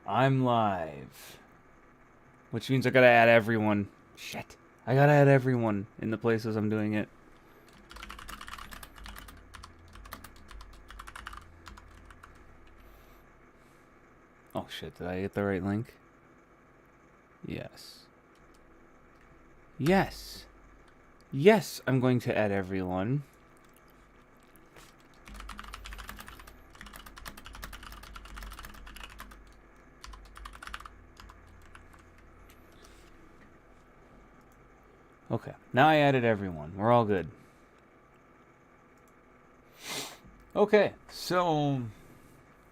I'm live. Which means I gotta add everyone. Shit. I gotta add everyone in the places I'm doing it. Oh shit, did I get the right link? Yes. Yes. Yes, I'm going to add everyone. Okay, now I added everyone. We're all good. Okay, so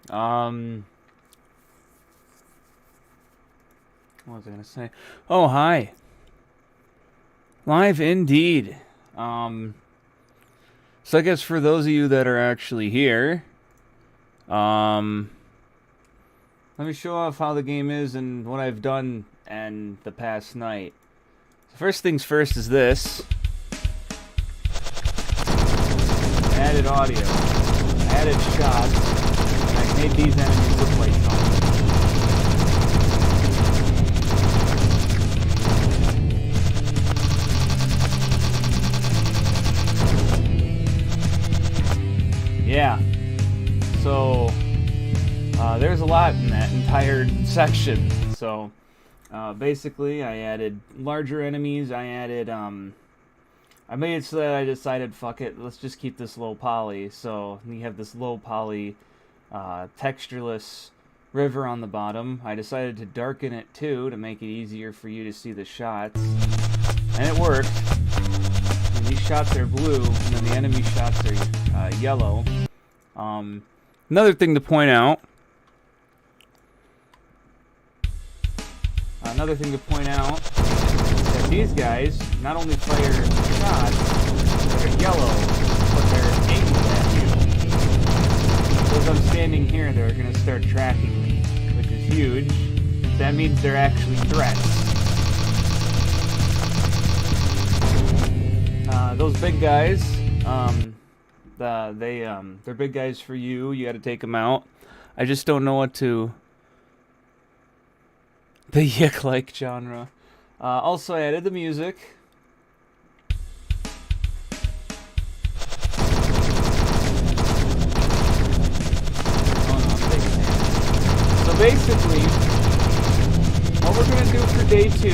what was I gonna say? Oh, hi. Live indeed. So I guess for those of you that are actually here, let me show off how the game is and what I've done and the past night. So first things first is this. Added audio. Added shots. And I made these enemies look like zombies. Yeah. So, there's a lot in that entire section. So, basically, I added larger enemies. I added, I made it so that I decided, fuck it, let's just keep this low poly. So, we have this low poly, textureless river on the bottom. I decided to darken it too to make it easier for you to see the shots. And it worked. And these shots are blue, and then the enemy shots are yellow. Another thing to point out. Another thing to point out is that these guys not only fire shots that are yellow, but they're aimed at you. So as I'm standing here, they're going to start tracking me, which is huge. That means they're actually threats. Those big guys, they're big guys for you. You got to take them out. I just don't know what to. The yick-like genre. Also, I added the music. So basically, what we're gonna do for day 2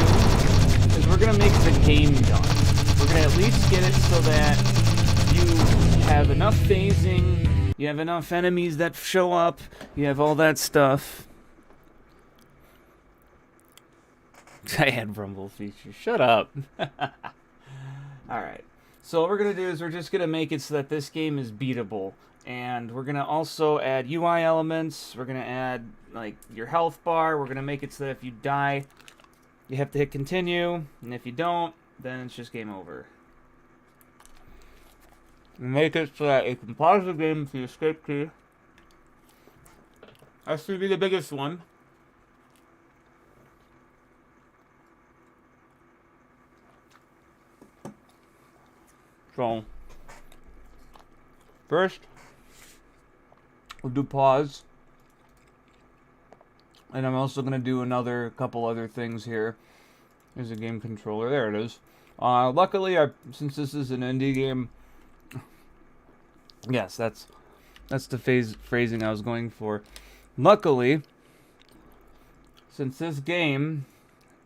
is we're gonna make the game done. We're gonna at least get it so that you have enough phasing, you have enough enemies that show up, you have all that stuff. I had Rumble feature. Shut up. Alright. So what we're going to do is we're just going to make it so that this game is beatable. And we're going to also add UI elements. We're going to add like your health bar. We're going to make it so that if you die, you have to hit continue. And if you don't, then it's just game over. Make it so that you can pause the game with the escape key. That's going to be the biggest one. So, first, we'll do pause. And I'm also going to do couple other things here. There's a game controller. There it is. Luckily, since this is an indie game, yes, that's the phrasing I was going for. Luckily, since this game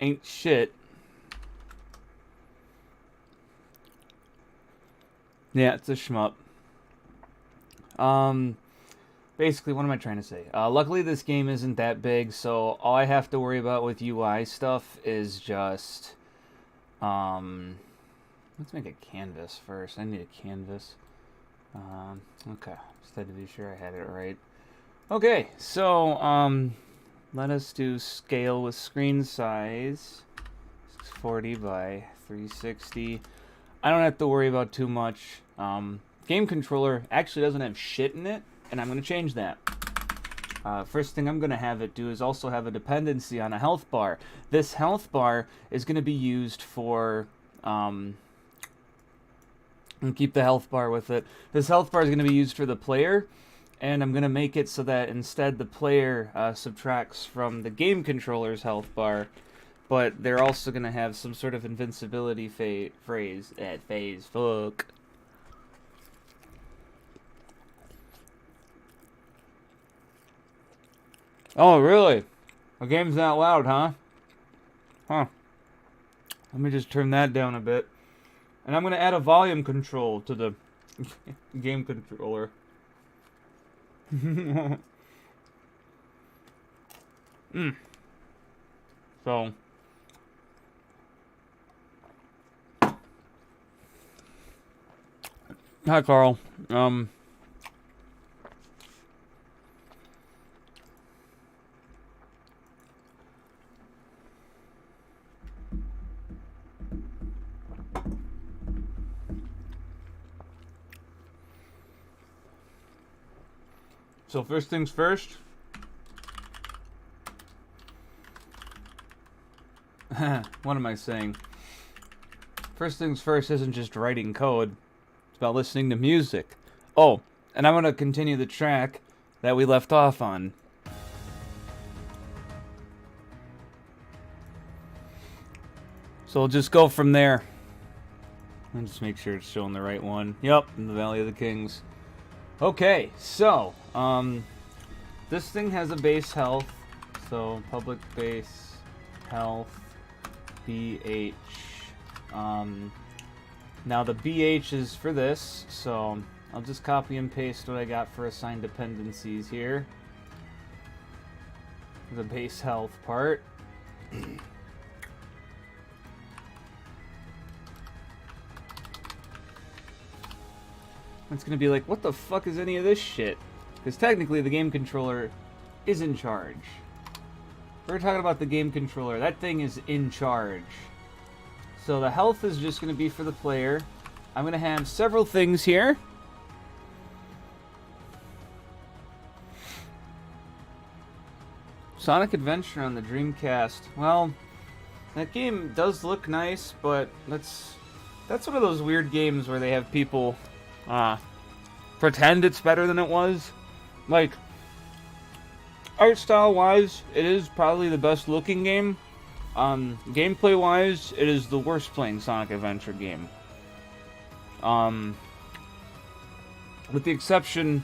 ain't shit, yeah, it's a shmup. Basically, what am I trying to say? Luckily, this game isn't that big, so all I have to worry about with UI stuff is just, let's make a canvas first. I need a canvas. Okay, just had to be sure I had it right. Okay, so, let us do scale with screen size. 640 by 360. I don't have to worry about too much. Game controller actually doesn't have shit in it, and I'm going to change that. First thing I'm going to have it do is also have a dependency on a health bar. This health bar is going to be used for, and keep the health bar with it. This health bar is going to be used for the player, and I'm going to make it so that instead the player subtracts from the game controller's health bar, but they're also going to have some sort of invincibility phase. Fuck. Oh, really? The game's that loud, huh? Huh. Let me just turn that down a bit. And I'm going to add a volume control to the game controller. So. Hi, Carl. So first things first. What am I saying? First things first isn't just writing code. It's about listening to music. Oh, and I'm going to continue the track that we left off on. So we'll just go from there. And just make sure it's showing the right one. Yep, in the Valley of the Kings. Okay, so, this thing has a base health, so public base health, BH. Now the BH is for this, so I'll just copy and paste what I got for assigned dependencies here. The base health part. It's gonna be like, what the fuck is any of this shit? Because technically the game controller is in charge. We're talking about the game controller. That thing is in charge. So the health is just gonna be for the player. I'm gonna have several things here. Sonic Adventure on the Dreamcast. Well, that game does look nice, but that's one of those weird games where they have people pretend it's better than it was. Like, art style wise, it is probably the best looking game. Gameplay wise, it is the worst playing Sonic Adventure game. With the exception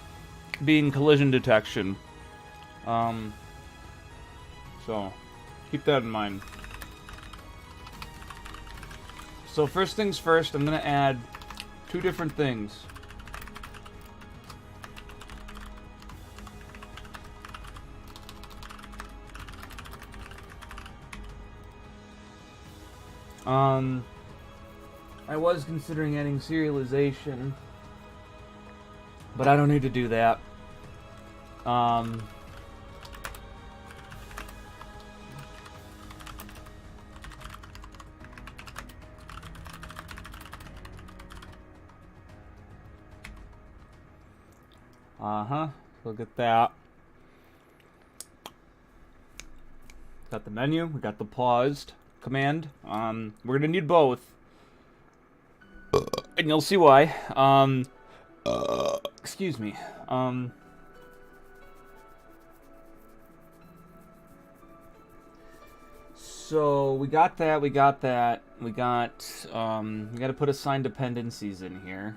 being collision detection. So, keep that in mind. So first things first, I'm going to add two different things. I was considering adding serialization, but I don't need to do that. Look at that. Got the menu, we got the paused command. We're gonna need both. And you'll see why. Excuse me. So we got that, we got we gotta put assigned dependencies in here.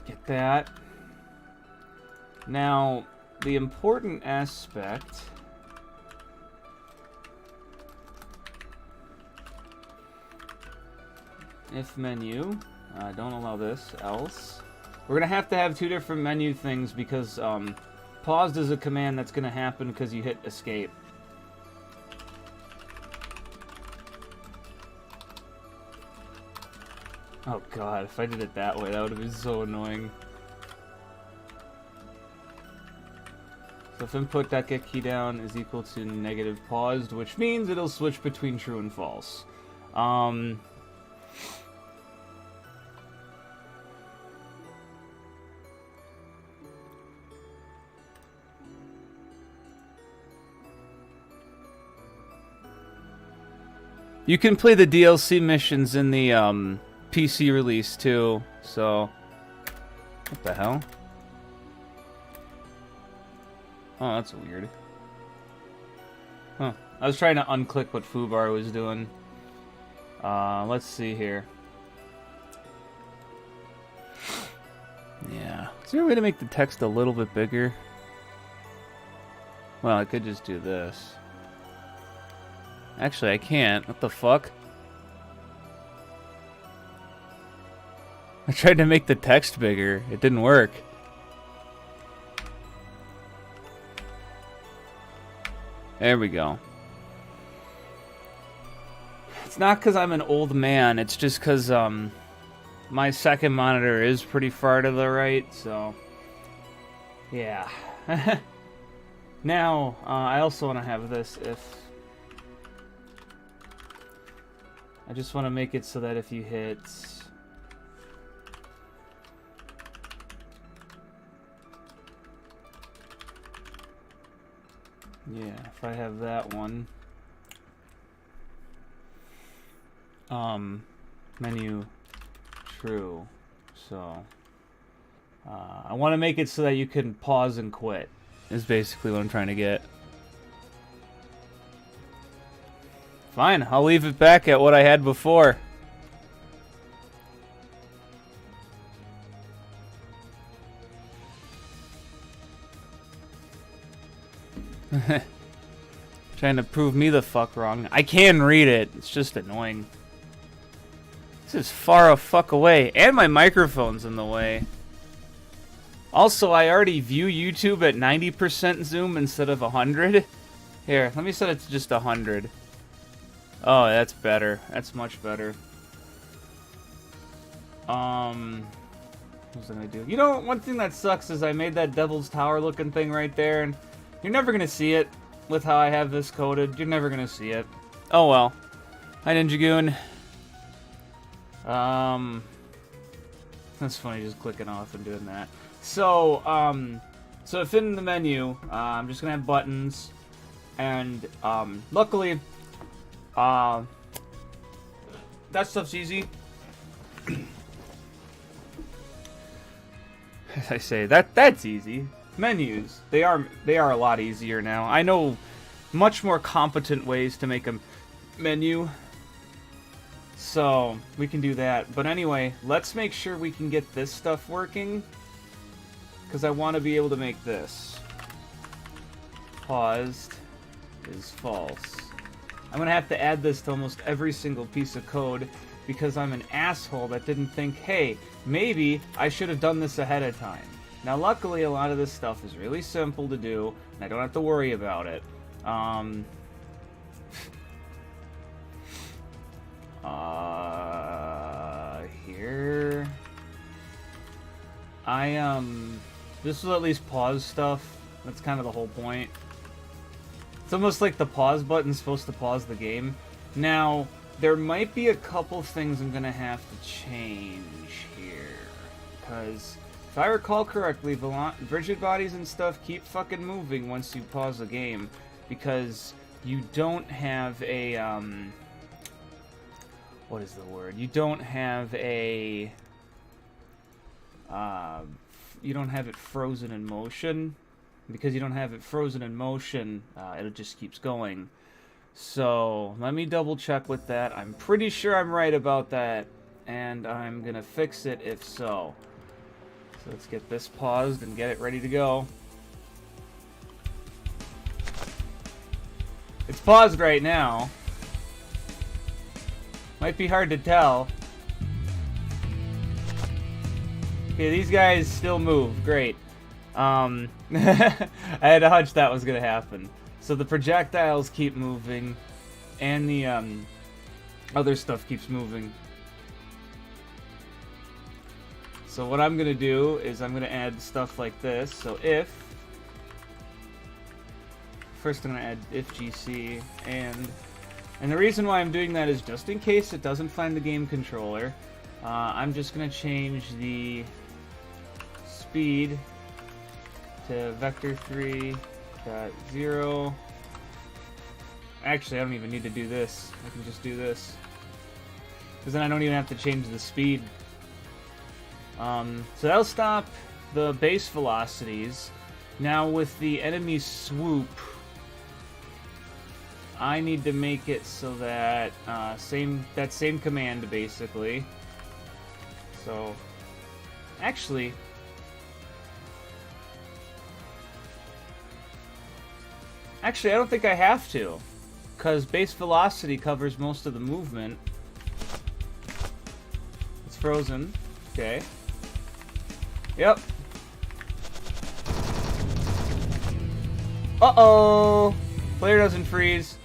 Get that. Now, the important aspect if menu, don't allow this, else. We're gonna have to have two different menu things because paused is a command that's gonna happen because you hit escape. Oh god, if I did it that way, that would have been so annoying. So if input.get key down is equal to negative paused, which means it'll switch between true and false. You can play the DLC missions in the PC release too, so What the hell? Oh, that's weird. Huh. I was trying to unclick what foobar was doing. Let's see here. Yeah. Is there a way to make the text a little bit bigger? Well, I could just do this. Actually, I can't. What the fuck? I tried to make the text bigger. It didn't work. There we go. It's not because I'm an old man. It's just because my second monitor is pretty far to the right, so yeah. Now, I also want to have this if... I just want to make it so that if you hit... Yeah, if I have that one. Menu true. So, I want to make it so that you can pause and quit, is basically what I'm trying to get. Fine, I'll leave it back at what I had before. Trying to prove me the fuck wrong. I can read it. It's just annoying. This is far a fuck away. And my microphone's in the way. Also, I already view YouTube at 90% zoom instead of 100. Here, let me set it to just 100. Oh, that's better. That's much better. What was I gonna do? You know, one thing that sucks is I made that Devil's Tower looking thing right there, and you're never gonna see it with how I have this coded. You're never gonna see it. Oh well. Hi, Ninja Goon. That's funny, just clicking off and doing that. So, so if in the menu, I'm just gonna have buttons, and luckily, that stuff's easy. As I say, that's easy. Menus, they are a lot easier now. I know much more competent ways to make a menu, so we can do that. But anyway, let's make sure we can get this stuff working, because I want to be able to make this. Paused is false. I'm gonna have to add this to almost every single piece of code, because I'm an asshole that didn't think, hey, maybe I should have done this ahead of time. Now, luckily, a lot of this stuff is really simple to do, and I don't have to worry about it. Here... This will at least pause stuff. That's kind of the whole point. It's almost like the pause button's supposed to pause the game. Now, there might be a couple things I'm gonna have to change here. Because... if I recall correctly, rigid bodies and stuff keep fucking moving once you pause the game, because you don't have a, what is the word? You don't have a, you don't have it frozen in motion. Because you don't have it frozen in motion, it just keeps going. So, let me double check with that. I'm pretty sure I'm right about that, and I'm gonna fix it if so. So let's get this paused and get it ready to go. It's paused right now. Might be hard to tell. Okay, these guys still move. Great. I had a hunch that was gonna happen. So the projectiles keep moving, and the other stuff keeps moving. So what I'm gonna do is I'm gonna add stuff like this. So if first I'm gonna add if GC, and the reason why I'm doing that is just in case it doesn't find the game controller. I'm just gonna change the speed to vector 3.0. Actually, I don't even need to do this. I can just do this, because then I don't even have to change the speed. So that'll stop the base velocities. Now with the enemy swoop, I need to make it so that same command basically. So actually, I don't think I have to, because base velocity covers most of the movement. It's frozen. Okay. Yep. Uh-oh! Player doesn't freeze.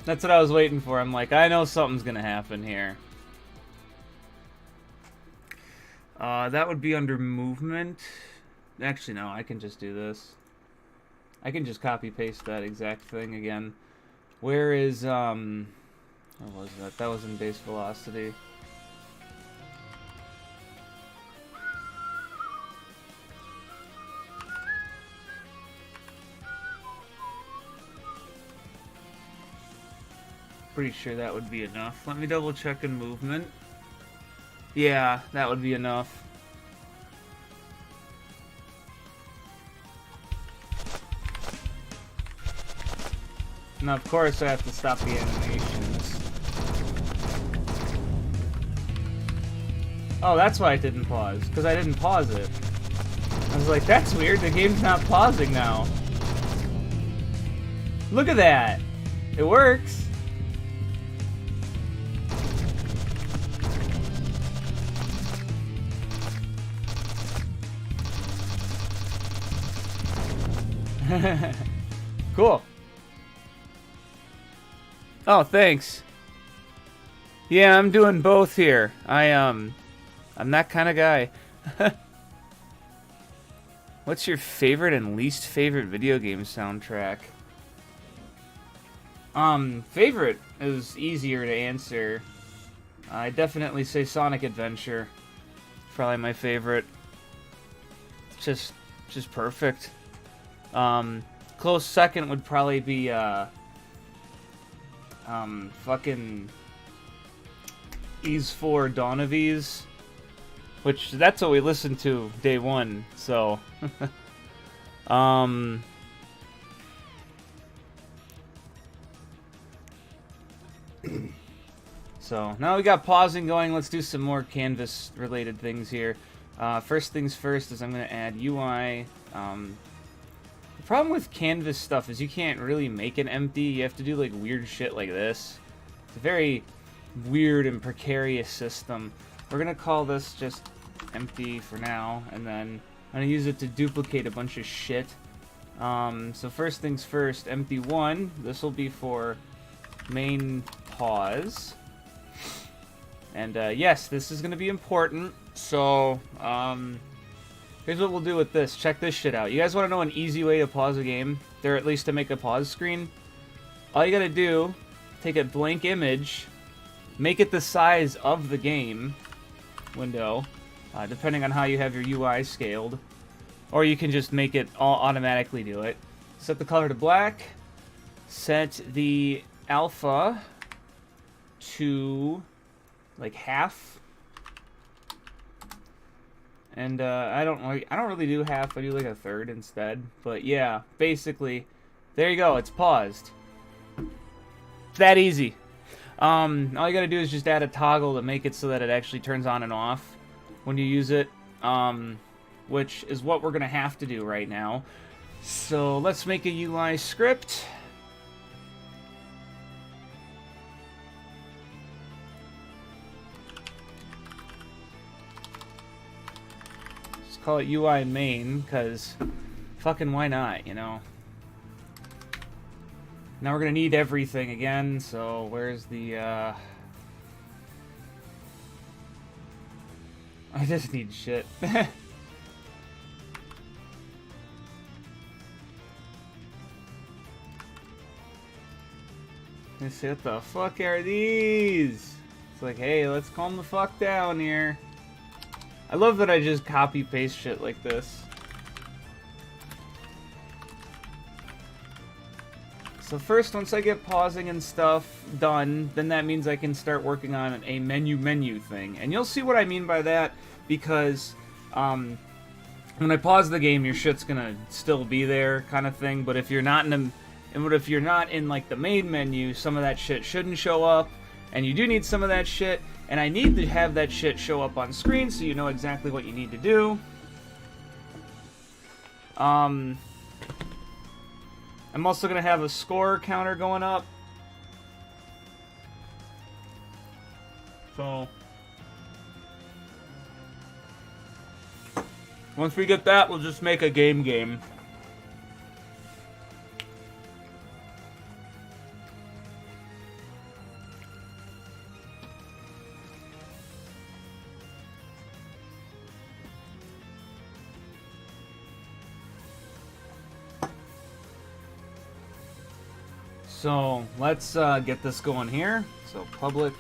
That's what I was waiting for. I'm like, I know something's gonna happen here. That would be under movement. Actually, no, I can just do this. I can just copy-paste that exact thing again. Where is, what was that? That was in base velocity. Pretty sure that would be enough. Let me double check in movement. Yeah, that would be enough. Now, of course, I have to stop the animations. Oh, that's why it didn't pause. Because I didn't pause it. I was like, that's weird. The game's not pausing now. Look at that. It works. Cool. Oh, thanks. Yeah, I'm doing both here. I'm that kind of guy. What's your favorite and least favorite video game soundtrack? Favorite is easier to answer. I definitely say Sonic Adventure. Probably my favorite. Just perfect. Close second would probably be, fucking Ys 4 Dawn of Ys, which that's what we listened to day one, so, so, now we got pausing going, let's do some more canvas-related things here. First things first is I'm going to add UI. The problem with canvas stuff is you can't really make it empty. You have to do like weird shit like this. It's a very weird and precarious system. We're going to call this just empty for now, and then I'm going to use it to duplicate a bunch of shit. So first things first, empty 1. This will be for main pause. And yes, this is going to be important. So, here's what we'll do with this. Check this shit out. You guys want to know an easy way to pause a game? Or at least to make a pause screen? All you gotta do, take a blank image, make it the size of the game window, depending on how you have your UI scaled. Or you can just make it all automatically do it. Set the color to black. Set the alpha to like half. And I don't really do half. I do like a third instead. But yeah, basically, there you go. It's paused. It's that easy. All you gotta do is just add a toggle to make it so that it actually turns on and off when you use it. Which is what we're gonna have to do right now. So let's make a UI script. Call it UI main, because fucking why not, you know? Now we're gonna need everything again, so where's the, I just need shit. Let's see, what the fuck are these? It's like, hey, let's calm the fuck down here. I love that I just copy-paste shit like this. So first, once I get pausing and stuff done, then that means I can start working on a menu thing. And you'll see what I mean by that, because when I pause the game, your shit's gonna still be there, kind of thing. But if you're not in like the main menu, some of that shit shouldn't show up, and you do need some of that shit. And I need to have that shit show up on screen so you know exactly what you need to do. I'm also going to have a score counter going up. So, once we get that, we'll just make a game. So, let's get this going here. So, public.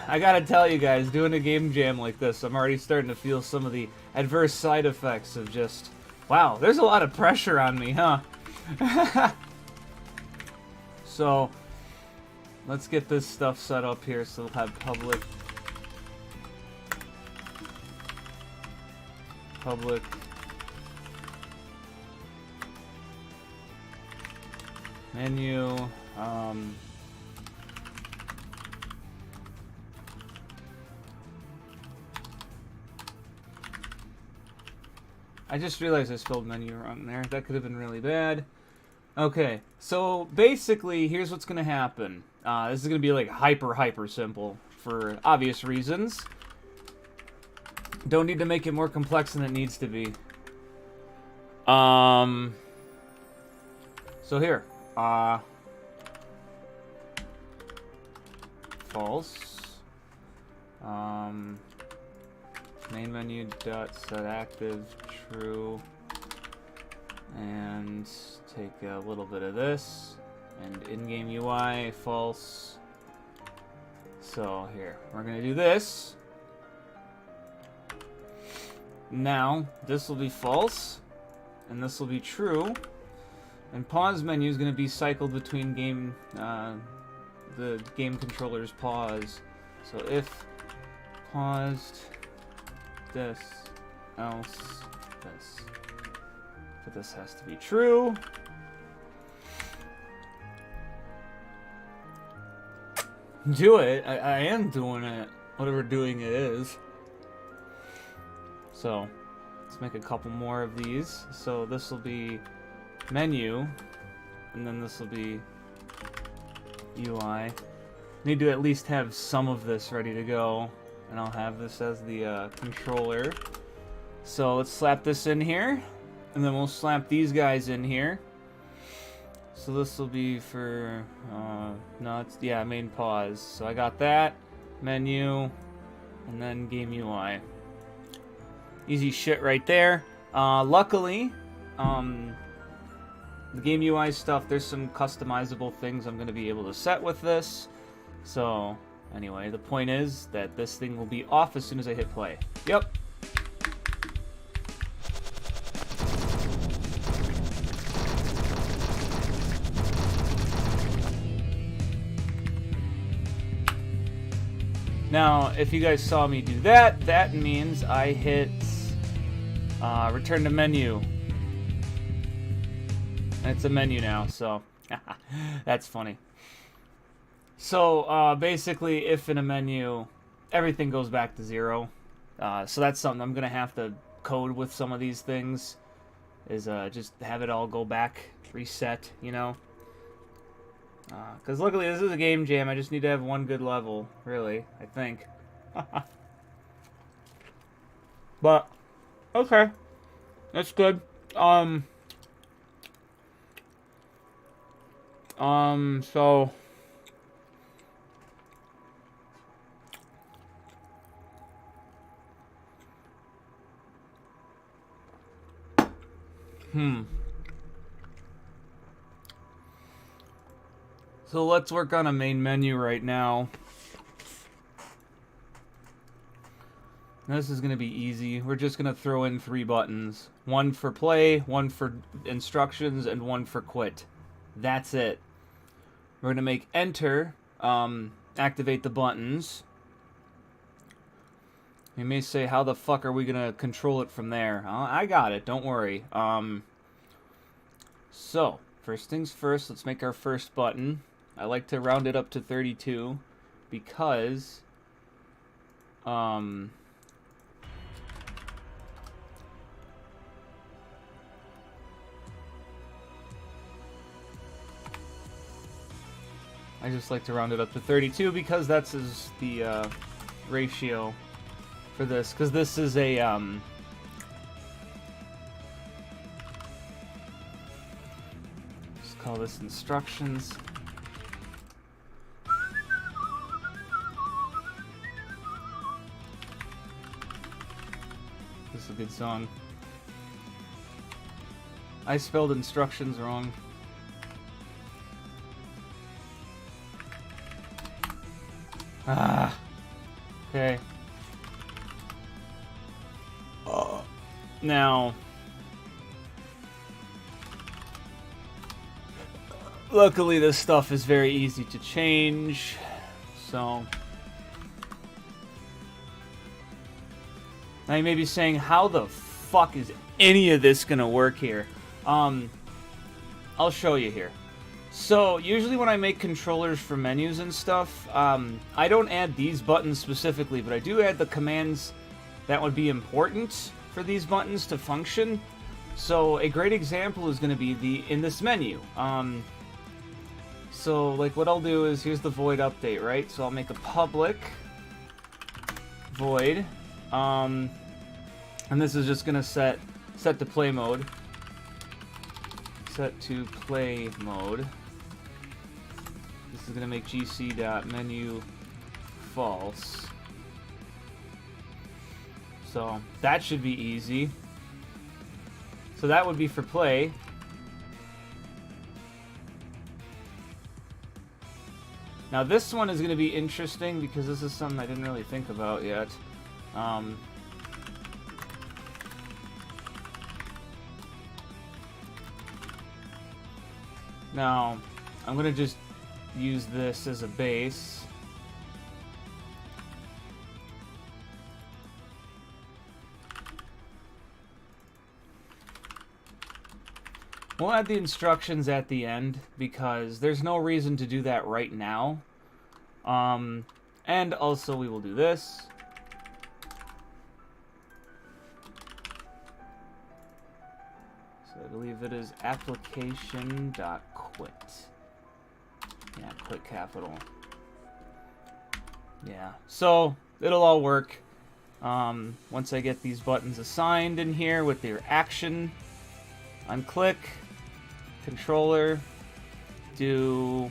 I gotta tell you guys, doing a game jam like this, I'm already starting to feel some of the adverse side effects of just, wow, there's a lot of pressure on me, huh? So, let's get this stuff set up here. So, we'll have public. Menu, I just realized I spelled menu wrong there. That could have been really bad. Okay, so basically, here's what's going to happen. This is going to be like hyper simple for obvious reasons. Don't need to make it more complex than it needs to be. So here. False. Main menu dot set active true, and take a little bit of this, and in-game UI false. So here we're gonna do this. Now this will be false, and this will be true. And pause menu is going to be cycled between game, the game controller's pause. So if paused this, else this. But this has to be true. Do it. I am doing it. Whatever doing it is. So let's make a couple more of these. So this will be menu, and then this will be UI. Need to at least have some of this ready to go, and I'll have this as the controller. So let's slap this in here, and then we'll slap these guys in here. So this will be for no, it's main pause. So I got that menu, and then game UI. Easy shit right there. Luckily, the game UI stuff, there's some customizable things I'm going to be able to set with this. So, anyway, the point is that this thing will be off as soon as I hit play. Yep. Now, if you guys saw me do that, that means I hit return to menu. And it's a menu now, so that's funny. So basically, if in a menu, everything goes back to 0. So that's something I'm going to have to code with some of these things, is just have it all go back, reset, you know. Because luckily this is a game jam, I just need to have one good level, really, I think. But, okay. That's good. So So let's work on a main menu right now. This is going to be easy. We're just going to throw in 3 buttons. One for play, one for instructions, and one for quit. That's it. We're going to make enter activate the buttons. You may say, how the fuck are we going to control it from there? I got it, don't worry. So, first things first, let's make our first button. I like to round it up to 32 because I just like to round it up to 32 because that's the ratio for this, because this is a just call this instructions. This is a good song. I spelled instructions wrong. Okay. Now, luckily this stuff is very easy to change, so now you may be saying, how the fuck is any of this gonna work here? I'll show you here. So, usually when I make controllers for menus and stuff, I don't add these buttons specifically, but I do add the commands that would be important for these buttons to function. So, a great example is going to be in this menu. So, like, what I'll do is, here's the void update, right? So, I'll make a public void, and this is just going to set to play mode. Set to play mode. This is going to make gc.menu false. So that should be easy. So that would be for play. Now this one is going to be interesting because this is something I didn't really think about yet. Now, I'm going to just use this as a base. We'll add the instructions at the end because there's no reason to do that right now. And also we will do this. So I believe it is application.quit. Yeah, quit capital. Yeah, so it'll all work. Once I get these buttons assigned in here with their action, unclick, controller, do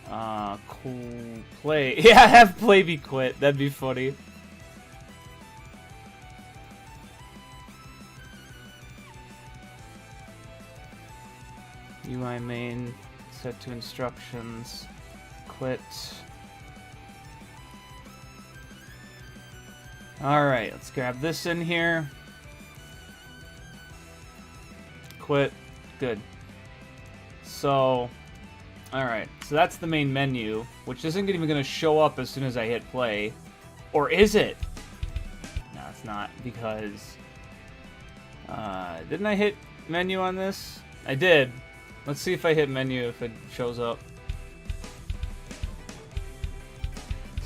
cool play. Yeah, have play be quit. That'd be funny. UI main, set to instructions, quit. Alright, let's grab this in here. Quit. Good. So, alright, so that's the main menu, which isn't even going to show up as soon as I hit play. Or is it? No, it's not, because didn't I hit menu on this? I did. Let's see if I hit menu if it shows up.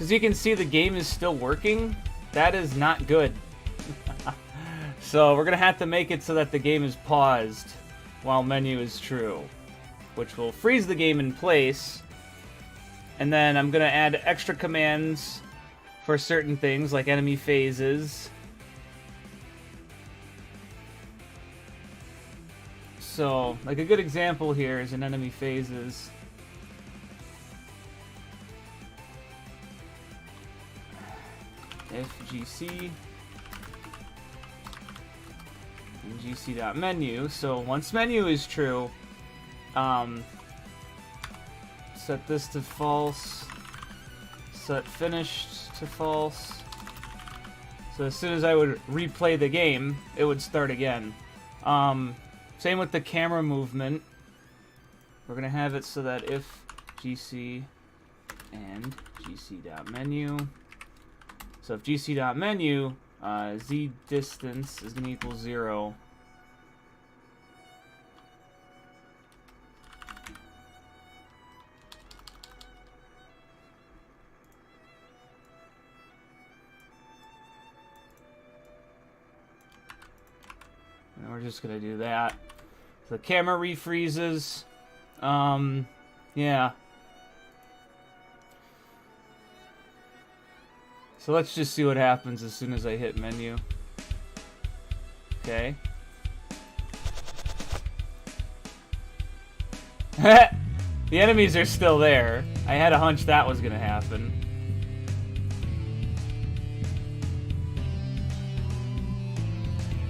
As you can see, the game is still working. That is not good. So we're going to have to make it so that the game is paused while menu is true, which will freeze the game in place. And then I'm going to add extra commands for certain things like enemy phases. So, like a good example here is in enemy phases. If gc and gc.menu. So once menu is true, set this to false, set finished to false, So as soon as I would replay the game, it would start again. Same with the camera movement. We're going to have it so that if GC and GC.menu. So if GC.menu, Z distance is going to equal 0. And we're just going to do that. So the camera refreezes. Yeah. So let's just see what happens as soon as I hit menu. Okay. The enemies are still there. I had a hunch that was gonna happen.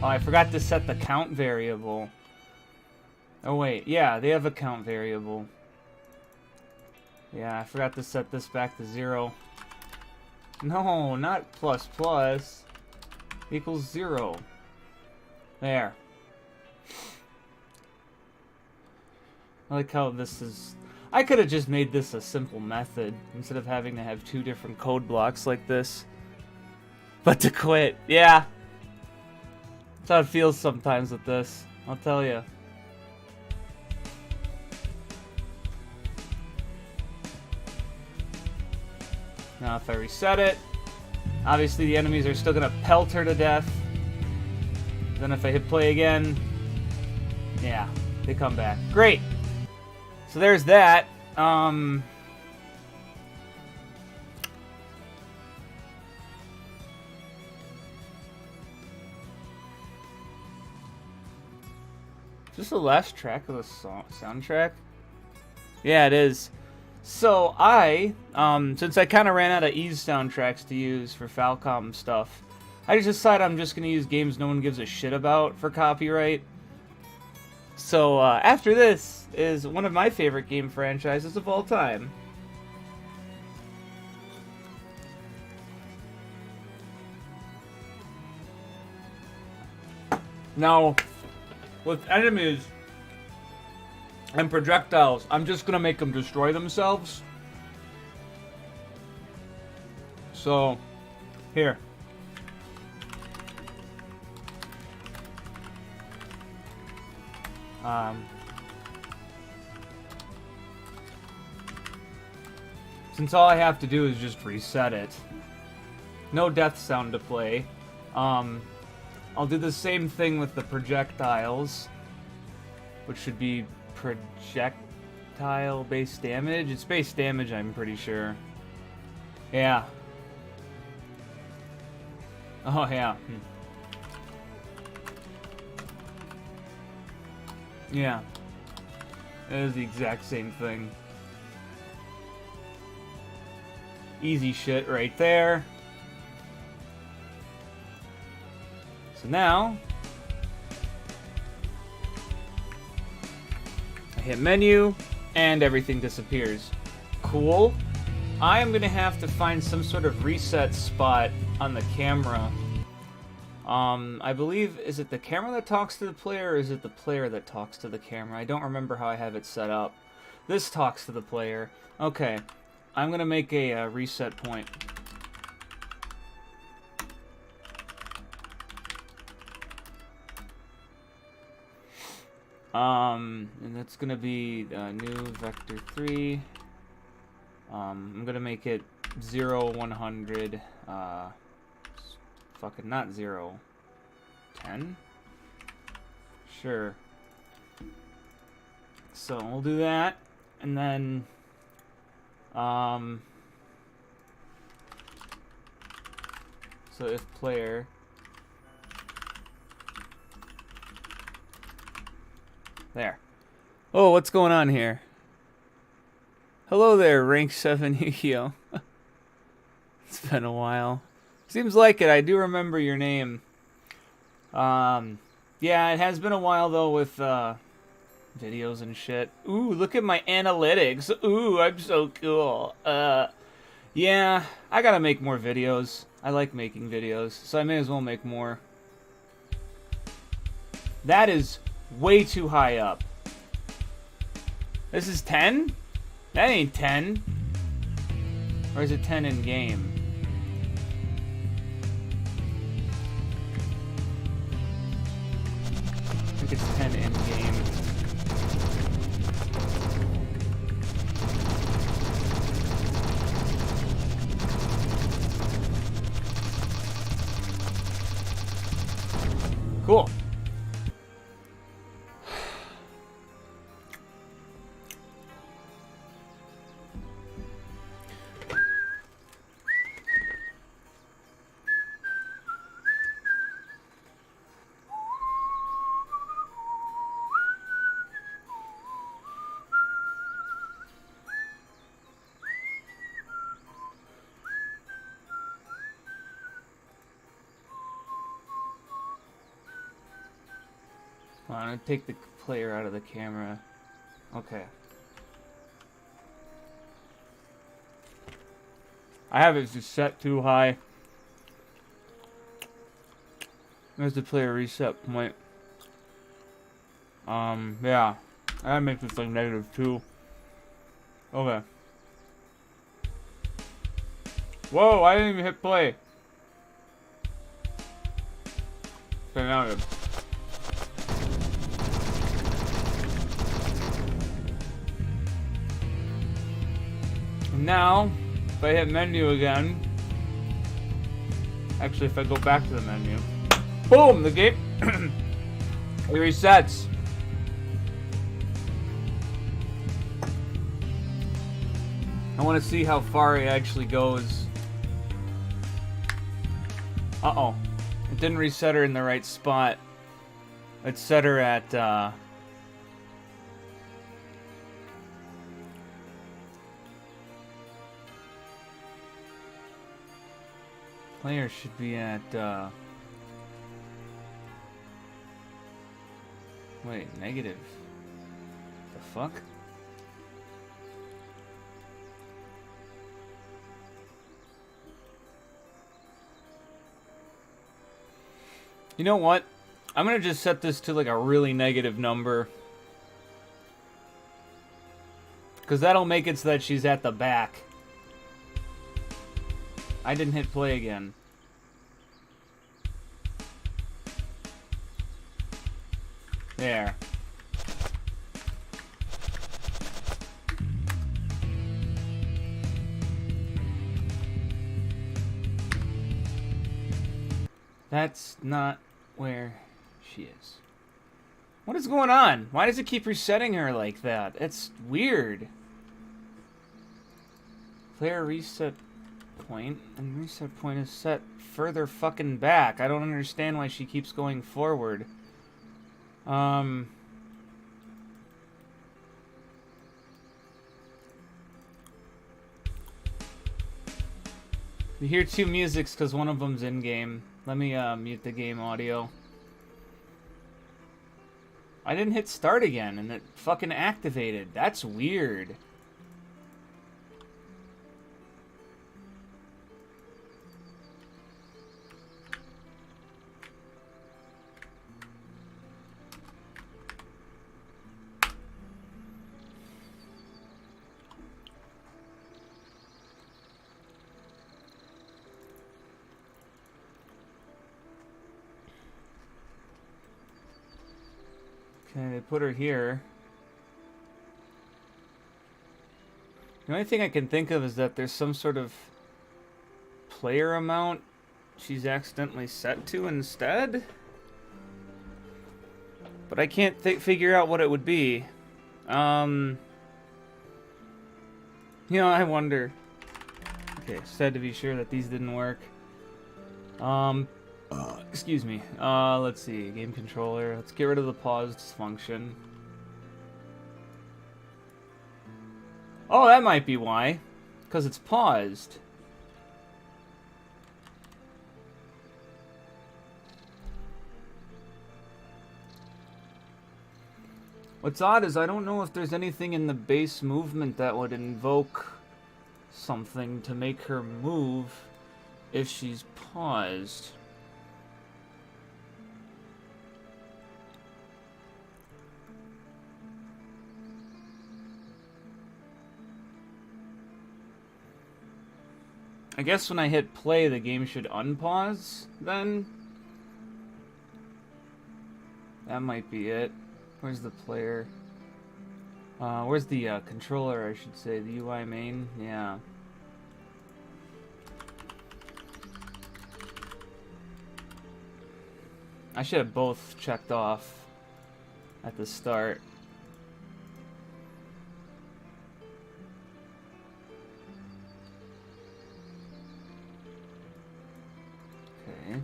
Oh, I forgot to set the count variable. Oh wait, yeah, they have a count variable. Yeah, I forgot to set this back to 0. No, not plus plus. Equals 0. There. I like how this is... I could have just made this a simple method instead of having to have 2 different code blocks like this. But to quit, yeah. That's how it feels sometimes with this, I'll tell you. Now if I reset it, obviously the enemies are still going to pelt her to death. Then if I hit play again, yeah, they come back. Great! So there's that. Is this the last track of the soundtrack? Yeah, it is. So since I kind of ran out of Ys soundtracks to use for Falcom stuff, I just decided I'm just going to use games no one gives a shit about for copyright. So after this is one of my favorite game franchises of all time. Now, with enemies and projectiles, I'm just gonna make them destroy themselves. So, here. Since all I have to do is just reset it. No death sound to play. I'll do the same thing with the projectiles, which should be projectile base damage. It's base damage, I'm pretty sure. Yeah. Oh, yeah. Yeah. It is the exact same thing. Easy shit right there. So now, I hit menu, and everything disappears. Cool. I am going to have to find some sort of reset spot on the camera. I believe, is it the camera that talks to the player, or is it the player that talks to the camera? I don't remember how I have it set up. This talks to the player. Okay. I'm going to make a reset point. And that's going to be new vector 3. I'm going to make it 0, 100, fucking not 0, 10? Sure. So we'll do that, and then so if player there. Oh, what's going on here? Hello there, rank 7 Yu-Gi-Oh! It's been a while. Seems like it. I do remember your name. Yeah, it has been a while though with videos and shit. Ooh, look at my analytics. Ooh, I'm so cool. Yeah, I gotta make more videos. I like making videos, so I may as well make more. That is way too high up. This is 10? That ain't 10. Or is it 10 in game? I think it's 10 in game. Cool. I'm gonna take the player out of the camera. Okay. I have it just set too high. There's the player reset point. Yeah. I gotta make this like -2. Okay. Whoa, I didn't even hit play. Okay, now good. Now, if I hit menu again, actually if I go back to the menu, boom, the game, it resets. I want to see how far it actually goes. Uh-oh, it didn't reset her in the right spot. It set her at, player should be at, wait, negative. The fuck? You know what? I'm gonna just set this to like a really negative number. Because that'll make it so that she's at the back. I didn't hit play again. There. That's not where she is. What is going on? Why does it keep resetting her like that? It's weird. Player reset point, and reset point is set further fucking back. I don't understand why she keeps going forward. You hear two musics because one of them's in game. Let me mute the game audio. I didn't hit start again and it fucking activated. That's weird. Okay, they put her here. The only thing I can think of is that there's some sort of player amount she's accidentally set to instead. But I can't figure out what it would be. You know, I wonder. Okay, said to be sure that these didn't work. Excuse me. Let's see. Game controller. Let's get rid of the paused function. Oh, that might be why. Because it's paused. What's odd is I don't know if there's anything in the base movement that would invoke something to make her move. if she's paused. I guess when I hit play, the game should unpause, then? That might be it. Where's the player? Where's the controller, I should say? The UI main? Yeah. I should have both checked off at the start. Okay.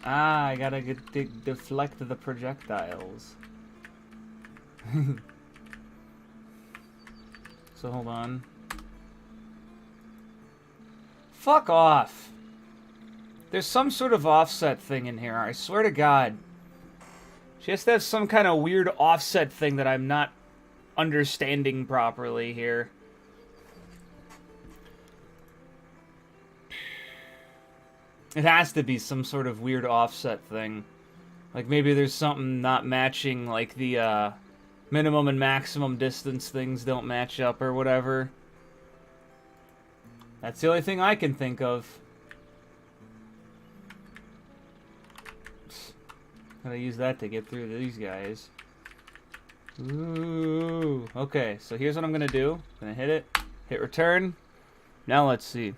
Ah, I gotta deflect the projectiles. So hold on. Fuck off. There's some sort of offset thing in here, I swear to God. She has to have some kind of weird offset thing that I'm not understanding properly here. It has to be some sort of weird offset thing. Like maybe there's something not matching, like the minimum and maximum distance things don't match up or whatever. That's the only thing I can think of. Gotta use that to get through these guys. Ooh. Okay, so here's what I'm gonna do. I'm gonna hit it. Hit return. Now let's see.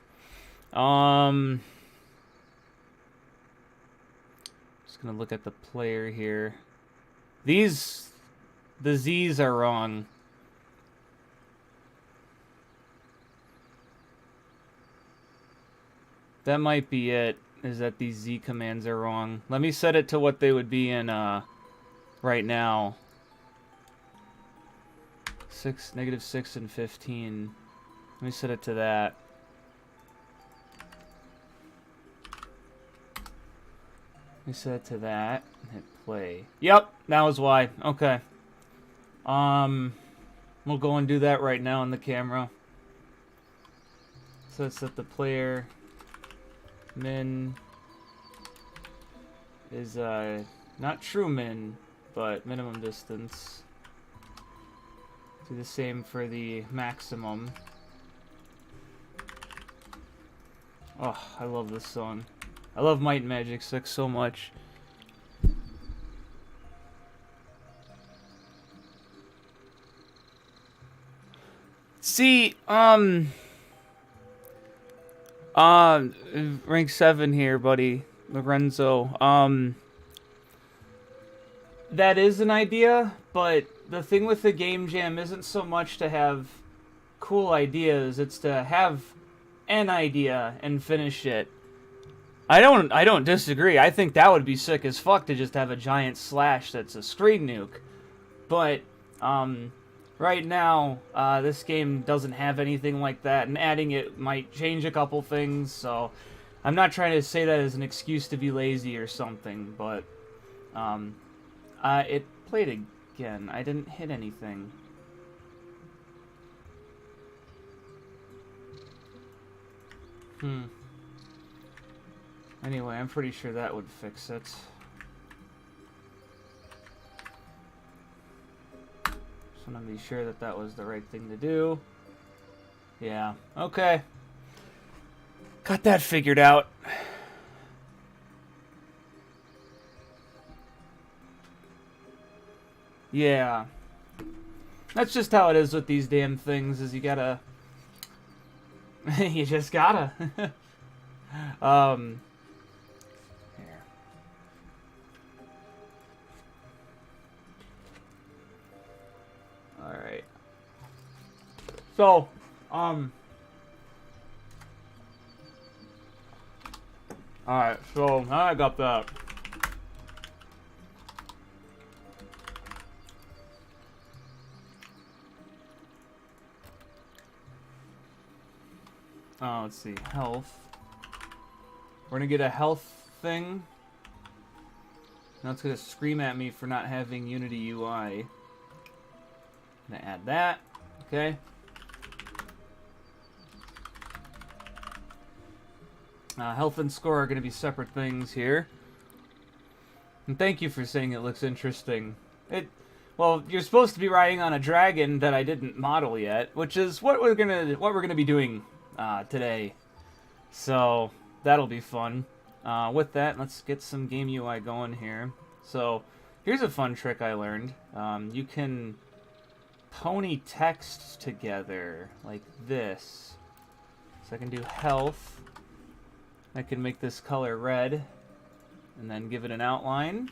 Just gonna look at the player here. The Z's are wrong. That might be it, is that these Z commands are wrong. Let me set it to what they would be in right now. -6 and 15. Let me set it to that. Let me set it to that and hit play. Yep, that was why. Okay. We'll go and do that right now on the camera. So let's set the player min is not true min, but minimum distance. Do the same for the maximum. Oh, I love this song. I love Might and Magic 6 so much. See, rank 7 here, buddy. Lorenzo. That is an idea, but the thing with the game jam isn't so much to have cool ideas, it's to have an idea and finish it. I don't disagree. I think that would be sick as fuck to just have a giant slash that's a screen nuke. But right now, this game doesn't have anything like that, and adding it might change a couple things, so I'm not trying to say that as an excuse to be lazy or something, but it played again. I didn't hit anything. Anyway, I'm pretty sure that would fix it. Just want to be sure that that was the right thing to do. Yeah, okay. Got that figured out. Yeah. That's just how it is with these damn things, is you gotta... you just gotta. Here. Alright. So, alright, so now I got that. Let's see, health. We're gonna get a health thing. Now it's gonna scream at me for not having Unity UI. Gonna add that. Okay. Health and score are going to be separate things here. And thank you for saying it looks interesting. Well, you're supposed to be riding on a dragon that I didn't model yet, which is what we're gonna be doing today. So that'll be fun. With that, let's get some game UI going here. So here's a fun trick I learned. You can pony text together like this. So I can do health. I can make this color red and then give it an outline.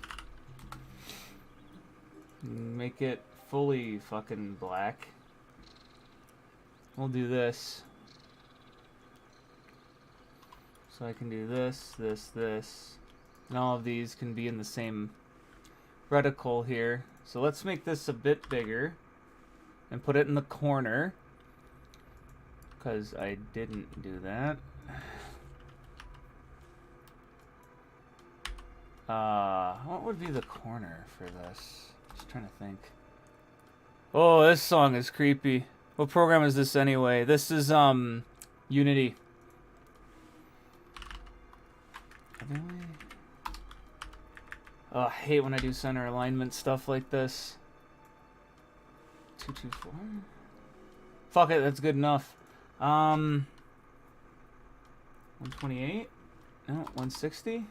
Make it fully fucking black. We'll do this. So I can do this, this, this. And all of these can be in the same reticle here. So let's make this a bit bigger and put it in the corner, because I didn't do that. What would be the corner for this? Just trying to think. Oh, this song is creepy. What program is this anyway? This is Unity. Really? Oh, I hate when I do center alignment stuff like this. 224. Fuck it, that's good enough. 128? No, 160?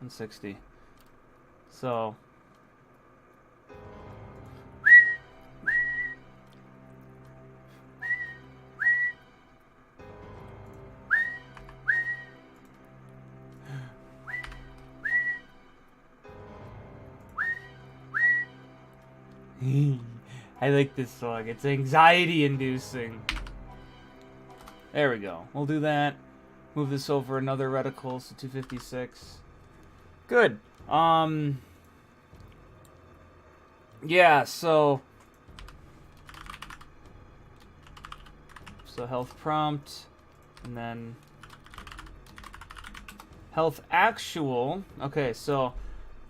160. So I like this song. It's anxiety inducing. There we go. We'll do that. Move this over another reticle, so 256. Good. Yeah, so health prompt, and then health actual. Okay, so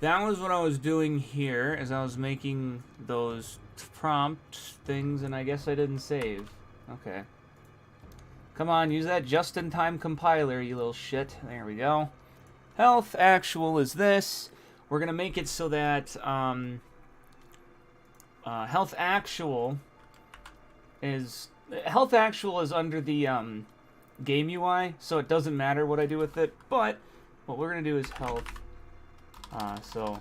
that was what I was doing here, as I was making those prompt things, and I guess I didn't save. Okay. Come on, use that just-in-time compiler, you little shit. There we go. Health actual is this. We're gonna make it so that health actual is under the game UI, so it doesn't matter what I do with it. But what we're gonna do is health. So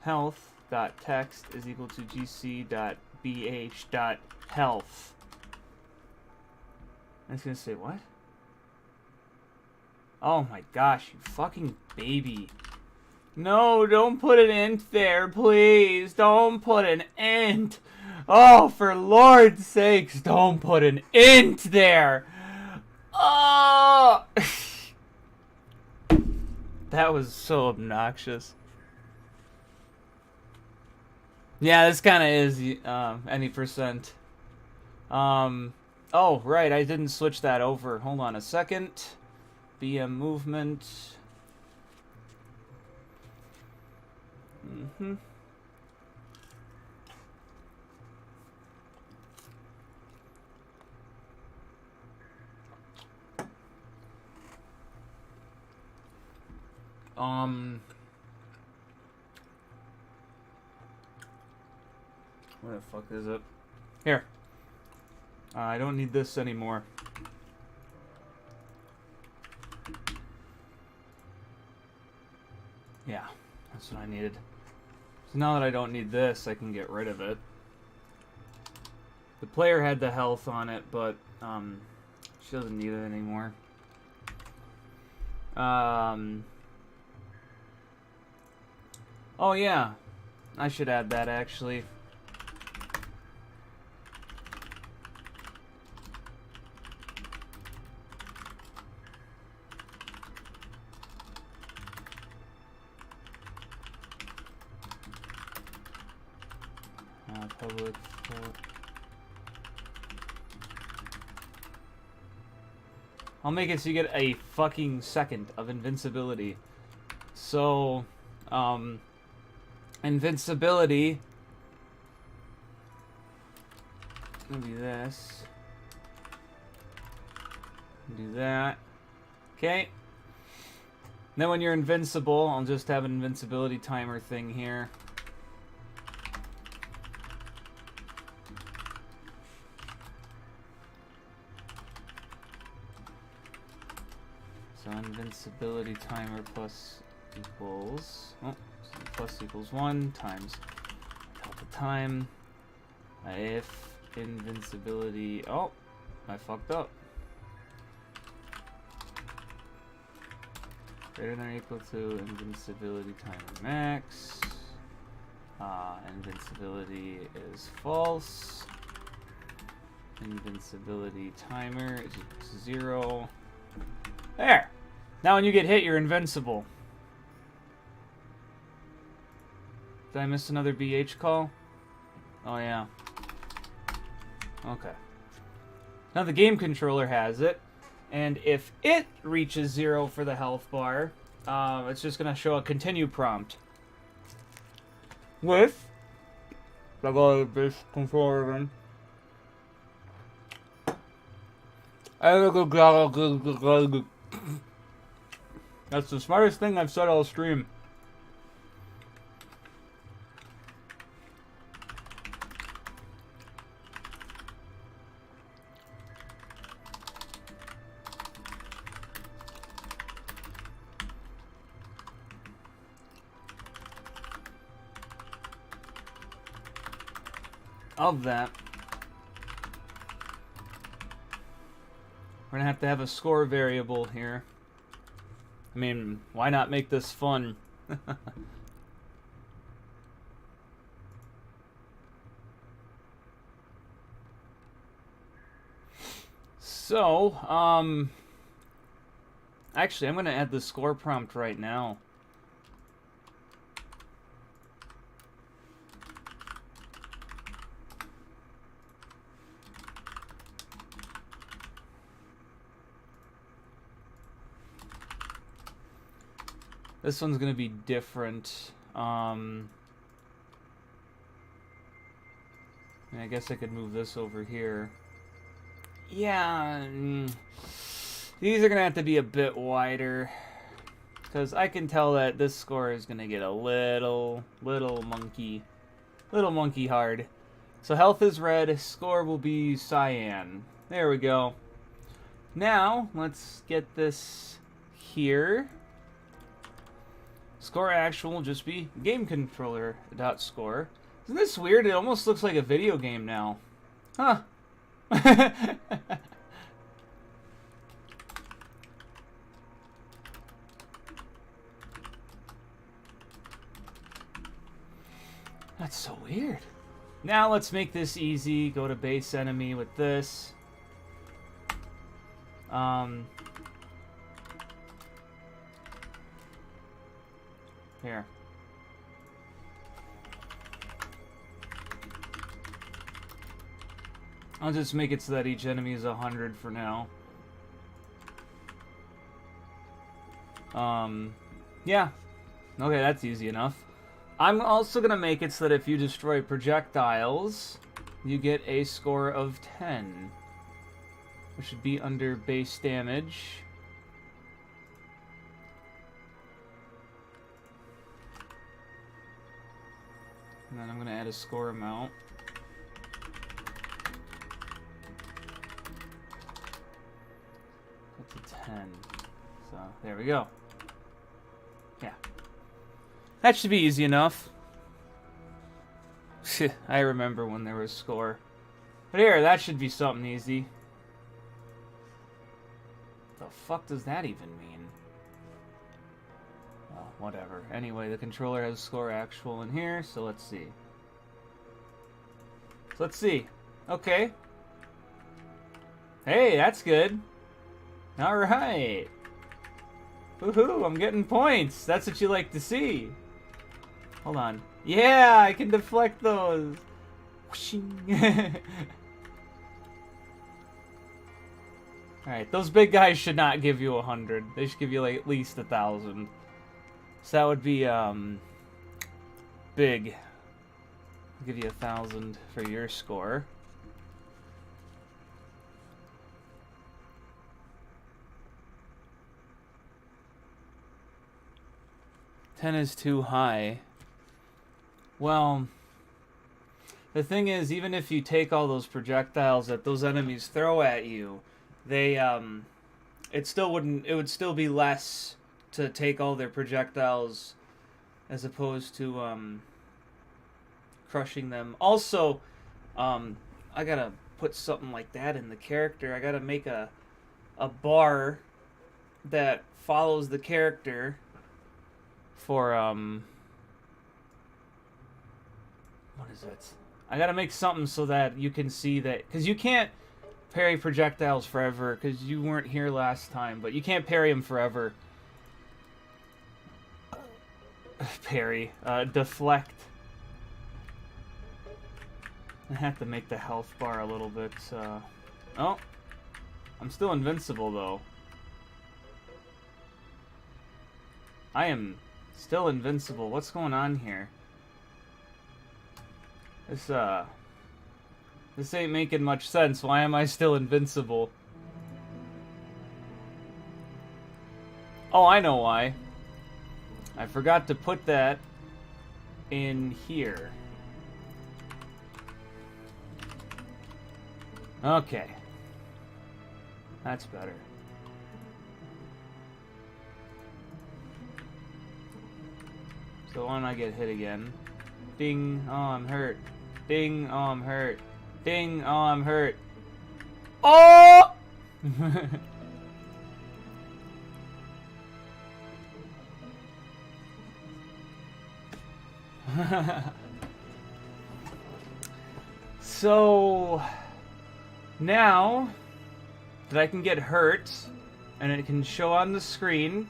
health.text is equal to gc.bh.health. And it's gonna say what? Oh my gosh, you fucking baby. No, don't put an int there, please. Don't put an int. Oh, for Lord's sakes, don't put an int there. Oh! That was so obnoxious. Yeah, this kind of is any percent. Oh, right, I didn't switch that over. Hold on a second. BM movement. Where the fuck is it? Here. I don't need this anymore. Yeah, that's what I needed. So now that I don't need this, I can get rid of it. The player had the health on it, but she doesn't need it anymore. Oh yeah, I should add that actually. Public. I'll make it so you get a fucking second of invincibility. So, invincibility gonna be this. Do that. Okay. Then when you're invincible, I'll just have an invincibility timer thing here. So invincibility timer plus equals, oh, so plus equals 1 times delta time. If invincibility, oh, I fucked up. Greater than or equal to invincibility timer max. Invincibility is false. Invincibility timer is equal to 0. There! Now when you get hit, you're invincible. Did I miss another BH call? Oh yeah. Okay. Now the game controller has it. And if it reaches 0 for the health bar, it's just going to show a continue prompt. With the base controller again. That's the smartest thing I've said all stream. Of that, we're gonna have a score variable here. I mean, why not make this fun? So, actually, I'm gonna add the score prompt right now. This one's gonna be different. I guess I could move this over here. Yeah, these are gonna have to be a bit wider, because I can tell that this score is gonna get a little monkey hard. So health is red, score will be cyan. There we go. Now let's get this here. Score actual will just be game controller dot score. Isn't this weird? It almost looks like a video game now. Huh. That's so weird. Now let's make this easy. Go to base enemy with this. Here. I'll just make it so that each enemy is 100 for now. Yeah. Okay, that's easy enough. I'm also going to make it so that if you destroy projectiles, you get a score of 10. Which should be under base damage. And then I'm going to add a score amount. Put to 10. So, there we go. Yeah. That should be easy enough. I remember when there was score. But here, that should be something easy. The fuck does that even mean? Well, whatever. Anyway, the controller has score actual in here, so let's see. So let's see. Okay. Hey, that's good. Alright. Woohoo, I'm getting points. That's what you like to see. Hold on. Yeah, I can deflect those. Alright, those big guys should not give you 100. They should give you like at least 1,000. So that would be, big. I'll give you 1,000 for your score. 10 is too high. Well, the thing is, even if you take all those projectiles that those enemies throw at you, they, it would still be less to take all their projectiles as opposed to, crushing them. Also, I gotta put something like that in the character. I gotta make a bar that follows the character for, what is it? I gotta make something so that you can see that, because you can't parry projectiles forever, because you weren't here last time, but you can't parry them forever. Parry. Deflect. I have to make the health bar a little bit, oh. I'm still invincible, though. I am still invincible. What's going on here? This ain't making much sense. Why am I still invincible? Oh, I know why. I forgot to put that in here. Okay. That's better. So when I get hit again. Ding, oh, I'm hurt. Ding, oh, I'm hurt. Ding, oh, I'm hurt. Oh! So now that I can get hurt and it can show on the screen,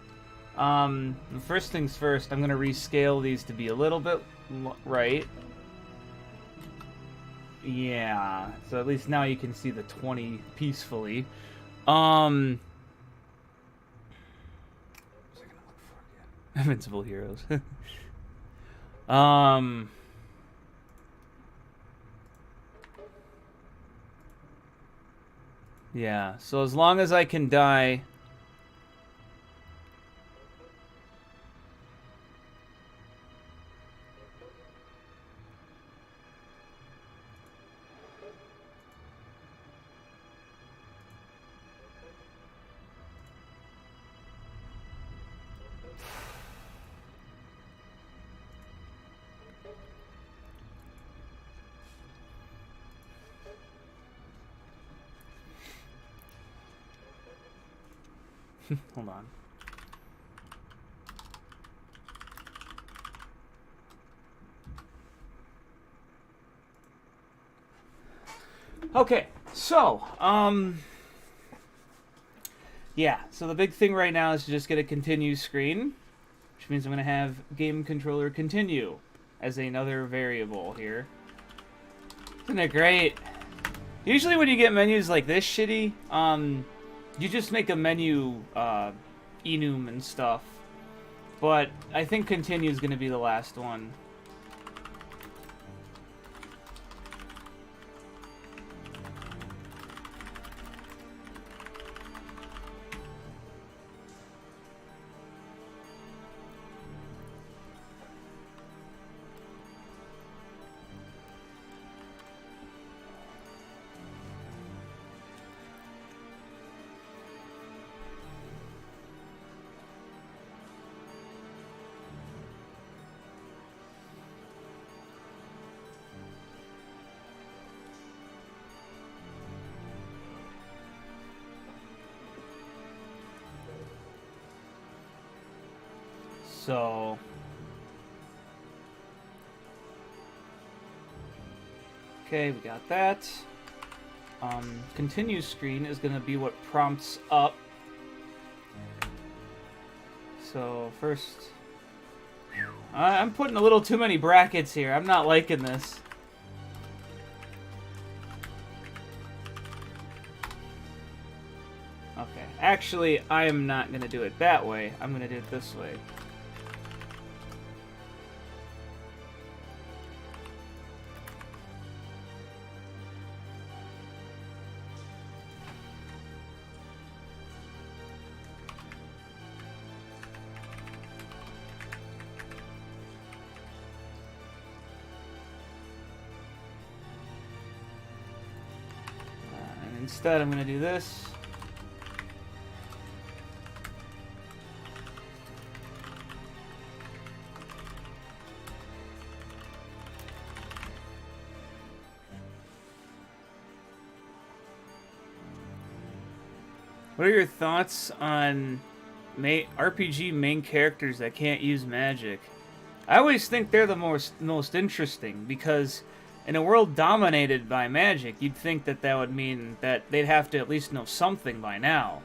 first things first, I'm gonna rescale these to be a little bit right. Yeah, so at least now you can see the 20 peacefully. What was I gonna look for again? Invincible heroes. Yeah, so as long as I can die. Hold on. Okay, so, yeah, so the big thing right now is to just get a continue screen, which means I'm going to have game controller continue as another variable here. Isn't it great? Usually when you get menus like this shitty, you just make a menu, enum and stuff. But I think continue is going to be the last one. So okay, we got that. Continue screen is going to be what prompts up. So first, I'm putting a little too many brackets here. I'm not liking this. Okay, actually, I am not going to do it that way. I'm going to do it this way. instead I'm gonna do this. What are your thoughts on RPG main characters that can't use magic? I always think they're the most interesting, because in a world dominated by magic, you'd think that that would mean that they'd have to at least know something by now.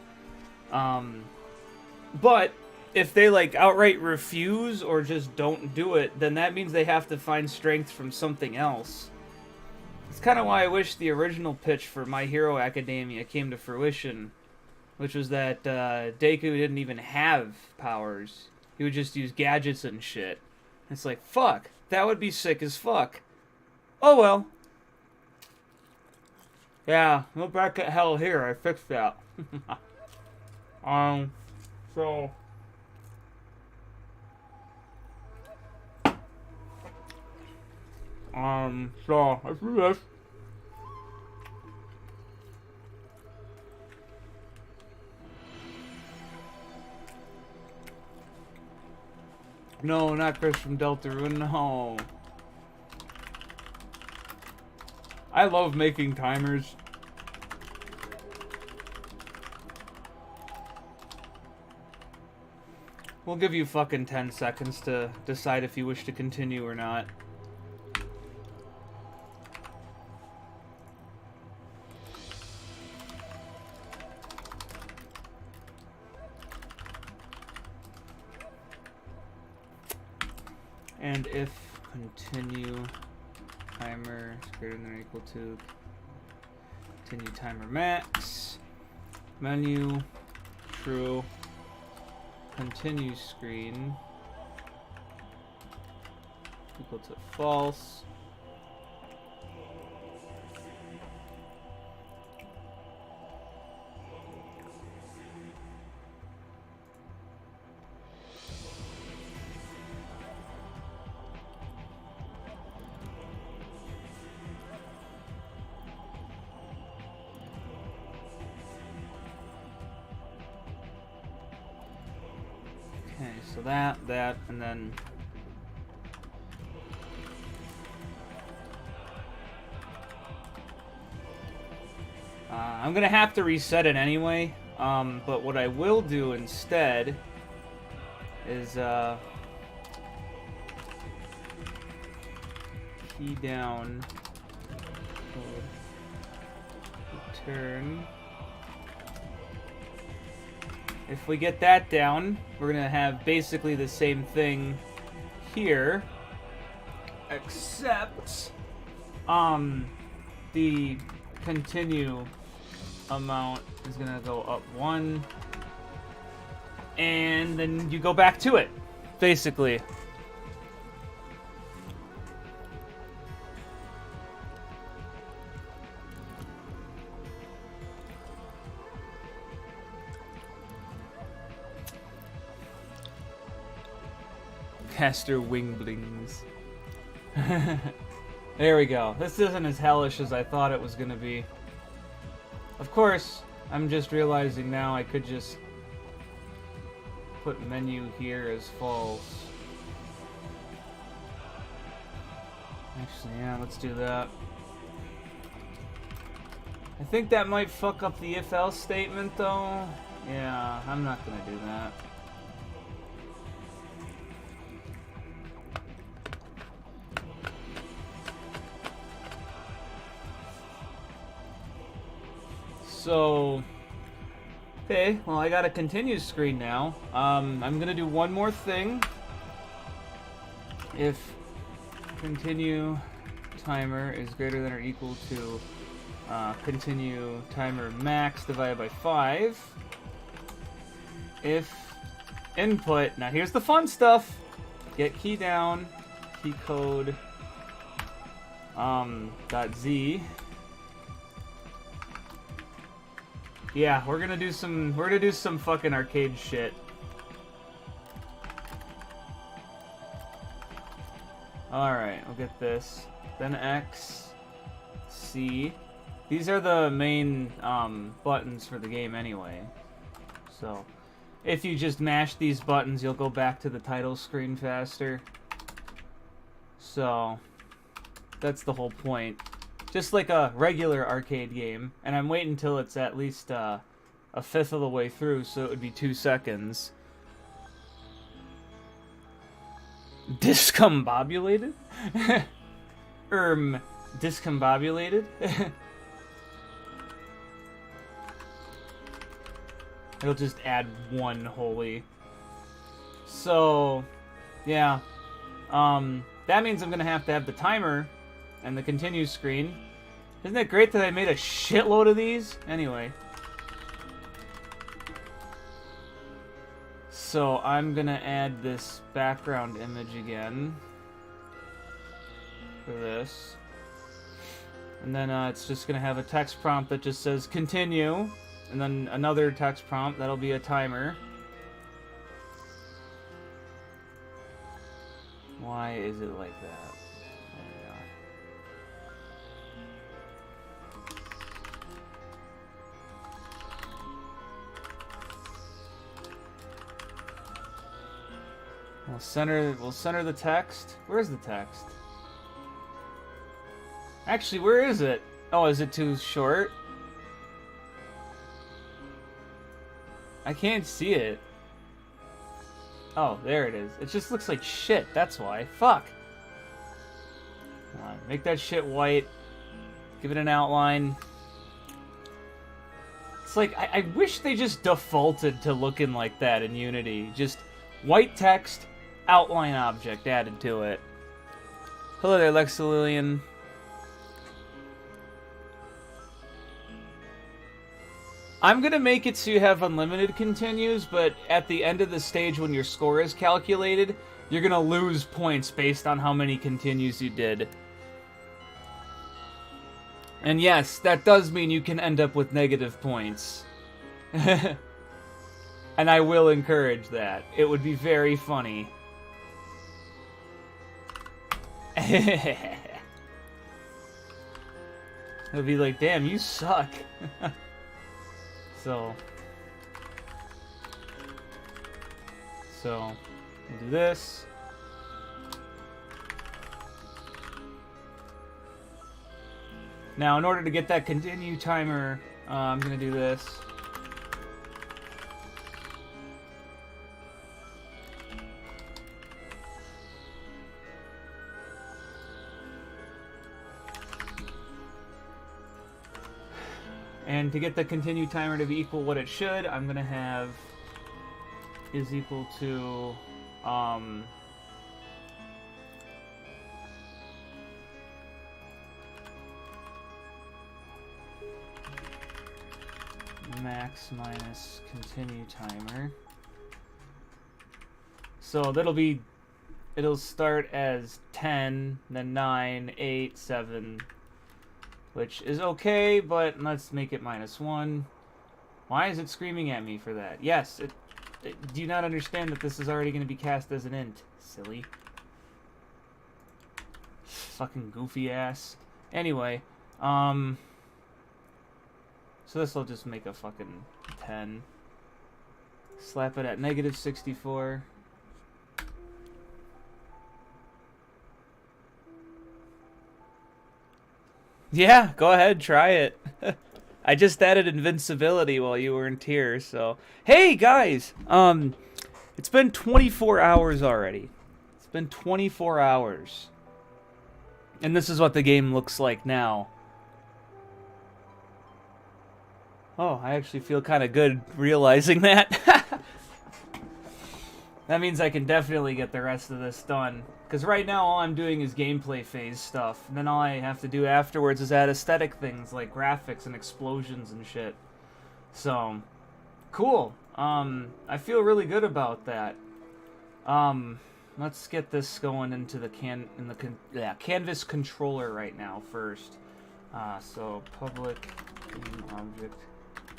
But if they like outright refuse or just don't do it, then that means they have to find strength from something else. It's kind of why I wish the original pitch for My Hero Academia came to fruition, which was that Deku didn't even have powers. He would just use gadgets and shit. It's like, fuck, that would be sick as fuck. Oh well. Yeah, no bracket hell here, I fixed that. So... so, let's do this. No, not Chris from Deltarune, no. I love making timers. We'll give you fucking 10 seconds to decide if you wish to continue or not. And if continue timer is greater than or equal to continue timer max, menu, true, continue screen equal to false. Okay, so that, and then... I'm gonna have to reset it anyway, but what I will do instead is, key down, return. If we get that down, we're gonna have basically the same thing here, except the continue amount is gonna go up 1, and then you go back to it, basically. Caster wing blings. There we go. This isn't as hellish as I thought it was gonna be. Of course, I'm just realizing now I could just put menu here as false. Actually, yeah, let's do that. I think that might fuck up the if-else statement, though. Yeah, I'm not gonna do that. So, okay, well I got a continue screen now. I'm gonna do one more thing. If continue timer is greater than or equal to continue timer max divided by 5. If input, now here's the fun stuff. Get key down, key code, .z. Yeah, we're gonna do some fucking arcade shit. Alright, we'll get this. Then X, C, These are the main buttons for the game anyway. So, if you just mash these buttons, you'll go back to the title screen faster. So, that's the whole point. Just like a regular arcade game. And I'm waiting until it's at least a fifth of the way through, so it would be 2 seconds. Discombobulated? Discombobulated? It'll just add 1 holy. So, yeah. That means I'm gonna have to have the timer and the continue screen. Isn't it great that I made a shitload of these? Anyway. So I'm gonna add this background image again for this. And then it's just gonna have a text prompt that just says continue. And then another text prompt that'll be a timer. Why is it like that? There we are. We'll center the text. Where's the text? Actually, where is it? Oh, is it too short? I can't see it. Oh, there it is. It just looks like shit, that's why. Fuck. Come on, make that shit white. Give it an outline. It's like, I wish they just defaulted to looking like that in Unity. Just white text, outline object added to it. Hello there, Lexililian. I'm gonna make it so you have unlimited continues, but at the end of the stage when your score is calculated, you're gonna lose points based on how many continues you did. And yes, that does mean you can end up with negative points. And I will encourage that. It would be very funny. It would be like, damn, you suck. So we'll do this. Now, in order to get that continue timer, I'm going to do this. And to get the continue timer to be equal what it should, I'm going to have is equal to max minus continue timer. So it'll start as 10, then 9, 8, 7, which is okay, but let's make it -1. Why is it screaming at me for that? Yes, do you not understand that this is already going to be cast as an int? Silly. Fucking goofy ass. Anyway, so this will just make a fucking 10. Slap it at -64. Yeah, go ahead, try it. I just added invincibility while you were in tears, so... Hey, guys! It's been 24 hours already. It's been 24 hours. And this is what the game looks like now. Oh, I actually feel kind of good realizing that. That means I can definitely get the rest of this done. Because right now, all I'm doing is gameplay phase stuff. And then all I have to do afterwards is add aesthetic things like graphics and explosions and shit. So, cool. I feel really good about that. Let's get this going into the canvas controller right now first. So, public game object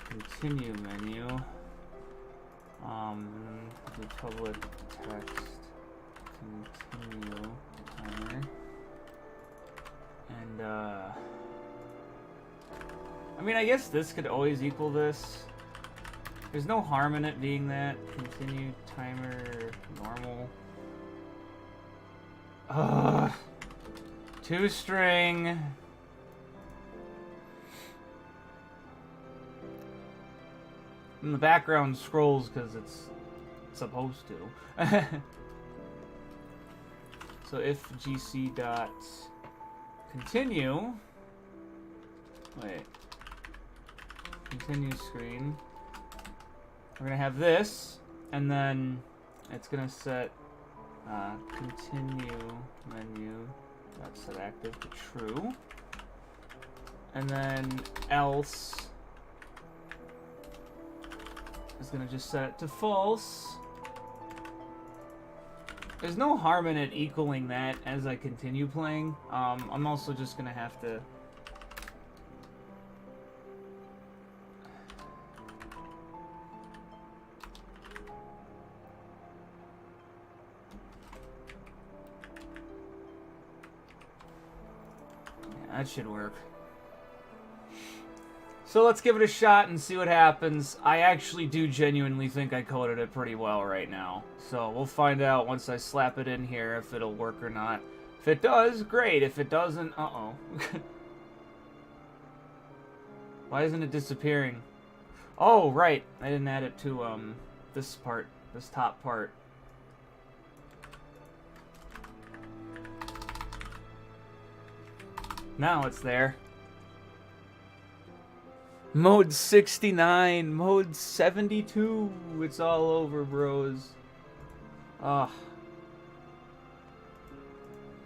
continue menu. The public text continue timer, and I mean, I guess this could always equal this. There's no harm in it being that. Continue timer normal. Ugh. 2-string. And the background scrolls because it's supposed to. So if gc dot continue, wait, continue screen, we're gonna have this, and then it's gonna set continue menu dot set active to true, and then else is gonna just set it to false. There's no harm in it equaling that as I continue playing. I'm also just gonna have to that should work. So let's give it a shot and see what happens. I actually do genuinely think I coded it pretty well right now. So we'll find out once I slap it in here if it'll work or not. If it does, great. If it doesn't, uh-oh. Why isn't it disappearing? Oh, right. I didn't add it to this part, this top part. Now it's there. Mode 69, mode 72. It's all over, bros. Ugh.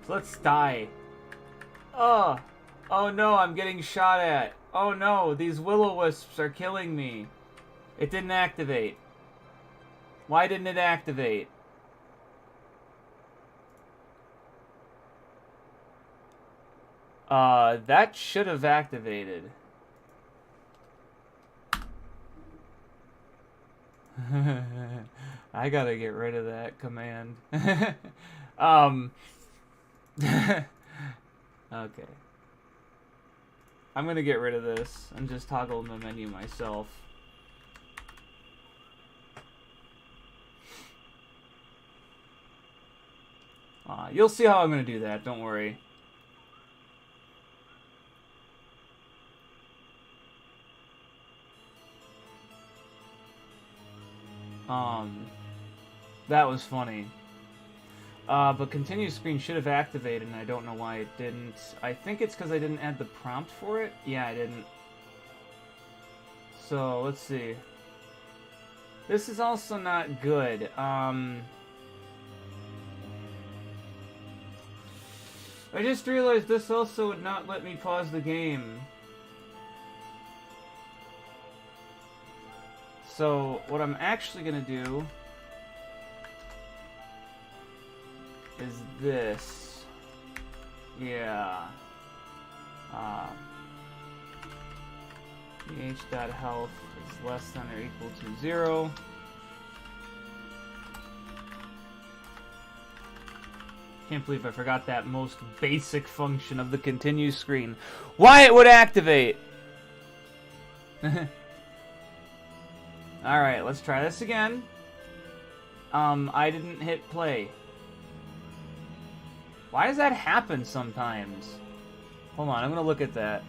So let's die. Oh. Oh no, I'm getting shot at. Oh no, these will-o-wisps are killing me. It didn't activate. Why didn't it activate? That should have activated. I gotta get rid of that command. Okay. I'm gonna get rid of this and just toggle the menu myself. You'll see how I'm gonna do that, don't worry. That was funny. But continue screen should have activated, and I don't know why it didn't. I think it's because I didn't add the prompt for it. Yeah, I didn't. So, let's see. This is also not good. I just realized this also would not let me pause the game. So, what I'm actually gonna do is this. Yeah. ph.health is less than or equal to 0. Can't believe I forgot that most basic function of the continue screen. Why it would activate! Alright, let's try this again. I didn't hit play. Why does that happen sometimes? Hold on, I'm gonna look at that.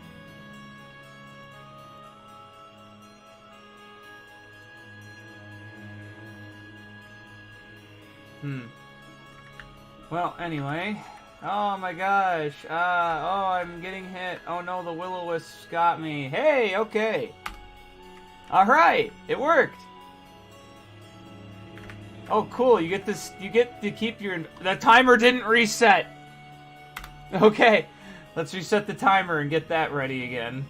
Well, anyway. Oh my gosh. Oh, I'm getting hit. Oh no, the will-o-wisps got me. Hey, okay. Alright, it worked. Oh, cool. You get this. You get to keep your. The timer didn't reset. Okay, let's reset the timer and get that ready again.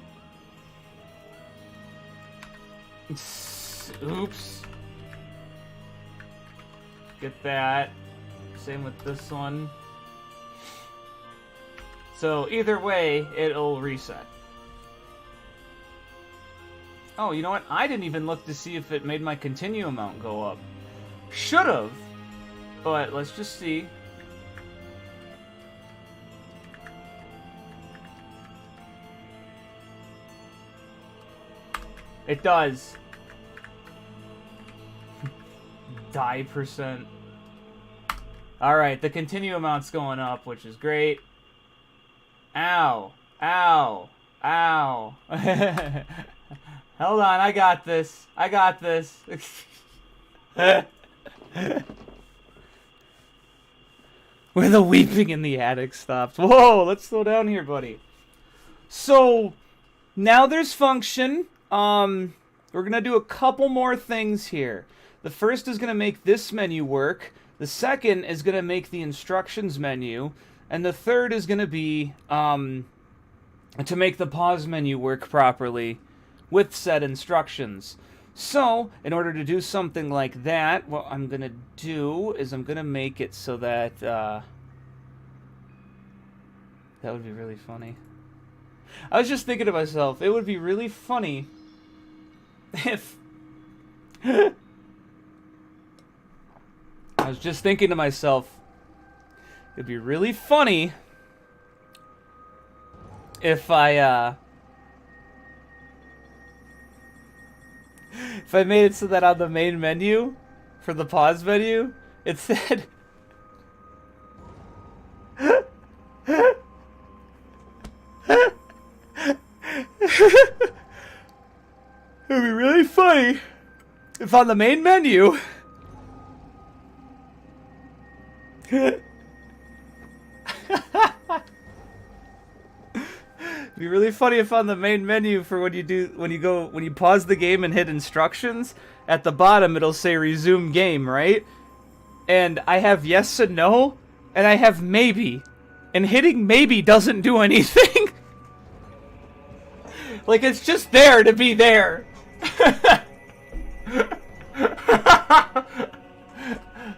Oops. Get that. Same with this one. So either way, it'll reset. Oh, you know what? I didn't even look to see if it made my continue amount go up. Should've, but let's just see. It does. Die percent. Alright, the continue amount's going up, which is great. Ow. Ow. Ow. Hold on, I got this. I got this. Where the weeping in the attic stops. Whoa, let's slow down here, buddy. So, now there's function. We're going to do a couple more things here. The first is going to make this menu work. The second is going to make the instructions menu. And the third is going to be to make the pause menu work properly with said instructions. So, in order to do something like that, what I'm going to do is I'm going to make it so that... that would be really funny. I was just thinking to myself, it would be really funny if... I was just thinking to myself, it'd be really funny if I made it so that on the main menu, for the pause menu, it said... It would be really funny if on the main menu... It'd be really funny if on the main menu for when you pause the game and hit instructions, at the bottom it'll say resume game, right? And I have yes and no, and I have maybe. And hitting maybe doesn't do anything. Like, it's just there to be there.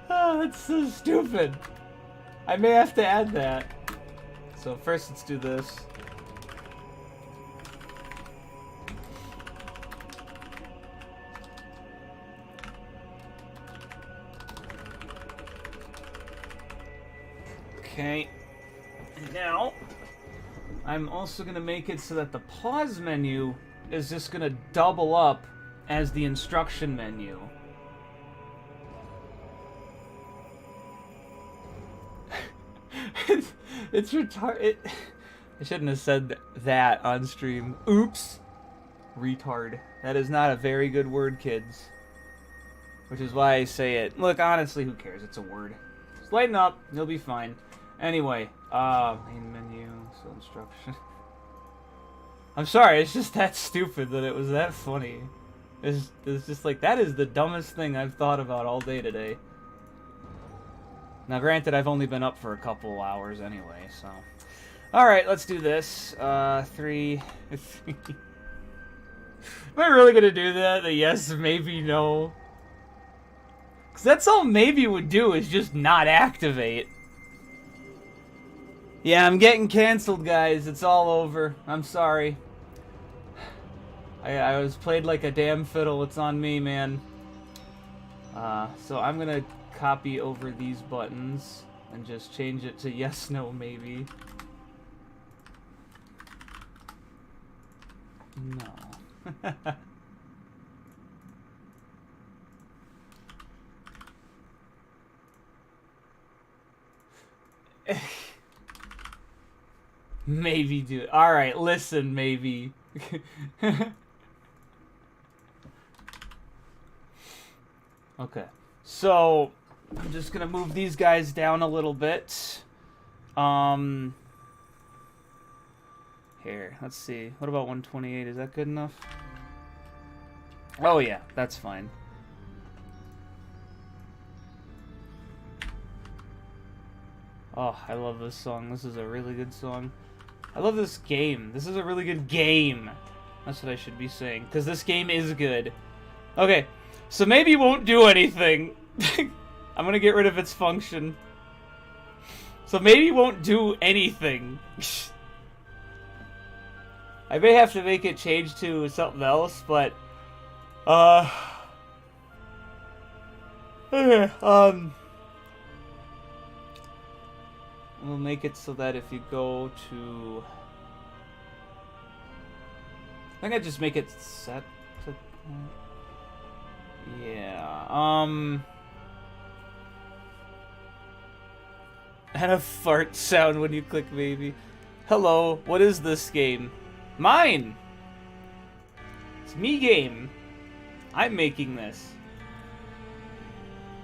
Oh, that's so stupid. I may have to add that. So first let's do this. Okay. And now, I'm also going to make it so that the pause menu is just going to double up as the instruction menu. It's retard. I shouldn't have said that on stream. Oops. Retard. That is not a very good word, kids. Which is why I say it. Look, honestly, who cares? It's a word. Just lighten up. You'll be fine. Anyway, main menu, so instruction. I'm sorry, it's just that stupid that it was that funny. It's just like, that is the dumbest thing I've thought about all day today. Now, granted, I've only been up for a couple hours anyway, so... Alright, let's do this. 3... Am I really gonna do that? The yes, maybe, no? Because that's all maybe would do, is just not activate. Yeah, I'm getting canceled, guys. It's all over. I'm sorry. I was played like a damn fiddle. It's on me, man. So I'm gonna copy over these buttons and just change it to yes, no, maybe. No. Maybe do it. Alright, listen, maybe. Okay. So, I'm just gonna move these guys down a little bit. Here, let's see. What about 128? Is that good enough? Oh yeah, that's fine. Oh, I love this song. This is a really good song. I love this game. This is a really good game. That's what I should be saying, because this game is good. Okay, so maybe it won't do anything. I'm gonna get rid of its function. So maybe it won't do anything. I may have to make it change to something else, but... Okay, we'll make it so that if you go to... I think I just make it set to Yeah, and a fart sound when you click maybe. Hello, what is this game? Mine! It's me game. I'm making this.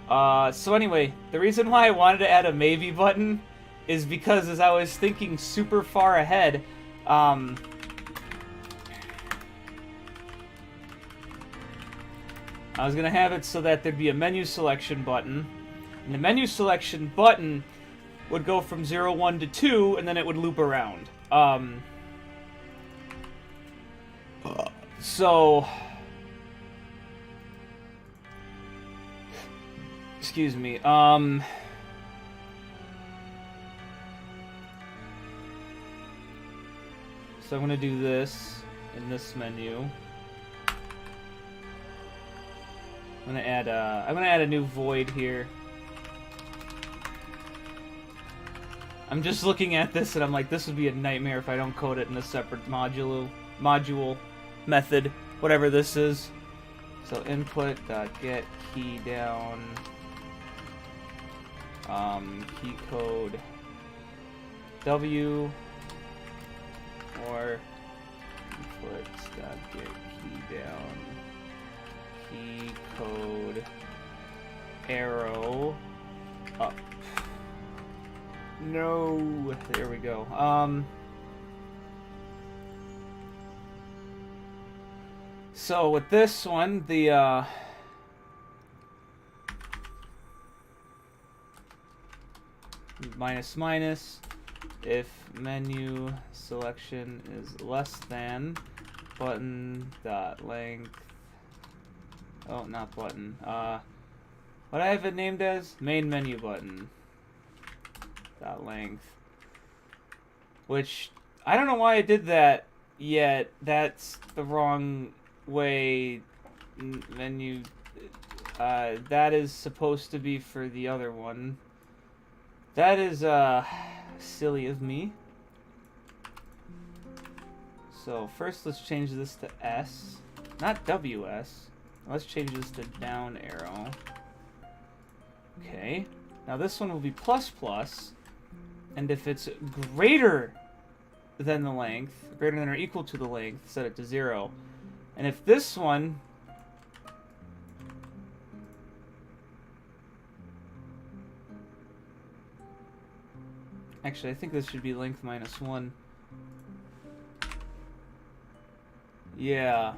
So anyway, the reason why I wanted to add a maybe button is because as I was thinking super far ahead, I was gonna have it so that there'd be a menu selection button, and the menu selection button would go from 0, 1 to 2, and then it would loop around. So... Excuse me, so I'm gonna do this in this menu. I'm gonna add a new void here. I'm just looking at this and I'm like, this would be a nightmare if I don't code it in a separate module method, whatever this is. So input.get key down, key code W, or input.get key down, key code arrow up. No, there we go. So with this one, the minus minus, if menu selection is less than button dot length. Oh, not button. What I have it named as? Main menu button dot length. Which I don't know why I did that yet. That's the wrong way. Menu. That is supposed to be for the other one. That is silly of me. So first let's change this to S, not WS. Let's change this to down arrow. Okay. Now this one will be plus plus, and if it's greater than the length, greater than or equal to the length, set it to 0. And if this one actually, I think this should be length minus 1. Yeah.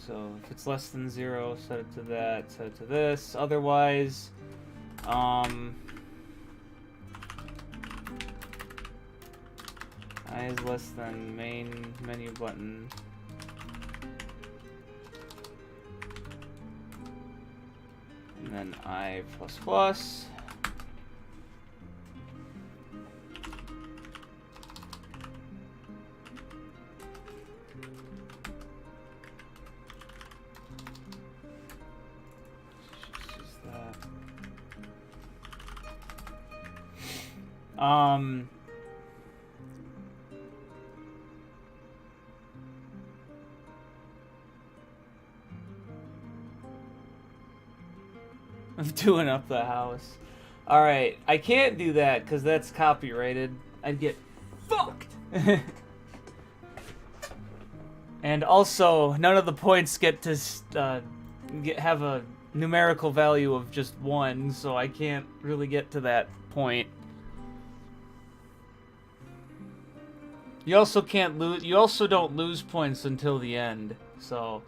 So if it's less than 0, set it to that, set it to this. Otherwise, I is less than main menu button. And then I plus plus. Just that. I'm doing up the house. Alright, I can't do that because that's copyrighted. I'd get fucked! And also, none of the points get to have a numerical value of just 1, so I can't really get to that point. You also can't lose. You also don't lose points until the end, so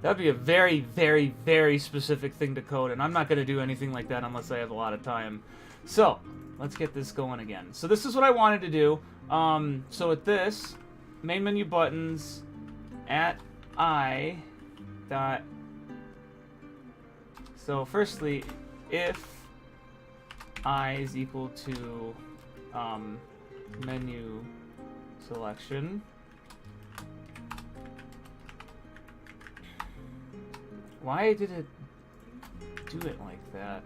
that'd be a very, very, very specific thing to code, and I'm not going to do anything like that unless I have a lot of time. So let's get this going again. So this is what I wanted to do. So with this, main menu buttons at I dot. So firstly, if I is equal to menu selection, why did it do it like that.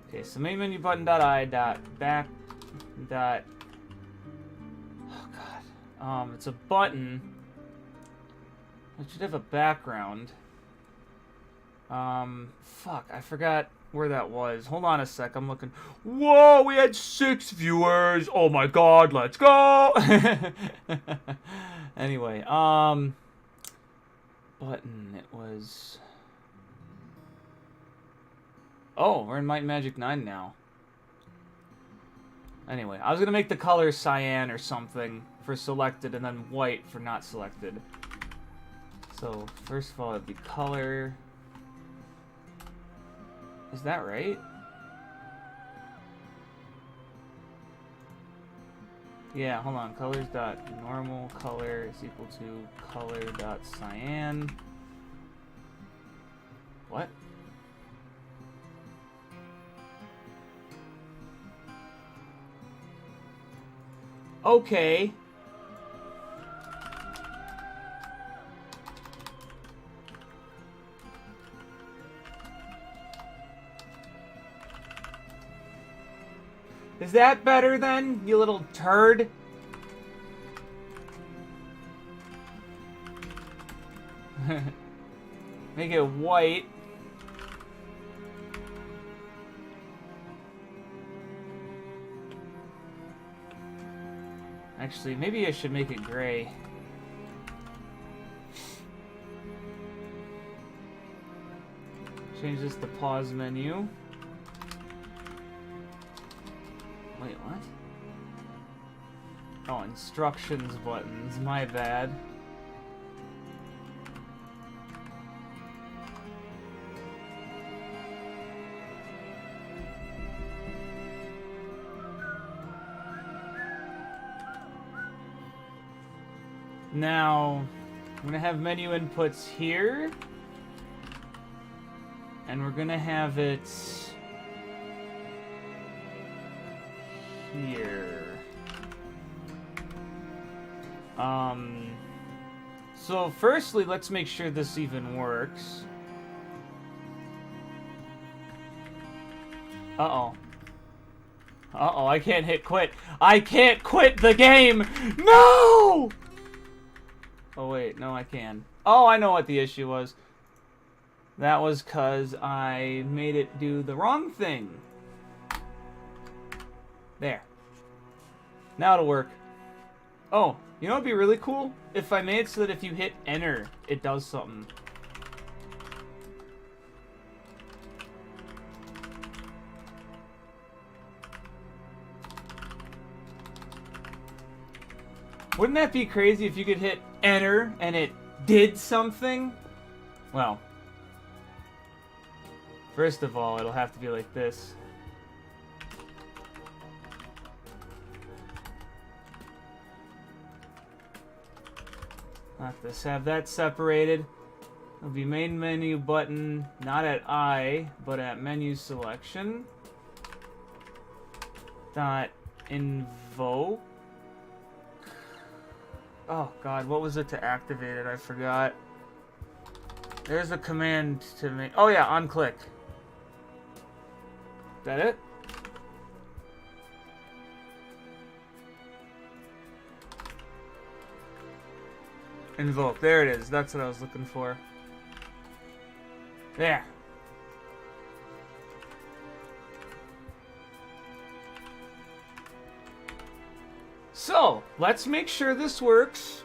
Okay, so main menu button dot I dot back dot. Oh god. It's a button. It should have a background. Fuck, I forgot where that was. Hold on a sec, I'm looking. Whoa, we had 6 viewers. Oh my god, let's go. Anyway, button, it was. Oh, we're in Might and Magic 9 now. Anyway, I was gonna make the color cyan or something for selected and then white for not selected. So, first of all, it'd be color. Is that right? Yeah, hold on. Colors dot normal color is equal to color dot cyan. What? Okay. Is that better then, you little turd? Make it white. Actually, maybe I should make it gray. Change this to pause menu. Wait, what? Oh, instructions buttons. My bad. Now, I'm gonna have menu inputs here. And we're gonna have it here. So firstly, let's make sure this even works. Uh-oh. Uh-oh, I can't hit quit. I can't quit the game! No! Oh, wait, no, I can. Oh, I know what the issue was. That was because I made it do the wrong thing. There. Now it'll work. Oh, you know what'd be really cool? If I made it so that if you hit enter, it does something. Wouldn't that be crazy if you could hit enter and it did something? Well, first of all, it'll have to be like this. Let's have that separated. It'll be main menu button, not at I, but at menu selection. Dot invoke. Oh god, what was it to activate it? I forgot. There's a command to make. Oh yeah, on click. Is that it? Invoke. There it is. That's what I was looking for. There. So, let's make sure this works.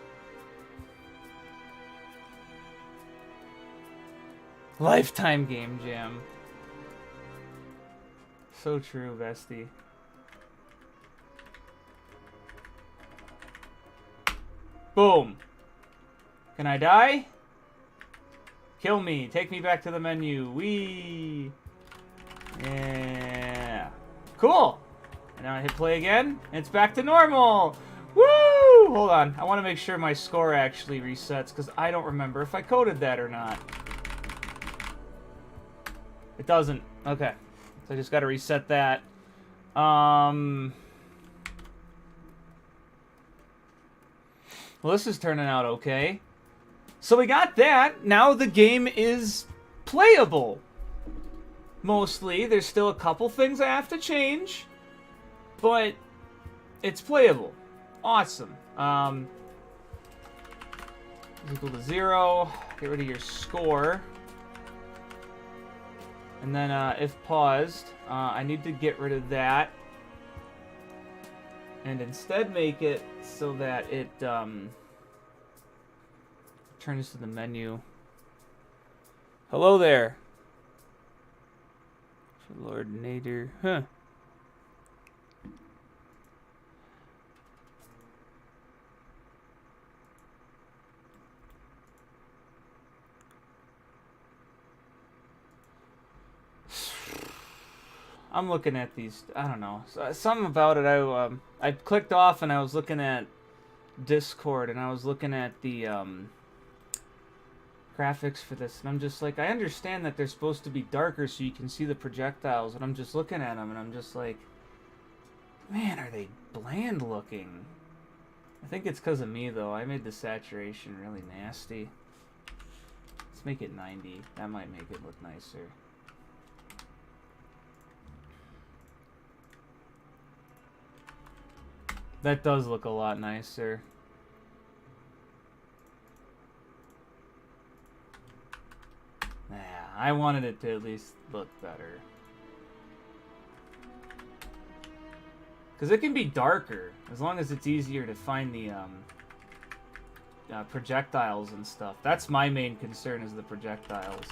Lifetime Game Jam. So true, bestie. Boom. Can I die? Kill me. Take me back to the menu. Whee! Yeah. Cool. And now I hit play again, and it's back to normal. Woo! Hold on. I want to make sure my score actually resets, because I don't remember if I coded that or not. It doesn't. Okay. So I just got to reset that. Well, this is turning out okay. So we got that. Now the game is playable. Mostly. There's still a couple things I have to change, but it's playable. Awesome. Is equal to 0. Get rid of your score. And then if paused, I need to get rid of that. And instead make it so that it turns to the menu. Hello there. Lord Nader. Huh. I'm looking at these. I don't know. Something about it. I clicked off and I was looking at Discord and I was looking at the graphics for this, and I'm just like, I understand that they're supposed to be darker so you can see the projectiles, and I'm just looking at them and I'm just like, man, are they bland looking? I think it's because of me though. I made the saturation really nasty. Let's make it 90. That might make it look nicer. That does look a lot nicer. Yeah, I wanted it to at least look better. Because it can be darker, as long as it's easier to find the projectiles and stuff. That's my main concern, is the projectiles.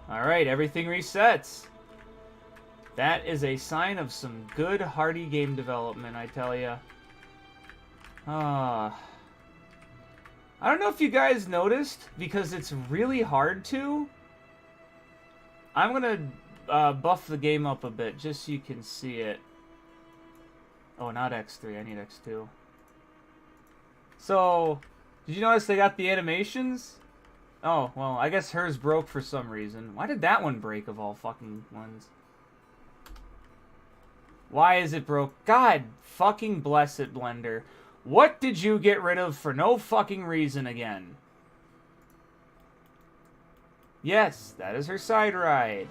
Alright, everything resets. That is a sign of some good, hearty game development, I tell ya. I don't know if you guys noticed, because it's really hard to. I'm gonna buff the game up a bit, just so you can see it. Oh, not X3, I need X2. So, did you notice they got the animations? Oh, well, I guess hers broke for some reason. Why did that one break, of all fucking ones? Why is it broke? God fucking bless it, Blender. What did you get rid of for no fucking reason again? Yes, that is her side ride.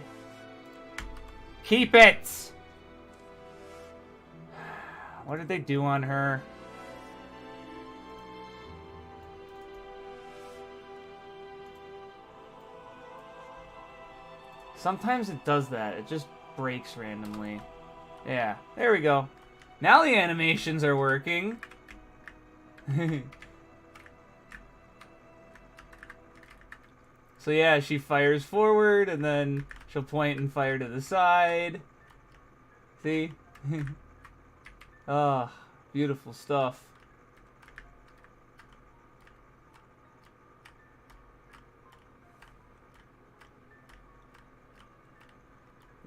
Keep it! What did they do on her? Sometimes it does that. It just breaks randomly. Yeah, there we go. Now the animations are working. So yeah, she fires forward, and then she'll point and fire to the side. See? Oh, beautiful stuff.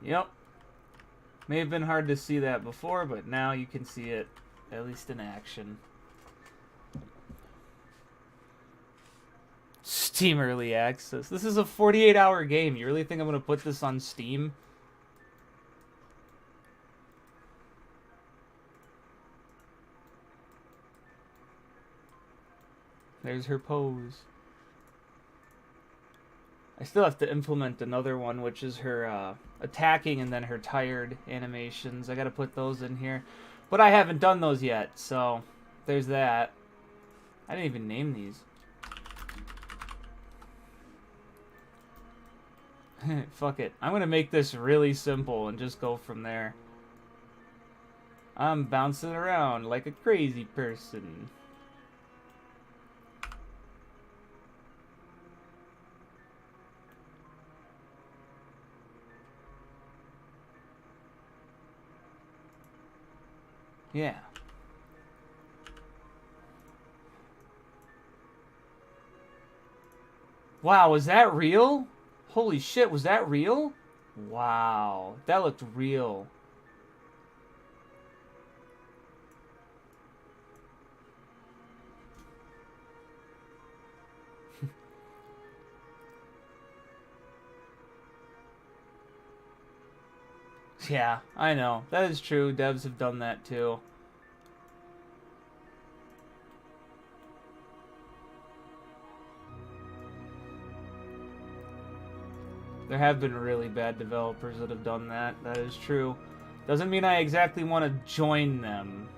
Yep. May have been hard to see that before, but now you can see it, at least in action. Steam Early Access. This is a 48-hour game. You really think I'm going to put this on Steam? There's her pose. I still have to implement another one, which is her attacking and then her tired animations. I gotta put those in here. But I haven't done those yet, so there's that. I didn't even name these. Fuck it. I'm gonna make this really simple and just go from there. I'm bouncing around like a crazy person. Yeah. Wow, was that real? Holy shit, was that real? Wow, that looked real. Yeah, I know. That is true. Devs have done that too. There have been really bad developers that have done that. That is true. Doesn't mean I exactly want to join them.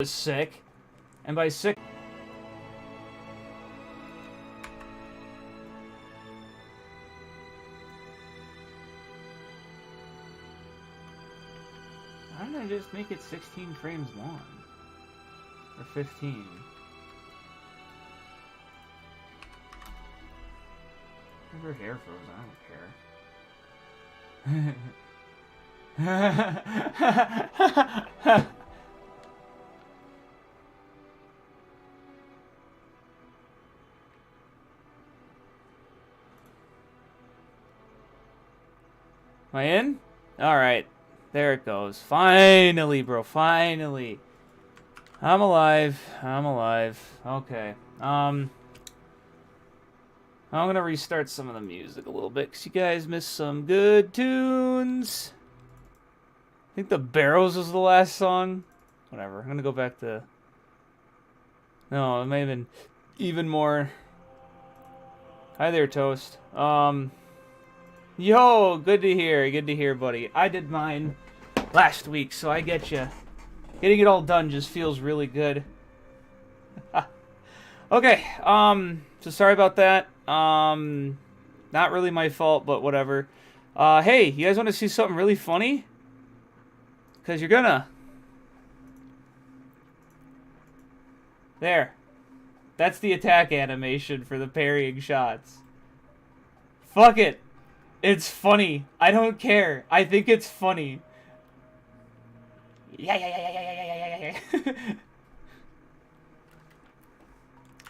Sick. And by sick... Why don't I just make it 16 frames long? Or 15? If her hair froze, I don't care. Am I in? Alright. There it goes. Finally, bro. Finally. I'm alive. I'm alive. Okay. I'm gonna restart some of the music a little bit, because you guys missed some good tunes. I think The Barrows was the last song. Whatever. I'm gonna go back to... No, it may have been even more... Hi there, Toast. Yo, good to hear, buddy. I did mine last week, so I get you. Getting it all done just feels really good. Okay, so sorry about that. Not really my fault, but whatever. Hey, you guys want to see something really funny? Because you're gonna. There. That's the attack animation for the parrying shots. Fuck it. It's funny. I don't care. I think it's funny. Yeah.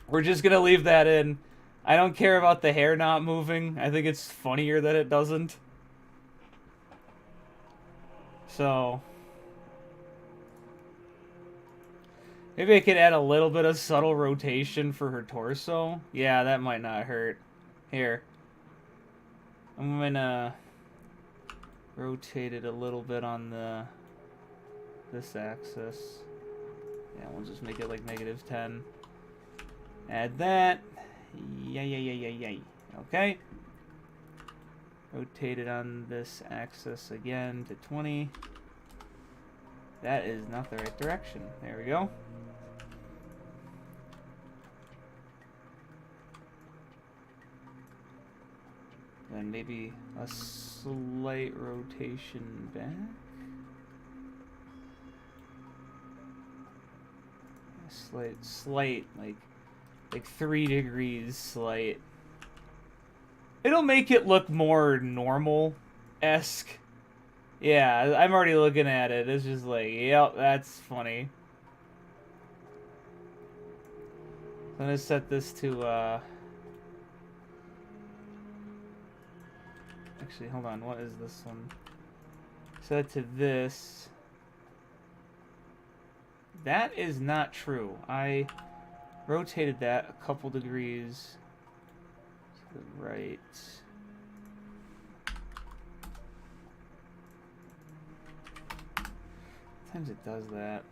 We're just gonna leave that in. I don't care about the hair not moving. I think it's funnier that it doesn't. So... maybe I could add a little bit of subtle rotation for her torso. Yeah, that might not hurt. Here. I'm gonna rotate it a little bit on this axis. Yeah, we'll just make it like -10. Add that. Yay. Okay. Rotate it on this axis again to 20. That is not the right direction. There we go. Then maybe a slight rotation back. A slight, like 3 degrees slight. It'll make it look more normal-esque. Yeah, I'm already looking at it. It's just like, yep, that's funny. I'm gonna set this to, actually, hold on. What is this one? Set it to this. That is not true. I rotated that a couple degrees to the right. Sometimes it does that.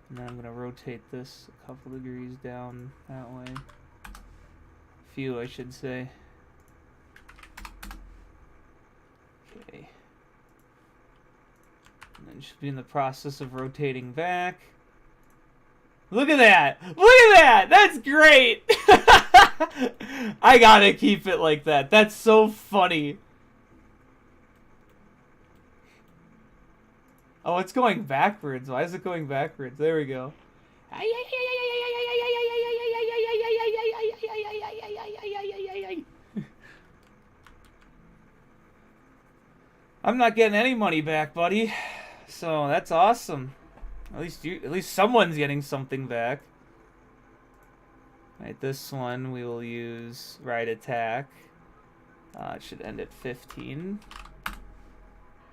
And then I'm going to rotate this a couple degrees down that way. Few, I should say. Okay. And then should be in the process of rotating back. Look at that! Look at that! That's great! I gotta keep it like that. That's so funny. Oh, it's going backwards. Why is it going backwards? There we go. I'm not getting any money back, buddy. So that's awesome. At least someone's getting something back. Alright, this one we will use right attack. It should end at 15.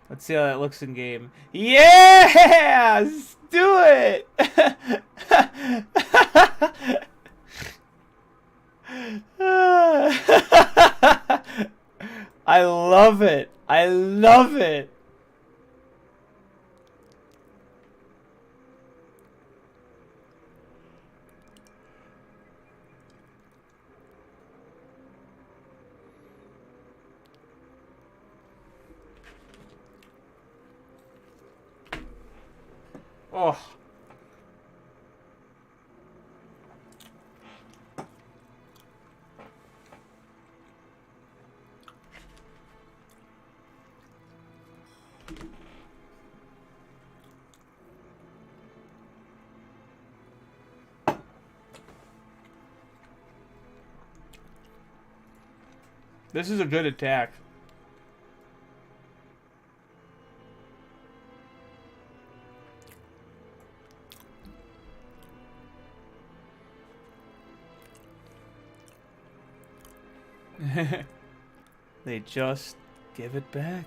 Let's see how that looks in game. Yeah! Let's do it! I love it. I love it. Oh. This is a good attack. They just give it back.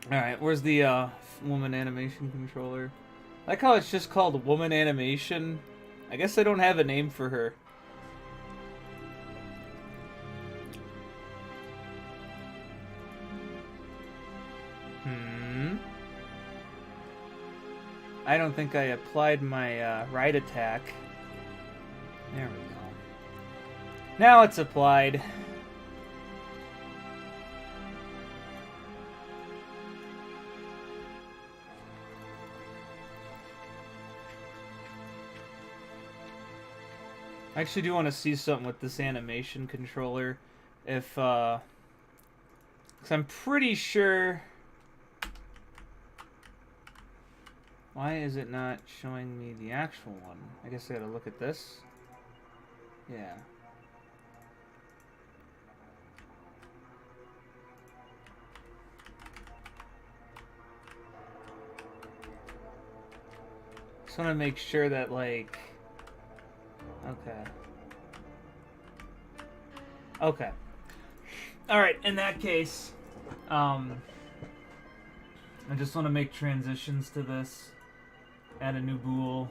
Alright, where's the woman animation controller? I like how it's just called woman animation. I guess I don't have a name for her. I don't think I applied my right attack. There we go. Now it's applied. I actually do want to see something with this animation controller. If, 'cause I'm pretty sure... Why is it not showing me the actual one? I guess I gotta look at this. Yeah. Just want to make sure that, like... Okay. Okay. Alright, in that case, I just want to make transitions to this. Add a new bool.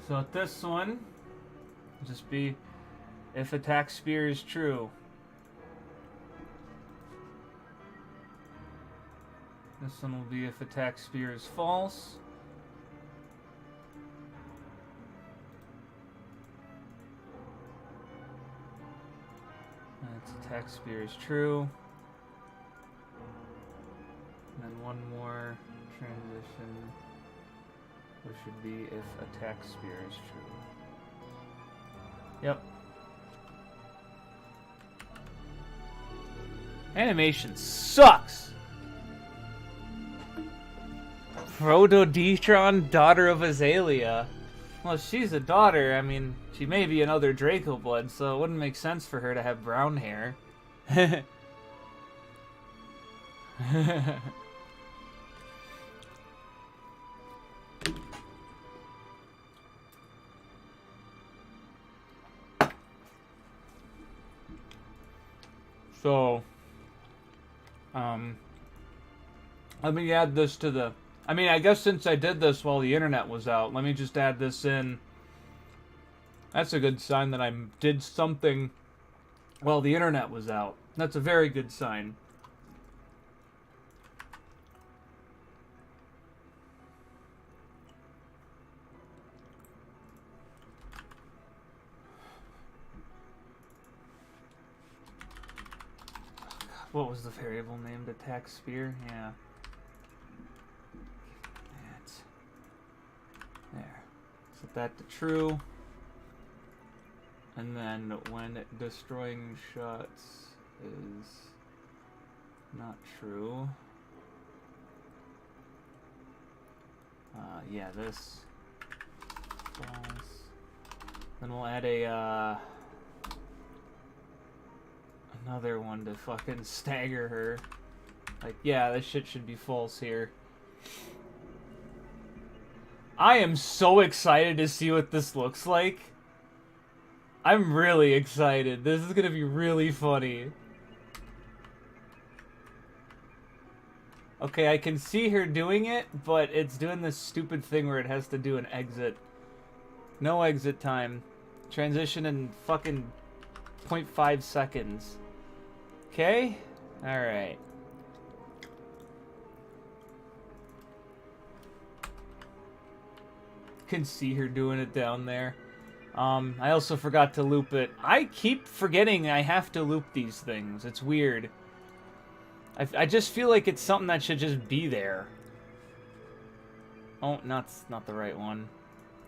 So at this one, just be if attack spear is true. This one will be if attack spear is false. That's attack spear is true. And then one more transition, which should be if attack spear is true. Yep. Animation sucks! Protodetron, daughter of Azalea. Well, she's a daughter. I mean, she may be another Draco blood, so it wouldn't make sense for her to have brown hair. So, let me add this to the... I mean, I guess since I did this while the internet was out, let me just add this in. That's a good sign that I did something while the internet was out. That's a very good sign. What was the variable named attack spear? Yeah. There. Set that to true. And then when destroying shots is not true. Yeah, this false. Then we'll add a another one to fucking stagger her. Like, yeah, this shit should be false here. I am so excited to see what this looks like. I'm really excited. This is gonna be really funny. Okay, I can see her doing it, but it's doing this stupid thing where it has to do an exit. No exit time. Transition in fucking 0.5 seconds. Okay? Alright. Can see her doing it down there. I also forgot to loop it. I keep forgetting I have to loop these things. It's weird. I just feel like it's something that should just be there. Oh, not the right one.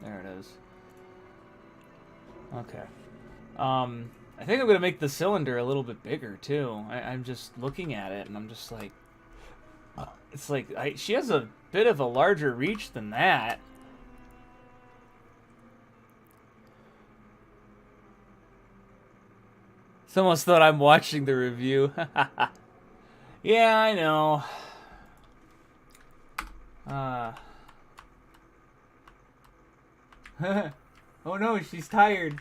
There it is. Okay. I think I'm gonna make the cylinder a little bit bigger too. I'm just looking at it and I'm just like, it's like she has a bit of a larger reach than that. It's almost thought I'm watching the review. Yeah, I know. Oh no, she's tired.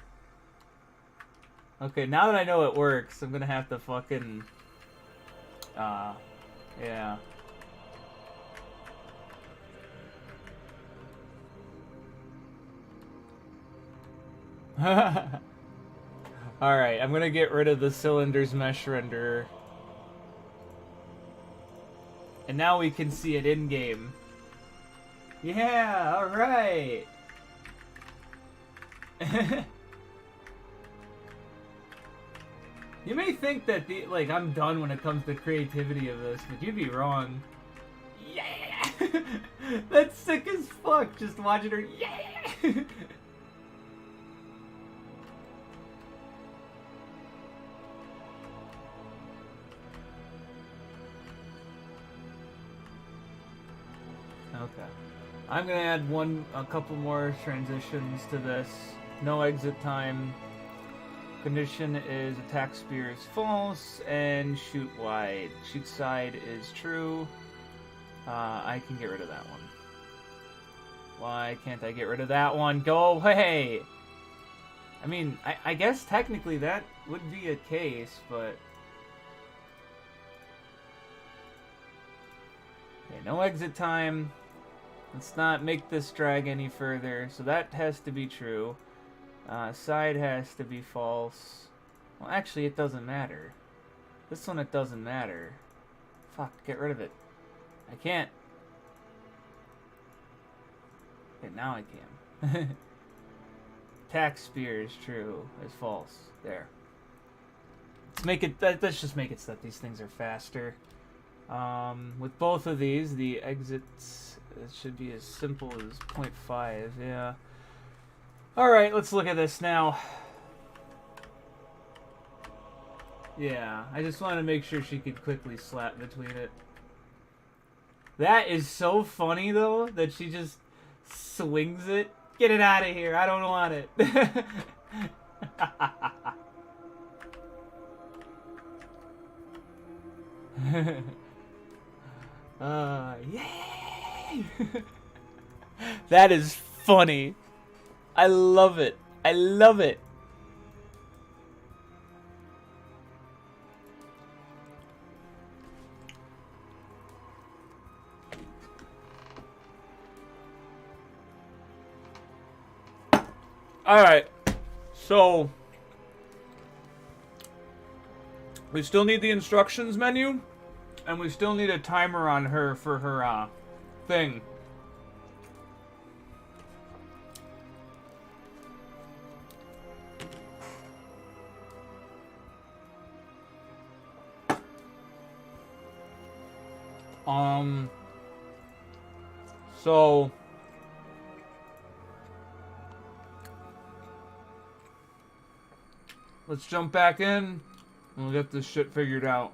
Okay, now that I know it works, I'm gonna have to fucking... yeah. Alright, I'm gonna get rid of the cylinder's mesh renderer. And now we can see it in-game. Yeah, alright! You may think that I'm done when it comes to creativity of this, but you'd be wrong. Yeah! That's sick as fuck, just watching her, yeah! Okay. I'm gonna add a couple more transitions to this. No exit time. Condition is attack spear is false and shoot wide. Shoot side is true. I can get rid of that one. Why can't I get rid of that one? Go away! I mean, I guess technically that would be a case, but... Okay, no exit time. Let's not make this drag any further. So that has to be true. Side has to be false. Well, actually, it doesn't matter. This one, it doesn't matter. Fuck, get rid of it. I can't. Okay, now I can. Attack spear is true. Is false. There. Let's make it. Let's just make it so that these things are faster. With both of these, the exits it should be as simple as 0.5. Yeah. All right, let's look at this now. Yeah, I just wanted to make sure she could quickly slap between it. That is so funny, though, that she just swings it. Get it out of here. I don't want it. Yay! That is funny. I love it. I love it. Alright, so we still need the instructions menu, and we still need a timer on her for her thing. So let's jump back in and we'll get this shit figured out.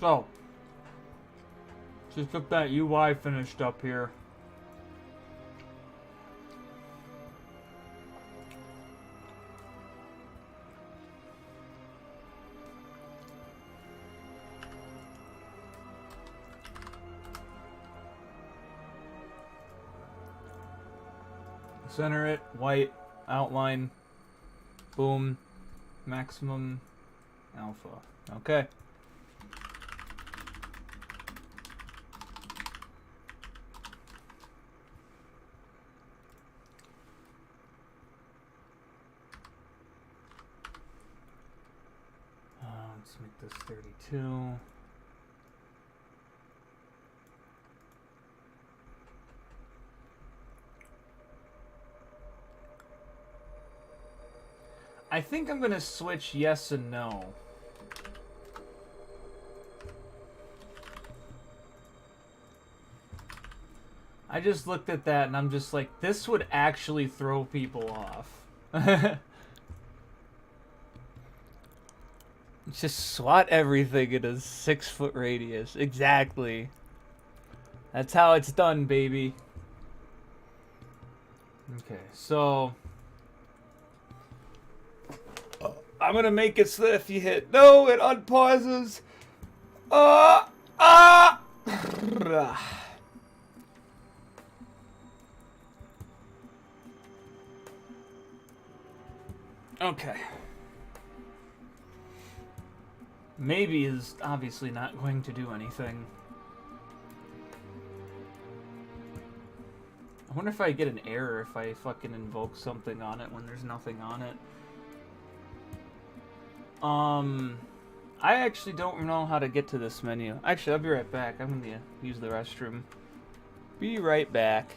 So, just get that UI finished up here. Center it, white, outline, boom, maximum, alpha. Okay. Let's make this 32. I think I'm gonna switch yes and no. I just looked at that and I'm just like, this would actually throw people off. Just swat everything in a 6-foot radius. Exactly. That's how it's done, baby. Okay, so I'm gonna make it so that if you hit no, it unpauses. Okay. Maybe is obviously not going to do anything. I wonder if I get an error if I fucking invoke something on it when there's nothing on it. I actually don't know how to get to this menu. Actually, I'll be right back. I'm gonna use the restroom. Be right back.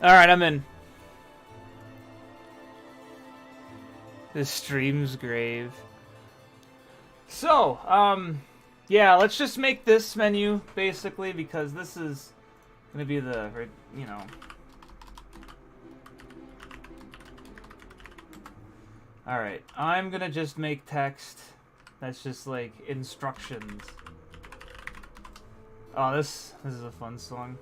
Alright, I'm in. The stream's grave. So, yeah, let's just make this menu, basically, because this is gonna be the, you know... Alright, I'm gonna just make text that's just, like, instructions. Oh, this is a fun song.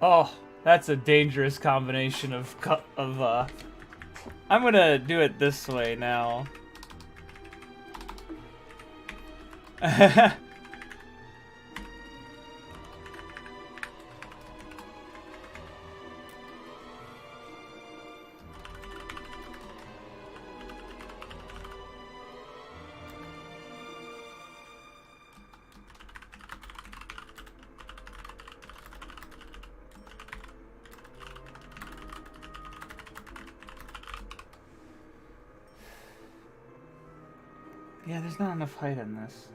Oh, that's a dangerous combination of I'm gonna do it this way now. Yeah, there's not enough height on this.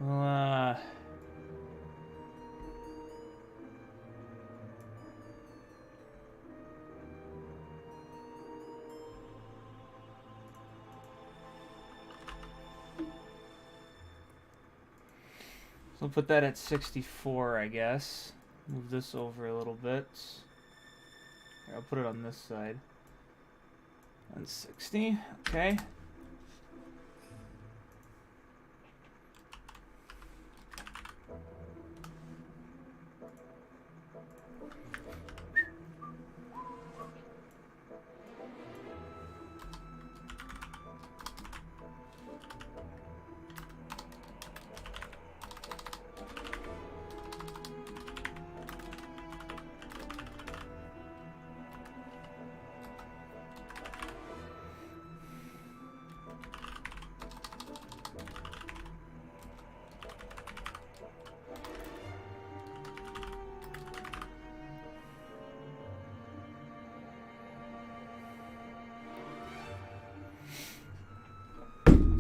Well, so we'll put that at 64, I guess. Move this over a little bit. Here, I'll put it on this side. 160, okay.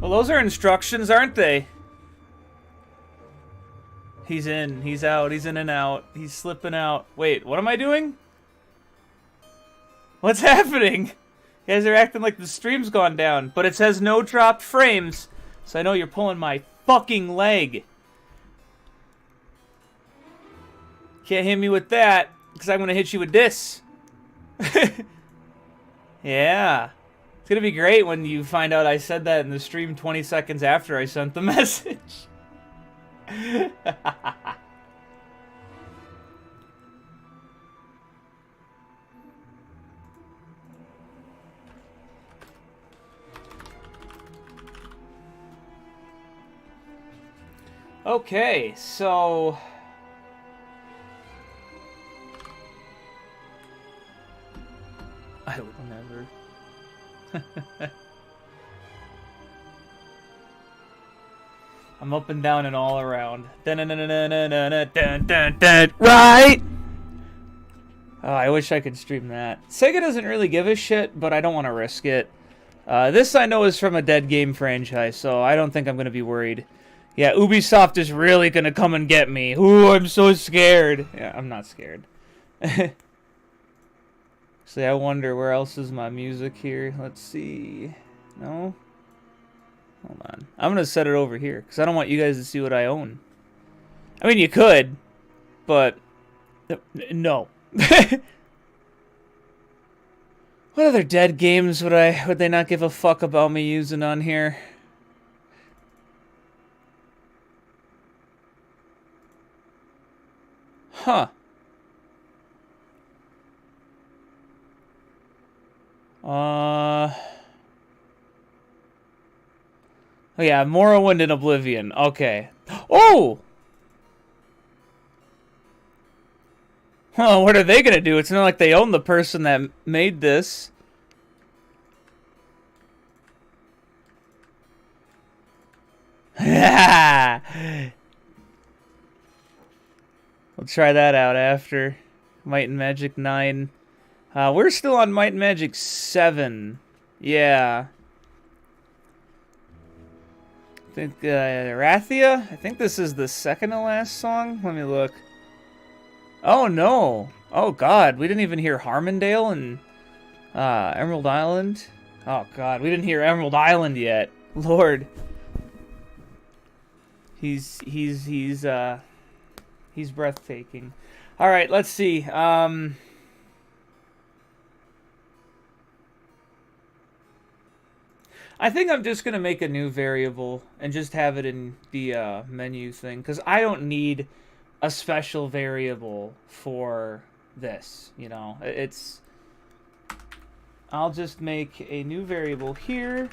Well, those are instructions, aren't they? He's in, he's out, he's in and out, he's slipping out. Wait, what am I doing? What's happening? You guys are acting like the stream's gone down, but it says no dropped frames, so I know you're pulling my fucking leg. Can't hit me with that, because I'm going to hit you with this. Yeah. It's going to be great when you find out I said that in the stream 20 seconds after I sent the message. Okay, so... I will never... I'm up and down and all around. Right? Oh, I wish I could stream that. Sega doesn't really give a shit, but I don't want to risk it. This I know is from a dead game franchise, so I don't think I'm going to be worried. Yeah, Ubisoft is really going to come and get me. Ooh, I'm so scared. Yeah, I'm not scared. See, I wonder where else is my music here. Let's see. No? Hold on. I'm going to set it over here, because I don't want you guys to see what I own. I mean, you could, but... no. What other dead games would they not give a fuck about me using on here? Huh. Oh yeah, Morrowind and Oblivion. Okay. Oh! Well, what are they gonna do? It's not like they own the person that made this. We'll try that out after Might and Magic 9. We're still on Might and Magic 7. Yeah. I think, Rathia? I think this is the second to last song. Let me look. Oh, no. Oh, God. We didn't even hear Harmondale and, Emerald Island. Oh, God. We didn't hear Emerald Island yet. Lord. He's breathtaking. All right, let's see. I think I'm just going to make a new variable and just have it in the menu thing, because I don't need a special variable for this, you know. I'll just make a new variable here.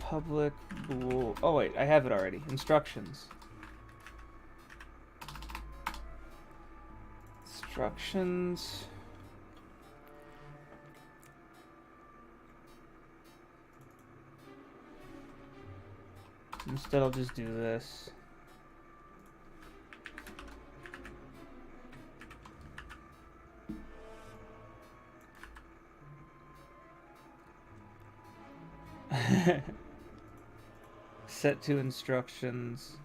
Public bool. Oh, wait, I have it already. Instructions. Instructions. Instead, I'll just do this. Set to instructions.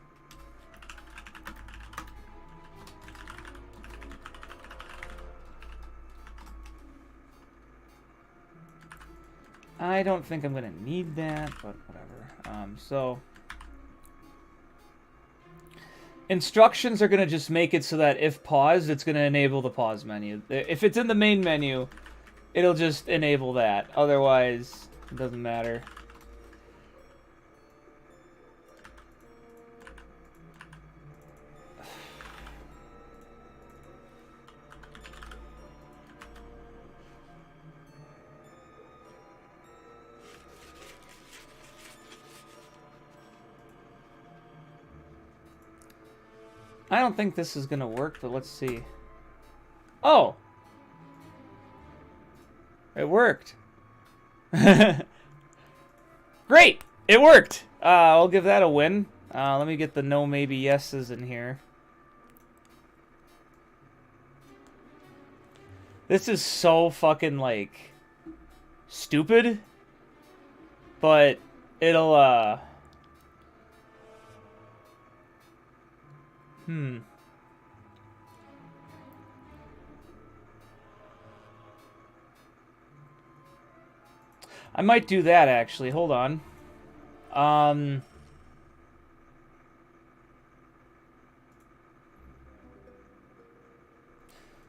I don't think I'm going to need that, but whatever. So instructions are going to just make it so that if paused, it's going to enable the pause menu. If it's in the main menu, it'll just enable that. Otherwise, it doesn't matter. I don't think this is going to work, but let's see. Oh! It worked. Great! It worked! I'll give that a win. Let me get the no, maybe, yeses in here. This is so fucking, like, stupid. But it'll, I might do that, actually. Hold on. So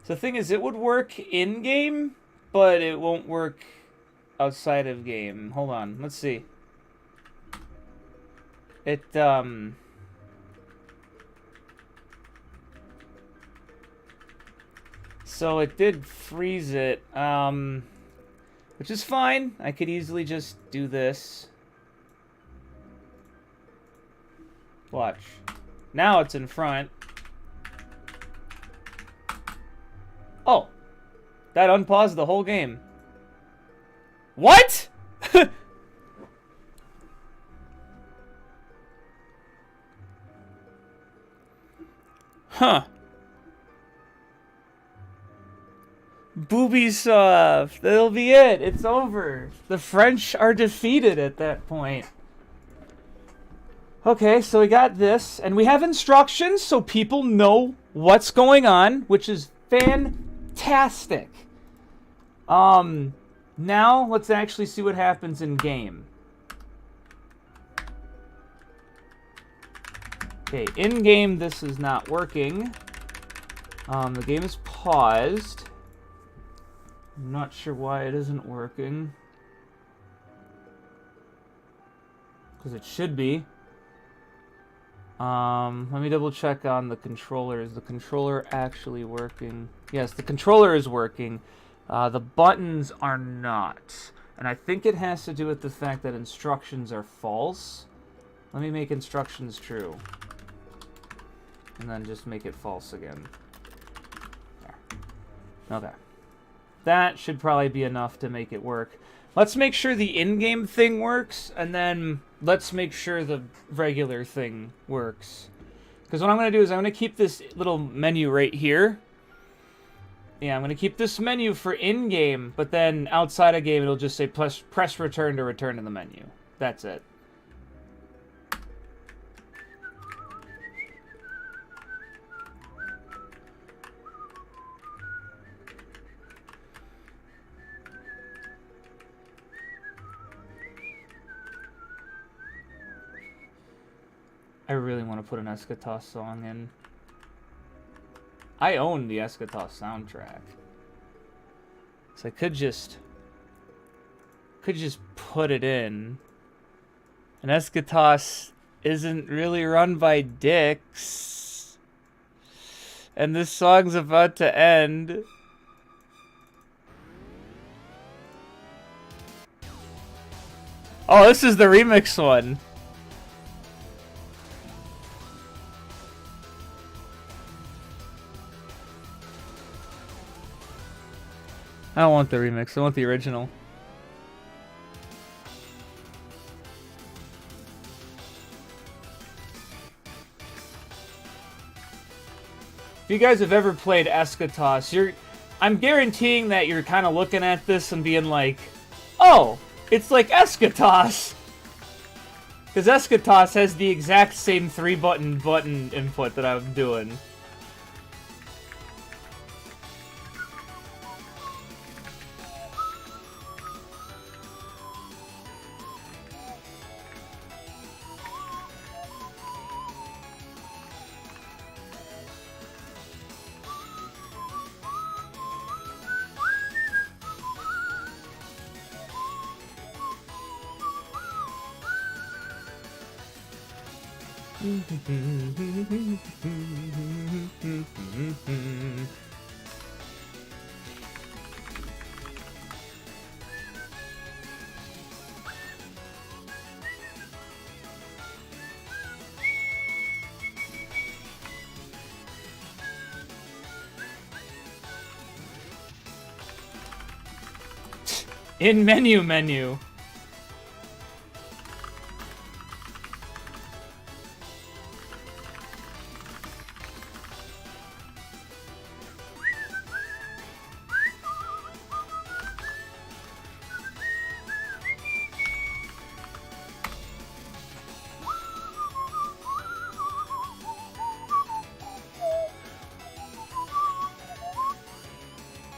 the thing is, it would work in-game, but it won't work outside of game. Hold on. Let's see. So it did freeze it, which is fine. I could easily just do this. Watch. Now it's in front. Oh! That unpaused the whole game. What?! Huh. Boobysoft. That'll be it. It's over. The French are defeated at that point. Okay, so we got this, and we have instructions so people know what's going on, which is fantastic. Now let's actually see what happens in game. Okay, in game this is not working. The game is paused. I'm not sure why it isn't working. Because it should be. Let me double check on the controller. Is the controller actually working? Yes, the controller is working. The buttons are not. And I think it has to do with the fact that instructions are false. Let me make instructions true. And then just make it false again. There. Okay. That should probably be enough to make it work. Let's make sure the in-game thing works, and then let's make sure the regular thing works. Because what I'm going to do is I'm going to keep this little menu right here. Yeah, I'm going to keep this menu for in-game, but then outside of game it'll just say press return to return to the menu. That's it. I really want to put an Eschatos song in. I own the Eschatos soundtrack. So I could just put it in. And Eschatos isn't really run by dicks. And this song's about to end. Oh, this is the remix one. I don't want the remix, I want the original. If you guys have ever played Eschatos, I'm guaranteeing that you're kind of looking at this and being like, oh, it's like Eschatos! Because Eschatos has the exact same 3-button input that I'm doing. In menu.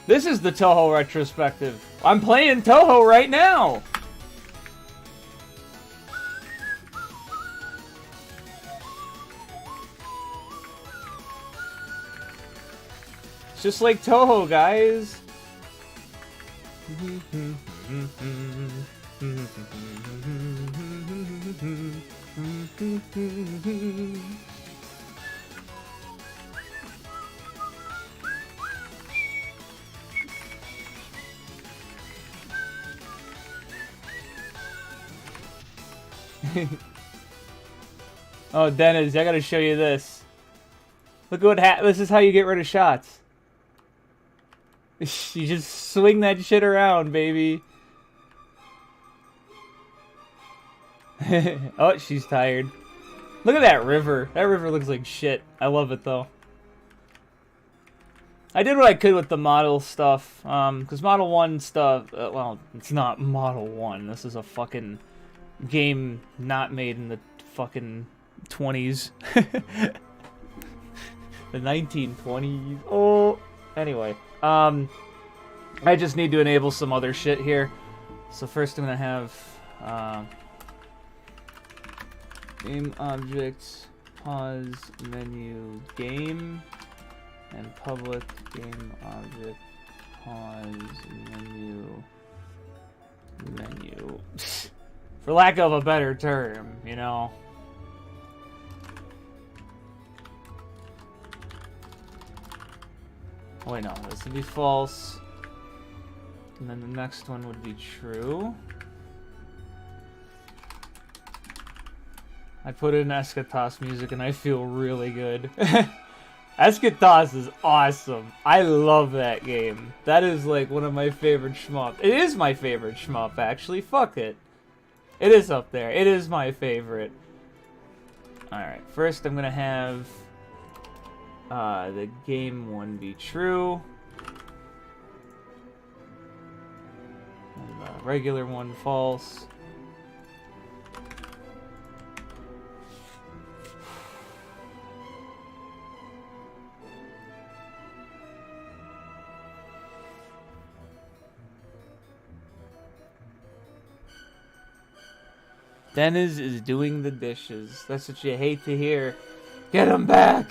This is the Touhou retrospective. I'm playing Touhou right now! It's just like Touhou, guys. Oh, Dennis, I gotta show you this. Look what this is how you get rid of shots. You just swing that shit around, baby. Oh, she's tired. Look at that river. That river looks like shit. I love it, though. I did what I could with the model stuff. Because Model 1 stuff... well, it's not Model 1. This is a fucking game not made in the fucking 20s. The 1920s. Oh. Anyway. I just need to enable some other shit here. So first I'm gonna have game objects, pause, menu, game, and public game object, pause, menu. For lack of a better term, you know. Oh, wait, no, this would be false. And then the next one would be true. I put in Eschatos music and I feel really good. Eschatos is awesome. I love that game. That is like one of my favorite shmup. It is my favorite shmup, actually. Fuck it. It is up there. It is my favorite. Alright, first I'm gonna have the game one be true. And the regular one false. Dennis is doing the dishes. That's what you hate to hear. Get him back!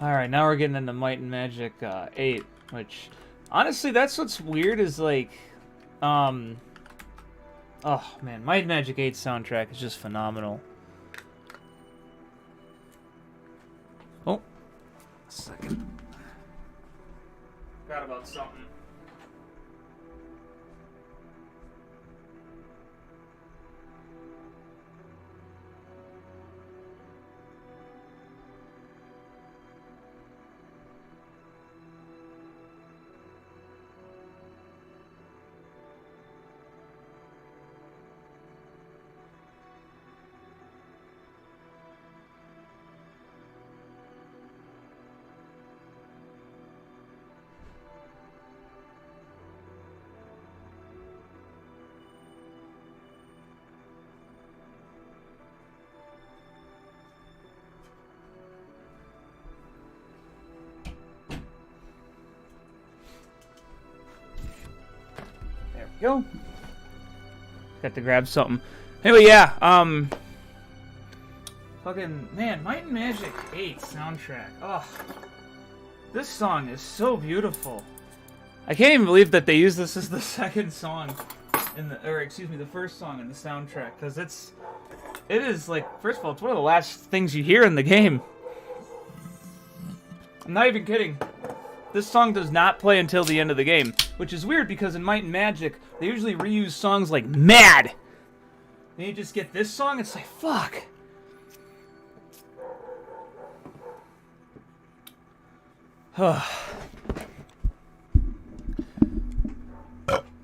Alright, now we're getting into Might and Magic 8, which, honestly, that's what's weird is, like, oh, man, Might and Magic 8 soundtrack is just phenomenal. Oh, a second. Forgot about something. Go. Got to grab something. Anyway, yeah, fucking, man, Might and Magic 8 soundtrack. Oh, this song is so beautiful. I can't even believe that they use this as the second song in the, or excuse me, the first song in the soundtrack, because it is, like, first of all, it's one of the last things you hear in the game. I'm not even kidding. This song does not play until the end of the game, which is weird because in Might and Magic, they usually reuse songs like Mad. Then you just get this song, it's like, fuck.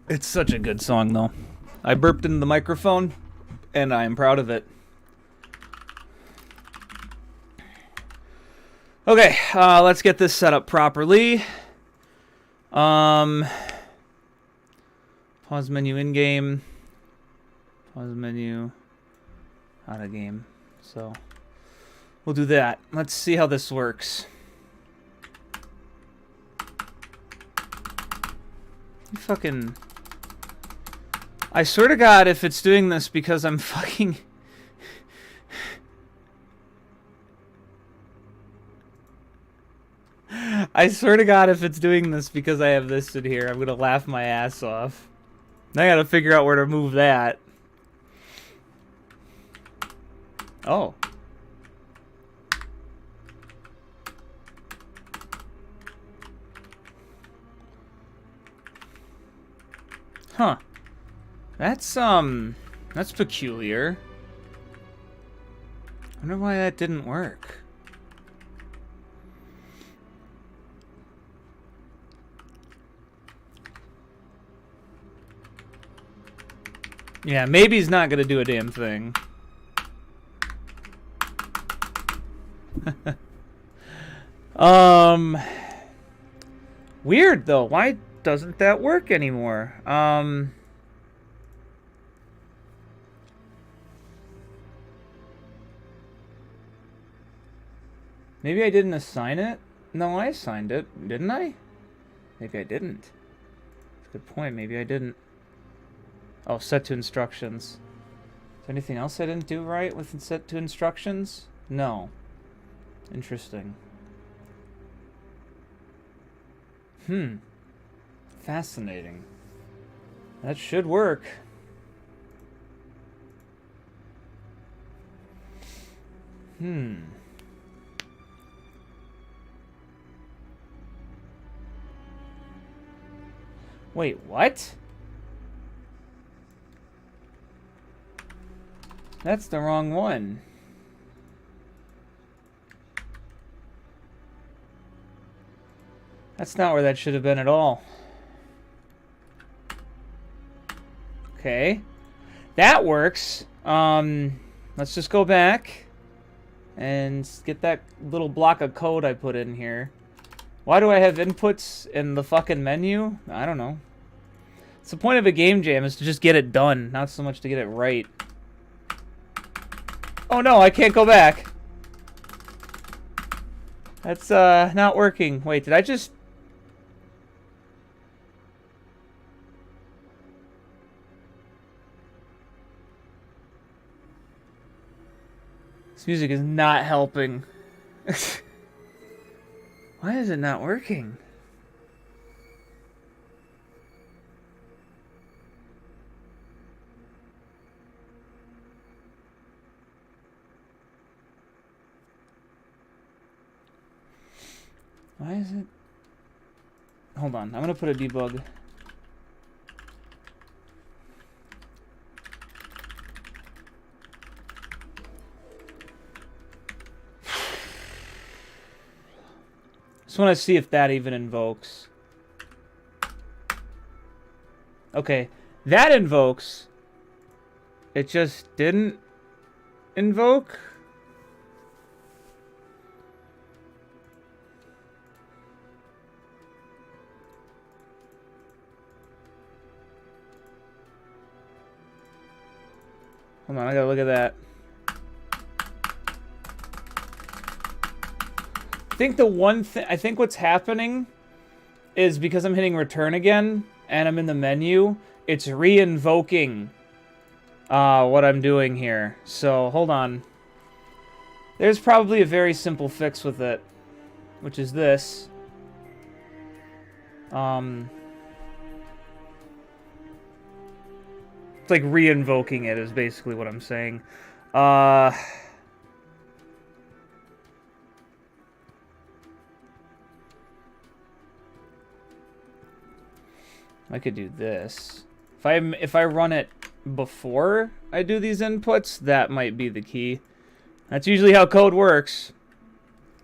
It's such a good song, though. I burped into the microphone, and I am proud of it. Okay, let's get this set up properly. Pause menu in game. Pause menu out of game. So we'll do that. Let's see how this works. You fucking... I swear to God, if it's doing this because I'm fucking... I swear to God, if it's doing this because I have this in here, I'm gonna laugh my ass off. I gotta figure out where to move that. Oh. Huh. That's peculiar. I wonder why that didn't work. Yeah, maybe he's not gonna do a damn thing. Weird though. Why doesn't that work anymore? Maybe I didn't assign it? No, I assigned it, didn't I? Maybe I didn't. That's a good point. Maybe I didn't. Oh, set to instructions. Is there anything else I didn't do right with set to instructions? No. Interesting. Fascinating. That should work. Wait, what? That's the wrong one. That's not where that should have been at all. Okay. That works. Let's just go back and get that little block of code I put in here. Why do I have inputs in the fucking menu? I don't know. It's the point of a game jam is to just get it done, not so much to get it right. Oh no, I can't go back. That's not working. Wait, did I just... This music is not helping. Why is it not working? Why is it... Hold on, I'm gonna put a debug. Just want to see if that even invokes. Okay, that invokes. It just didn't invoke. Hold on, I gotta look at that. I think what's happening is because I'm hitting return again and I'm in the menu, it's re-invoking what I'm doing here. So hold on. There's probably a very simple fix with it, which is this. It's like re-invoking it is basically what I'm saying. I could do this. If I run it before I do these inputs, that might be the key. That's usually how code works.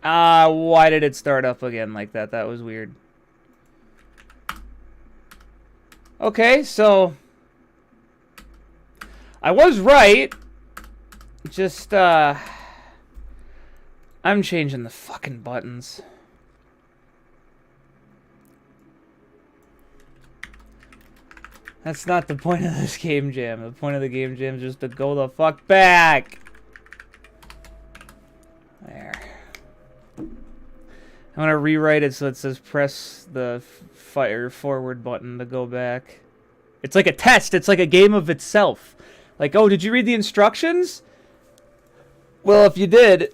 Why did it start up again like that? That was weird. Okay, so I was right. Just I'm changing the fucking buttons. That's not the point of this game jam. The point of the game jam is just to go the fuck back. There. I'm gonna rewrite it so it says press the fire forward button to go back. It's like a test. It's like a game of itself. Like, oh, did you read the instructions? Well, if you did...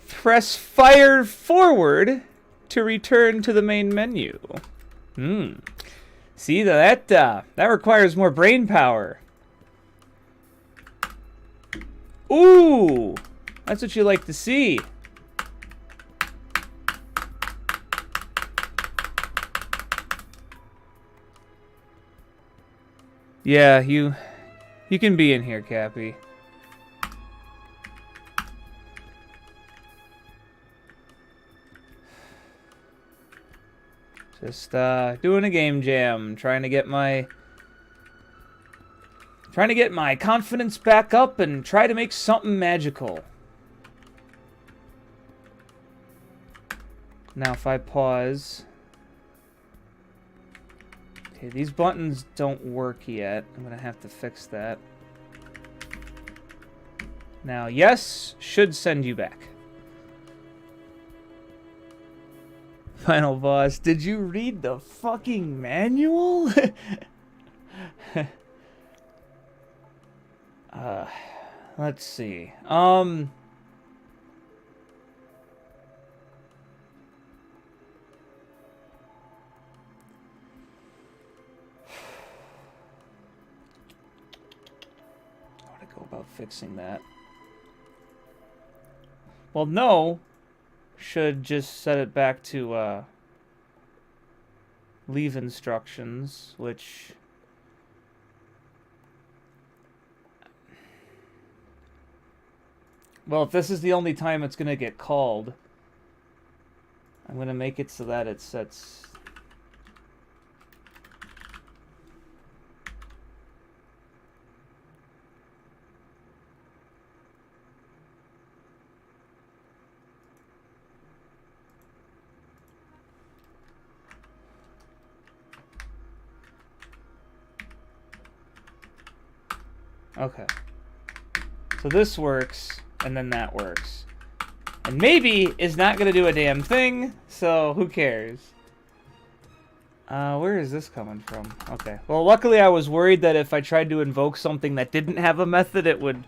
Press fire forward to return to the main menu. See, that requires more brain power. Ooh! That's what you like to see. Yeah, you can be in here, Cappy. Just doing a game jam, trying to get my confidence back up and try to make something magical. Now if I pause. Okay, these buttons don't work yet. I'm gonna have to fix that. Now, yes, should send you back. final boss. Did you read the fucking manual? Let's see. About fixing that. Well, no. Should just set it back to leave instructions, which well, if this is the only time it's gonna get called, I'm gonna make it so that it sets. Okay. So this works, and then that works. And maybe is not going to do a damn thing, so who cares? Where is this coming from? Okay. Well, luckily I was worried that if I tried to invoke something that didn't have a method, it would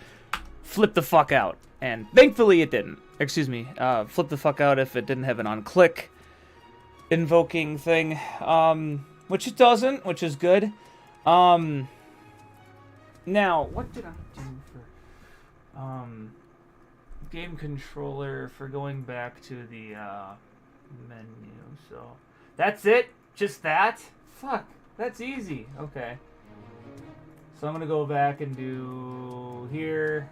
flip the fuck out. And thankfully it didn't. Excuse me. Flip the fuck out if it didn't have an on-click invoking thing. Which it doesn't, which is good. Now, what did I do for game controller for going back to the menu? So that's it? Just that? Fuck, that's easy. Okay. So I'm gonna go back and do here.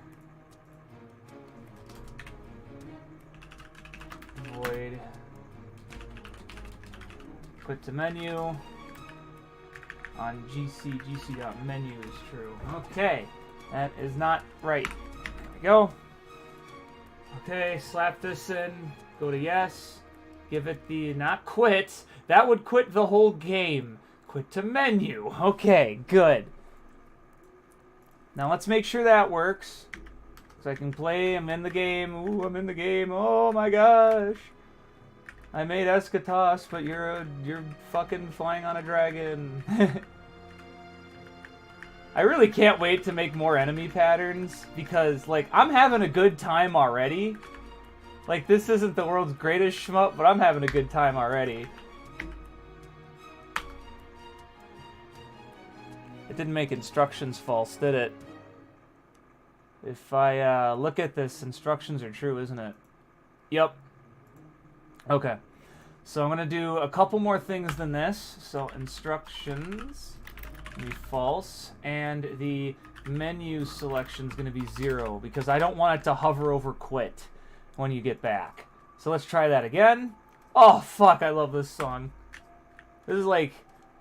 Void. Quit to menu. On gc.menu is true. Okay, that is not right. There we go. Okay, slap this in. Go to yes. Give it the not quit. That would quit the whole game. Quit to menu. Okay, good. Now let's make sure that works. So I can play. I'm in the game. Ooh, I'm in the game. Oh my gosh. I made Eschatos, but you're fucking flying on a dragon. I really can't wait to make more enemy patterns because, like, I'm having a good time already. Like, this isn't the world's greatest shmup, but I'm having a good time already. It didn't make instructions false, did it? If I look at this, instructions are true, isn't it? Yep. Okay, so I'm going to do a couple more things than this. So instructions be false, and the menu selection is going to be 0 because I don't want it to hover over quit when you get back. So let's try that again. Oh, fuck, I love this song. This is like,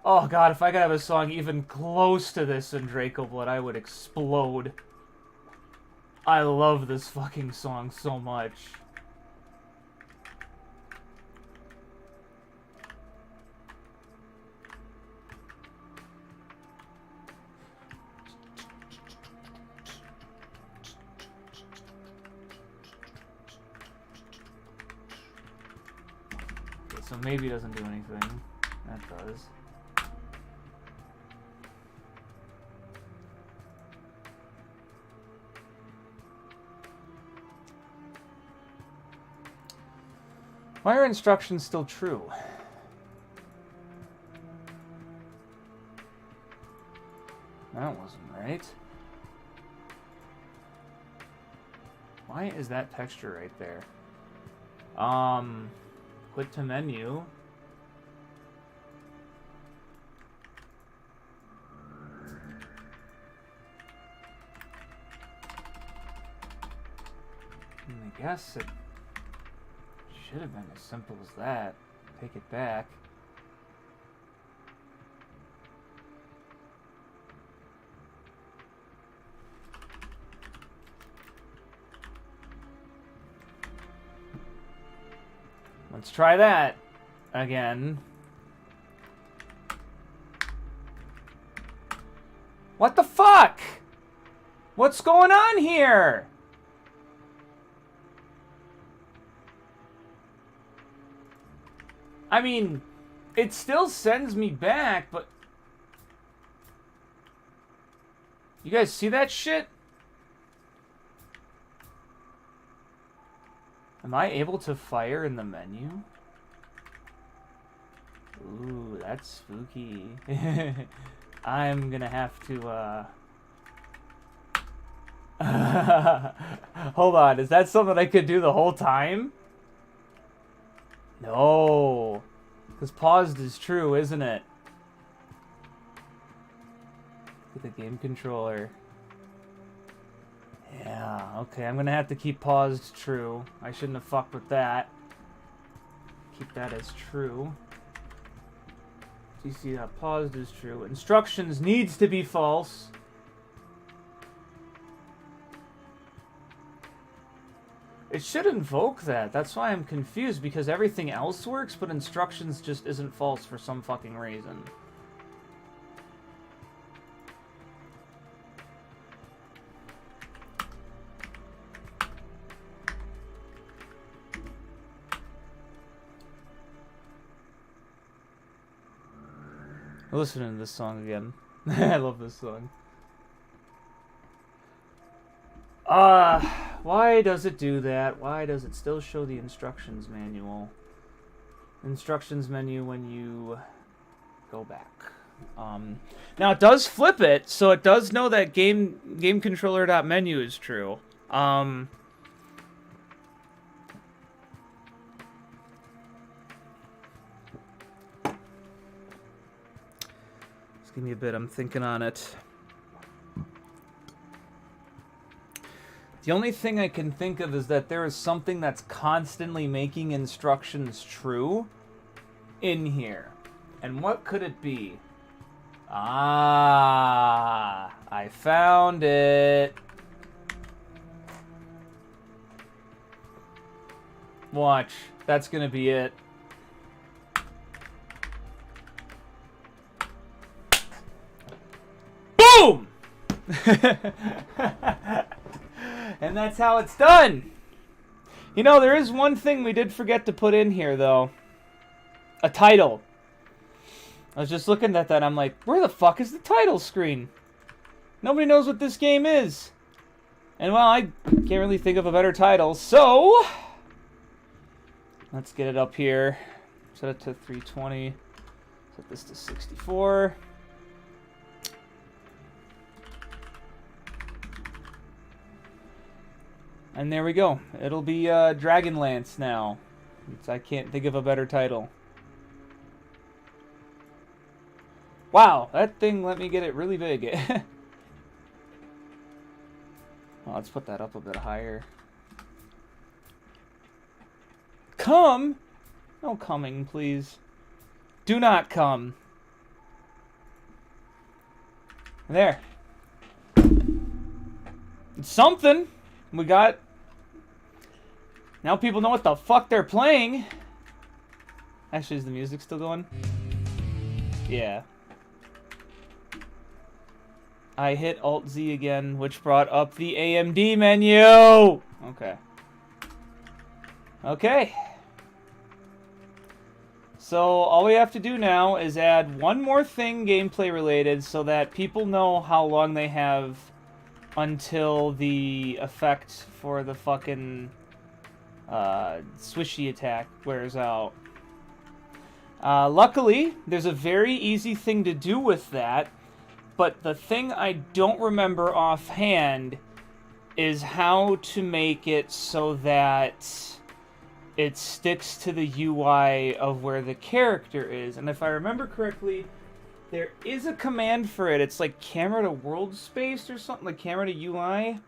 oh god, if I could have a song even close to this in Draco Blood, I would explode. I love this fucking song so much. So maybe it doesn't do anything. That does. Why are instructions still true? That wasn't right. Why is that texture right there? Quit to menu. I guess it should have been as simple as that. Take it back. Let's try that again. What the fuck? What's going on here? I mean, it still sends me back, but... You guys see that shit? Am I able to fire in the menu? Ooh, that's spooky. I'm gonna have to, Hold on, is that something I could do the whole time? No. Because paused is true, isn't it? With the game controller. Yeah, okay, I'm gonna have to keep paused true. I shouldn't have fucked with that. Keep that as true. So you see that paused is true. Instructions needs to be false. It should invoke that. That's why I'm confused, because everything else works, but instructions just isn't false for some fucking reason. Listening to this song again. I love this song. Why does it do that? Why does it still show the instructions manual? Instructions menu when you go back. Now it does flip it, so it does know that game controller.menu is true. Just give me a bit, I'm thinking on it. The only thing I can think of is that there is something that's constantly making instructions true in here. And what could it be? Ah, I found it. Watch, that's gonna be it. Boom! And that's how it's done. You know, there is one thing we did forget to put in here, though. A title. I was just looking at that, I'm like, where the fuck is the title screen? Nobody knows what this game is. And, well, I can't really think of a better title, so... Let's get it up here. Set it to 320. Set this to 64. And there we go. It'll be Dragonlance now. I can't think of a better title. Wow, that thing let me get it really big. Well, let's put that up a bit higher. Come! No coming, please. Do not come. There. It's something. We got... Now people know what the fuck they're playing. Actually, is the music still going? Yeah. I hit Alt-Z again, which brought up the AMD menu! Okay. Okay. So, all we have to do now is add one more thing gameplay related so that people know how long they have until the effect for the fucking swishy attack wears out. Luckily, there's a very easy thing to do with that, but the thing I don't remember offhand is how to make it so that it sticks to the UI of where the character is. And if I remember correctly, there is a command for it. It's like camera to world space or something, like camera to UI.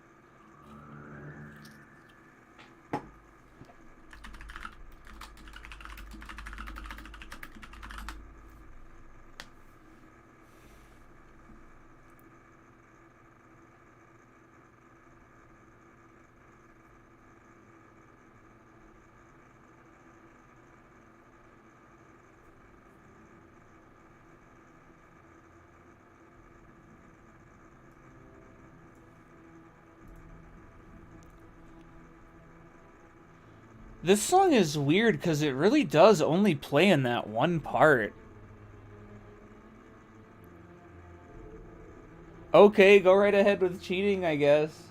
This song is weird because it really does only play in that one part. Okay, go right ahead with cheating, I guess.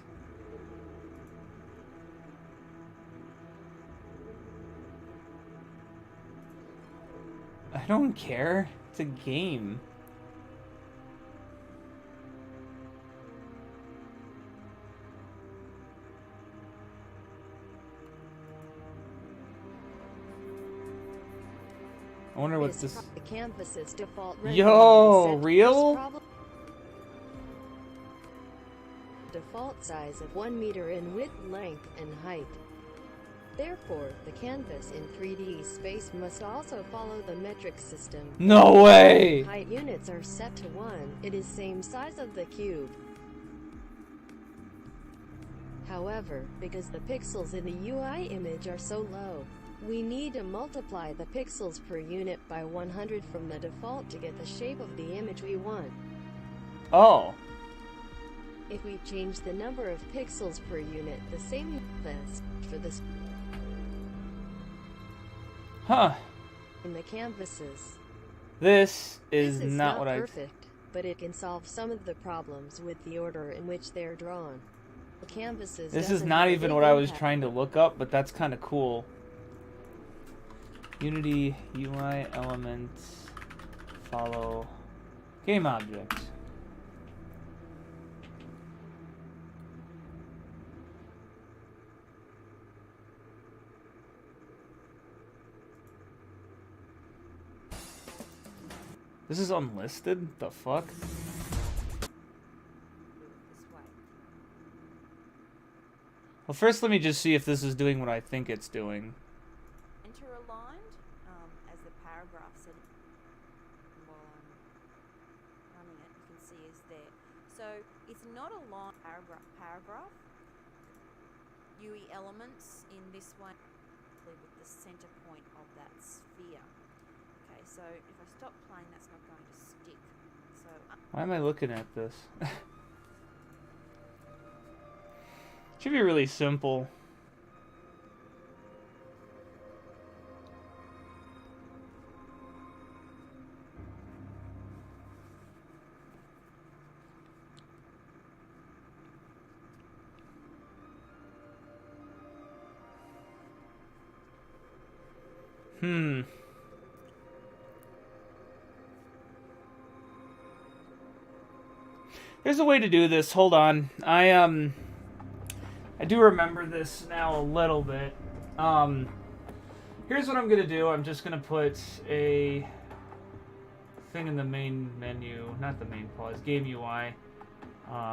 I don't care. It's a game. I wonder what this... The canvas's default Yo, real? Default size of 1 meter in width, length, and height. Therefore, the canvas in 3D space must also follow the metric system. No way! Height units are set to 1. It is same size of the cube. However, because the pixels in the UI image are so low, we need to multiply the pixels per unit by 100 from the default to get the shape of the image we want. Oh. If we change the number of pixels per unit, the same as for this in the canvases. This is not what perfect, but it can solve some of the problems with the order in which they are drawn. The canvases. This is not even what I was trying to look up, but that's kind of cool. Unity UI elements follow game objects. This is unlisted? The fuck? Well, first let me just see if this is doing what I think it's doing. Interaligned, as the paragraph said while I'm running it, you can see is there. So it's not a long paragraph. UE elements in this one with the center point of that sphere. Okay, so if I stop playing, that's not going to stick. So why am I looking at this? Should be really simple. There's a way to do this. Hold on. I do remember this now a little bit. Here's what I'm gonna do. I'm just gonna put a thing in the main menu, not the main pause, game UI.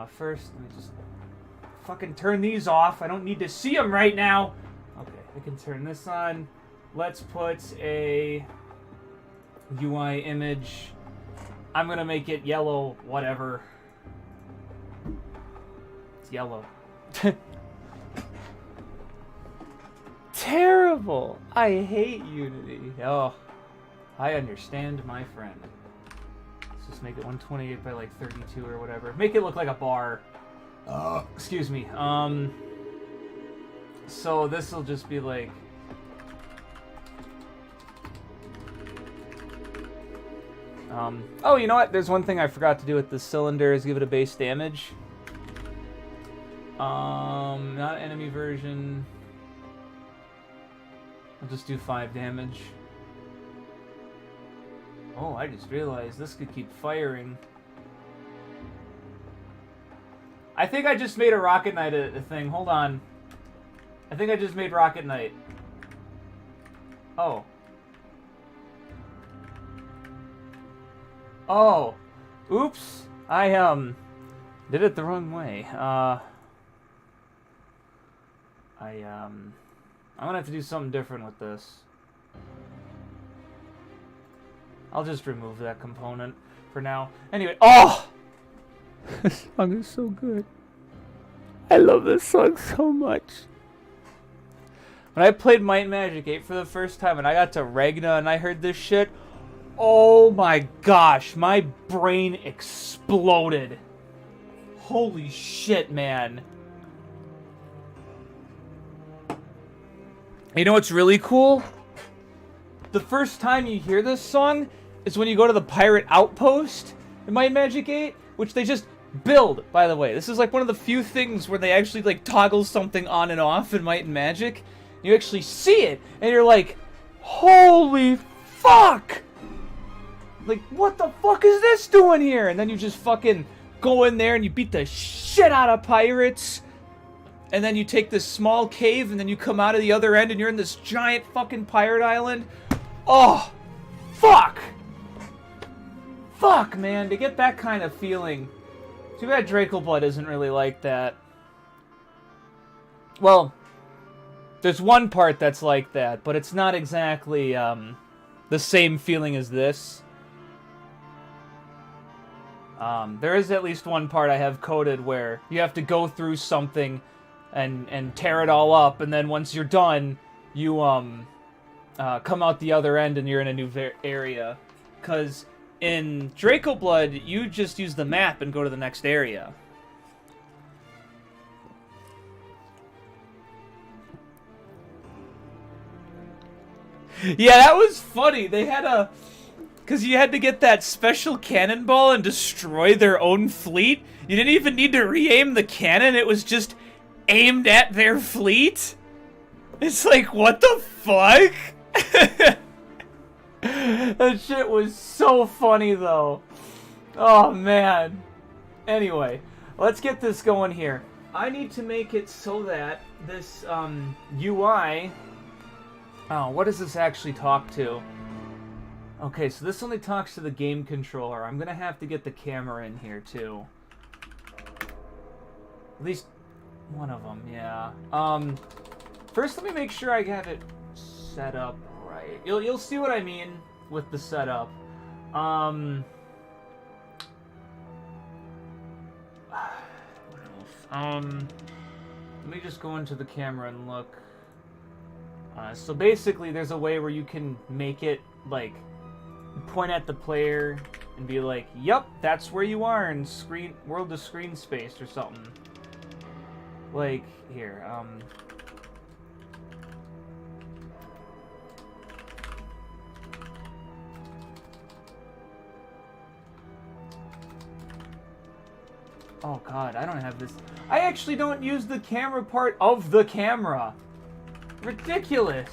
First, let me just fucking turn these off. I don't need to see them right now. Okay, I can turn this on. Let's put a UI image. I'm gonna make it yellow, whatever. It's yellow. Terrible! I hate Unity. Oh, I understand, my friend. Let's just make it 128 by like 32 or whatever. Make it look like a bar. Excuse me. So this will just be like. Oh, you know what? There's one thing I forgot to do with the cylinder is give it a base damage. Not enemy version. I'll just do 5 damage. Oh, I just realized this could keep firing. I think I just made a Rocket Knight a thing. Hold on. I think I just made Rocket Knight. Oh. Oh. Oops. I, did it the wrong way. I'm gonna have to do something different with this. I'll just remove that component for now. Anyway, oh! This song is so good. I love this song so much. When I played Might and Magic 8 for the first time and I got to Regna and I heard this shit, oh my gosh, my brain exploded. Holy shit, man. You know what's really cool? The first time you hear this song is when you go to the pirate outpost in Might and Magic 8, which they just build, by the way. This is like one of the few things where they actually like toggle something on and off in Might and Magic. You actually see it, and you're like, holy fuck! Like, what the fuck is this doing here? And then you just fucking go in there and you beat the shit out of pirates. And then you take this small cave and then you come out of the other end and you're in this giant fucking pirate island. Oh, fuck! Fuck, man, to get that kind of feeling. Too bad Draco Blood isn't really like that. Well, there's one part that's like that, but it's not exactly the same feeling as this. There is at least one part I have coded where you have to go through something and tear it all up, and then once you're done, you come out the other end and you're in a new area. Because in Draco Blood, you just use the map and go to the next area. Yeah, that was funny. They had a... Because you had to get that special cannonball and destroy their own fleet. You didn't even need to re-aim the cannon. It was just aimed at their fleet. It's like, what the fuck? That shit was so funny, though. Oh, man. Anyway, let's get this going here. I need to make it so that this UI... Oh, what does this actually talk to? Okay, so this only talks to the game controller. I'm gonna have to get the camera in here, too. At least one of them, yeah. First, let me make sure I have it set up right. You'll see what I mean with the setup. What else? Let me just go into the camera and look. So basically, there's a way where you can make it, like, point at the player and be like, yup, that's where you are in World of Screen Space or something. Like, here, oh god, I don't have this. I actually don't use the camera part of the camera. Ridiculous.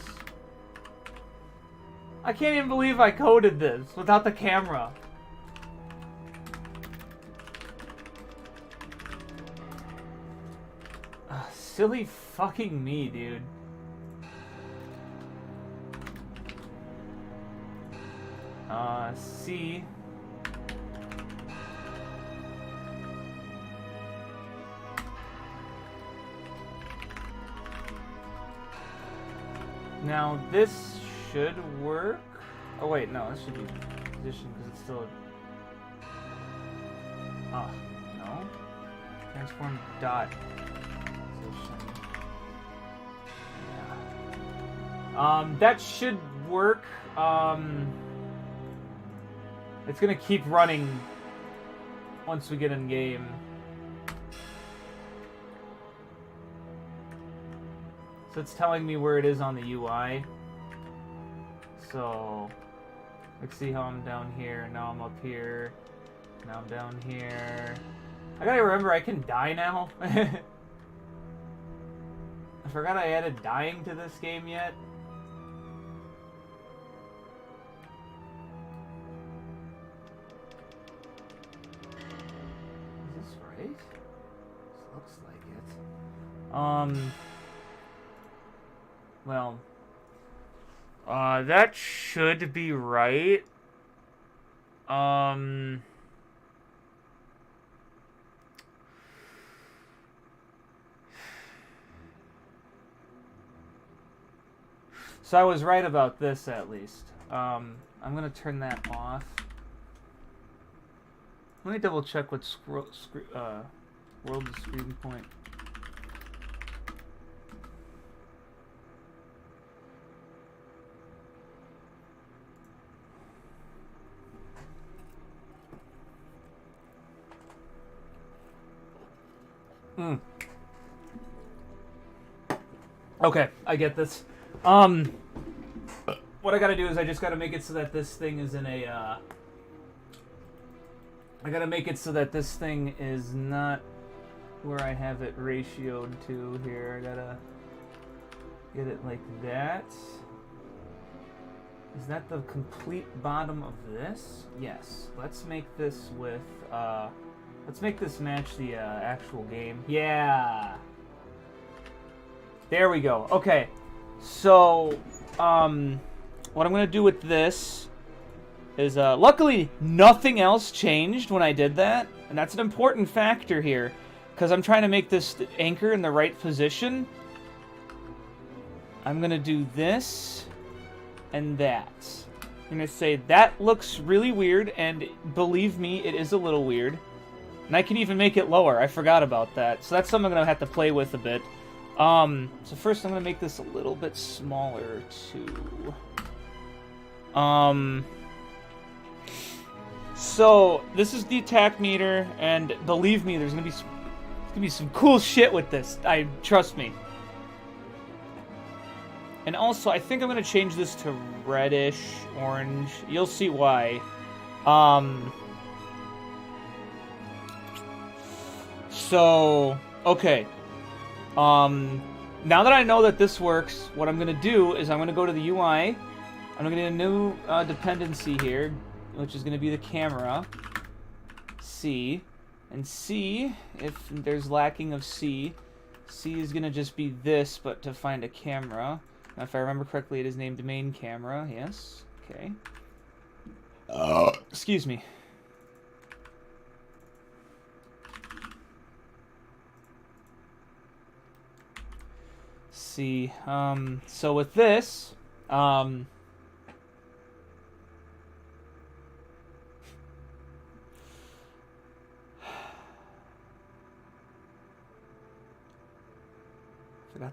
I can't even believe I coded this without the camera. Silly fucking me, dude. C. Now, this should work. Oh, wait, no, this should be position because it's still... Oh, no. Transform dot position. Yeah. That should work. It's gonna keep running once we get in game. So it's telling me where it is on the UI. So, let's see how I'm down here. Now I'm up here. Now I'm down here. I gotta remember I can die now. I forgot I added dying to this game yet. Is this right? This looks like it. Well, that should be right. So I was right about this, at least. I'm gonna turn that off. Let me double check what World of Screen Point. Okay, I get this. What I gotta do is I just gotta make it so that this thing is in a, I gotta make it so that this thing is not where I have it ratioed to here. I gotta get it like that. Is that the complete bottom of this? Yes. Let's make this with, let's make this match the actual game. Yeah! There we go. Okay. So, what I'm going to do with this is, luckily, nothing else changed when I did that. And that's an important factor here, because I'm trying to make this anchor in the right position. I'm going to do this and that. I'm going to say that looks really weird, and believe me, it is a little weird. And I can even make it lower. I forgot about that. So that's something I'm going to have to play with a bit. So first I'm going to make this a little bit smaller, too. So this is the attack meter, and believe me, there's going to be some cool shit with this. Trust me. And also, I think I'm going to change this to reddish, orange. You'll see why. So, okay. Now that I know that this works, what I'm going to do is I'm going to go to the UI. I'm going to get a new dependency here, which is going to be the camera. C. And C, if there's lacking of C, C is going to just be this, but to find a camera. Now, if I remember correctly, it is named main camera. Yes. Okay. Excuse me. See. So with this, forgot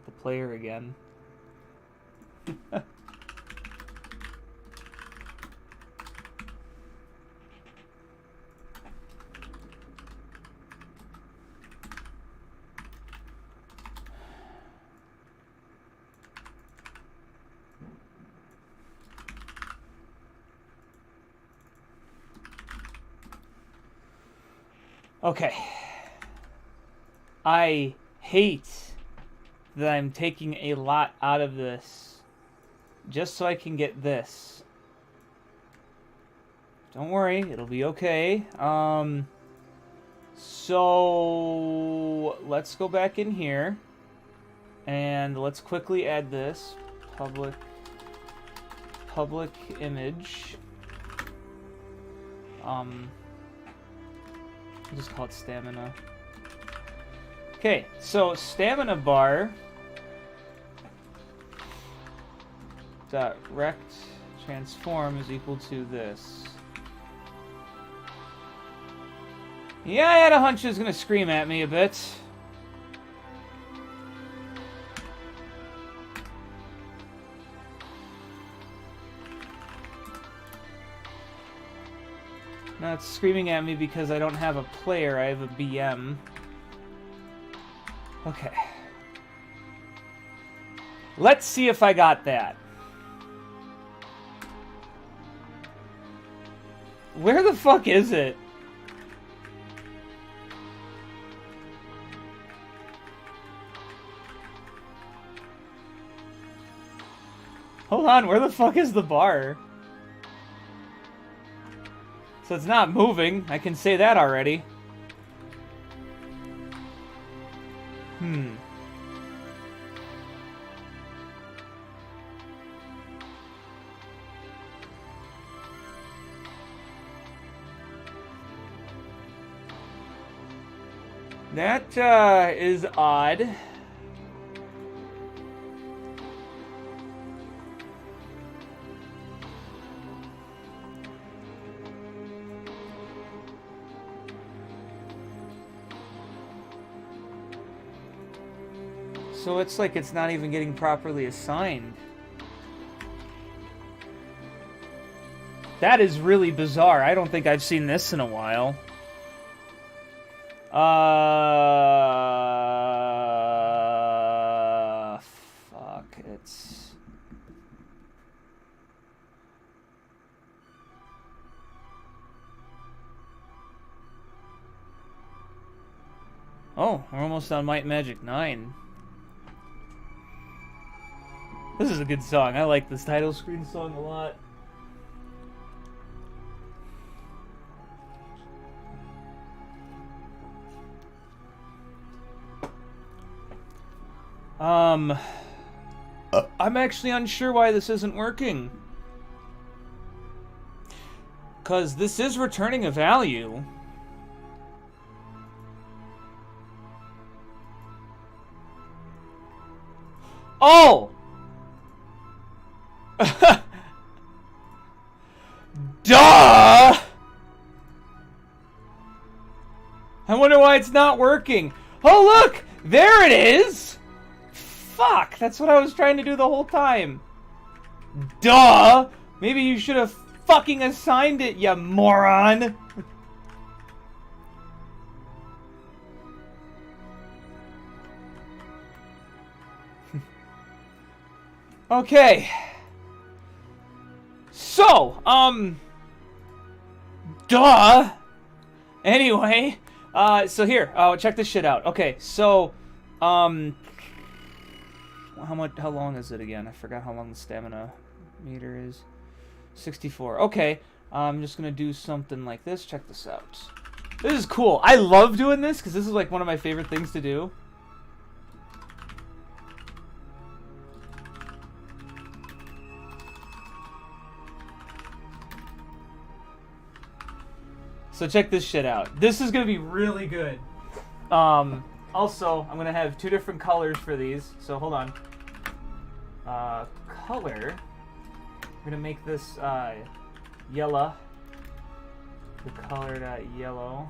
the player again. Okay. I hate that I'm taking a lot out of this just so I can get this. Don't worry, it'll be okay. So let's go back in here and let's quickly add this public image. I'll just call it stamina. Okay, so stamina bar dot rect transform is equal to this. Yeah, I had a hunch it was gonna scream at me a bit. No, it's screaming at me because I don't have a player, I have a BM. Okay. Let's see if I got that. Where the fuck is it? Hold on, where the fuck is the bar? So it's not moving, I can say that already. That is odd. So it's like it's not even getting properly assigned. That is really bizarre. I don't think I've seen this in a while. Fuck, it's... Oh, we're almost on Might and Magic 9. This is a good song. I like this title screen song a lot. I'm actually unsure why this isn't working. 'Cause this is returning a value. Oh! Duh! I wonder why it's not working. Oh, look! There it is! Fuck! That's what I was trying to do the whole time. Duh! Maybe you should have fucking assigned it, you moron! Okay. So, duh! Anyway, so here, check this shit out. Okay, so, how long is it again? I forgot how long the stamina meter is. 64. Okay, I'm just gonna do something like this. Check this out. This is cool. I love doing this because this is like one of my favorite things to do. So check this shit out. This is gonna be really good. Also, I'm gonna have two different colors for these. So hold on. Color. I'm gonna make this yellow. The color yellow.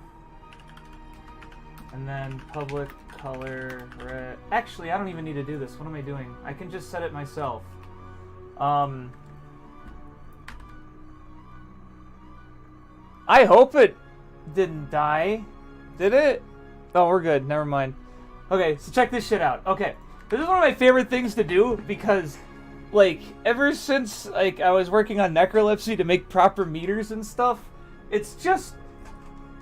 And then public color red. Actually, I don't even need to do this. What am I doing? I can just set it myself. I hope it didn't die. Did it? Oh, we're good. Never mind. Okay, so check this shit out. Okay, this is one of my favorite things to do because, like, ever since like I was working on Necrolepsy to make proper meters and stuff, it's just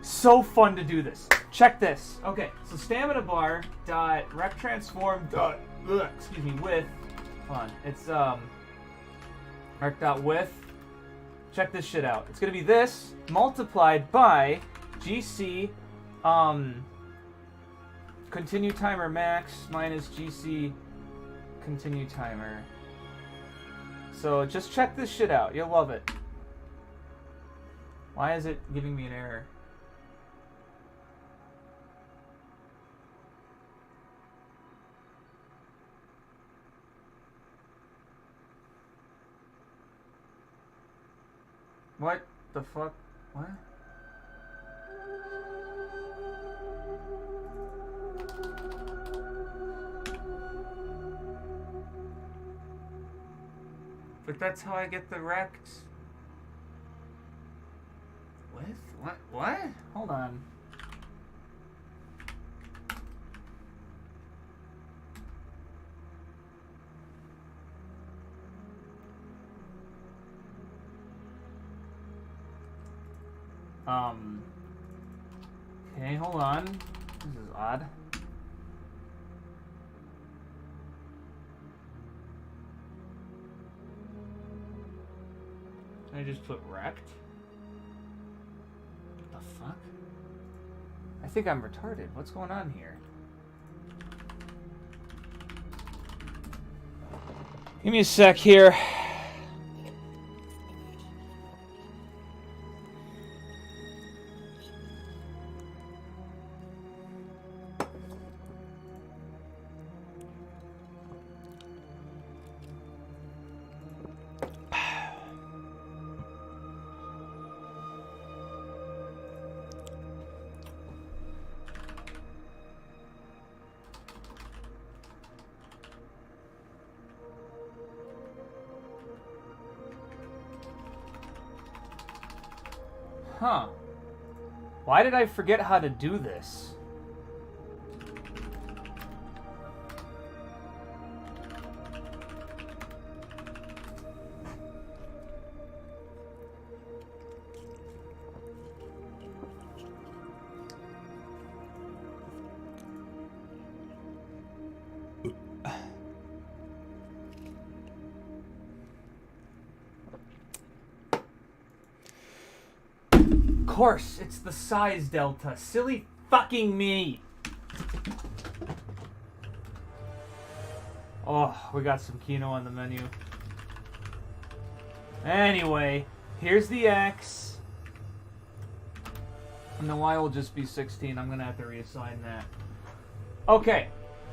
so fun to do this. Check this. Okay, so stamina bar dot rec transform dot excuse me width. Hold on. It's rec dot width. Check this shit out. It's gonna be this multiplied by GC continue timer max minus GC continue timer. So just check this shit out. You'll love it. Why is it giving me an error? What the fuck? What? But that's how I get the wrecked. With? What? What? Hold on. Okay, hold on. This is odd. I just put wrecked? What the fuck? I think I'm retarded. What's going on here? Give me a sec here. Huh. Why did I forget how to do this? course, it's the size delta. Silly fucking me. Oh, we got some Kino on the menu. Anyway, here's the X. And the Y will just be 16. I'm going to have to reassign that. Okay,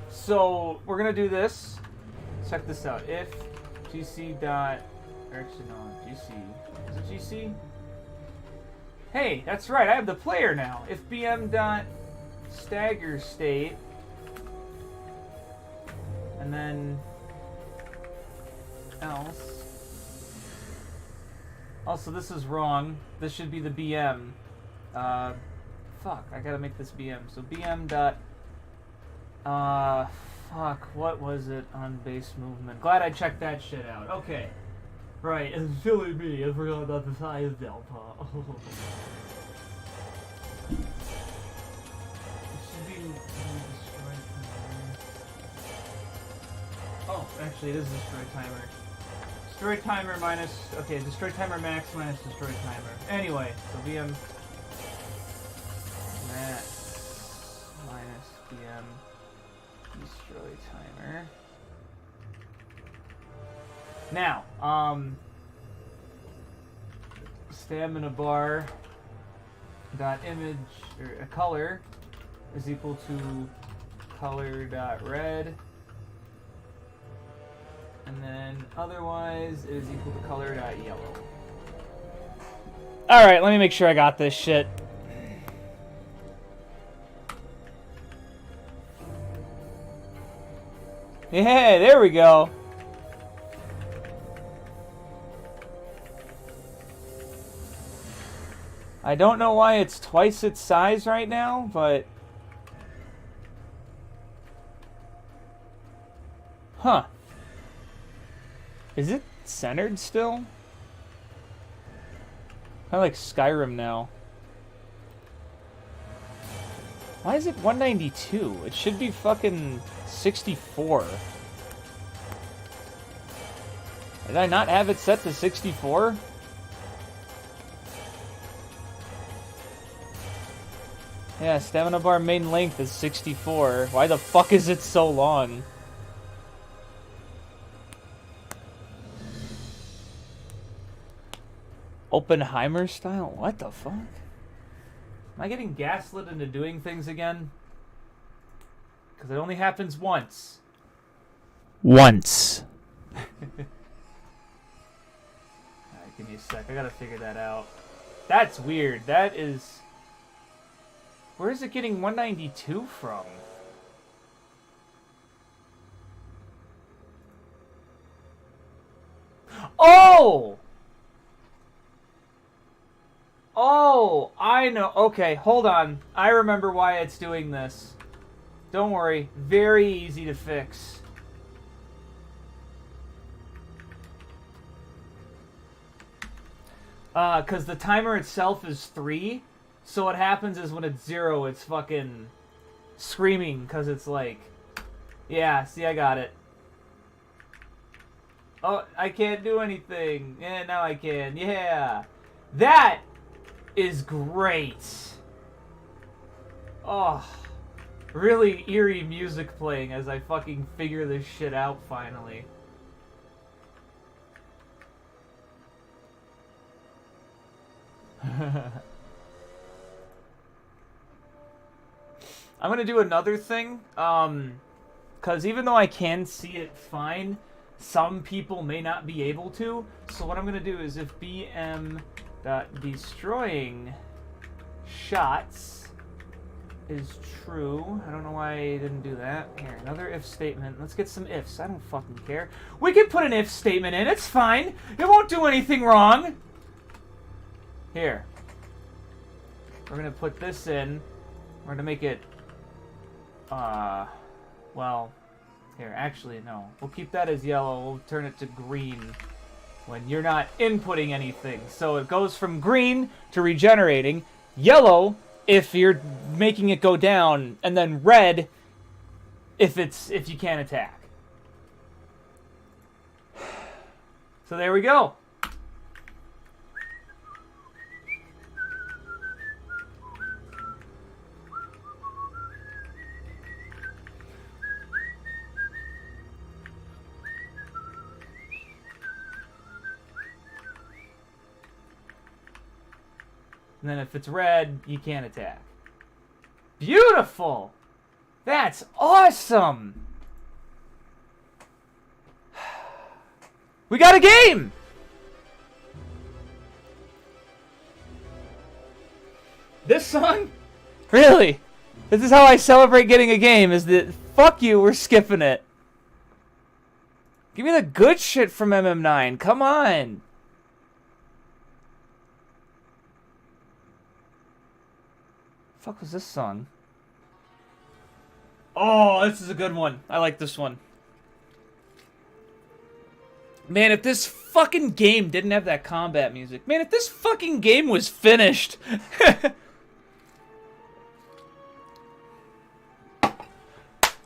so we're going to do this. Check this out. If GC dot... Or actually, no, GC. Is it GC? Hey, that's right. I have the player now. If BM dot stagger state... And then else. Also, this is wrong. This should be the BM. Fuck, I gotta make this BM. So BM dot. Fuck, what was it on base movement? Glad I checked that shit out. Okay. Right, it's silly me. I forgot about the size delta. It should be destroyed. Oh, actually, it is destroy timer. Destroy timer minus... Okay, destroy timer max minus destroy timer. Anyway, so BM max minus BM destroy timer. Now, stamina bar dot image or a color is equal to color dot red. And then otherwise it is equal to color.yellow. Alright, let me make sure I got this shit. Yeah, there we go. I don't know why it's twice its size right now, but... Huh. Is it centered still? Kind of like Skyrim now. Why is it 192? It should be fucking 64. Did I not have it set to 64? Yeah, stamina bar main length is 64. Why the fuck is it so long? Oppenheimer style? What the fuck? Am I getting gaslit into doing things again? Because it only happens once. Once. Alright, give me a sec. I gotta figure that out. That's weird. That is... Where is it getting 192 from? Oh! Oh, I know. Okay, hold on. I remember why it's doing this. Don't worry. Very easy to fix. Because the timer itself is 3. So what happens is when it's 0, it's fucking screaming. Because it's like... Yeah, see, I got it. Oh, I can't do anything. Yeah, now I can. Yeah. That... is great. Oh, really eerie music playing as I fucking figure this shit out finally. I'm gonna do another thing, because even though I can see it fine, some people may not be able to. So what I'm gonna do is if BM destroying shots is true. I don't know why I didn't do that. Here, another if statement. Let's get some ifs. I don't fucking care. We can put an if statement in. It's fine. It won't do anything wrong. Here. We're going to put this in. We're going to make it... well... Here, actually, no. We'll keep that as yellow. We'll turn it to green when you're not inputting anything. So it goes from green to regenerating, yellow if you're making it go down, and then red if you can't attack. So there we go. And then if it's red, you can't attack. Beautiful! That's awesome! We got a game! This song? Really? This is how I celebrate getting a game, is that, fuck you, we're skipping it. Give me the good shit from MM9, come on! Fuck was this song? Oh, this is a good one. I like this one. Man, if this fucking game didn't have that combat music. Man, if this fucking game was finished.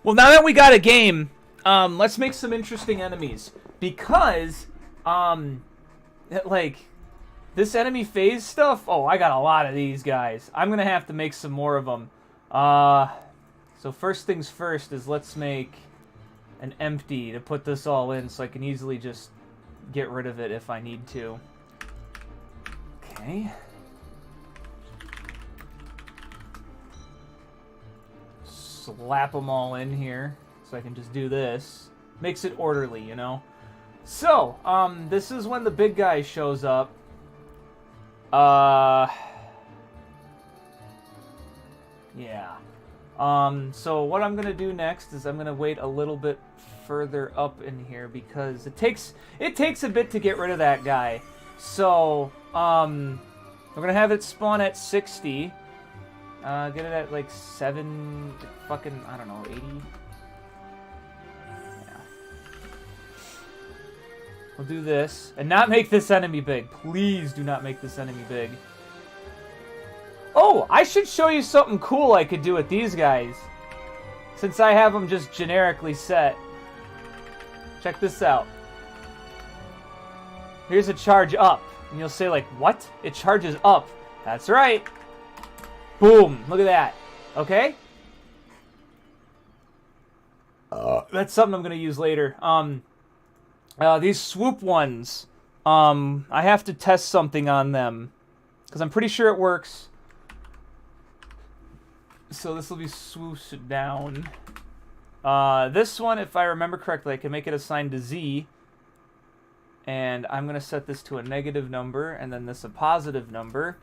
Well, now that we got a game, let's make some interesting enemies. Because, like, this enemy phase stuff, oh, I got a lot of these guys. I'm gonna have to make some more of them. So first things first is let's make an empty to put this all in so I can easily just get rid of it if I need to. Okay. Slap them all in here so I can just do this. Makes it orderly, you know? So, this is when the big guy shows up. Yeah. So what I'm gonna do next is I'm gonna wait a little bit further up in here because it takes a bit to get rid of that guy. So, we're gonna have it spawn at 60. Get it at like 7, fucking, I don't know, 80. Yeah. We'll do this and not make this enemy big. Please do not make this enemy big. Oh, I should show you something cool I could do with these guys. Since I have them just generically set. Check this out. Here's a charge up. And you'll say like, what? It charges up. That's right. Boom. Look at that. Okay? That's something I'm going to use later. These swoop ones. I have to test something on them. Because I'm pretty sure it works. So this will be swoosh down. This one, if I remember correctly, I can make it assigned to Z. And I'm going to set this to a negative number, and then this a positive number.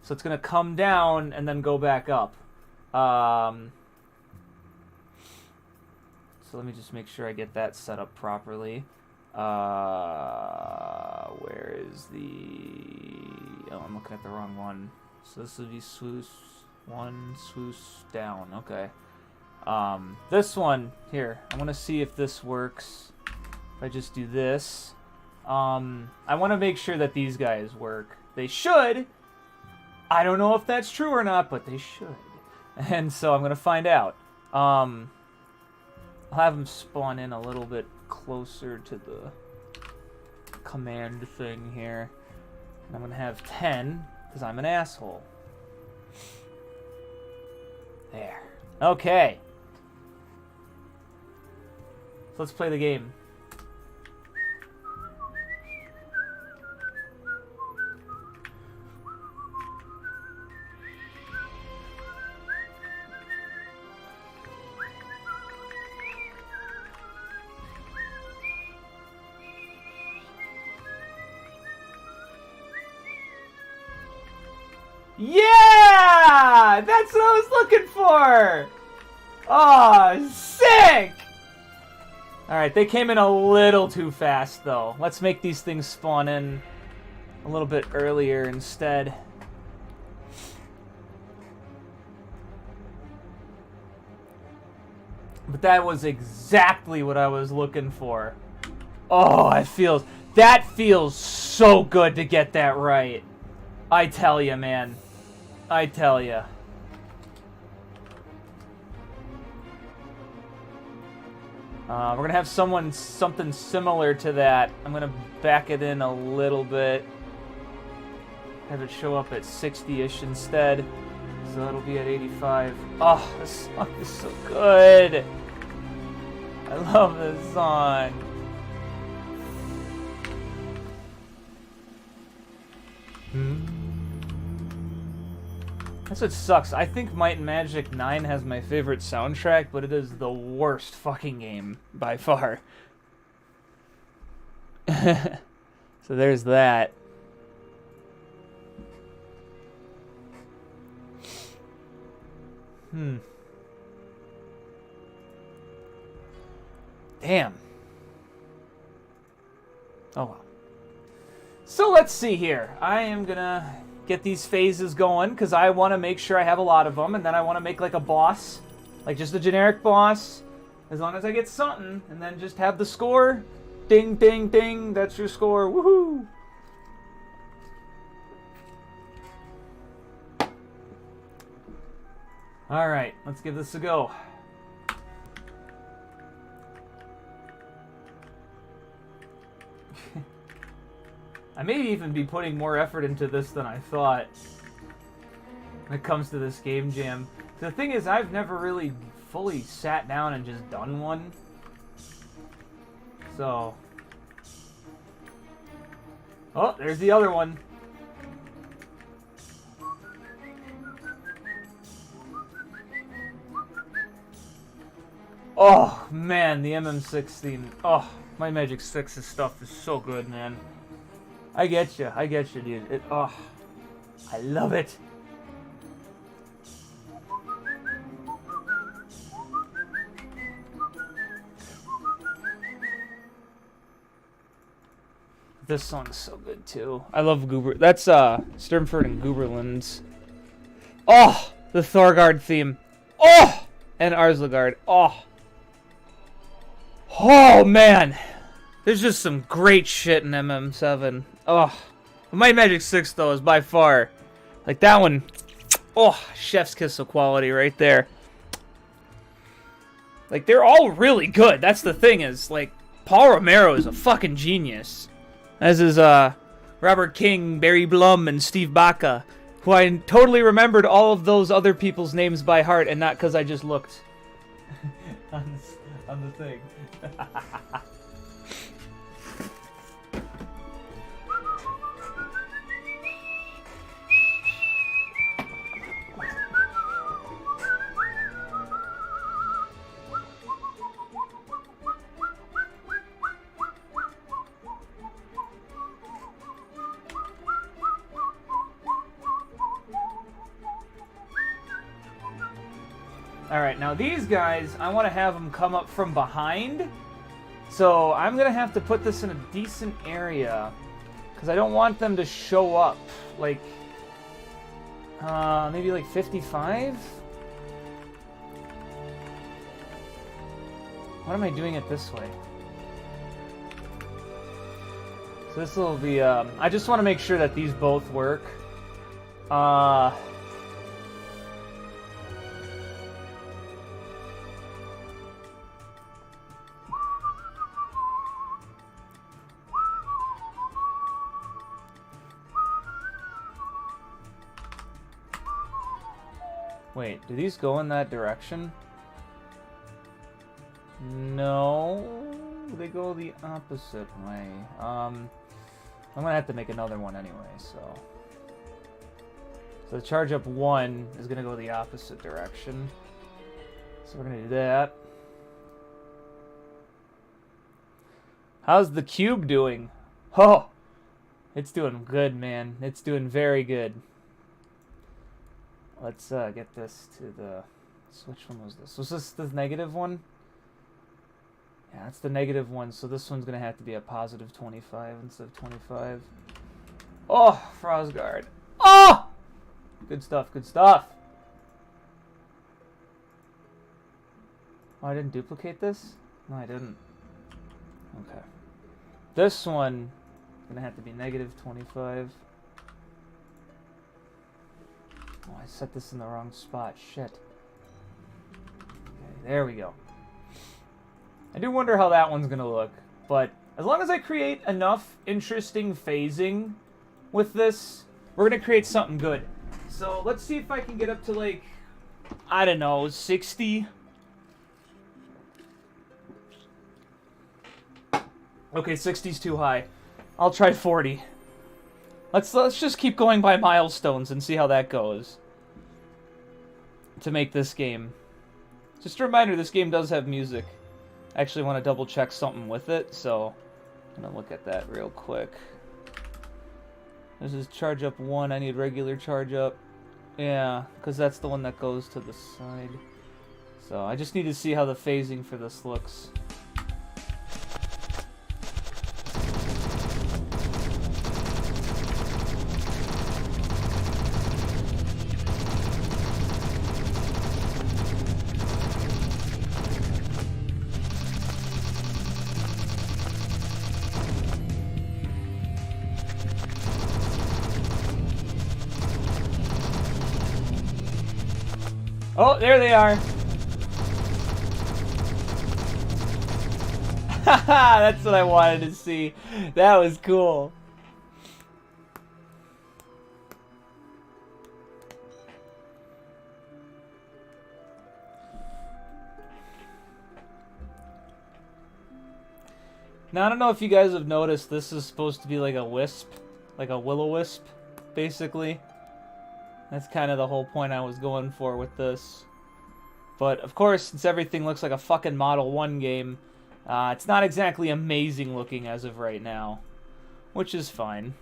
So it's going to come down and then go back up. So let me just make sure I get that set up properly. Where is the... Oh, I'm looking at the wrong one. So this would be swoosh. One swoosh down. Okay. This one here. I want to see if this works. If I just do this, I want to make sure that these guys work. They should. I don't know if that's true or not, but they should. And so I'm gonna find out. I'll have them spawn in a little bit closer to the command thing here. And I'm gonna have 10 because I'm an asshole. There. Okay. So let's play the game. Yeah! That's what I was looking for! Oh, sick! Alright, they came in a little too fast, though. Let's make these things spawn in a little bit earlier instead. But that was exactly what I was looking for. Oh, that feels so good to get that right. I tell ya, man. I tell ya. We're gonna have something similar to that. I'm gonna back it in a little bit. Have it show up at 60-ish instead. So that'll be at 85. Oh, this song is so good. I love this song. That's what sucks. I think Might and Magic 9 has my favorite soundtrack, but it is the worst fucking game by far. So there's that. Damn. Oh well. So let's see here. I am gonna get these phases going because I want to make sure I have a lot of them, and then I want to make like a boss, like just a generic boss, as long as I get something, and then just have the score. Ding, ding, ding. That's your score. Woohoo! All right, let's give this a go. I may even be putting more effort into this than I thought when it comes to this game jam. The thing is, I've never really fully sat down and just done one. So... oh, there's the other one. Oh, man, the MM6 theme. Oh, my Magic 6's stuff is so good, man. I get you, dude. Oh, I love it. This song's so good too. I love Goober. That's Sturmford and Gooberlands. Oh, the Thorgard theme. Oh, and Arslegard. Oh. Oh man. There's just some great shit in MM7. Oh. Might Magic 6 though is by far like that one. Oh, chef's kiss of quality right there. Like they're all really good. That's the thing is like Paul Romero is a fucking genius. As is Robert King, Barry Blum, and Steve Baca, who I totally remembered all of those other people's names by heart, and not because I just looked on the thing. Alright, now these guys, I want to have them come up from behind. So I'm going to have to put this in a decent area. Because I don't want them to show up. Like, maybe like 55? What am I doing it this way? So this will be, I just want to make sure that these both work. Wait, do these go in that direction? No, they go the opposite way. I'm gonna have to make another one anyway, so the charge up 1 is gonna go the opposite direction. So we're gonna do that. How's the cube doing? Oh, it's doing good, man. It's doing very good. Let's get this to the... So which one was this? Was this the negative one? Yeah, that's the negative one, so this one's going to have to be a positive 25 instead of 25. Oh, Frostguard. Oh! Good stuff, good stuff. Oh, I didn't duplicate this? No, I didn't. Okay. This one is going to have to be negative 25. Oh, I set this in the wrong spot. Shit. Okay, there we go. I do wonder how that one's gonna look, but as long as I create enough interesting phasing with this, we're gonna create something good. So let's see if I can get up to like, I don't know, 60. Okay, 60's too high. I'll try 40. Let's just keep going by milestones and see how that goes. to make this game. Just a reminder, this game does have music. I actually want to double check something with it, so I'm gonna look at that real quick. This is charge up 1. I need regular charge up. Yeah, because that's the one that goes to the side. So I just need to see how the phasing for this looks. Oh, there they are. Haha, that's what I wanted to see. That was cool. Now, I don't know if you guys have noticed, this is supposed to be like a wisp, like a will-o-wisp, basically. That's kind of the whole point I was going for with this. But, of course, since everything looks like a fucking Model 1 game, it's not exactly amazing looking as of right now. Which is fine.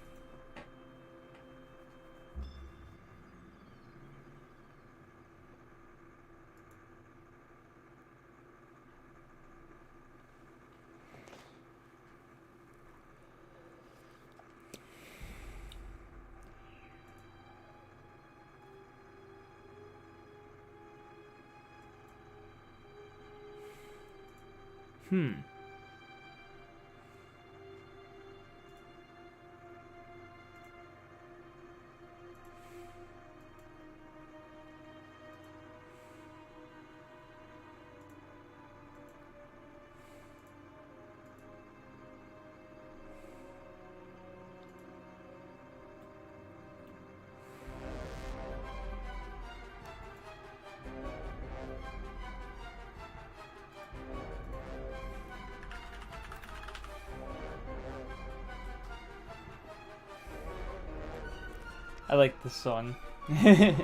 I like this song. Yeah,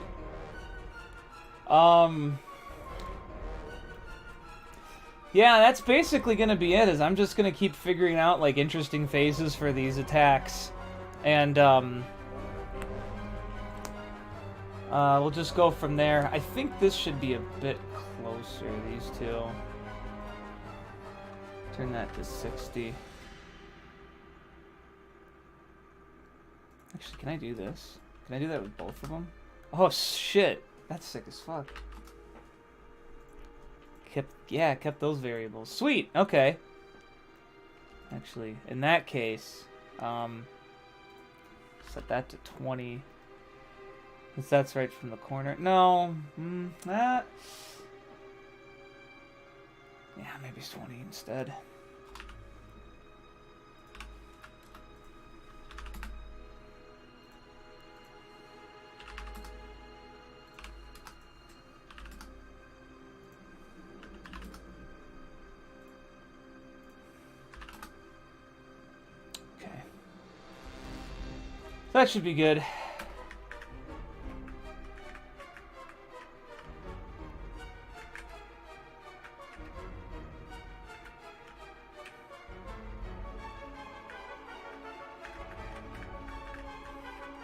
that's basically gonna be it, is I'm just gonna keep figuring out, like, interesting phases for these attacks. And, we'll just go from there. I think this should be a bit closer, these two. Turn that to 60. Actually, can I do this? Can I do that with both of them? Oh, shit. That's sick as fuck. Kept those variables. Sweet, okay. Actually, in that case, set that to 20. Since that's right from the corner. No, that. Yeah, maybe it's 20 instead. That should be good.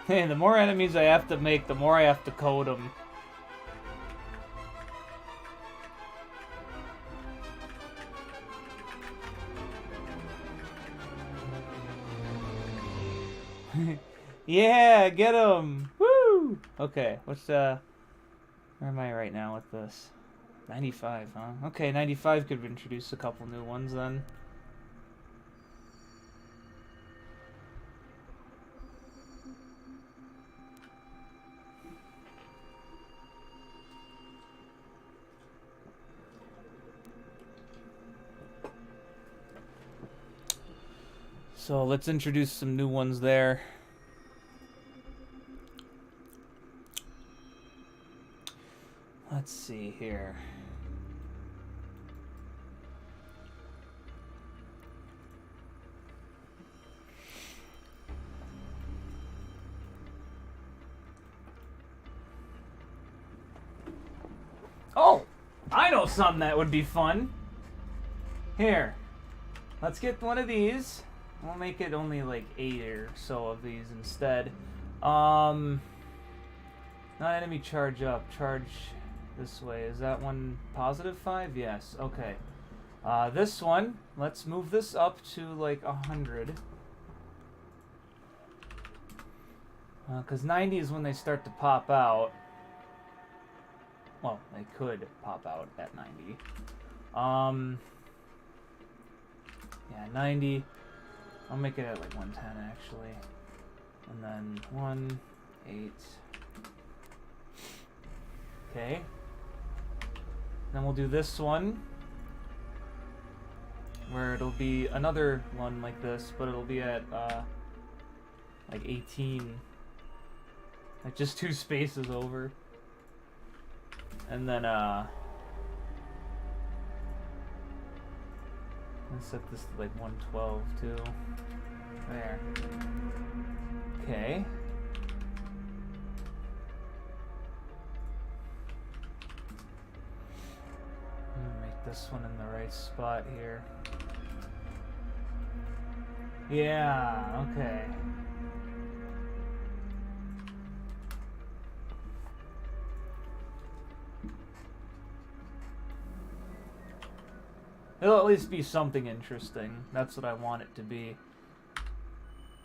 Hey, the more enemies I have to make, the more I have to code them. Yeah, get him! Woo! Okay, what's where am I right now with this? 95, huh? Okay, 95 could introduce a couple new ones then. So let's introduce some new ones there. Let's see here. Oh, I know something that would be fun. Here, let's get one of these. We'll make it only like 8 or so of these instead. Not enemy charge up. Charge this way. Is that one positive 5? Yes. Okay. This one, let's move this up to like 100. Because 90 is when they start to pop out. Well, they could pop out at 90. Yeah, 90. I'll make it at like 110 actually. And then 1, 8. Okay. Then we'll do this one, where it'll be another one like this, but it'll be at like 18. Like just 2 spaces over. And then let's set this to like 112 too. There. Okay. I'm gonna make this one in the right spot here. Yeah, okay. It'll at least be something interesting. That's what I want it to be.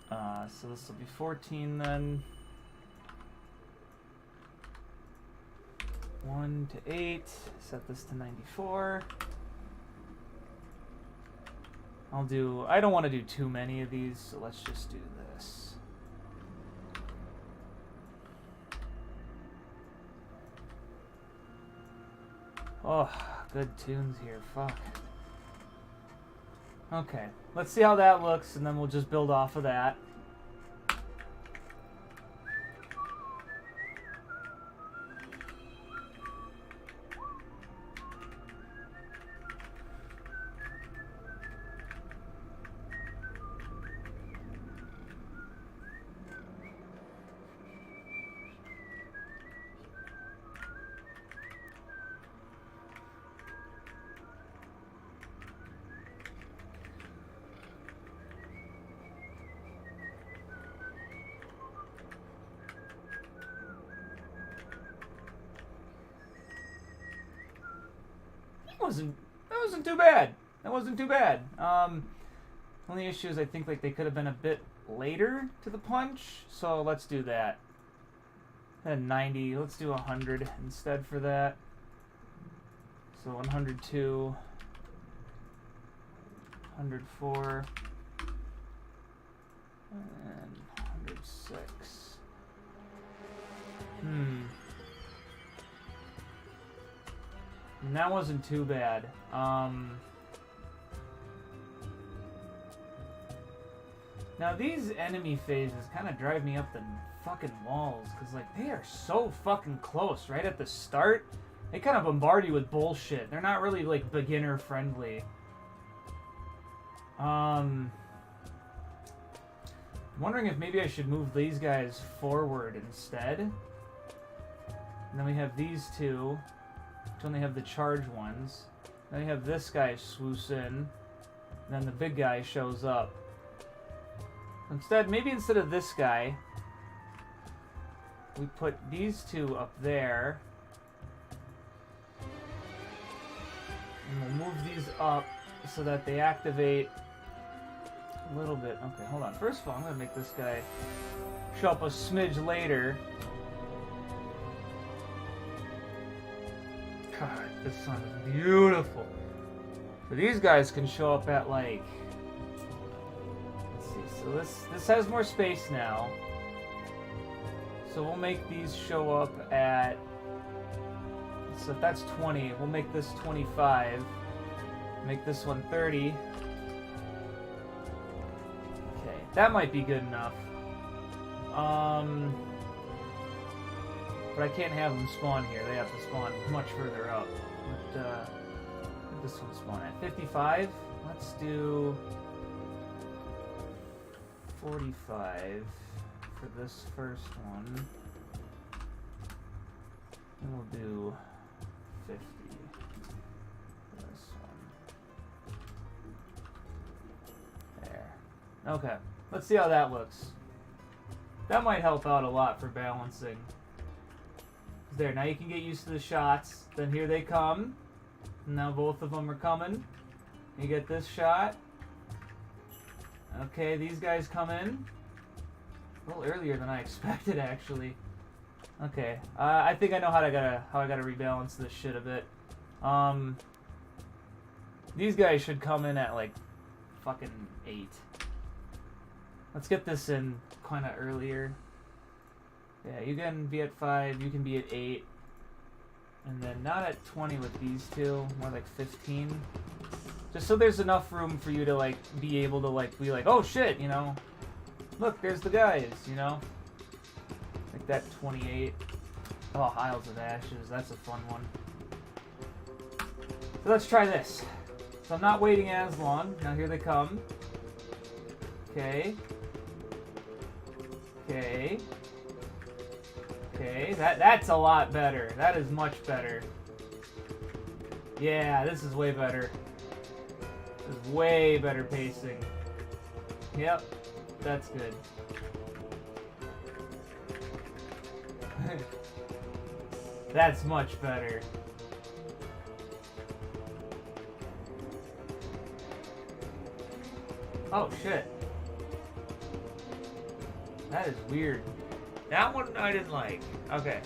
So this will be 14 then. 1 to 8. Set this to 94. I don't want to do too many of these, so let's just do this. Oh, good tunes here. Fuck. Okay, let's see how that looks, and then we'll just build off of that. That wasn't too bad. That wasn't too bad. Only issue is I think like they could have been a bit later to the punch, so let's do that. And 90, let's do 100 instead for that. So 102, 104, and 106. And that wasn't too bad. Now these enemy phases kind of drive me up the fucking walls, because like they are so fucking close right at the start. They kind of bombard you with bullshit. They're not really like beginner friendly. I'm wondering if maybe I should move these guys forward instead. And then we have these two, which only have the charge ones. Then we have this guy swoosh in. And then the big guy shows up. Maybe instead of this guy, we put these two up there. And we'll move these up so that they activate a little bit. Okay, hold on. First of all, I'm going to make this guy show up a smidge later. God, this sun is beautiful. So these guys can show up at like... Let's see. So this has more space now. So we'll make these show up at... So if that's 20, we'll make this 25. Make this one 30. Okay, that might be good enough. But I can't have them spawn here. They have to spawn much further up. What did this one spawn at? 55? Let's do 45 for this first one. And we'll do 50. This one. There. Okay. Let's see how that looks. That might help out a lot for balancing. There, now you can get used to the shots. Then here they come. Now both of them are coming. You get this shot. Okay, these guys come in. A little earlier than I expected, actually. Okay, I think I know how I gotta rebalance this shit a bit. These guys should come in at like fucking 8. Let's get this in kind of earlier. Yeah, you can be at 5, you can be at 8. And then not at 20 with these two, more like 15. Just so there's enough room for you to like be able to like be like, oh shit, you know. Look, there's the guys, you know. Like that 28. Oh, Isles of Ashes, that's a fun one. So let's try this. So I'm not waiting as long. Now here they come. Okay. Okay. Okay, that's a lot better. That is much better. Yeah, this is way better. This is way better pacing. Yep, that's good. That's much better. Oh shit. That is weird. That one I didn't like. Okay.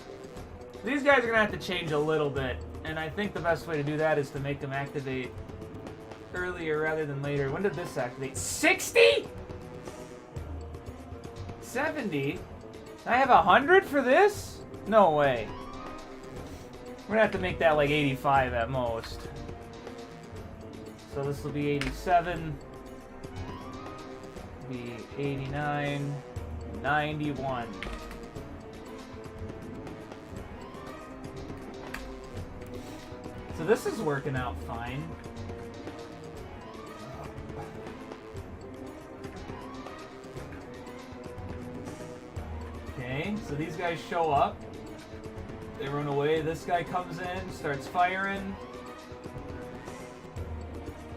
These guys are going to have to change a little bit. And I think the best way to do that is to make them activate earlier rather than later. When did this activate? 60? 70? I have 100 for this? No way. We're going to have to make that like 85 at most. So this will be 87. Be 89. 91. So this is working out fine. Okay, so these guys show up. They run away. This guy comes in, starts firing.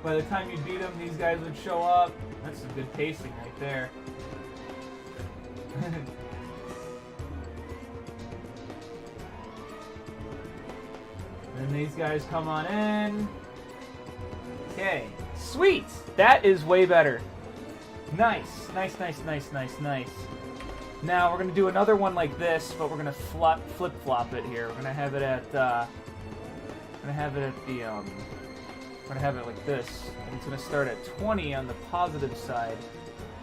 By the time you beat them, these guys would show up. That's some good pacing right there. Then these guys come on in. Okay, sweet. That is way better. Nice, nice, nice, nice, nice, nice. Now we're gonna do another one like this, but we're gonna flip-flop it here. We're gonna have it at we're gonna have it like this. And it's gonna start at 20 on the positive side,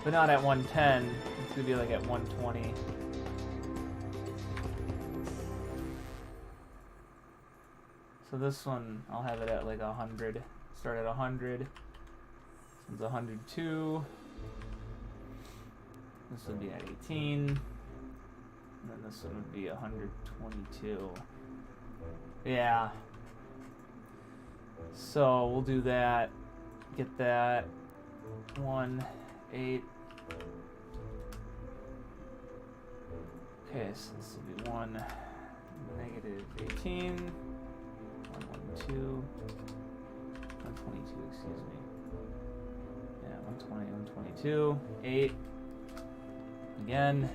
but not at 110. It's gonna be like at 120. So this one, I'll have it at like 100. Start at 100. This one's 102. This would be at 18. And then this one would be 122. Yeah. So we'll do that. Get that. 1, 8. Okay, so this will be 1, negative 18. 112. 122, excuse me. Yeah, 120, 122. 8. Again.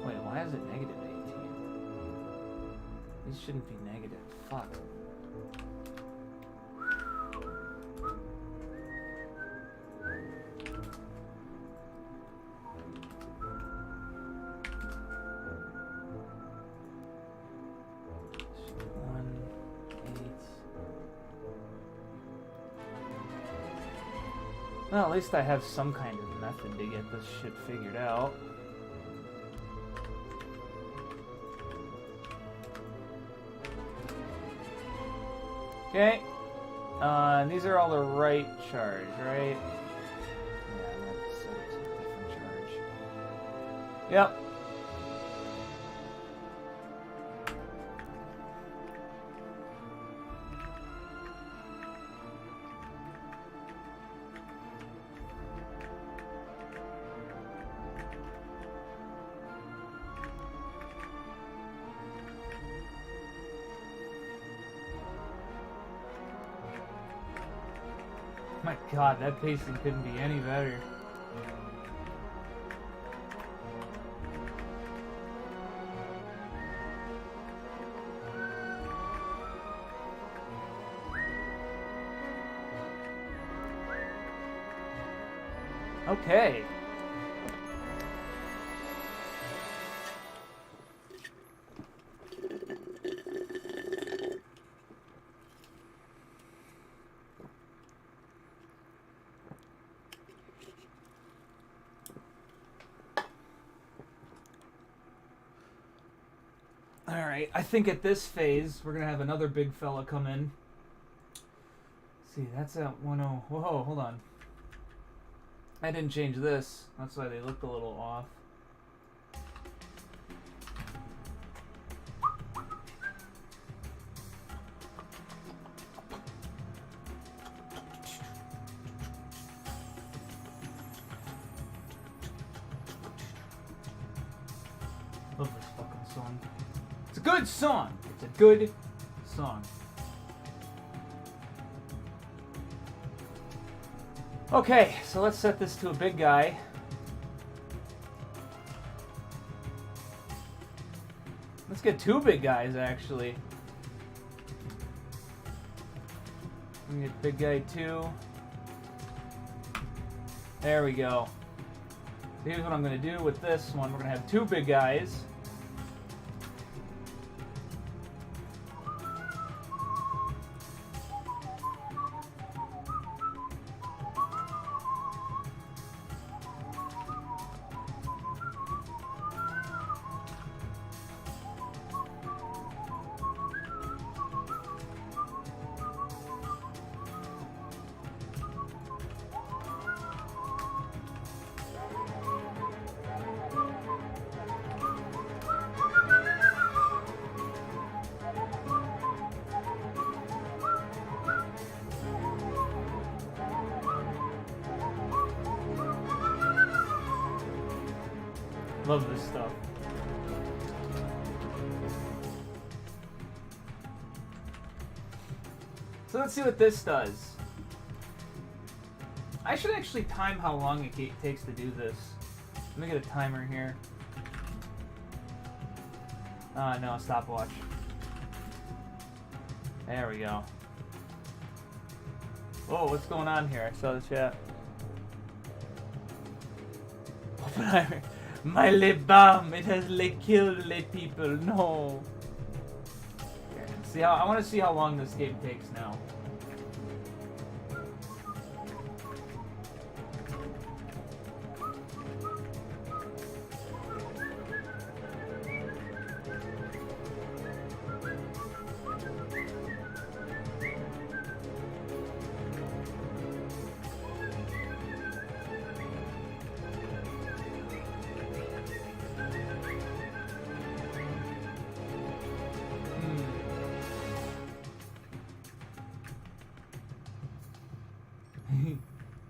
Wait, why is it negative 18? These shouldn't be negative. Fuck. Well, at least I have some kind of method to get this shit figured out. Okay. And these are all the right charge, right? Yeah, I'm gonna have to set it to a different charge. Yep. My god, that pacing couldn't be any better. Okay. Alright, I think at this phase, we're going to have another big fella come in. Let's see, that's at 10. Whoa, hold on. I didn't change this. That's why they look a little off. Love this fucking song. It's a good song. It's a good song. Okay, so let's set this to a big guy. Let's get two big guys, actually. Let me get big guy 2. There we go. Here's what I'm going to do with this one. We're going to have two big guys. Love this stuff. So let's see what this does. I should actually time how long it takes to do this. Let me get a timer here. No, stopwatch. There we go. Whoa, what's going on here? I saw the chat. Oppenheimer. My lip balm, it has killed the people. No. See how I want to see how long this game takes now.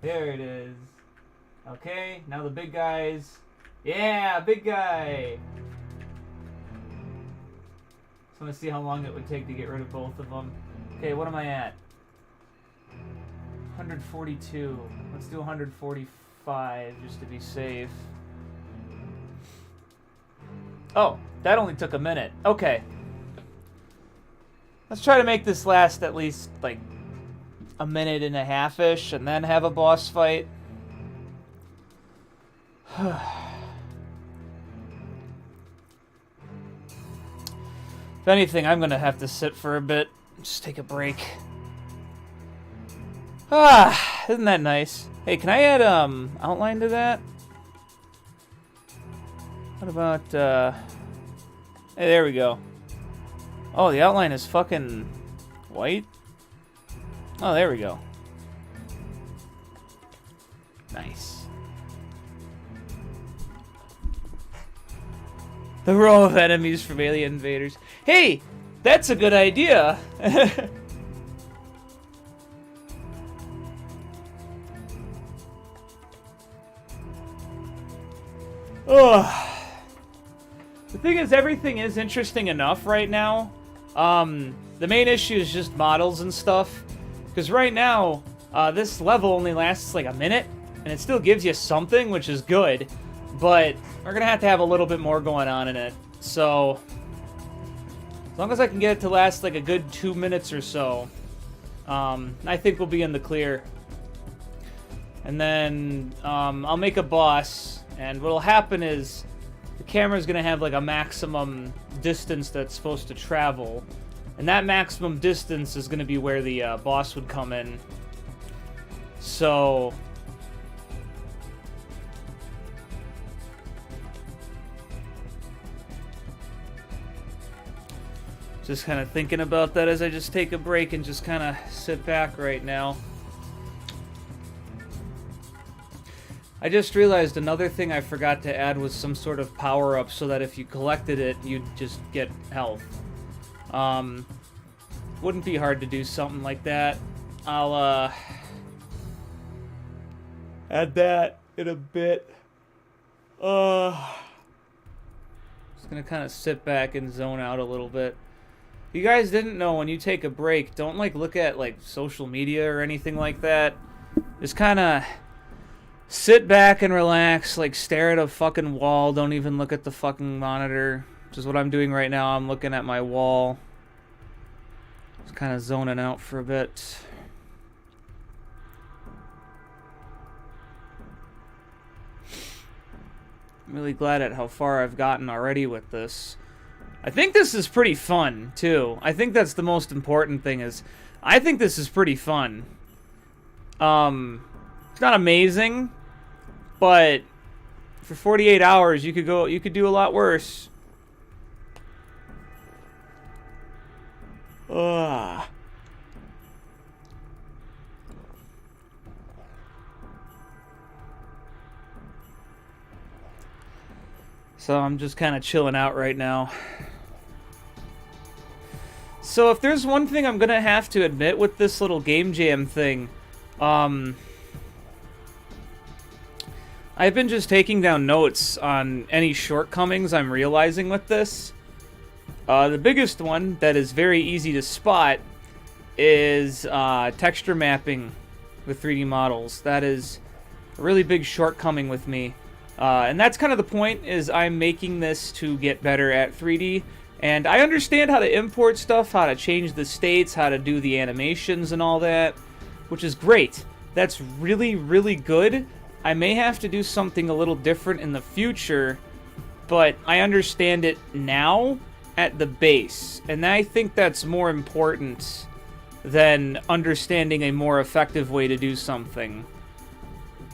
There it is. Okay, now the big guys. Yeah, big guy! So I'm gonna see how long it would take to get rid of both of them. Okay, what am I at? 142. Let's do 145 just to be safe. Oh, that only took a minute. Okay. Let's try to make this last at least, like, a minute and a half-ish, and then have a boss fight. If anything, I'm gonna have to sit for a bit. Just take a break. Isn't that nice? Hey, can I add outline to that? What about hey, there we go. Oh, the outline is fucking white? Oh, there we go. Nice. The row of enemies from alien invaders. Hey, that's a good idea. Oh. The thing is, everything is interesting enough right now. The main issue is just models and stuff. Because right now, This level only lasts like a minute, and it still gives you something, which is good, but we're gonna have to have a little bit more going on in it. So, as long as I can get it to last like a good 2 minutes or so, I think we'll be in the clear. And then I'll make a boss, and what'll happen is the camera's gonna have like a maximum distance that's supposed to travel, and that maximum distance is gonna be where the boss would come in. So just kind of thinking about that as I just take a break and just kind of sit back right now. I just realized another thing I forgot to add was some sort of power-up so that if you collected it, you'd just get health. Wouldn't be hard to do something like that. I'll add that in a bit. Just gonna kind of sit back and zone out a little bit. If you guys didn't know, when you take a break, don't like look at like social media or anything like that. Just kind of sit back and relax, like stare at a fucking wall. Don't even look at the fucking monitor, which is what I'm doing right now. I'm looking at my wall. Just kind of zoning out for a bit. I'm really glad at how far I've gotten already with this. I think this is pretty fun, too. I think that's the most important thing is, I think this is pretty fun. It's not amazing, but for 48 hours, you could do a lot worse. Ugh. So I'm just kind of chilling out right now. So if there's one thing I'm gonna have to admit with this little game jam thing, I've been just taking down notes on any shortcomings I'm realizing with this. The biggest one that is very easy to spot is texture mapping with 3D models. That is a really big shortcoming with me. And that's kind of the point, is I'm making this to get better at 3D. And I understand how to import stuff, how to change the states, how to do the animations and all that, which is great. That's really, really good. I may have to do something a little different in the future, but I understand it now at the base. And I think that's more important than understanding a more effective way to do something.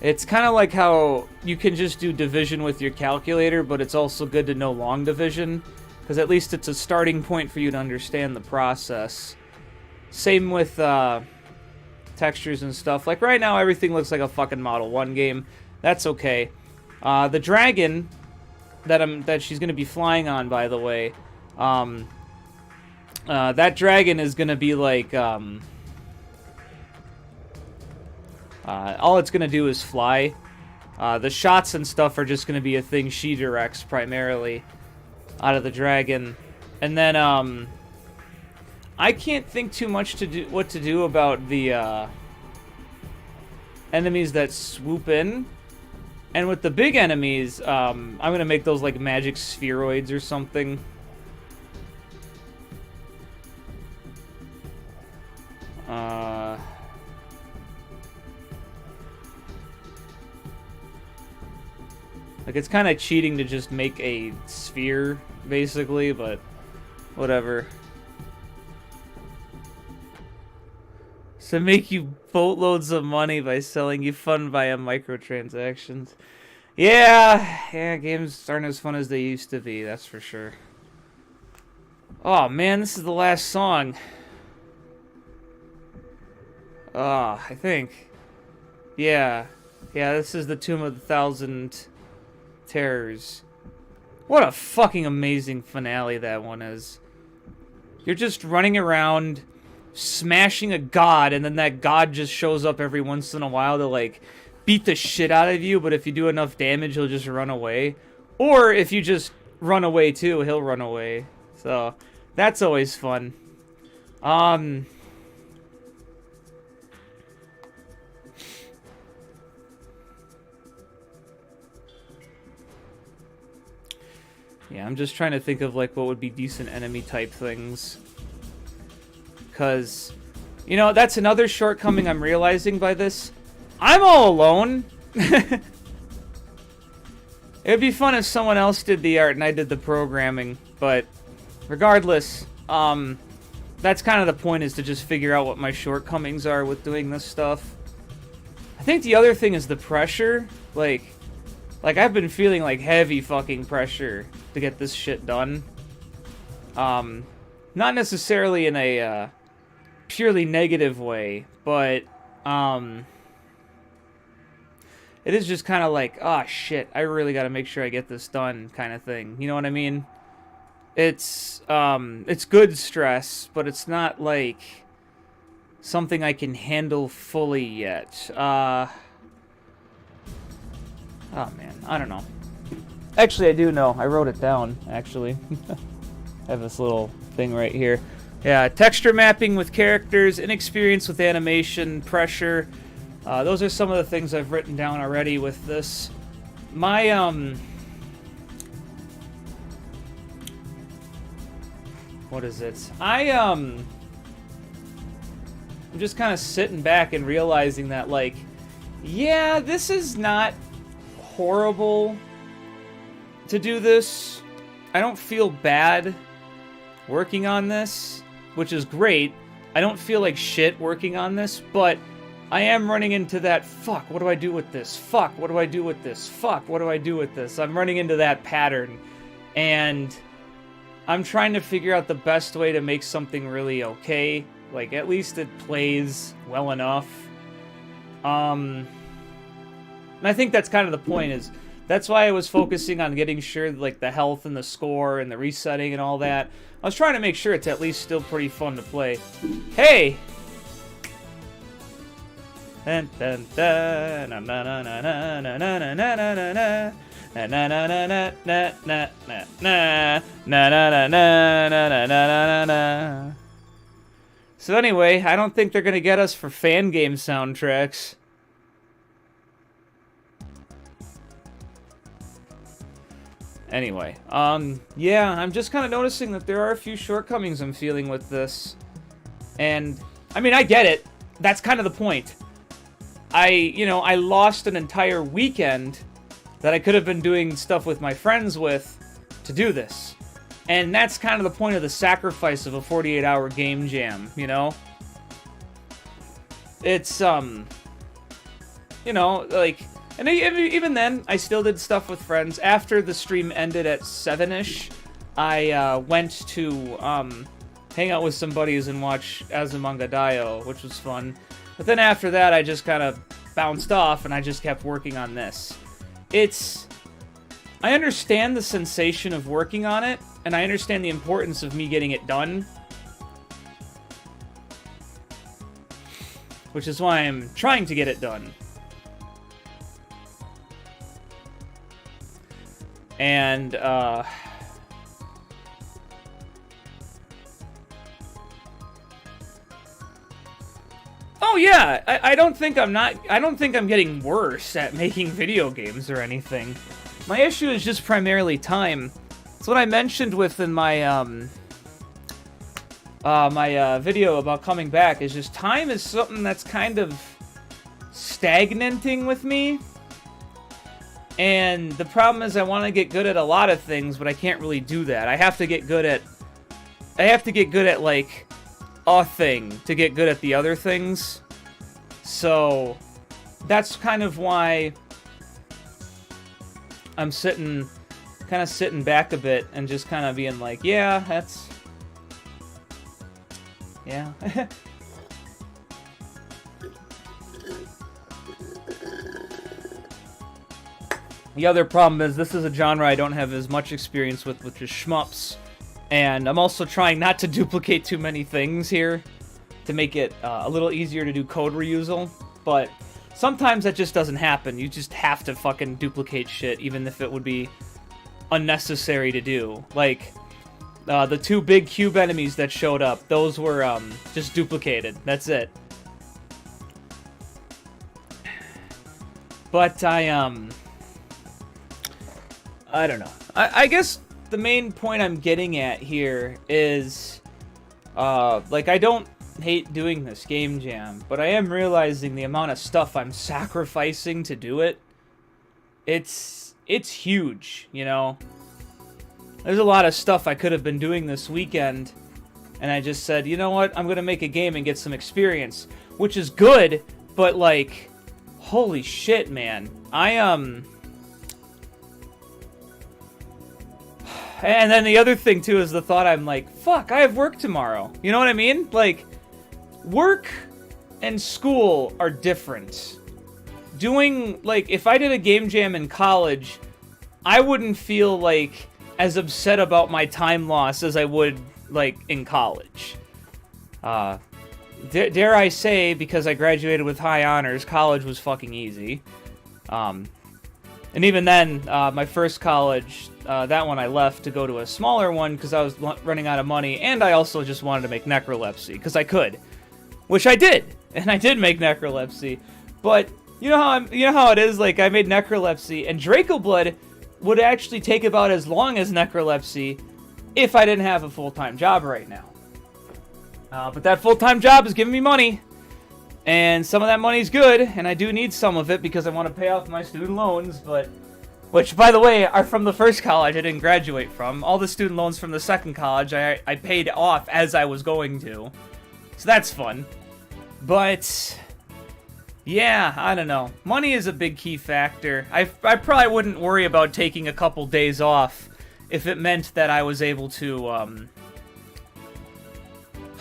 It's kind of like how you can just do division with your calculator, but it's also good to know long division, because at least it's a starting point for you to understand the process. Same with textures and stuff. Like right now, everything looks like a fucking Model 1 game. That's okay. The dragon that she's going to be flying on, by the way, that dragon is going to be like... all it's going to do is fly. The shots and stuff are just going to be a thing she directs primarily out of the dragon. And then, I can't think too much what to do about the, enemies that swoop in. And with the big enemies, I'm going to make those like magic spheroids or something. Like, it's kind of cheating to just make a sphere, basically, but whatever. So make you boatloads of money by selling you fun via microtransactions. Yeah, games aren't as fun as they used to be, that's for sure. Oh, man, this is the last song. I think. Yeah, this is the Tomb of the Thousand Terrors. What a fucking amazing finale that one is. You're just running around smashing a god, and then that god just shows up every once in a while to like beat the shit out of you, but if you do enough damage he'll just run away. Or if you just run away too, he'll run away. So that's always fun. Yeah, I'm just trying to think of, like, what would be decent enemy type things. Because, you know, that's another shortcoming I'm realizing by this. I'm all alone. It would be fun if someone else did the art and I did the programming, but regardless, that's kind of the point, is to just figure out what my shortcomings are with doing this stuff. I think the other thing is the pressure. Like I've been feeling like heavy fucking pressure to get this shit done. Not necessarily in a purely negative way, but it is just kind of like, oh shit, I really got to make sure I get this done kind of thing. You know what I mean? It's good stress, but it's not like something I can handle fully yet. Oh man, I don't know. Actually, I do know. I wrote it down, actually. I have this little thing right here. Yeah, texture mapping with characters, inexperience with animation, pressure. Those are some of the things I've written down already with this. My, what is it? I'm just kind of sitting back and realizing that, like, yeah, this is not horrible to do this. I don't feel bad working on this, which is great. I don't feel like shit working on this, but I am running into that, fuck, what do I do with this? Fuck, what do I do with this? Fuck, what do I do with this? I'm running into that pattern, and I'm trying to figure out the best way to make something really okay. Like, at least it plays well enough. And I think that's kind of the point, is that's why I was focusing on getting sure, like, the health and the score and the resetting and all that. I was trying to make sure it's at least still pretty fun to play. Hey! Dun, dun, dun, na, na, na, na, na, na, na, na, na, na, na. Na na na na na na na na na na na na na na. So anyway, I don't think they're gonna get us for fan game soundtracks. Anyway, yeah, I'm just kind of noticing that there are a few shortcomings I'm feeling with this. And, I mean, I get it. That's kind of the point. I lost an entire weekend that I could have been doing stuff with my friends with to do this. And that's kind of the point of the sacrifice of a 48-hour game jam, you know? It's, like... And even then, I still did stuff with friends. After the stream ended at 7-ish, I went to hang out with some buddies and watch Azumanga Daioh, which was fun. But then after that, I just kind of bounced off, and I just kept working on this. I understand the sensation of working on it, and I understand the importance of me getting it done. Which is why I'm trying to get it done. And, oh yeah, I don't think I'm getting worse at making video games or anything. My issue is just primarily time. It's what I mentioned within my, my video about coming back, is just time is something that's kind of stagnating with me. And the problem is I want to get good at a lot of things, but I can't really do that. I have to get good at, like, a thing to get good at the other things. So, that's kind of why I'm kind of sitting back a bit and just kind of being like, yeah, that's... Yeah. The other problem is this is a genre I don't have as much experience with, which is shmups. And I'm also trying not to duplicate too many things here to make it a little easier to do code reusal. But sometimes that just doesn't happen. You just have to fucking duplicate shit, even if it would be unnecessary to do. Like, the two big cube enemies that showed up, those were just duplicated. That's it. But I don't know. I guess the main point I'm getting at here is, like, I don't hate doing this game jam, but I am realizing the amount of stuff I'm sacrificing to do it. It's huge, you know? There's a lot of stuff I could have been doing this weekend, and I just said, you know what, I'm gonna make a game and get some experience, which is good, but, like, holy shit, man. And then the other thing, too, is the thought I'm like, fuck, I have work tomorrow. You know what I mean? Like, work and school are different. Doing, like, if I did a game jam in college, I wouldn't feel, like, as upset about my time loss as I would, like, in college. Dare I say, because I graduated with high honors, college was fucking easy. And even then, my first college, that one I left to go to a smaller one because I was running out of money, and I also just wanted to make Necrolepsy, because I could. Which I did, and I did make Necrolepsy. But, you know how it is, like, I made Necrolepsy, and Draco Blood would actually take about as long as Necrolepsy if I didn't have a full-time job right now. But that full-time job is giving me money, and some of that money's good, and I do need some of it because I want to pay off my student loans, which, by the way, are from the first college I didn't graduate from. All the student loans from the second college I paid off as I was going to. So that's fun. But yeah, I don't know. Money is a big key factor. I probably wouldn't worry about taking a couple days off if it meant that I was able to,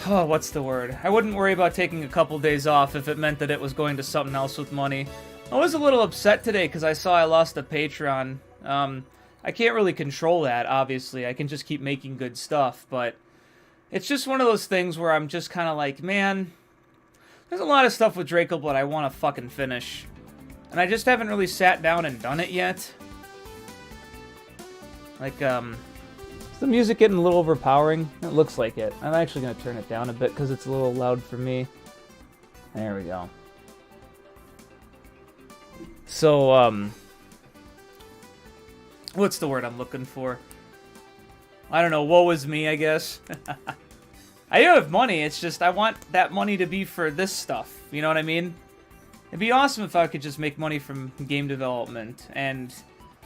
what's the word? I wouldn't worry about taking a couple days off if it meant that it was going to something else with money. I was a little upset today because I saw I lost a Patreon. I can't really control that, obviously. I can just keep making good stuff, but it's just one of those things where I'm just kind of like, man, there's a lot of stuff with Draco Blood I want to fucking finish. And I just haven't really sat down and done it yet. Like, is the music getting a little overpowering? It looks like it. I'm actually going to turn it down a bit because it's a little loud for me. There we go. So, what's the word I'm looking for? I don't know, woe is me, I guess. I do have money, it's just I want that money to be for this stuff, you know what I mean? It'd be awesome if I could just make money from game development and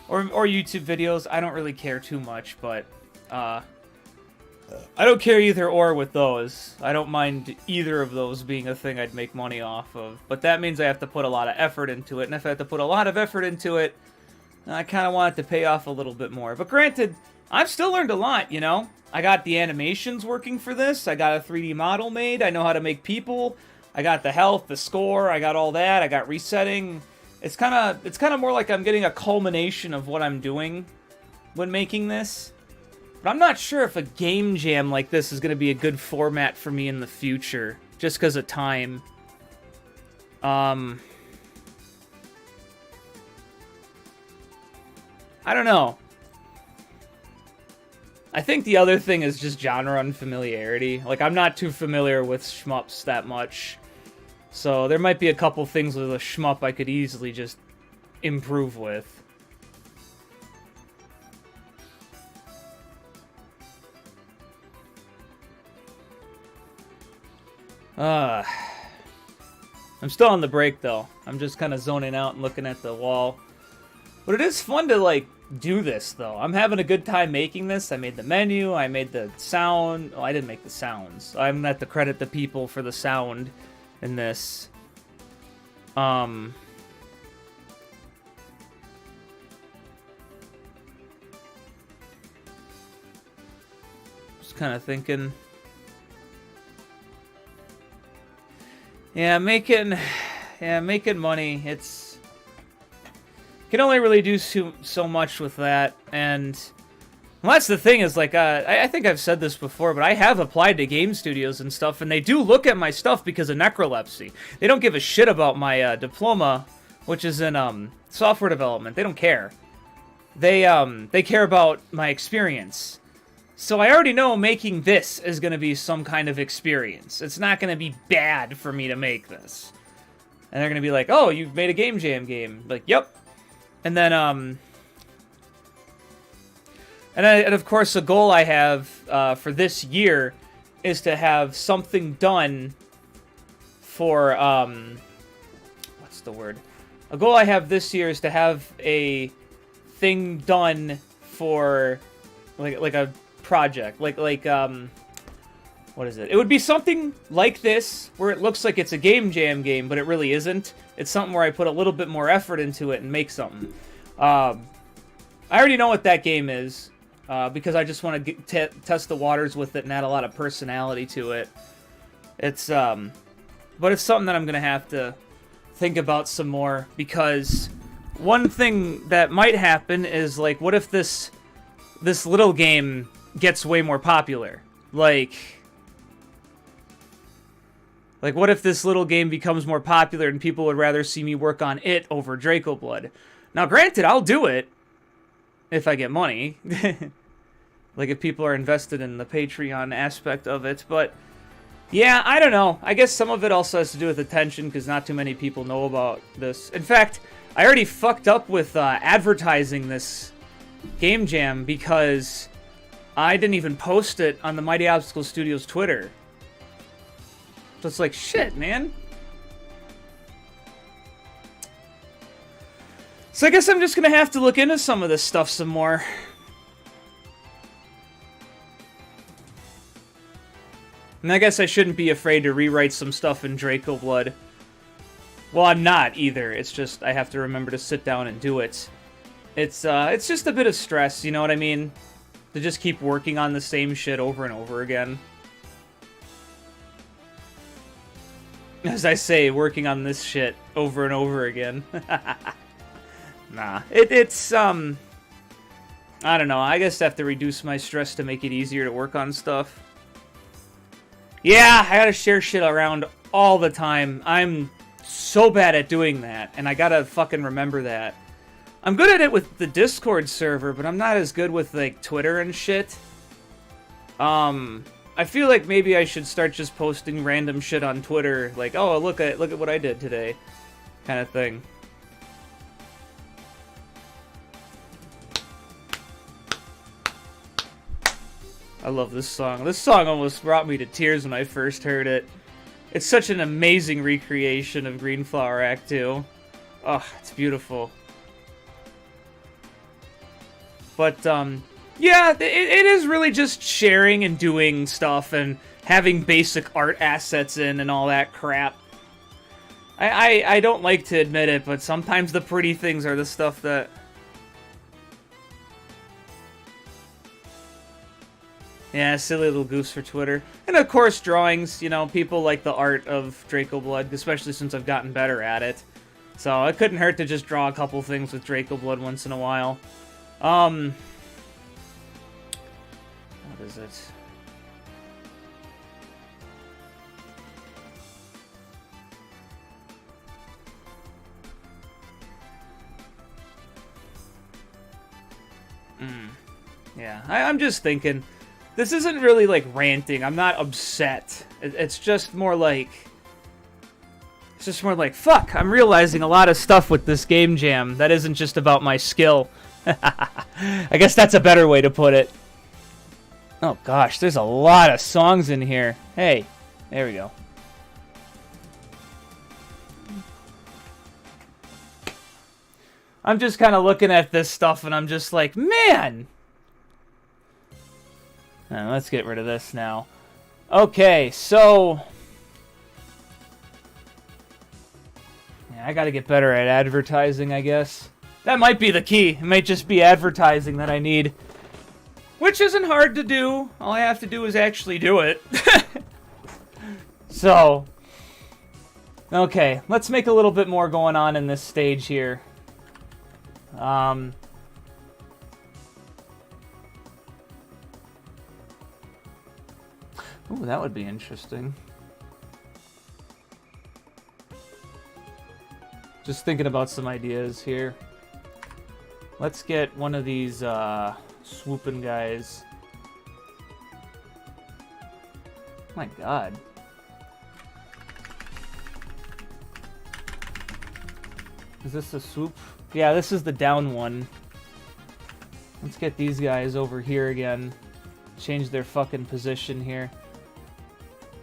or YouTube videos. I don't really care too much, but I don't care either or with those. I don't mind either of those being a thing I'd make money off of, but that means I have to put a lot of effort into it, and if I have to put a lot of effort into it, I kind of want it to pay off a little bit more. But granted, I've still learned a lot, you know? I got the animations working for this. I got a 3D model made. I know how to make people. I got the health, the score. I got all that. I got resetting. It's kind of more like I'm getting a culmination of what I'm doing when making this. But I'm not sure if a game jam like this is going to be a good format for me in the future, just because of time. I don't know. I think the other thing is just genre unfamiliarity. Like, I'm not too familiar with shmups that much. So there might be a couple things with a shmup I could easily just improve with. I'm still on the break, though. I'm just kind of zoning out and looking at the wall. But it is fun to, like, do this, though. I'm having a good time making this. I made the menu, I made the sound. Oh, I didn't make the sounds. I'm gonna have to credit the people for the sound in this. Just kind of thinking. Yeah, making money. Can only really do so much with that, and well, that's the thing is, like, I think I've said this before, but I have applied to game studios and stuff, and they do look at my stuff because of Necrolepsy. They don't give a shit about my diploma, which is in software development. They don't care. They care about my experience. So I already know making this is going to be some kind of experience. It's not going to be bad for me to make this. And they're going to be like, oh, you've made a Game Jam game. Like, yep. And then, And of course, a goal I have for this year is to have something done for, what's the word? A goal I have this year is to have a thing done for, like a project. Like, what is it? It would be something like this, where it looks like it's a Game Jam game, but it really isn't. It's something where I put a little bit more effort into it and make something. I already know what that game is. Because I just want to test the waters with it and add a lot of personality to it. It's, but it's something that I'm going to have to think about some more, because one thing that might happen is, like, what if this little game gets way more popular? Like, what if this little game becomes more popular and people would rather see me work on it over Draco Blood? Now, granted, I'll do it if I get money. Like, if people are invested in the Patreon aspect of it. But, yeah, I don't know. I guess some of it also has to do with attention, because not too many people know about this. In fact, I already fucked up with advertising this Game Jam, because I didn't even post it on the Mighty Obstacle Studios Twitter. So it's like, shit, man. So I guess I'm just going to have to look into some of this stuff some more. And I guess I shouldn't be afraid to rewrite some stuff in Draco Blood. Well, I'm not either. It's just I have to remember to sit down and do it. It's just a bit of stress, you know what I mean? To just keep working on the same shit over and over again. As I say, working on this shit over and over again. Nah. It's I don't know. I guess I have to reduce my stress to make it easier to work on stuff. Yeah, I gotta share shit around all the time. I'm so bad at doing that, and I gotta fucking remember that. I'm good at it with the Discord server, but I'm not as good with, like, Twitter and shit. I feel like maybe I should start just posting random shit on Twitter, like, oh, look at what I did today, kind of thing. I love this song. This song almost brought me to tears when I first heard it. It's such an amazing recreation of Green Flower Act 2. Oh, it's beautiful. But, yeah, it is really just sharing and doing stuff and having basic art assets in and all that crap. I don't like to admit it, but sometimes the pretty things are the stuff that... Yeah, silly little goose for Twitter. And of course, drawings. You know, people like the art of Draco Blood, especially since I've gotten better at it. So it couldn't hurt to just draw a couple things with Draco Blood once in a while. What is it? Yeah, I'm just thinking... This isn't really, like, ranting. I'm not upset. It's just more like... It's just more like, fuck, I'm realizing a lot of stuff with this Game Jam that isn't just about my skill. I guess that's a better way to put it. Oh, gosh, there's a lot of songs in here. Hey, there we go. I'm just kind of looking at this stuff, and I'm just like, man... Let's get rid of this now. Okay, so... Yeah, I gotta get better at advertising, I guess. That might be the key. It might just be advertising that I need. Which isn't hard to do. All I have to do is actually do it. So... Okay, let's make a little bit more going on in this stage here. Ooh, that would be interesting. Just thinking about some ideas here. Let's get one of these swooping guys. My god. Is this a swoop? Yeah, this is the down one. Let's get these guys over here again. Change their fucking position here.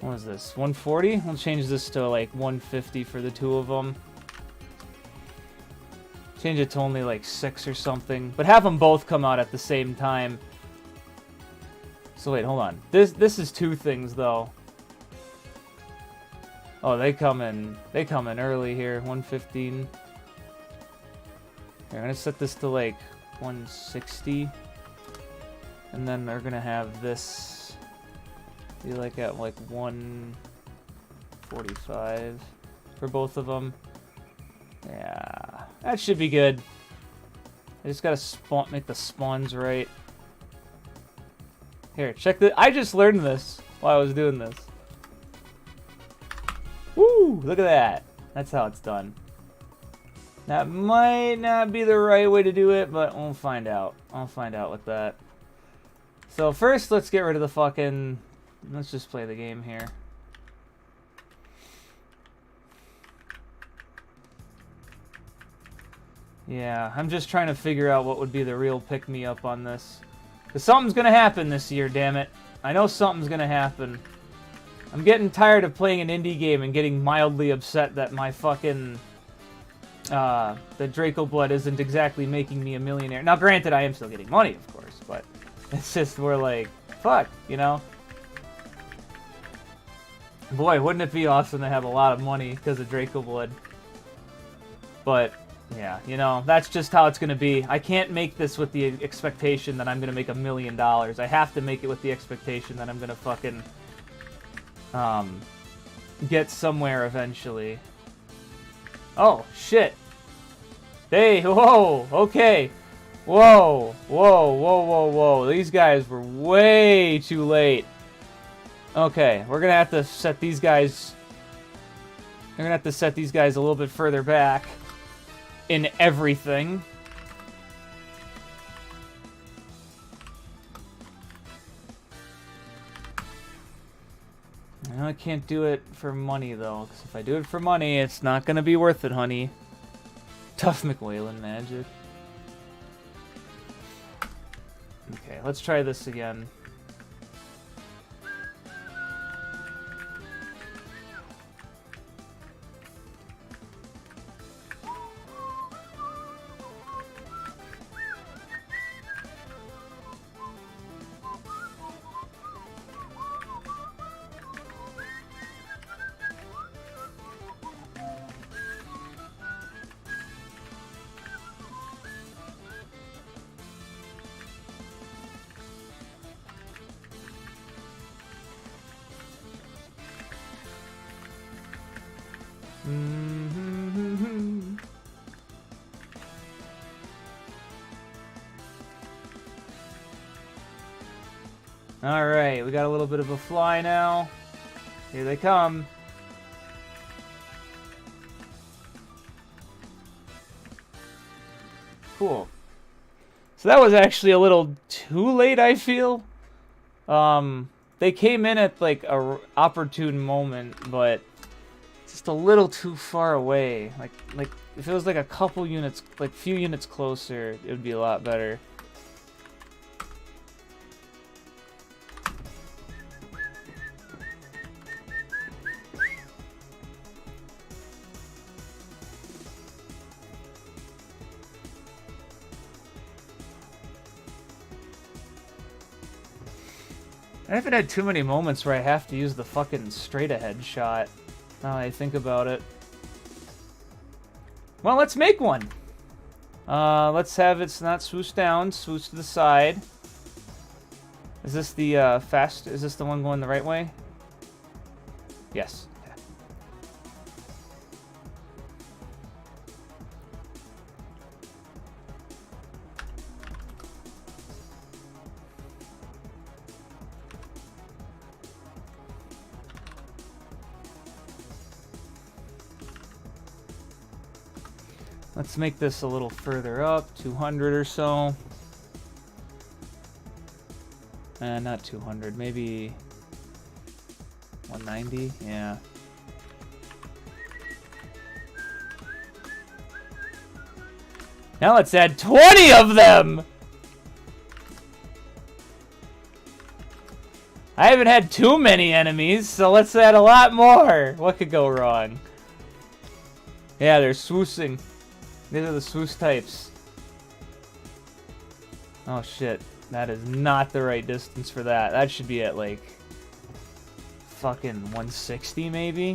What is this? 140? We'll change this to like 150 for the two of them. Change it to only like 6 or something. But have them both come out at the same time. So wait, hold on. This is 2 things though. Oh, they come in early here. 115. Here, I'm gonna set this to like 160. And then they're gonna have this be like at like 145 for both of them. Yeah, that should be good. I just gotta make the spawns right. Here, check the. I just learned this while I was doing this. Woo! Look at that. That's how it's done. That might not be the right way to do it, but we'll find out. I'll find out with that. So first, let's get rid of the fucking... Let's just play the game here. Yeah, I'm just trying to figure out what would be the real pick-me-up on this. Because something's going to happen this year, damn it. I know something's going to happen. I'm getting tired of playing an indie game and getting mildly upset that my fucking... the Draco Blood isn't exactly making me a millionaire. Now, granted, I am still getting money, of course, but it's just, we're like, fuck, you know? Boy, wouldn't it be awesome to have a lot of money because of Draco Blood. But, yeah, you know, that's just how it's going to be. I can't make this with the expectation that I'm going to make $1 million. I have to make it with the expectation that I'm going to fucking get somewhere eventually. Oh, shit. Hey, whoa, okay. Whoa, whoa, whoa, whoa, whoa. These guys were way too late. Okay, we're gonna have to set these guys... We're gonna have to set these guys a little bit further back in everything. I can't do it for money, though, because if I do it for money, it's not gonna be worth it, honey. Tough McWhalen magic. Okay, let's try this again. Alright, we got a little bit of a fly now. Here they come. Cool. So that was actually a little too late, I feel. They came in at like a opportune moment, but just a little too far away. Like if it was like a couple units, like few units closer, it would be a lot better. I haven't had too many moments where I have to use the fucking straight-ahead shot, now that I think about it. Well, let's make one! Let's have it not swoosh down, swoosh to the side. Is this the, is this the one going the right way? Yes. Okay. Let's make this a little further up, 200 or so. Not 200, maybe 190, yeah. Now let's add 20 of them! I haven't had too many enemies, so let's add a lot more. What could go wrong? Yeah, they're swoosing. These are the swoosh types. Oh shit. That is not the right distance for that. That should be at like fucking 160 maybe?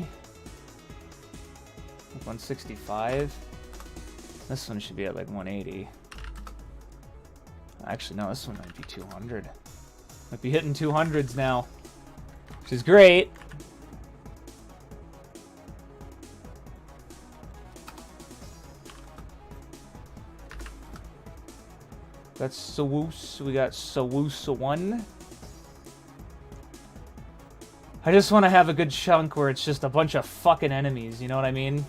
165? This one should be at like 180. Actually, no, this one might be 200. Might be hitting 200s now, which is great. That's Sowoos. We got Sowoos 1. I just want to have a good chunk where it's just a bunch of fucking enemies, you know what I mean?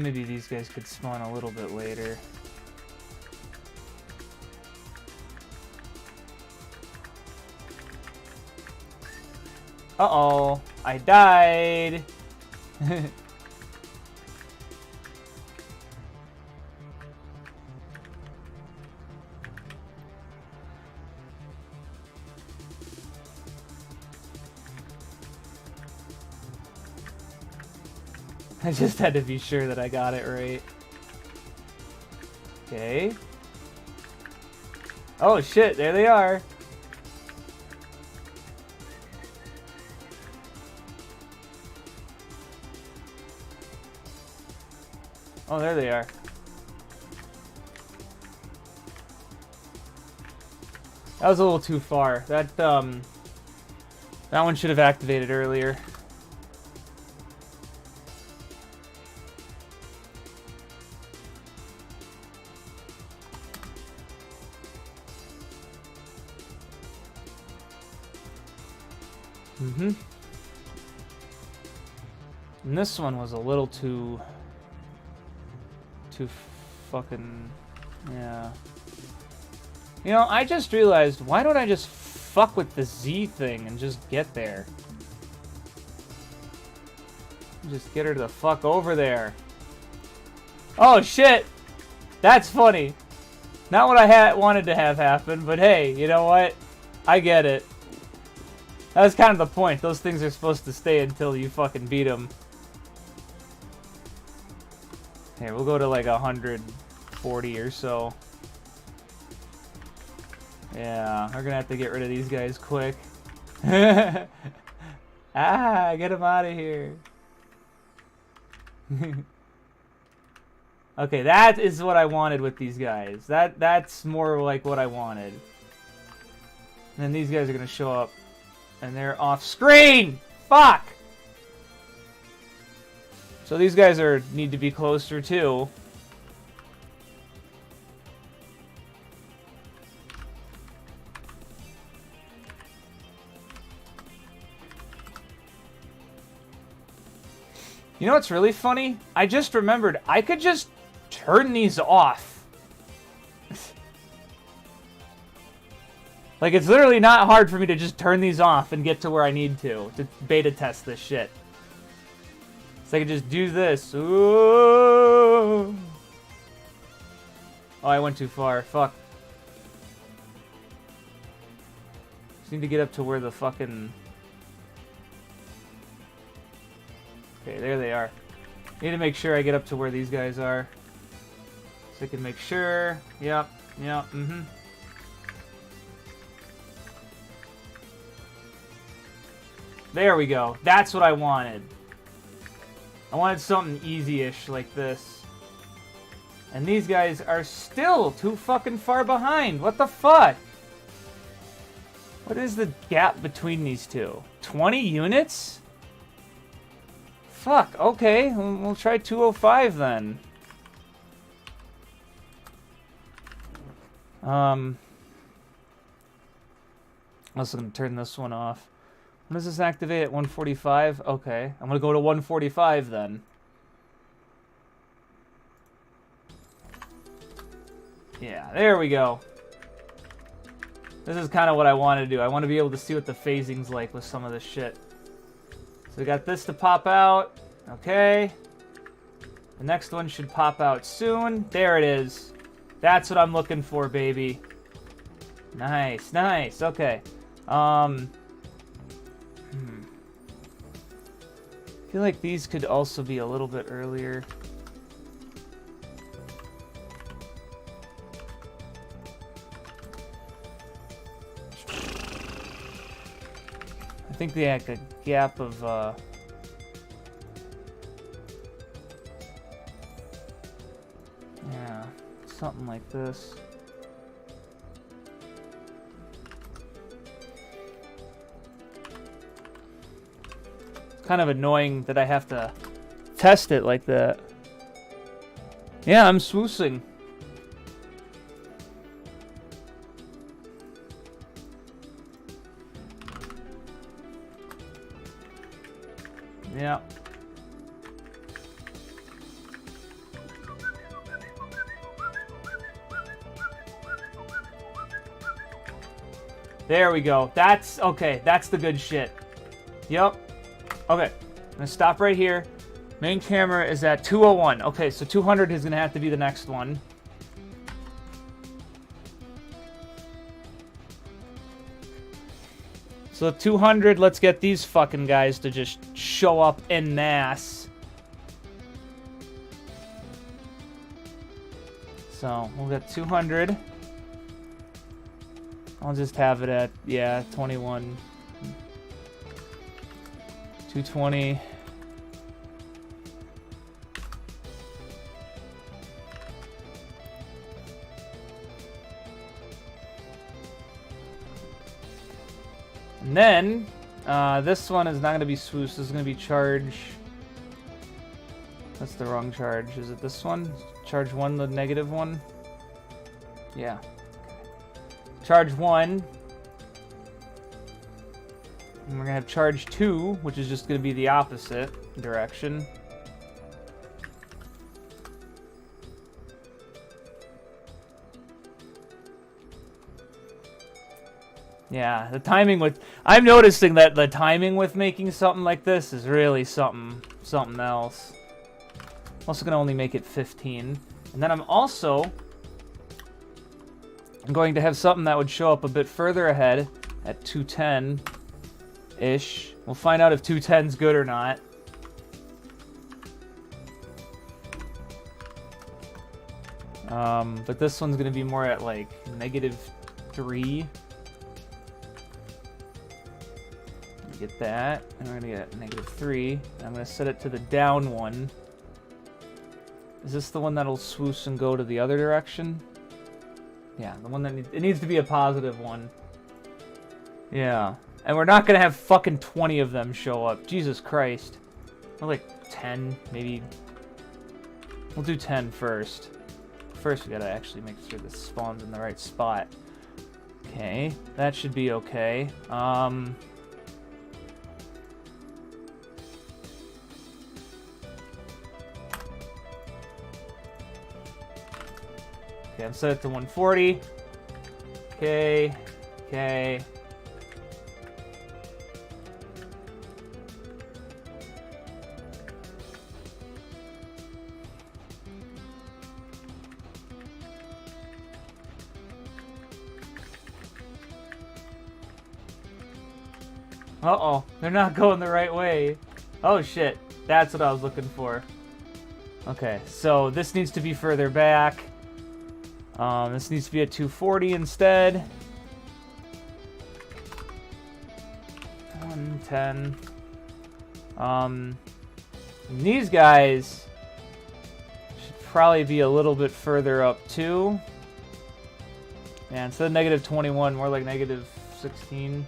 Maybe these guys could spawn a little bit later. Uh-oh, I died. I just had to be sure that I got it right. Okay. Oh shit, there they are. Oh, there they are. That was a little too far. That one should have activated earlier. And this one was a little too fucking, yeah. You know, I just realized, why don't I just fuck with the Z thing and just get there? Just get her the fuck over there. Oh shit! That's funny. Not what I wanted to have happen, but hey, you know what? I get it. That was kind of the point. Those things are supposed to stay until you fucking beat them. Here, we'll go to like 140 or so. Yeah, we're gonna have to get rid of these guys quick. Get them out of here. Okay, that is what I wanted with these guys. That's more like what I wanted. And then these guys are gonna show up. And they're off screen! Fuck! So these guys need to be closer too. You know what's really funny? I just remembered I could just turn these off. Like, it's literally not hard for me to just turn these off and get to where I need to beta test this shit. So I can just do this. Ooh. Oh, I went too far. Fuck. Just need to get up to where the fucking... Okay, there they are. Need to make sure I get up to where these guys are. So I can make sure. Yep, mm-hmm. There we go. That's what I wanted. I wanted something easy-ish like this. And these guys are still too fucking far behind. What the fuck? What is the gap between these two? 20 units? Fuck, okay. We'll try 205 then. I'm also going to turn this one off. When does this activate at 145? Okay, I'm going to go to 145 then. Yeah, there we go. This is kind of what I want to do. I want to be able to see what the phasing's like with some of this shit. So we got this to pop out. Okay. The next one should pop out soon. There it is. That's what I'm looking for, baby. Nice, nice. Okay. I feel like these could also be a little bit earlier. I think they had a gap of, yeah, something like this. It's kind of annoying that I have to test it like that. Yeah, I'm swoosing. Yeah. There we go. That's okay. That's the good shit. Yep. Okay. I'm gonna stop right here. Main camera is at 201. Okay, so 200 is gonna have to be the next one. So 200, let's get these fucking guys to just show up en masse. So we'll get 200. I'll just have it at, yeah, 21. 220. And then, this one is not going to be swoosh. This is going to be charge. That's the wrong charge. Is it this one? Charge 1, the negative one? Yeah. Charge 1. And we're going to have charge 2, which is just going to be the opposite direction. Yeah, the timing with... I'm noticing that the timing with making something like this is really something else. I'm also going to only make it 15. And then I'm going to have something that would show up a bit further ahead at 210-ish. We'll find out if 210's good or not. But this one's going to be more at like -3. Get that, and we're gonna get -3. And I'm gonna set it to the down one. Is this the one that'll swoosh and go to the other direction? Yeah, the one that it needs to be a positive one. Yeah, and we're not gonna have fucking 20 of them show up. Jesus Christ. Or like 10, maybe. We'll do 10 first. First, we gotta actually make sure this spawns in the right spot. Okay, that should be okay. Okay, I'm set it to 140. Okay. Uh-oh, they're not going the right way. Oh shit, that's what I was looking for. Okay, so this needs to be further back. This needs to be at 240 instead. 110. These guys should probably be a little bit further up too. Yeah, instead of -21, more like -16.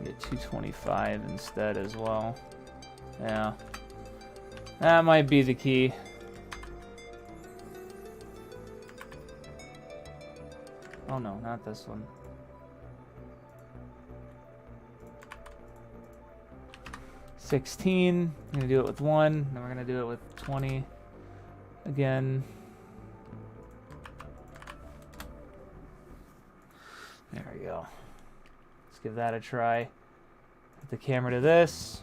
Get 225 instead as well. Yeah. That might be the key. Oh no, not this one. 16. I'm gonna do it with 1. Then we're gonna do it with 20 again. There we go. Let's give that a try. Put the camera to this.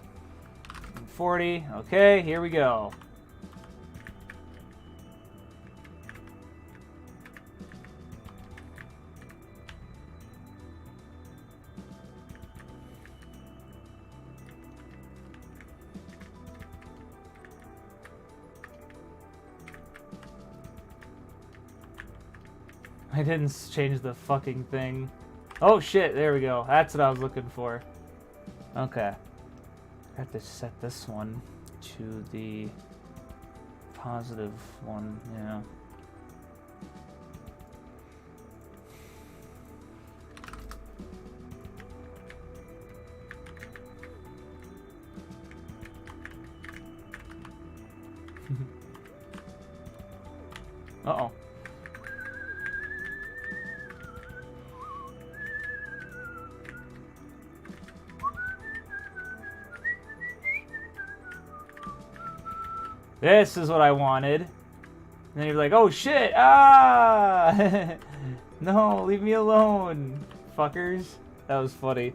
40. Okay, here we go. I didn't change the fucking thing. Oh shit, there we go. That's what I was looking for. Okay. I have to set this one to the positive one, yeah. Uh-oh. This is what I wanted. And then you're like, oh shit! Ah! No, leave me alone, fuckers. That was funny.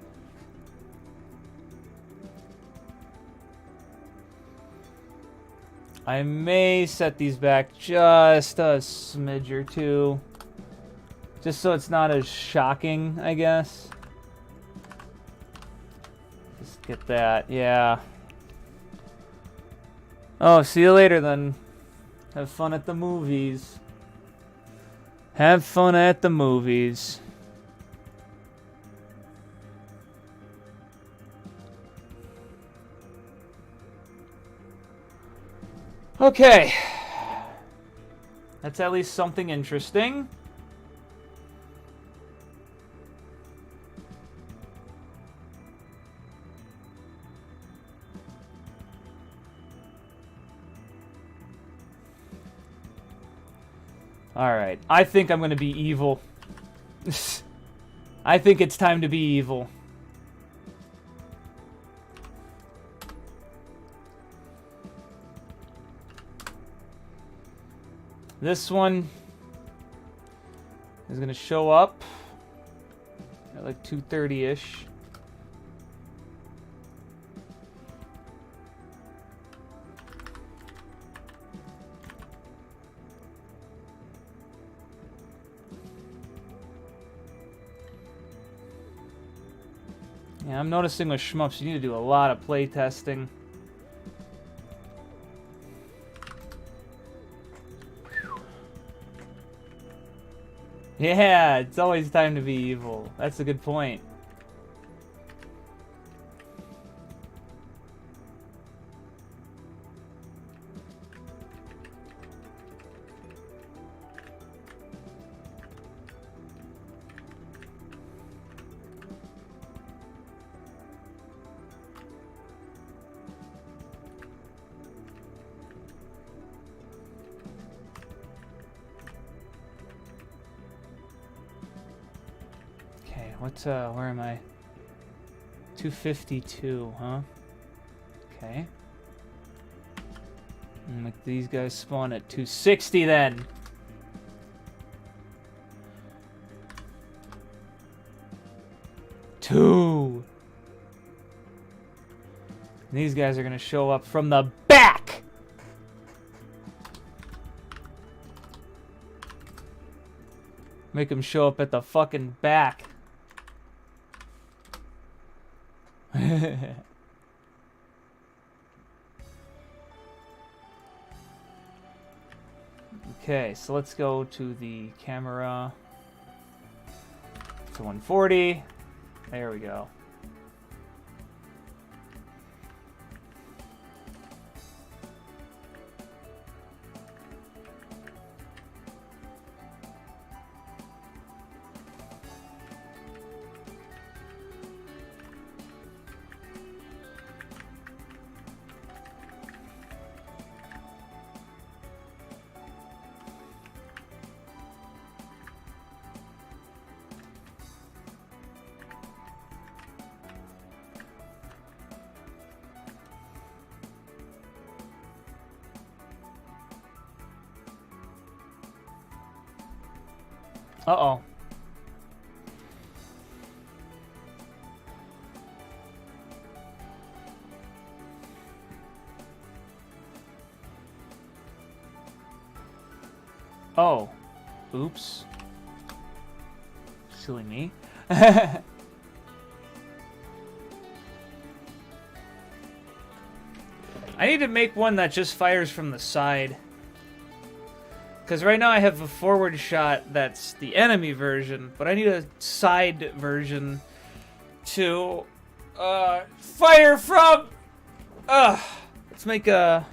I may set these back just a smidge or two. Just so it's not as shocking, I guess. Just get that, yeah. Oh, see you later then. Have fun at the movies. Have fun at the movies. Okay. That's at least something interesting. Alright, I think I'm gonna be evil. I think it's time to be evil. This one is gonna show up at like 2:30-ish. Yeah, I'm noticing with shmups, you need to do a lot of play testing. Yeah, it's always time to be evil. That's a good point. Where am I? 252, huh? Okay. Like these guys spawn at 260 then. Two. And these guys are gonna show up from the back. Make them show up at the fucking back. Okay, so let's go to the camera to 140. There we go. Uh-oh. Oh. Oops. Silly me. I need to make one that just fires from the side. Because right now I have a forward shot that's the enemy version, but I need a side version to fire from... let's make a...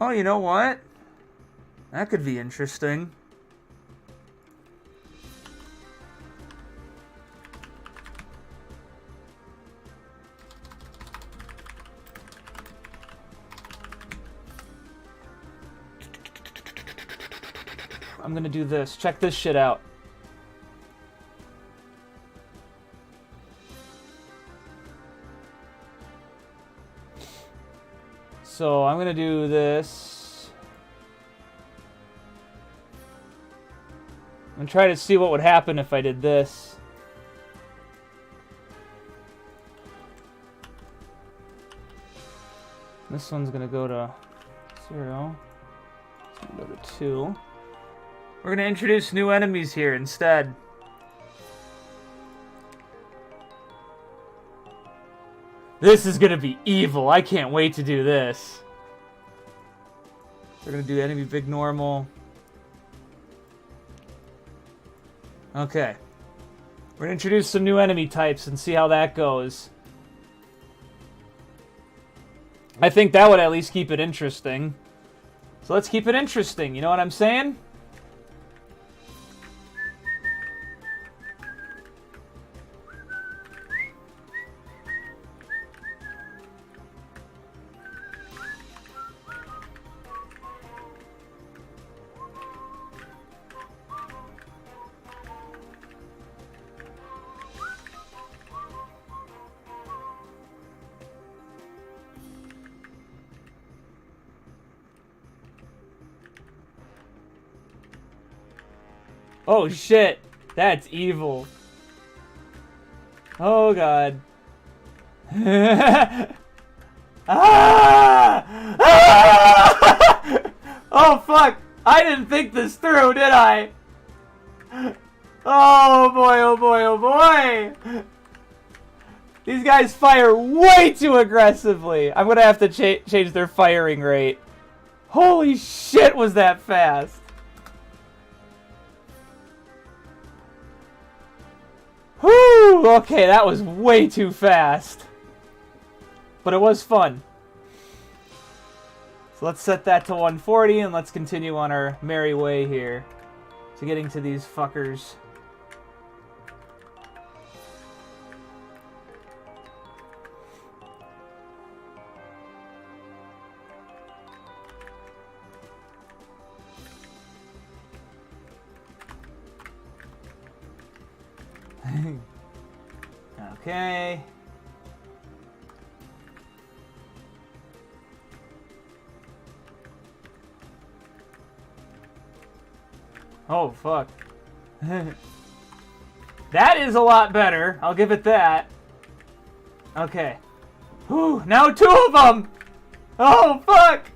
Oh, you know what? That could be interesting. I'm gonna do this. Check this shit out. So I'm gonna do this. I'm gonna try to see what would happen if I did this. This one's gonna go to 0. It's gonna go to 2. We're gonna introduce new enemies here instead. This is gonna be evil. I can't wait to do this. We're gonna do enemy big normal. Okay. We're gonna introduce some new enemy types and see how that goes. I think that would at least keep it interesting. So let's keep it interesting, you know what I'm saying? Oh shit, that's evil. Oh god. Ah! Ah! Oh fuck, I didn't think this through, did I? Oh boy, oh boy, oh boy. These guys fire way too aggressively. I'm gonna have to change their firing rate. Holy shit, was that fast. Whew, okay, that was way too fast. But it was fun. So let's set that to 140 and let's continue on our merry way here to getting to these fuckers. Okay. Oh, fuck. That is a lot better. I'll give it that. Okay. Whew, now 2 of them! Oh, fuck!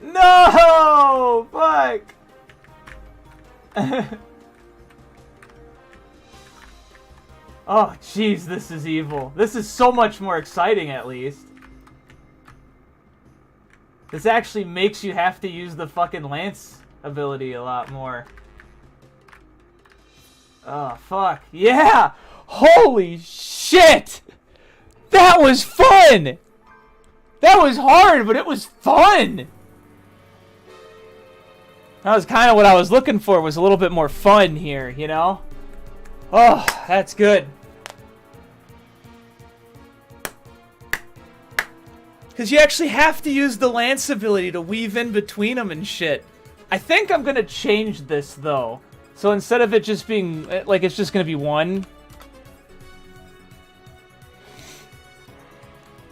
No! Fuck! Oh, jeez, this is evil. This is so much more exciting, at least. This actually makes you have to use the fucking Lance ability a lot more. Oh, fuck. Yeah! Holy shit! That was fun! That was hard, but it was fun! That was kind of what I was looking for, was a little bit more fun here, you know? Oh, that's good. Because you actually have to use the Lance ability to weave in between them and shit. I think I'm going to change this, though. So instead of it just being, like, it's just going to be 1.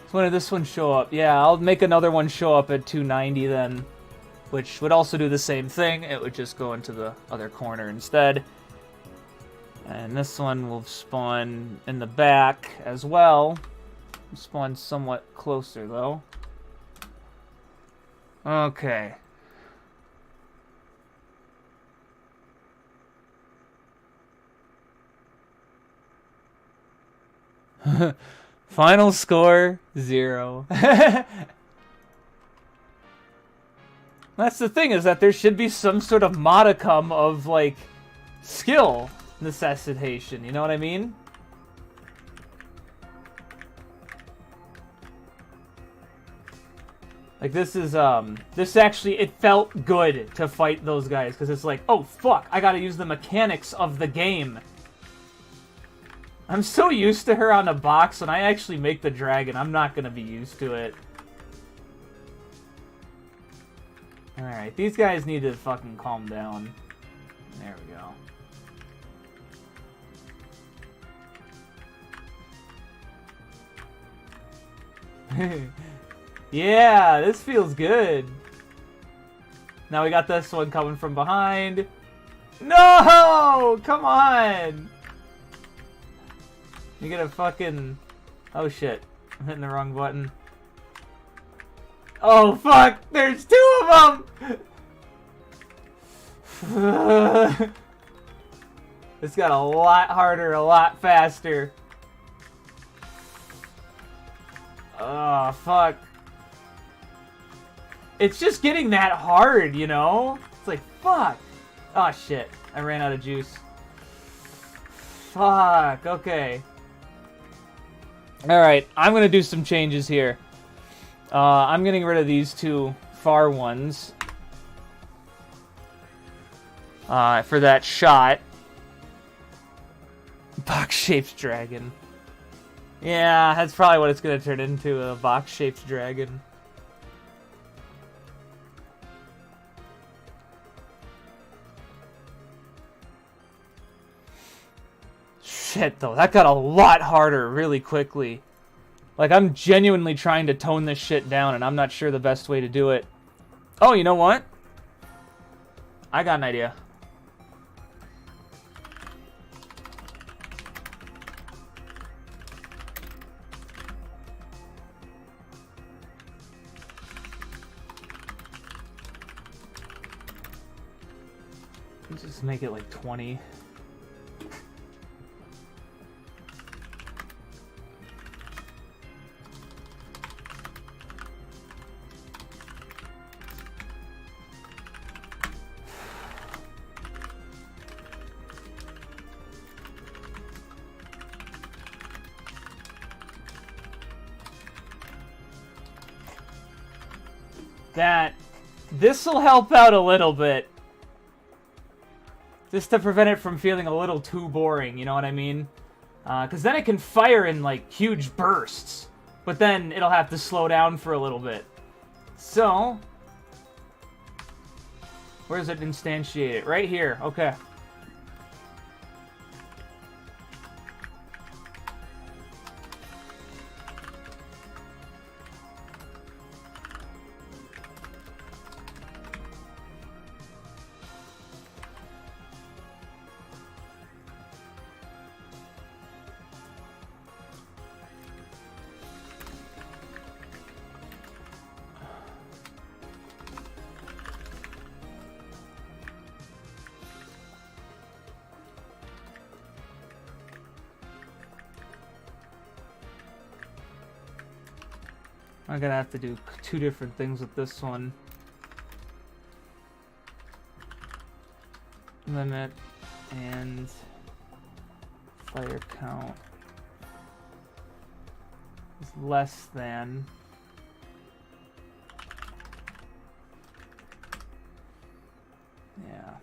So when did this one show up? Yeah, I'll make another one show up at 290 then, which would also do the same thing. It would just go into the other corner instead. And this one will spawn in the back as well. Spawn somewhat closer, though. Okay. Final score, 0. That's the thing, is that there should be some sort of modicum of, like, skill necessitation, you know what I mean? Like, this is, this actually, it felt good to fight those guys, because it's like, oh, fuck, I gotta use the mechanics of the game. I'm so used to her on a box, when I actually make the dragon, I'm not gonna be used to it. Alright, these guys need to fucking calm down. There we go. Yeah, this feels good. Now we got this one coming from behind. No! Come on! You get a fucking... Oh shit. I'm hitting the wrong button. Oh fuck! There's 2 of them! This got a lot harder, a lot faster. Oh fuck. It's just getting that hard, you know? It's like, fuck! Oh shit. I ran out of juice. Fuck, okay. Alright, I'm gonna do some changes here. I'm getting rid of these 2 far ones. For that shot. Box-shaped dragon. Yeah, that's probably what it's gonna turn into, a box-shaped dragon. Shit, though, that got a lot harder really quickly. Like, I'm genuinely trying to tone this shit down, and I'm not sure the best way to do it. Oh, you know what? I got an idea. Let's just make it like 20. This'll help out a little bit. Just to prevent it from feeling a little too boring, you know what I mean? Because then it can fire in, like, huge bursts. But then it'll have to slow down for a little bit. So... where does it instantiate it? Right here. Okay. I'm gonna have to do 2 different things with this one. Limit and fire count is less than. Yeah.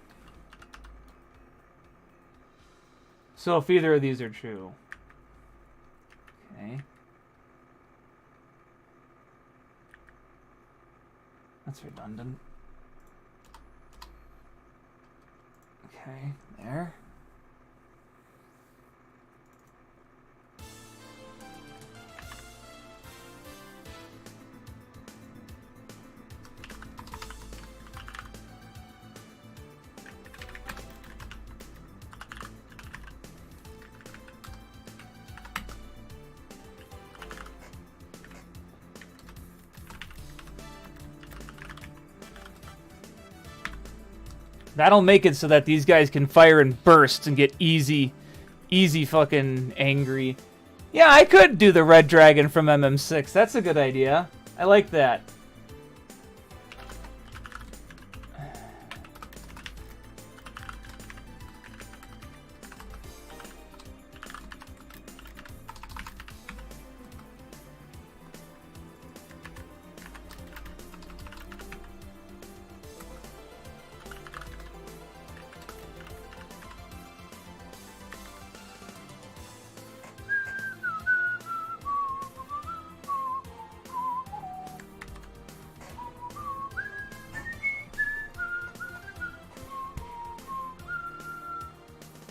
So if either of these are true. Okay. That's redundant. Okay, there. That'll make it so that these guys can fire in bursts and get easy fucking angry. Yeah, I could do the Red Dragon from MM6. That's a good idea. I like that.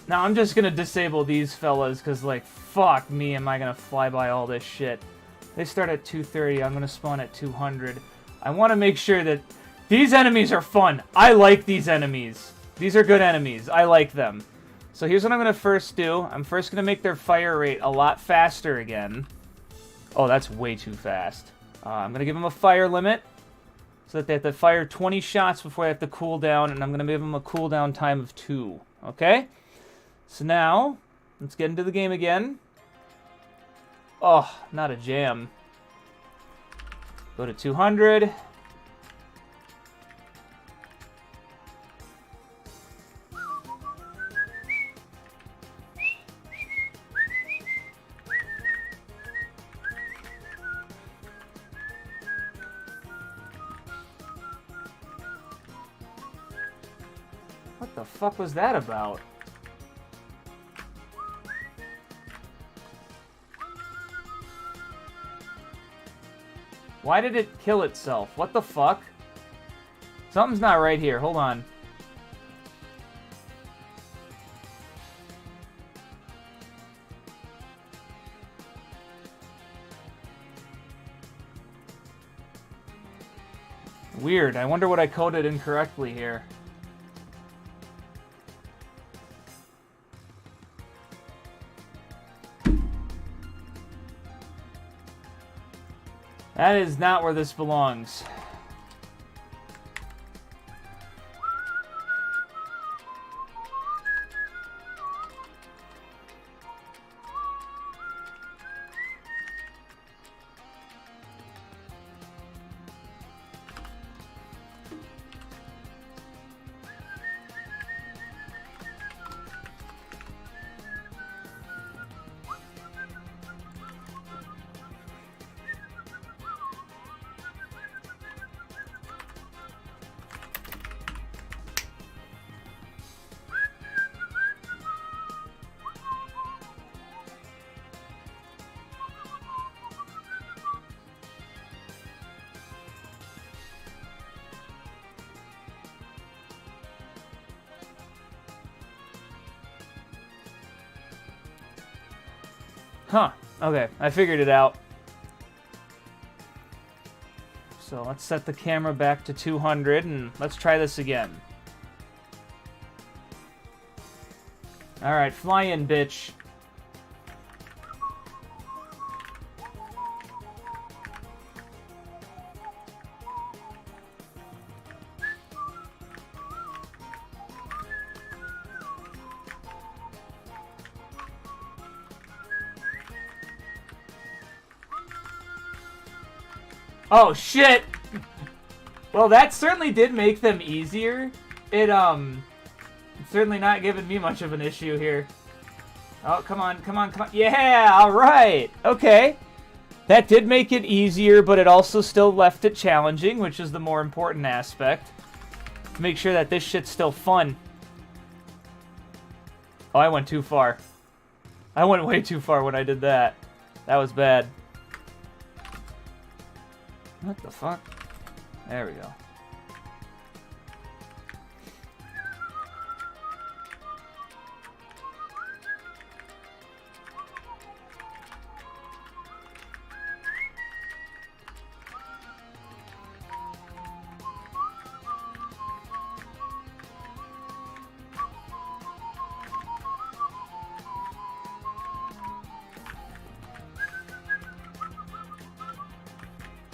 Now I'm just gonna disable these fellas, because, like, fuck me, am I gonna fly by all this shit. They start at 230, I'm gonna spawn at 200. I want to make sure that these enemies are fun. I like these enemies. These are good enemies. I like them. So here's what I'm gonna first do. I'm first gonna make their fire rate a lot faster again. Oh, that's way too fast. I'm gonna give them a fire limit, so that they have to fire 20 shots before they have to cool down, and I'm gonna give them a cooldown time of 2. Okay? So now, let's get into the game again. Oh, not a jam. Go to 200. What the fuck was that about? Why did it kill itself? What the fuck? Something's not right here. Hold on. Weird. I wonder what I coded incorrectly here. That is not where this belongs. Huh. Okay, I figured it out. So let's set the camera back to 200 and let's try this again. Alright, fly in, bitch. Oh, shit! Well, that certainly did make them easier. It's certainly not giving me much of an issue here. Oh, come on, come on, come on. Yeah, alright! Okay. That did make it easier, but it also still left it challenging, which is the more important aspect. To make sure that this shit's still fun. Oh, I went too far. I went way too far when I did that. That was bad. What the fuck? There we go.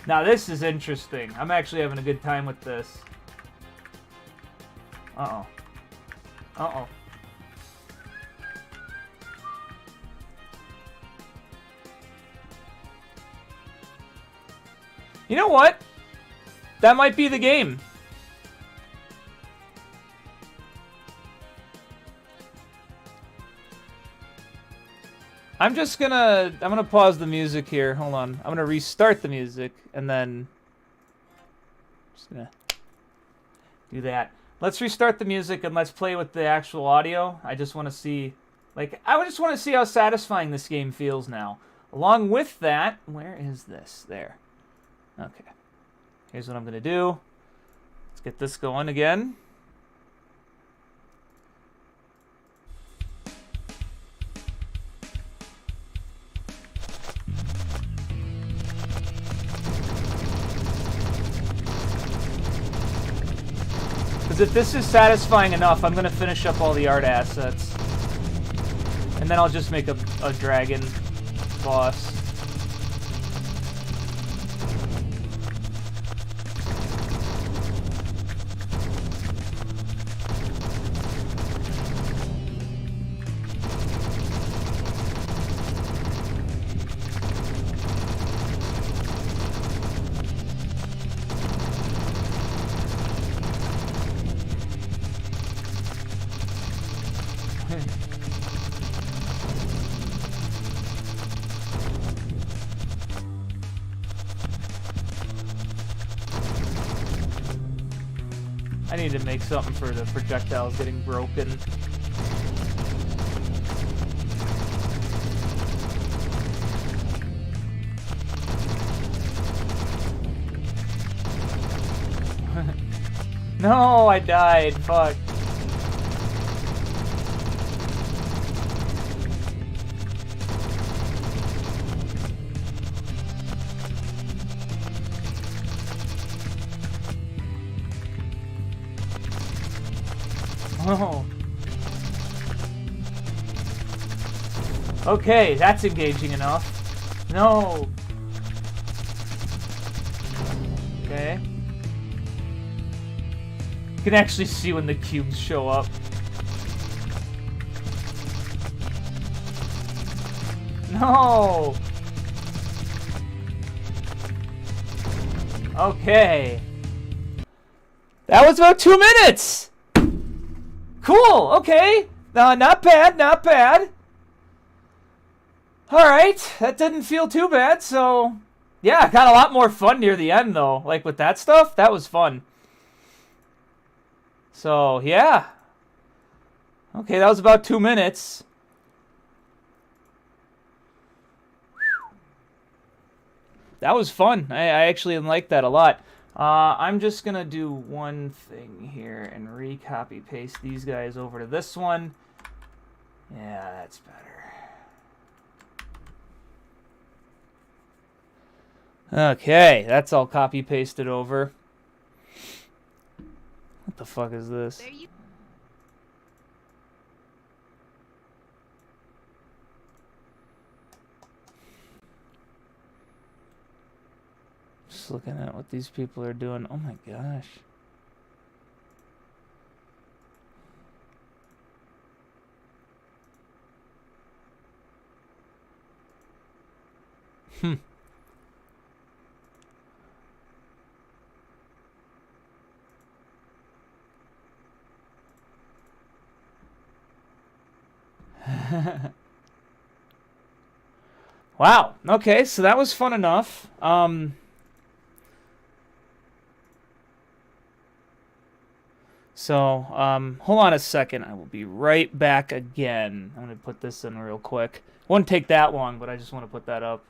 Now this is interesting. I'm actually having a good time with this. Uh-oh. Uh-oh. You know what? That might be the game. I'm gonna pause the music here. Hold on. I'm gonna restart the music and then just gonna do that. Let's restart the music and let's play with the actual audio. I just want to see, like, I just want to see how satisfying this game feels now. Along with that, where is this? There. Okay. Here's what I'm gonna do. Let's get this going again. Because if this is satisfying enough, I'm going to finish up all the art assets. And then I'll just make a dragon boss. I need to make something for the projectiles getting broken. No, I died. Fuck. Oh. Okay, that's engaging enough. No. Okay. You can actually see when the cubes show up. No. Okay. That was about 2 minutes. Cool, okay. Not bad, not bad. Alright, that didn't feel too bad, so... Yeah, I got a lot more fun near the end, though. Like, with that stuff, that was fun. So, yeah. Okay, that was about 2 minutes. That was fun. I actually liked that a lot. I'm just going to do one thing here and re-copy paste these guys over to this one. Yeah, that's better. Okay, that's all copy pasted over. What the fuck is this? Just looking at what these people are doing. Oh my gosh. Wow. Okay, so that was fun enough. Hold on a second. I will be right back again. I'm going to put this in real quick. Won't take that long, but I just want to put that up.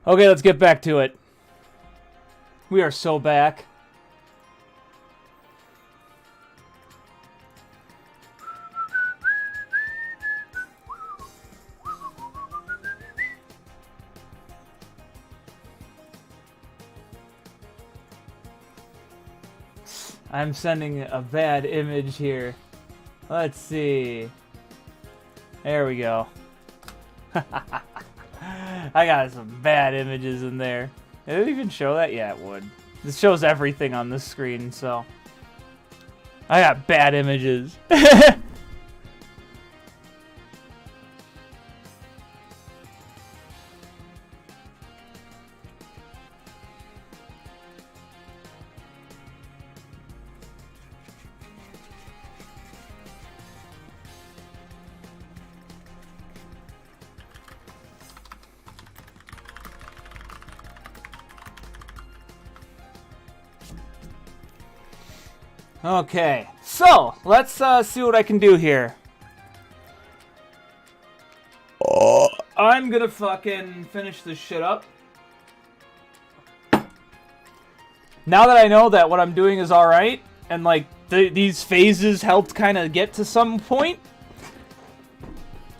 Okay, let's get back to it. We are so back. I'm sending a bad image here. Let's see. There we go. I got some bad images in there. Did it even show that? Yeah, it would. This shows everything on this screen, so... I got bad images. Okay, so let's see what I can do here. I'm gonna fucking finish this shit up. Now that I know that what I'm doing is alright, and like these phases helped kind of get to some point,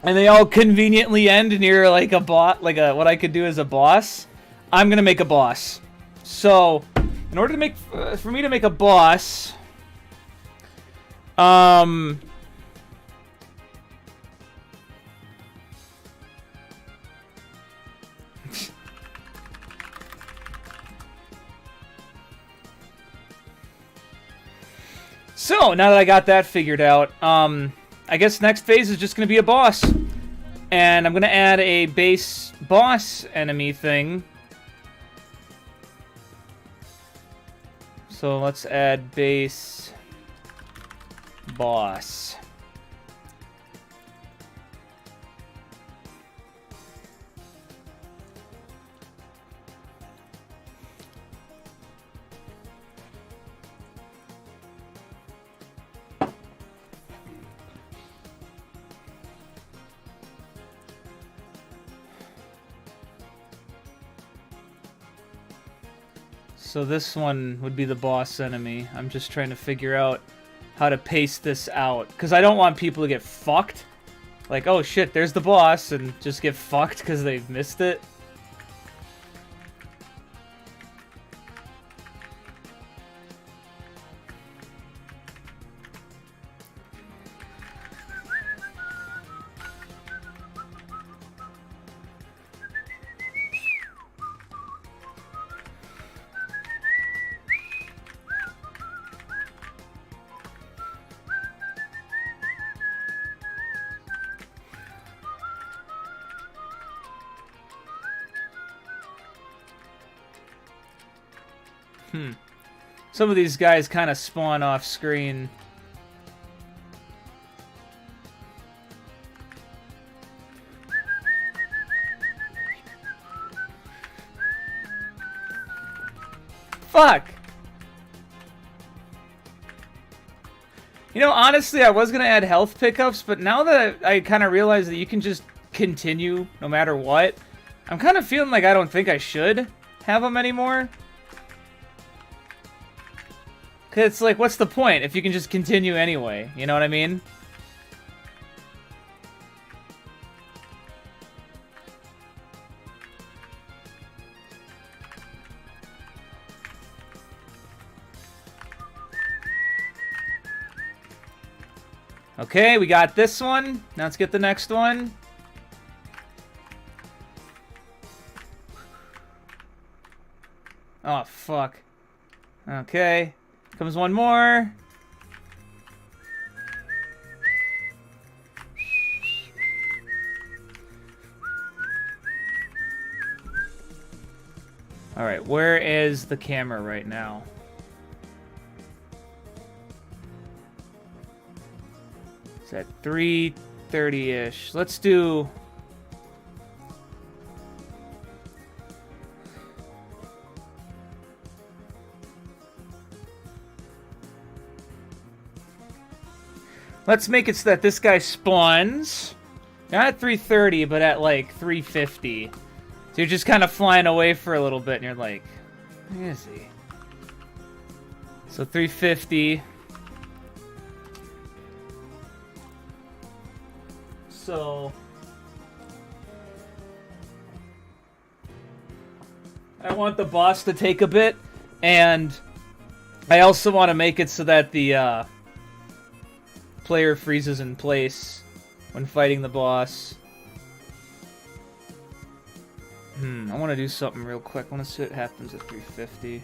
and they all conveniently end near like a bot, like a what I could do as a boss. I'm gonna make a boss. So, in order to make for me to make a boss. So, now that I got that figured out, I guess next phase is just going to be a boss. And I'm going to add a base boss enemy thing. So, let's add base boss. So this one would be the boss enemy. I'm just trying to figure out how to pace this out, because I don't want people to get fucked. Like, oh shit, there's the boss, and just get fucked because they've missed it. Some of these guys kind of spawn off screen. Fuck! You know, honestly, I was gonna add health pickups, but now that I kind of realize that you can just continue no matter what, I'm kind of feeling like I don't think I should have them anymore. Cause it's like, what's the point if you can just continue anyway? You know what I mean? Okay, we got this one. Now let's get the next one. Oh, fuck. Okay. Comes one more. Alright, where is the camera right now? It's at 3:30-ish. Let's do... Let's make it so that this guy spawns, not at 3:30, but at like 3:50. So you're just kind of flying away for a little bit, and you're like, where is he? So 350. So I want the boss to take a bit, and I also want to make it so that the player freezes in place when fighting the boss. I want to do something real quick. I want to see what happens at 350.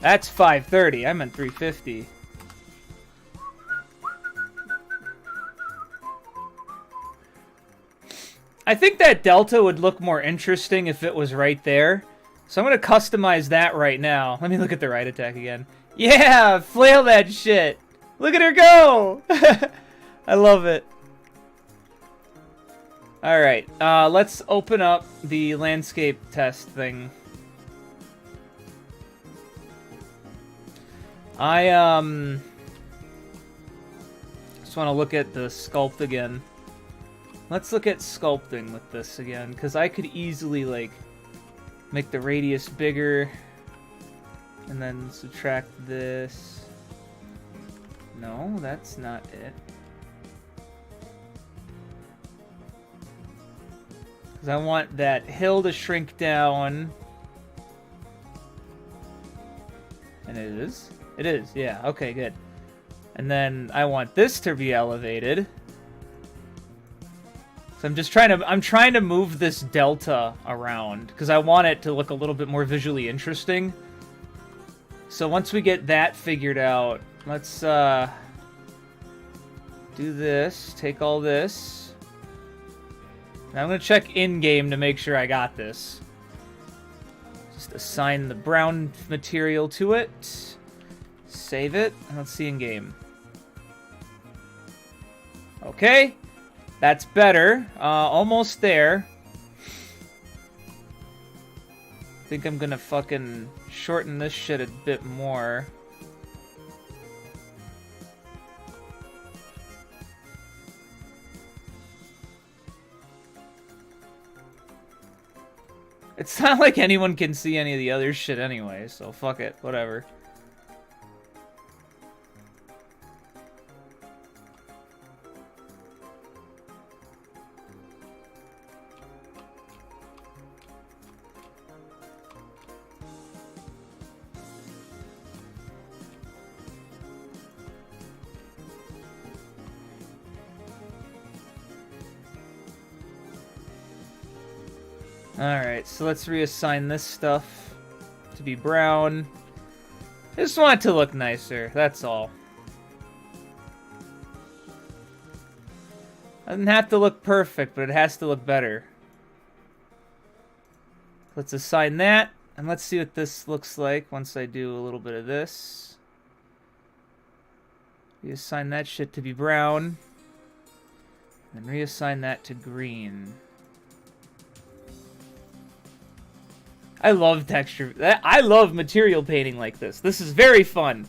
That's 530. I meant 350. I think that delta would look more interesting if it was right there. So I'm going to customize that right now. Let me look at the right attack again. Yeah! Flail that shit! Look at her go! I love it. Alright, let's open up the landscape test thing. I just want to look at the sculpt again. Let's look at sculpting with this again, because I could easily, like, make the radius bigger, and then subtract this. No, that's not it. Because I want that hill to shrink down. And it is? It is, yeah. Okay, good. And then I want this to be elevated. So I'm trying to move this delta around because I want it to look a little bit more visually interesting. So once we get that figured out, let's do this, take all this. Now I'm going to check in-game to make sure I got this. Just assign the brown material to it. Save it, and let's see in-game. Okay. That's better. Almost there. I think I'm gonna fucking shorten this shit a bit more. It's not like anyone can see any of the other shit anyway, so fuck it. Whatever. Alright, so let's reassign this stuff to be brown. I just want it to look nicer, that's all. Doesn't have to look perfect, but it has to look better. Let's assign that, and let's see what this looks like once I do a little bit of this. Reassign that shit to be brown. And reassign that to green. I love texture. I love material painting like this. This is very fun.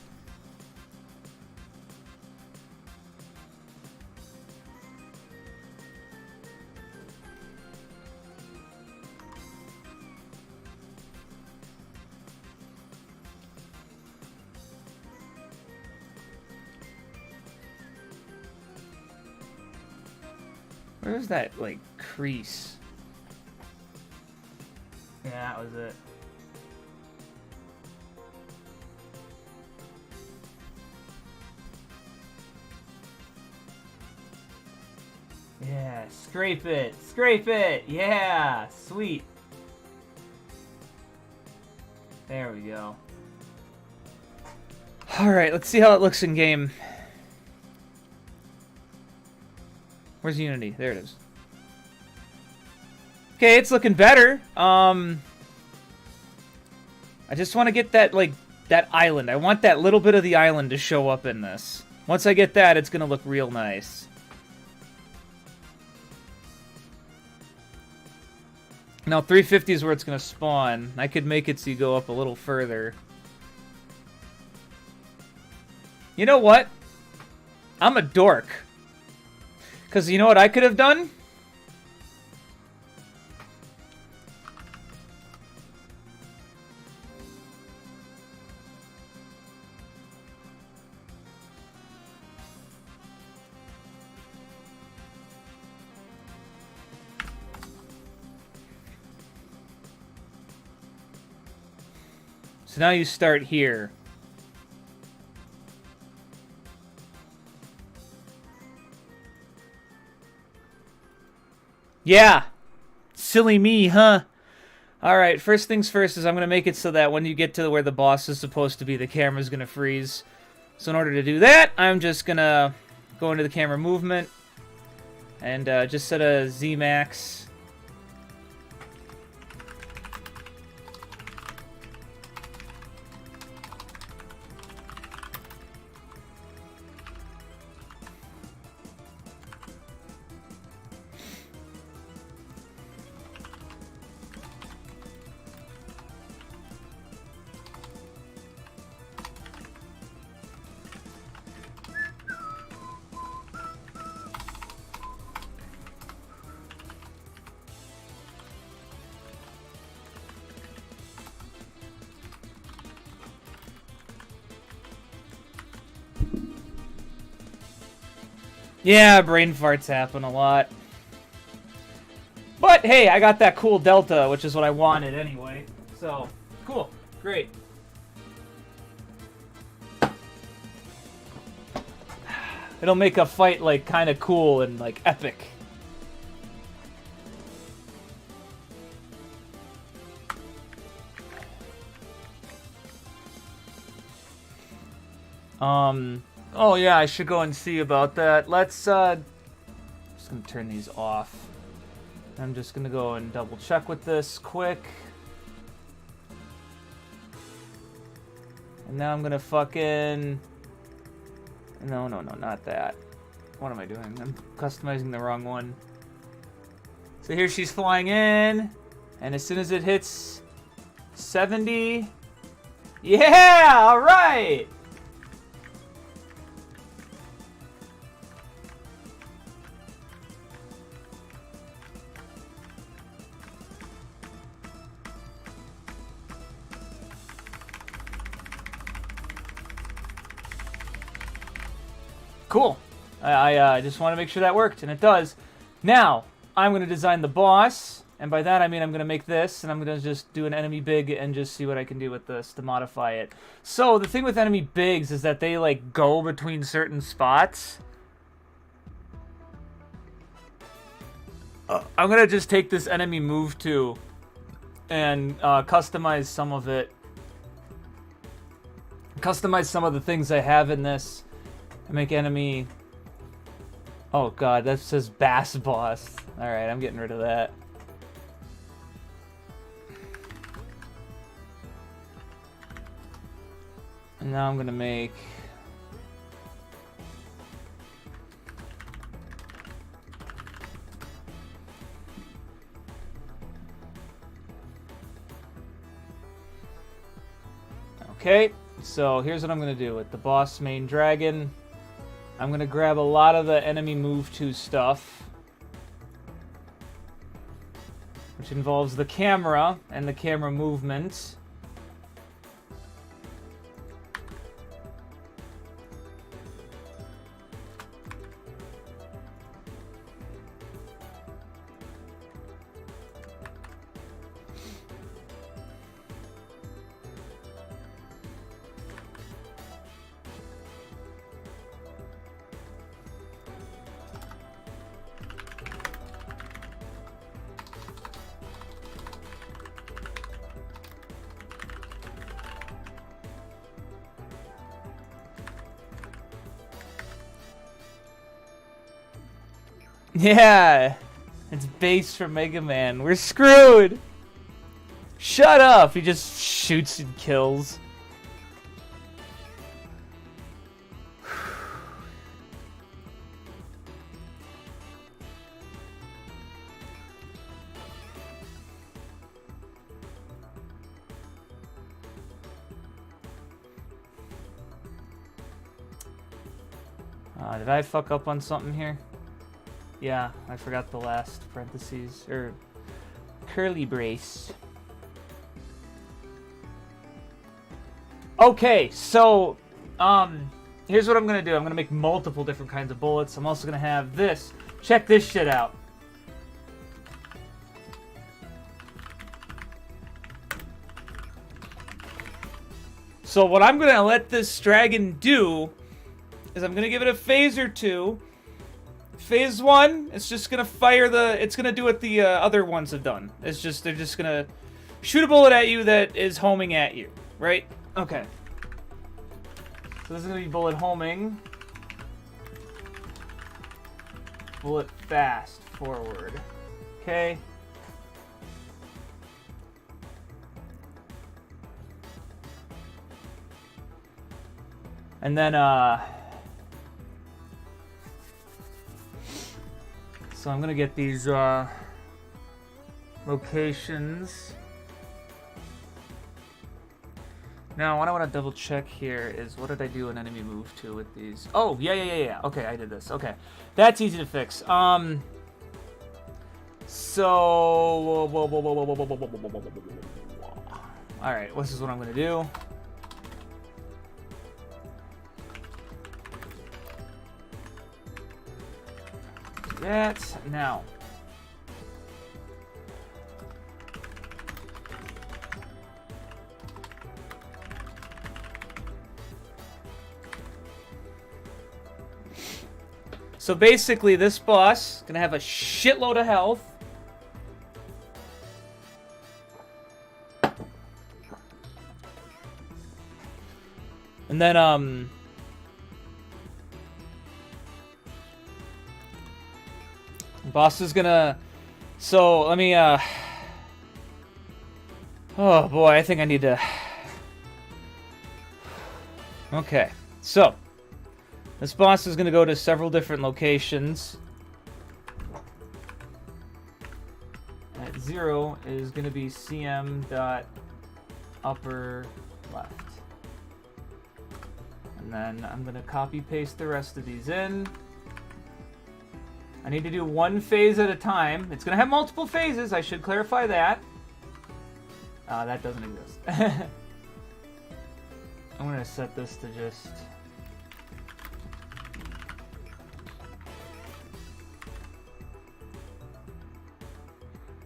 Where's that, like, crease? Yeah, that was it. Yeah, scrape it! Scrape it! Yeah! Sweet! There we go. Alright, let's see how it looks in game. Where's Unity? There it is. Okay, it's looking better. I just want to get that, like, that island. I want that little bit of the island to show up in this. Once I get that, it's going to look real nice. Now, 350 is where it's going to spawn. I could make it so you go up a little further. You know what? I'm a dork. Because you know what I could have done? So now you start here. Yeah! Silly me, huh? Alright, first things first is I'm going to make it so that when you get to where the boss is supposed to be, the camera's going to freeze. So in order to do that, I'm just going to go into the camera movement and just set a Z max. Yeah, brain farts happen a lot. But hey, I got that cool delta, which is what I wanted anyway. So, cool. Great. It'll make a fight like kind of cool and like epic. Oh yeah, I should go and see about that. Let's, I'm just gonna turn these off. I'm just gonna go and double check with this quick. And now I'm gonna fucking... No, not that. What am I doing? I'm customizing the wrong one. So here she's flying in, and as soon as it hits 70... Yeah! Alright! Cool. I just want to make sure that worked, and it does. Now, I'm going to design the boss, and by that I mean I'm going to make this, and I'm going to just do an enemy big and just see what I can do with this to modify it. So, the thing with enemy bigs is that they, like, go between certain spots. I'm going to just take this enemy move to and customize some of it. Customize some of the things I have in this. Make enemy... Oh god, that says Bass Boss. Alright, I'm getting rid of that. And now I'm gonna make... Okay, so here's what I'm gonna do with the boss main dragon. I'm going to grab a lot of the enemy move to stuff, which involves the camera and the camera movement. Yeah, it's base for Mega Man. We're screwed. Shut up. He just shoots and kills. Did I fuck up on something here? Yeah, I forgot the last parentheses, or curly brace. Okay, so, here's what I'm gonna do. I'm gonna make multiple different kinds of bullets. I'm also gonna have this. Check this shit out. So what I'm gonna let this dragon do is I'm gonna give it a phase or two. Phase 1, it's just gonna fire the. It's gonna do what the other ones have done. It's just they're just gonna shoot a bullet at you that is homing at you, right? Okay. So this is gonna be bullet homing. Bullet fast forward. Okay. And then so I'm gonna get these locations. Now, what I want to double check here is what did I do an enemy move to with these? Oh, yeah. Okay, I did this. Okay, that's easy to fix. So, all right, this is what I'm gonna do. That now. So basically, this boss is gonna have a shitload of health. And then, boss is gonna... So, let me, oh boy, I think I need to... Okay, so... This boss is going to go to several different locations. At 0 is going to be cm dot upper left. And then I'm going to copy paste the rest of these in. I need to do one phase at a time. It's going to have multiple phases, I should clarify that. That doesn't exist. I'm going to set this to just...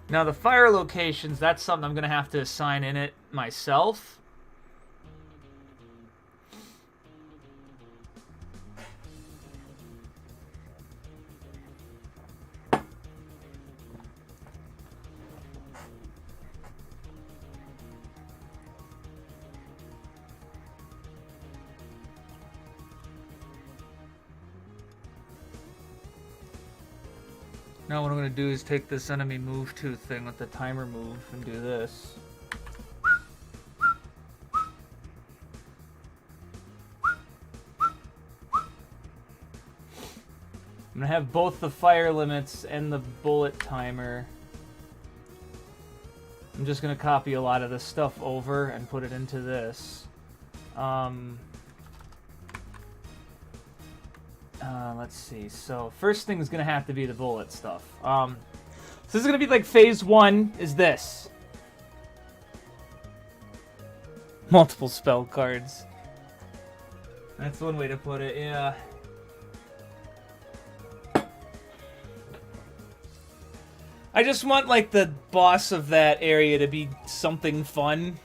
Now the fire locations, that's something I'm going to have to assign in it myself. Now what I'm going to do is take this enemy move to thing with the timer move and do this. I'm going to have both the fire limits and the bullet timer. I'm just going to copy a lot of this stuff over and put it into this. Let's see. So first thing is going to have to be the bullet stuff. So this is going to be like phase 1 is this. Multiple spell cards. That's one way to put it, yeah. I just want like the boss of that area to be something fun.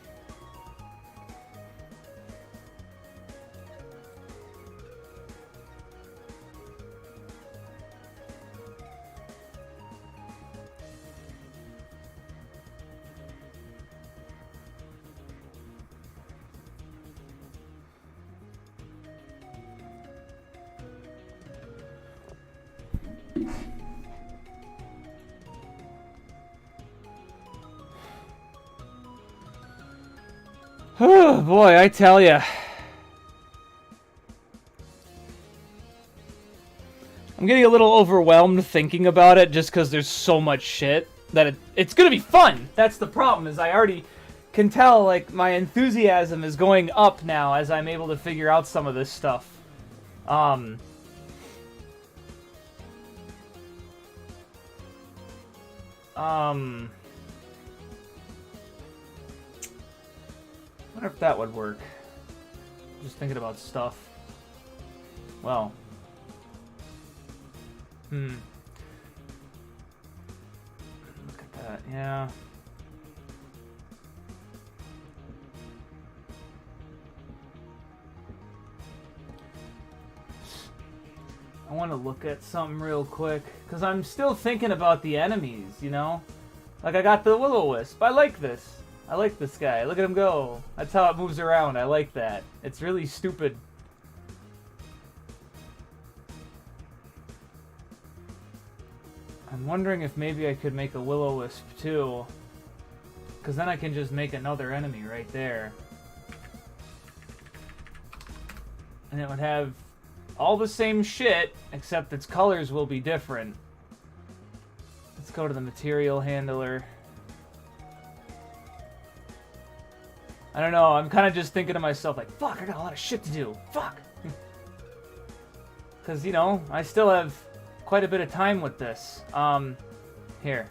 Oh boy, I tell ya. I'm getting a little overwhelmed thinking about it just because there's so much shit that it's gonna be fun. That's the problem, is I already can tell like my enthusiasm is going up now as I'm able to figure out some of this stuff. I wonder if that would work. Just thinking about stuff. Well. Look at that, yeah. I want to look at something real quick, because I'm still thinking about the enemies, you know? Like, I got the Will-O-Wisp. I like this. I like this guy. Look at him go. That's how it moves around. I like that. It's really stupid. I'm wondering if maybe I could make a Will-O-Wisp too, because then I can just make another enemy right there. And it would have all the same shit, except its colors will be different. Let's go to the material handler. I don't know, I'm kind of just thinking to myself, like, fuck, I got a lot of shit to do. Fuck! Because, you know, I still have quite a bit of time with this. Here.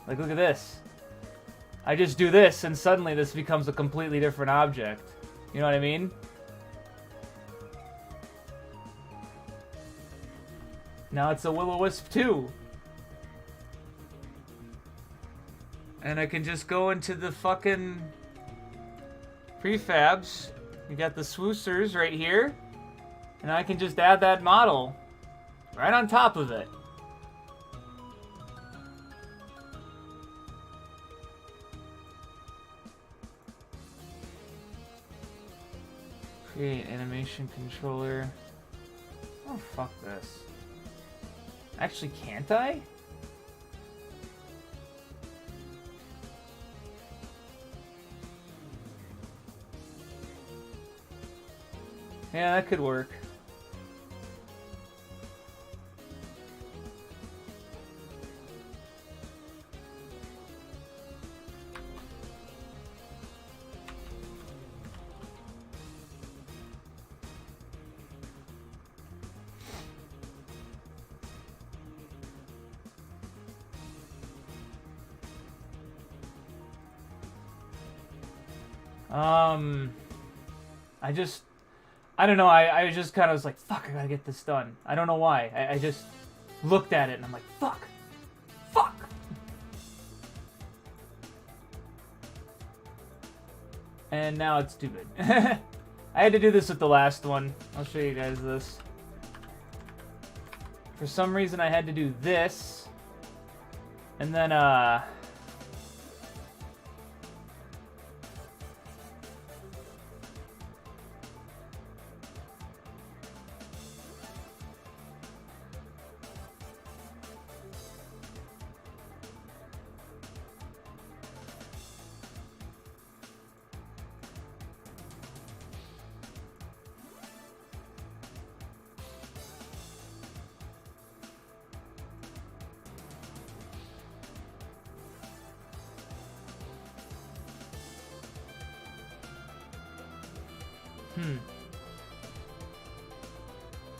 Like, look at this. I just do this, and suddenly this becomes a completely different object. You know what I mean? Now it's a Will-O-Wisp too. And I can just go into the fucking prefabs. You got the swoosers right here. And I can just add that model right on top of it. Create animation controller. Oh, fuck this. Actually, can't I? Yeah, that could work. I don't know, I just kind of was like, fuck, I gotta get this done. I don't know why. I just looked at it and I'm like, fuck! Fuck! And now it's stupid. I had to do this with the last one. I'll show you guys this. For some reason I had to do this. And then,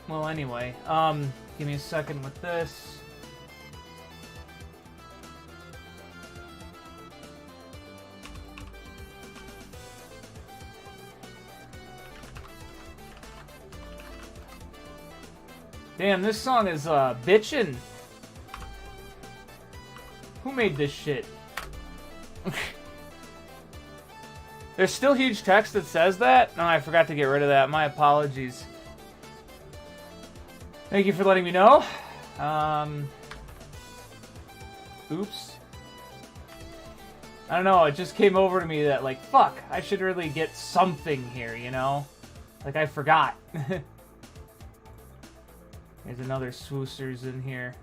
well, anyway, give me a second with this. Damn, this song is, bitchin'. Who made this shit? There's still huge text that says that? No, I forgot to get rid of that. My apologies. Thank you for letting me know. Oops. I don't know, it just came over to me that, like, fuck, I should really get something here, you know? Like, I forgot. There's another swoosers in here.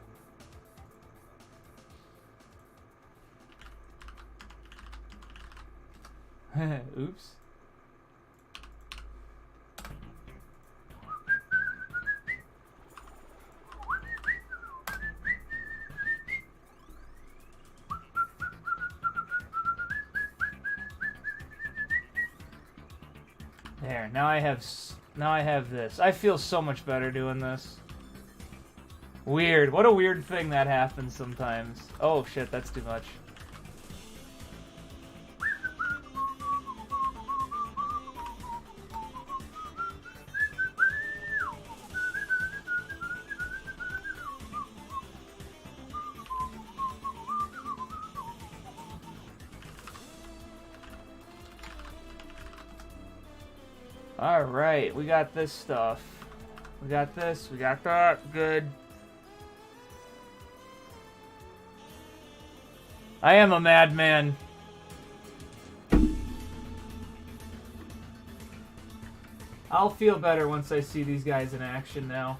Oops. There, now I have this. I feel so much better doing this. Weird. What a weird thing that happens sometimes. Oh shit, that's too much. Alright, we got this stuff. We got this, we got that. Good. I am a madman. I'll feel better once I see these guys in action now.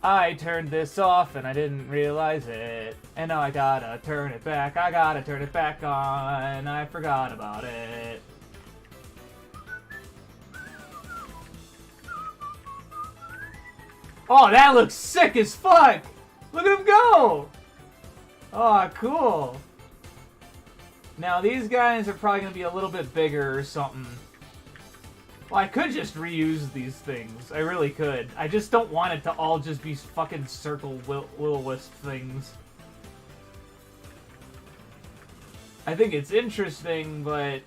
I turned this off and I didn't realize it. And now I gotta turn it back. I gotta turn it back on. I forgot about it. Oh, that looks sick as fuck! Look at him go! Oh, cool. Now, these guys are probably going to be a little bit bigger or something. Well, I could just reuse these things. I really could. I just don't want it to all just be fucking circle will-o-wisp things. I think it's interesting, but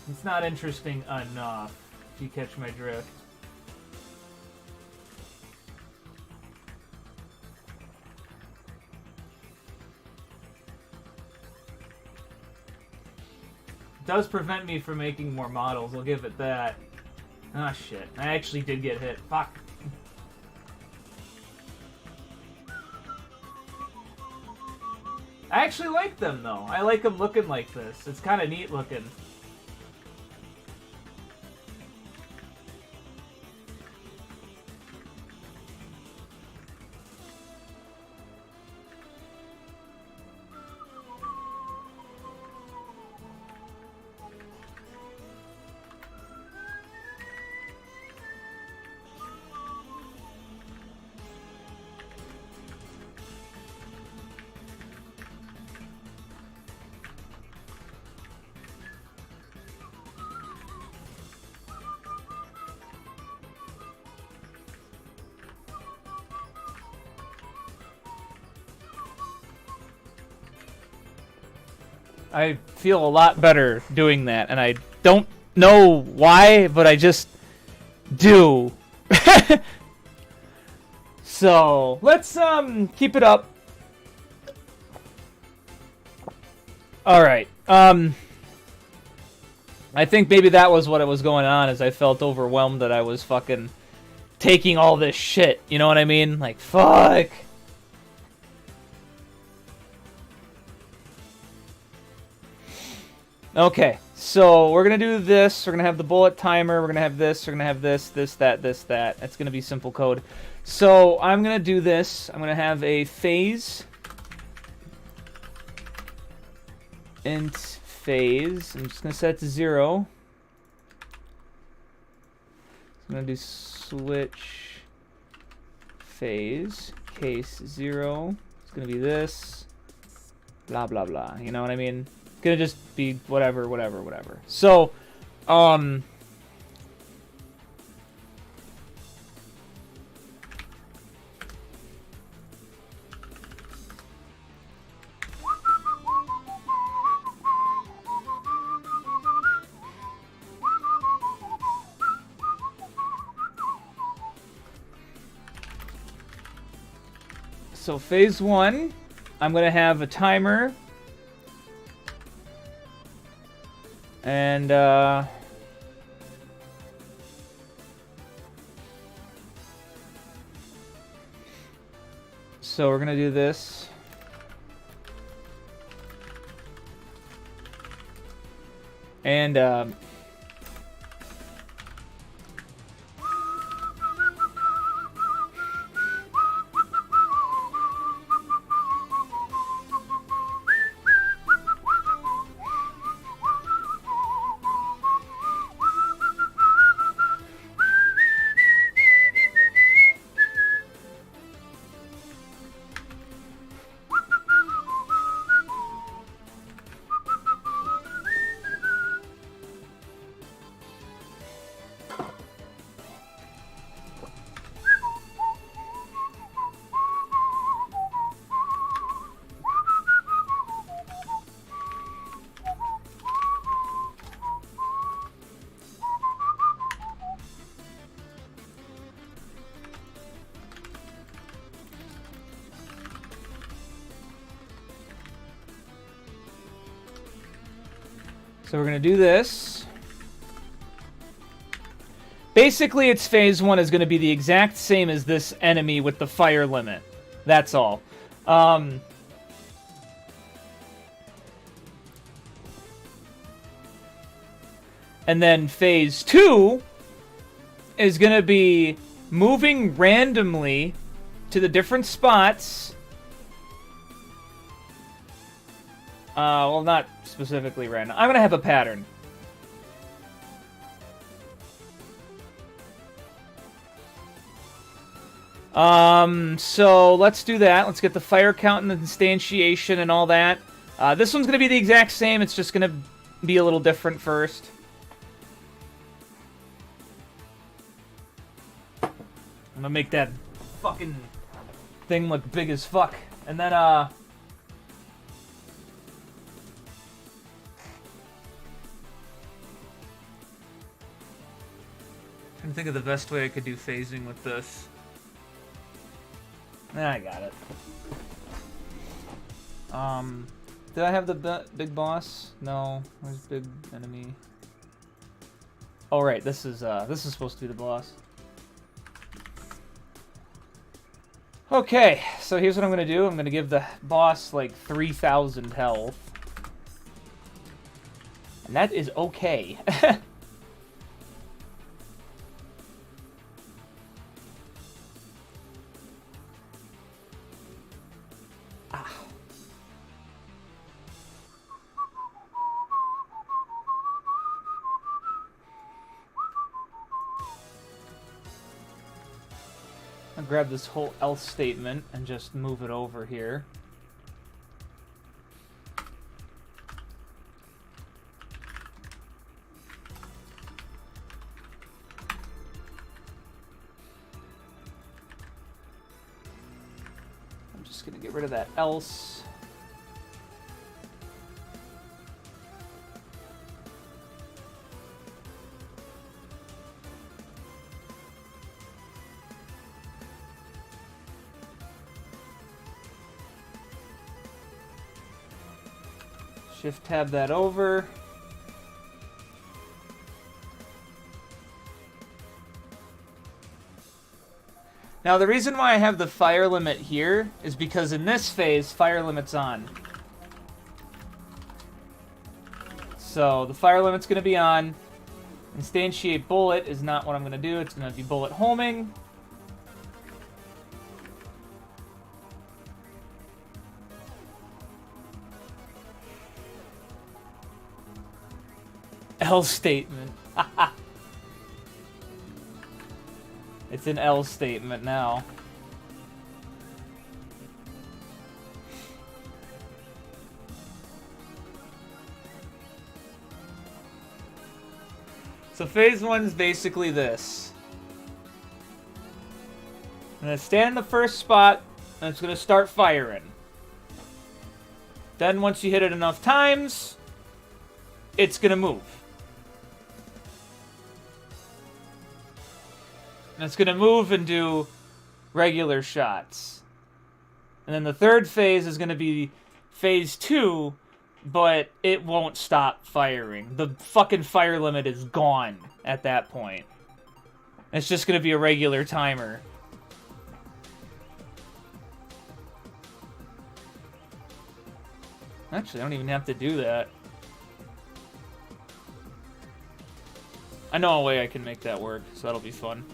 it's not interesting enough, if you catch my drift. Does prevent me from making more models, I'll give it that. Ah, shit. I actually did get hit. Fuck. I actually like them, though. I like them looking like this. It's kind of neat looking. I feel a lot better doing that, and I don't know why, but I just do. So, let's keep it up. Alright, I think maybe that was what was going on, is I felt overwhelmed that I was fucking taking all this shit, you know what I mean? Like, fuck! Okay, so we're gonna do this. We're gonna have the bullet timer. We're gonna have this. We're gonna have this, that. That's gonna be simple code. So I'm gonna do this. I'm gonna have a phase. Int phase. I'm just gonna set it to 0. I'm gonna do switch phase case 0. It's gonna be this. Blah blah blah. You know what I mean? Gonna just be whatever. So, so phase 1, I'm gonna have a timer. And, so we're gonna do this. And, So we're going to do this. Basically, its phase 1 is going to be the exact same as this enemy with the fire limit. That's all. And then phase 2 is going to be moving randomly to the different spots. Well, not specifically random. I'm going to have a pattern. So let's do that. Let's get the fire count and the instantiation and all that. This one's going to be the exact same. It's just going to be a little different first. I'm going to make that fucking thing look big as fuck. And then, trying to think of the best way I could do phasing with this. I got it. Did I have the big boss? No. Where's big enemy? Oh right, this is supposed to be the boss. Okay, so here's what I'm gonna do. I'm gonna give the boss like 3,000 health, and that is okay. I'll grab this whole else statement and just move it over here. I'm just gonna get rid of that else. Shift tab that over. Now the reason why I have the fire limit here is because in this phase, fire limit's on. So the fire limit's going to be on. Instantiate bullet is not what I'm going to do. It's going to be bullet homing. L statement. It's an L statement now. So phase 1 is basically this. I'm going to stand in the first spot, and it's going to start firing. Then once you hit it enough times, it's going to move. And it's going to move and do regular shots. And then the third phase is going to be phase 2, but it won't stop firing. The fucking fire limit is gone at that point. It's just going to be a regular timer. Actually, I don't even have to do that. I know a way I can make that work, so that'll be fun.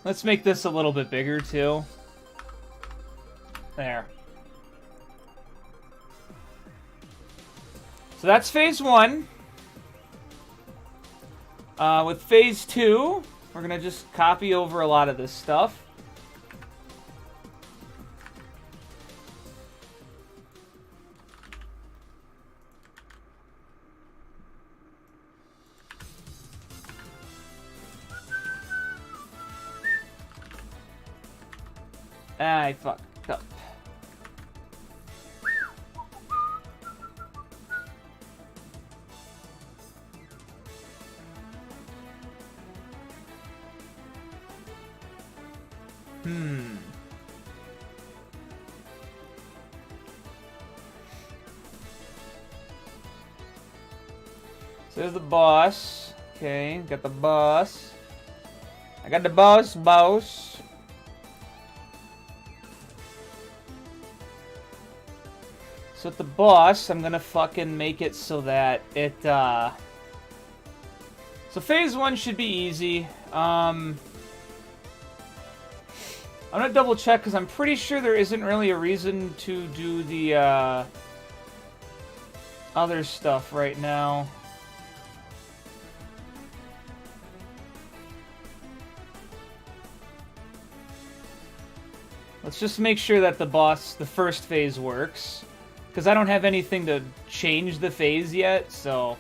Let's make this a little bit bigger, too. There. So that's phase 1. With phase 2, we're going to just copy over a lot of this stuff. I fucked up. So there's the boss. Okay, got the boss. I got the boss. So with the boss, I'm gonna fucking make it so that it, So phase 1 should be easy. I'm gonna double check, because I'm pretty sure there isn't really a reason to do the, other stuff right now. Let's just make sure that the first phase works. Because I don't have anything to change the phase yet, so...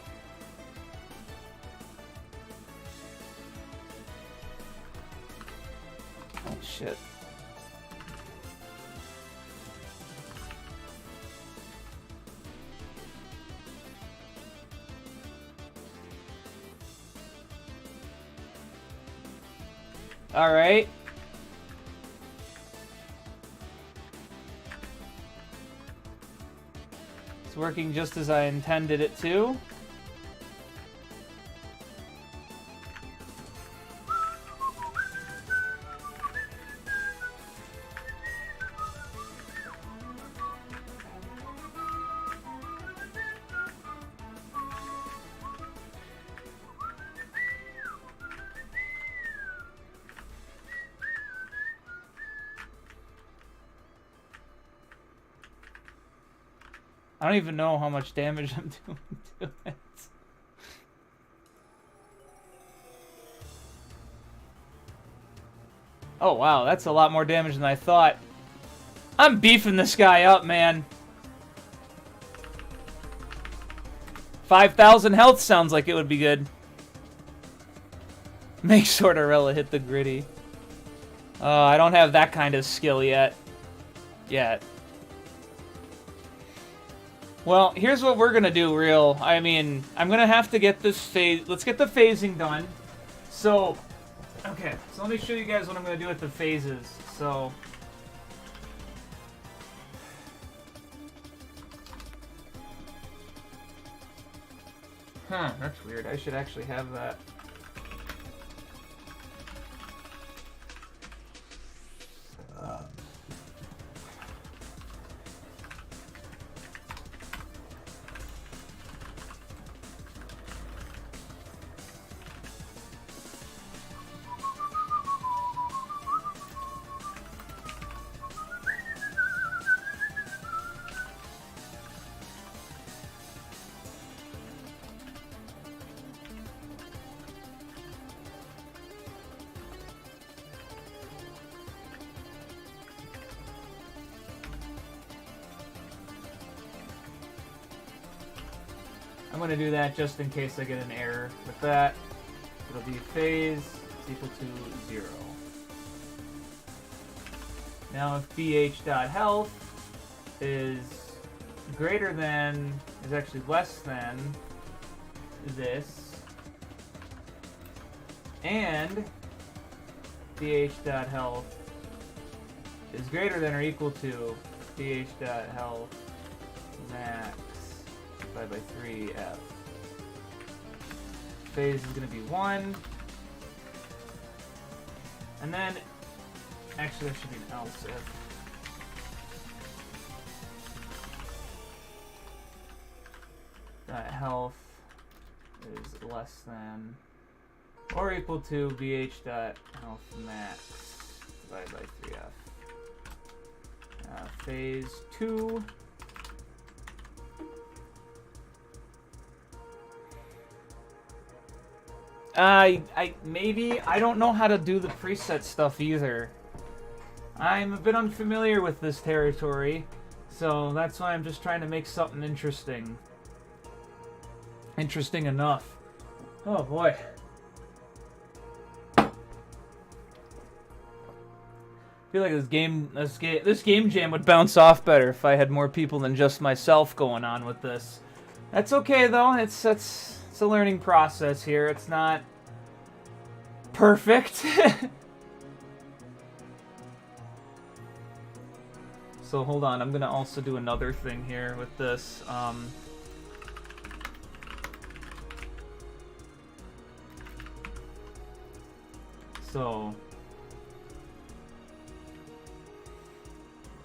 Oh, shit. Alright. It's working just as I intended it to. I don't even know how much damage I'm doing to it. Oh wow, that's a lot more damage than I thought. I'm beefing this guy up, man. 5,000 health sounds like it would be good. Make Sortarella hit the gritty. I don't have that kind of skill yet. Well, here's what we're gonna do, I mean, I'm gonna have to get this phase... Let's get the phasing done. So, okay, so let me show you guys what I'm gonna do with the phases. So... Huh, that's weird. I should actually have that. I'm going to do that just in case I get an error with that. It'll be phase is equal to 0. Now if bh.health is greater than, is actually less than this, and bh.health is greater than or equal to bh.health max divided by 3f. Phase is going to be 1. And then, actually there should be an else if. That health is less than or equal to BH dot health max divided by 3F. Phase 2. I don't know how to do the preset stuff either. I'm a bit unfamiliar with this territory, so that's why I'm just trying to make something interesting. Interesting enough. Oh boy. I feel like this game jam would bounce off better if I had more people than just myself going on with this. That's okay though. It's a learning process here. It's not perfect. So hold on, I'm gonna also do another thing here with this. So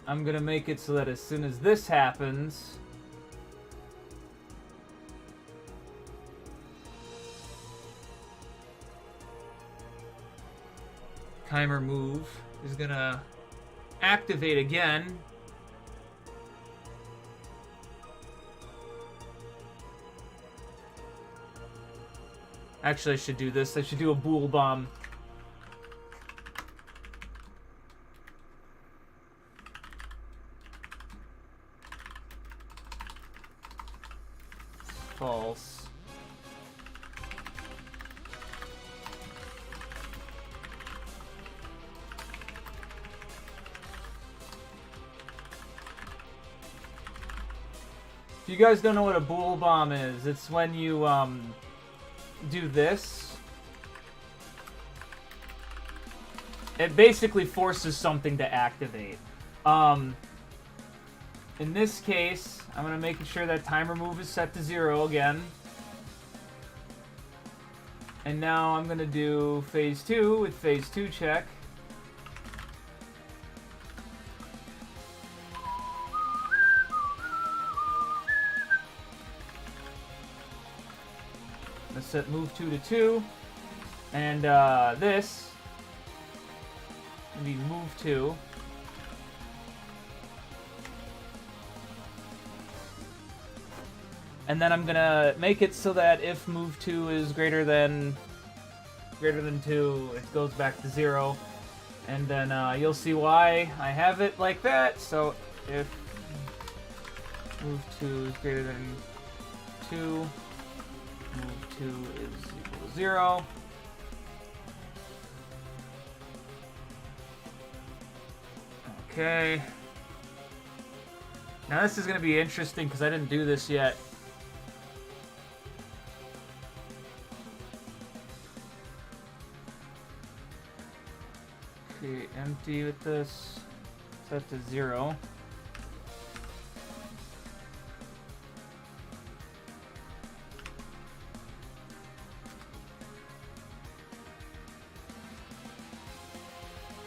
I'm gonna make it so that as soon as this happens, timer move is gonna activate again. Actually, I should do this. I should do a Bool Bomb. False. If you guys don't know what a Bool Bomb is, it's when you do this. It basically forces something to activate. In this case, I'm going to make sure that timer move is set to 0 again. And now I'm going to do phase 2 with phase 2 check. Let's set move 2 to 2. And this will be move 2. And then I'm gonna make it so that if move 2 is greater than 2, it goes back to 0. And then you'll see why I have it like that. So if move 2 is greater than 2, move 2 is equal to 0. Okay. Now this is going to be interesting because I didn't do this yet. Okay, empty with this. Set to 0.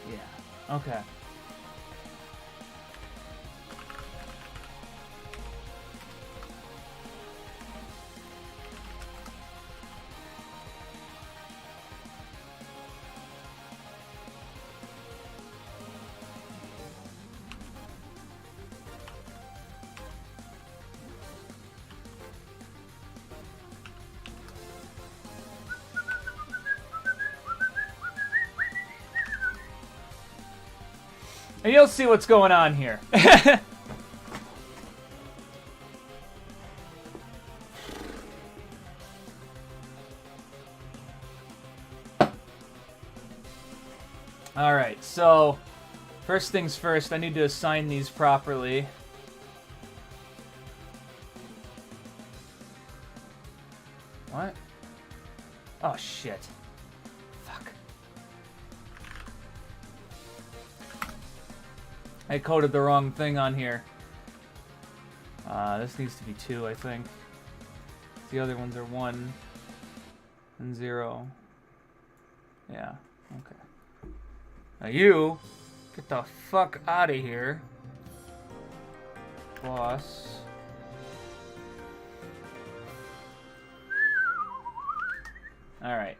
Yeah, okay. And you'll see what's going on here. Alright, so first things first, I need to assign these properly. What? Oh, shit. I coded the wrong thing on here. This needs to be 2, I think. The other ones are 1 and 0. Yeah, okay. Now you, get the fuck out of here. Boss. Alright.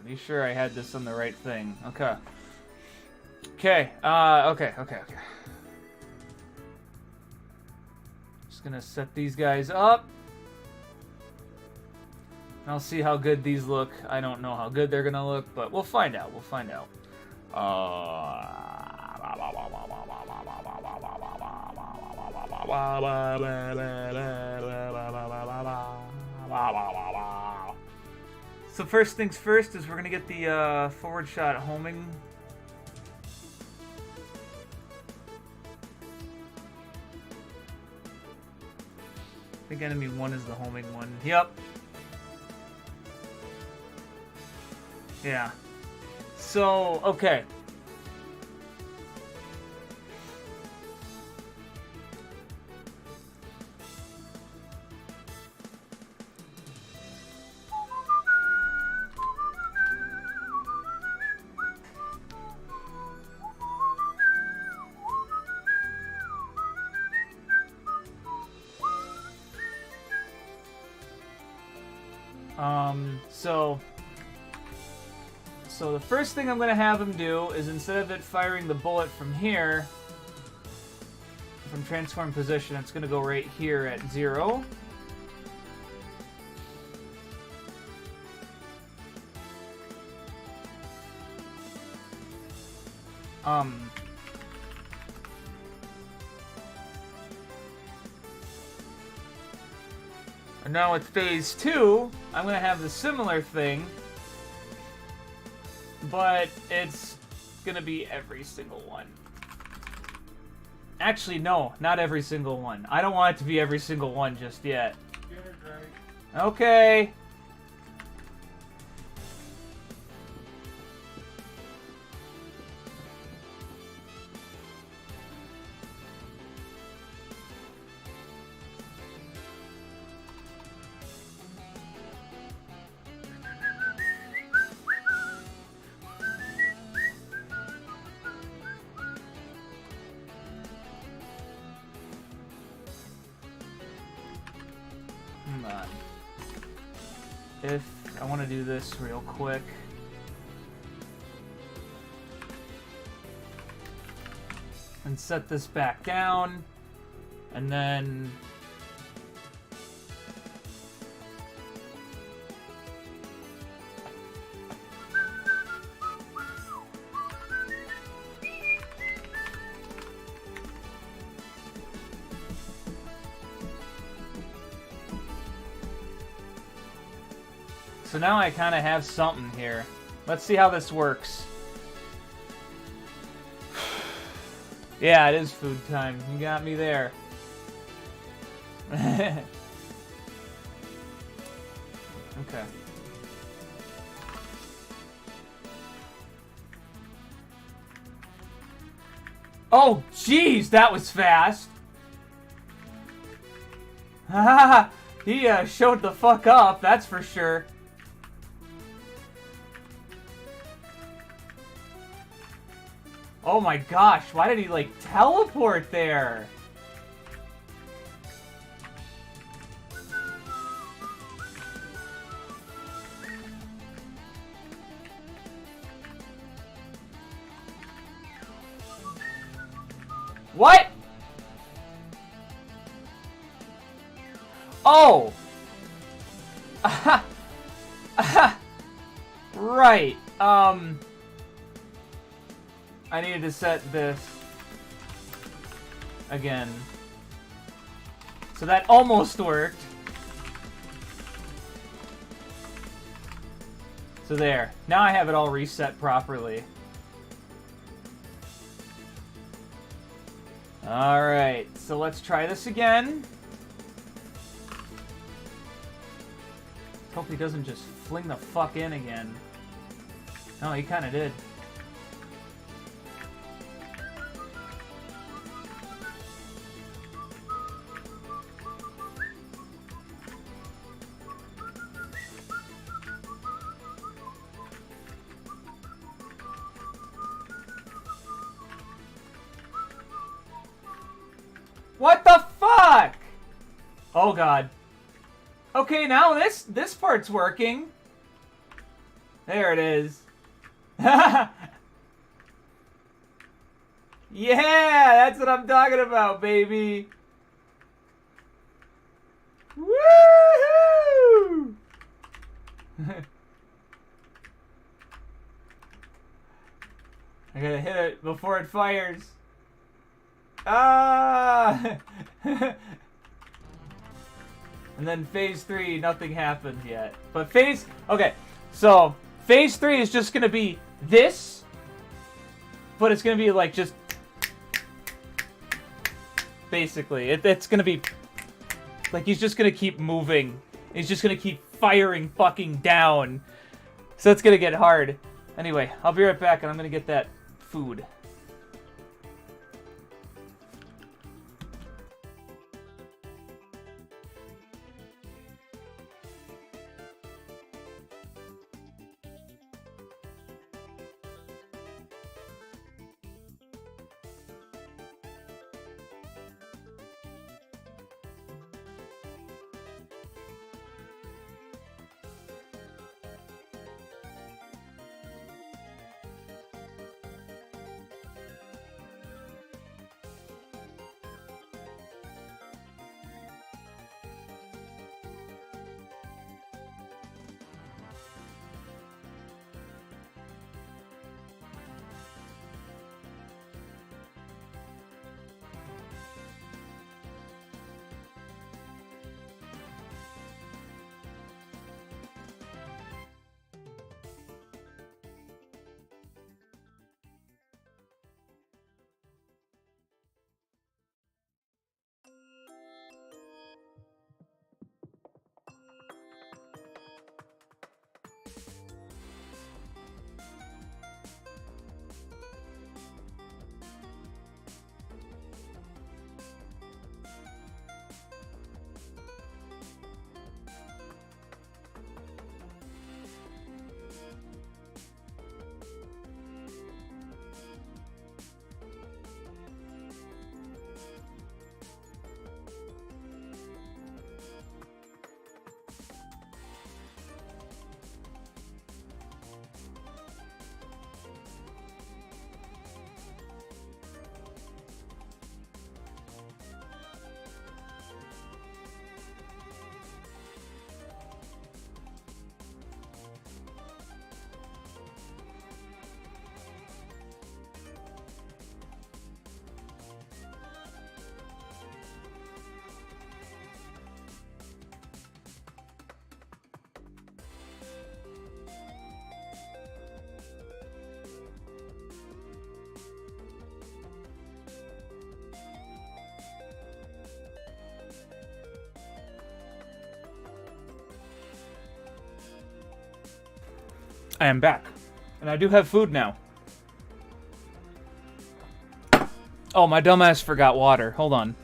Be sure I had this on the right thing. Okay. Okay. Just gonna set these guys up. I'll see how good these look. I don't know how good they're gonna look, but we'll find out. So first things first is we're gonna get the forward shot homing. I think enemy 1 is the homing one. Yep. Yeah. So, okay. So the first thing I'm going to have him do is, instead of it firing the bullet from here, from transform position, it's going to go right here at 0. And now with phase 2, I'm going to have the similar thing, but it's going to be every single one. Actually, no, not every single one. I don't want it to be every single one just yet. Okay. If I want to do this real quick. And set this back down. And then so now I kind of have something here. Let's see how this works. Yeah, it is food time. You got me there. Okay. Oh, jeez, that was fast. He showed the fuck up, that's for sure. Oh my gosh, why did he, like, teleport there? What? Oh! Right, I needed to set this again. So that almost worked. So there. Now I have it all reset properly. Alright, so let's try this again. Hope he doesn't just fling the fuck in again. No, he kinda did. What the fuck? Oh god. Okay, now this part's working. There it is. Yeah, that's what I'm talking about, baby. Woohoo! I gotta hit it before it fires. Ah! And then phase 3, nothing happened yet. But okay, so phase 3 is just gonna be this, but it's gonna be like just basically it's gonna be like he's just gonna keep moving. He's just gonna keep firing fucking down. So it's gonna get hard. Anyway, I'll be right back, and I'm gonna get that food. I am back. And I do have food now. Oh, my dumbass forgot water. Hold on.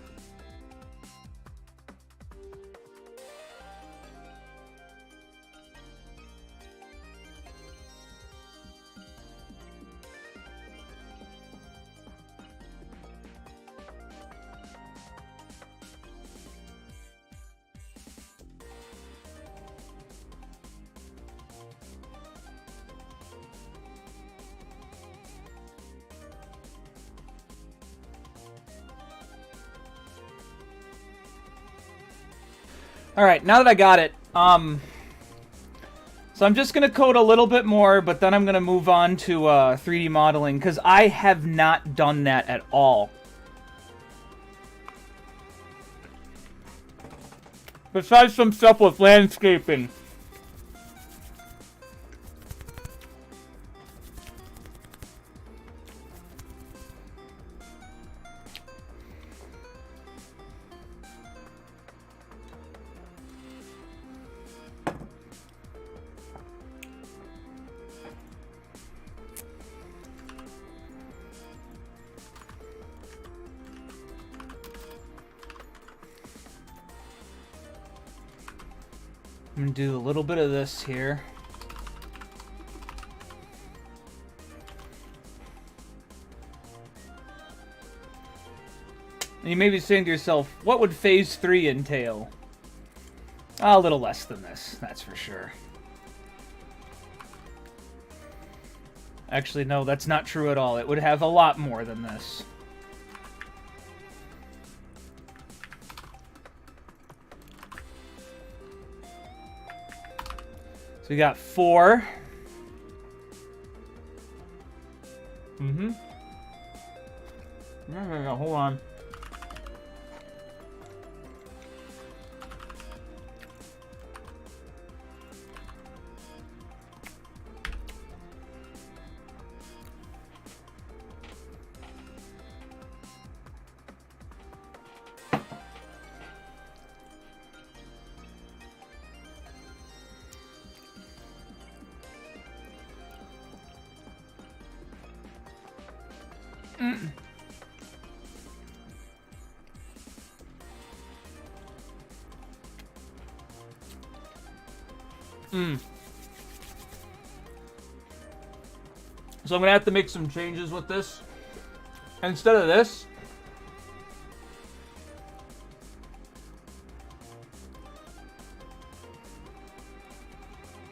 Alright, now that I got it, so I'm just going to code a little bit more, but then I'm going to move on to 3D modeling, because I have not done that at all. Besides some stuff with landscaping. I'm going to do a little bit of this here. And you may be saying to yourself, what would Phase 3 entail? A little less than this, that's for sure. Actually, no, that's not true at all. It would have a lot more than this. So we got 4. Mm-hmm. Yeah, hold on. So I'm going to have to make some changes with this. Instead of this,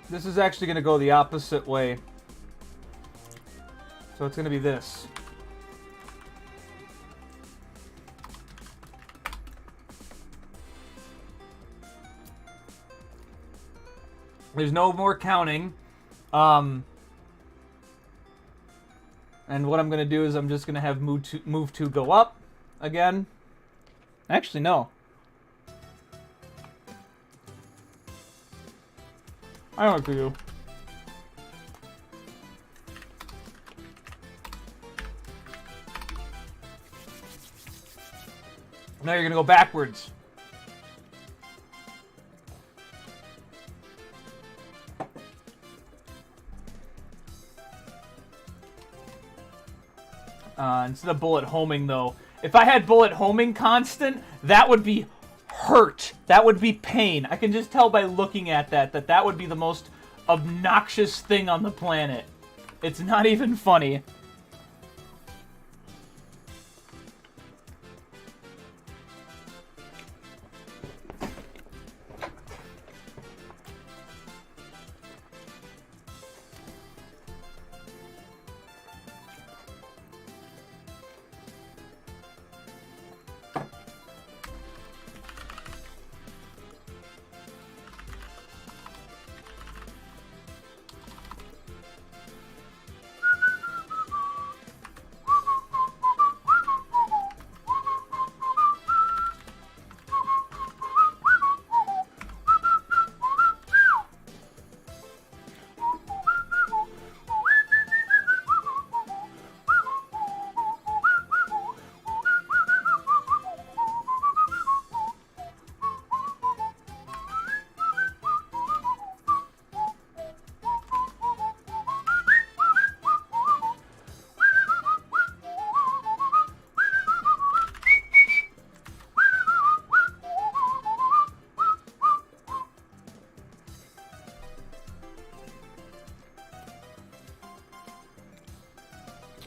this is actually going to go the opposite way. So it's going to be this. There's no more counting. And what I'm going to do is I'm just going to have move to go up again. Actually, no. I know what to do. Now you're going to go backwards. Instead of bullet homing, though, if I had bullet homing constant, that would be hurt. That would be pain. I can just tell by looking at that would be the most obnoxious thing on the planet. It's not even funny.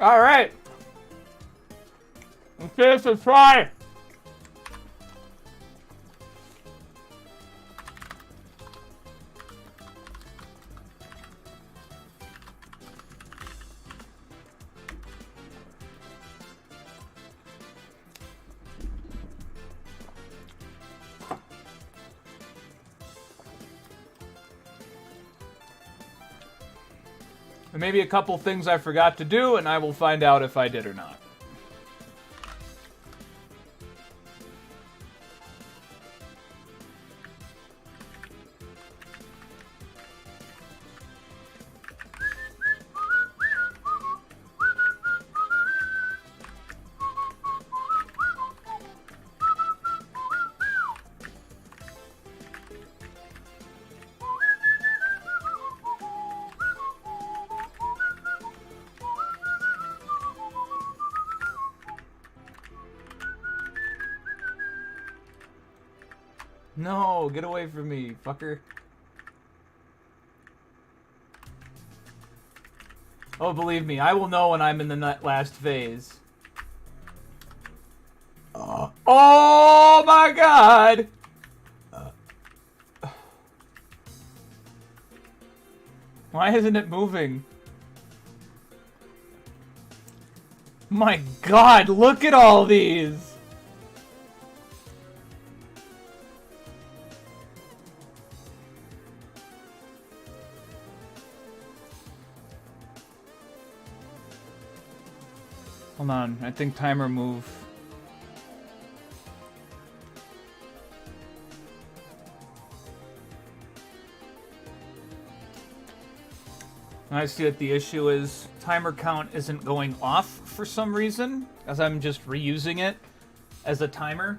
All right. Okay, so try. There may be a couple things I forgot to do, and I will find out if I did or not. No, get away from me, fucker. Oh, believe me, I will know when I'm in the last phase. Oh my god! Why isn't it moving? My god, look at all these! Hold on, I think timer move. I see that the issue is timer count isn't going off for some reason, as I'm just reusing it as a timer.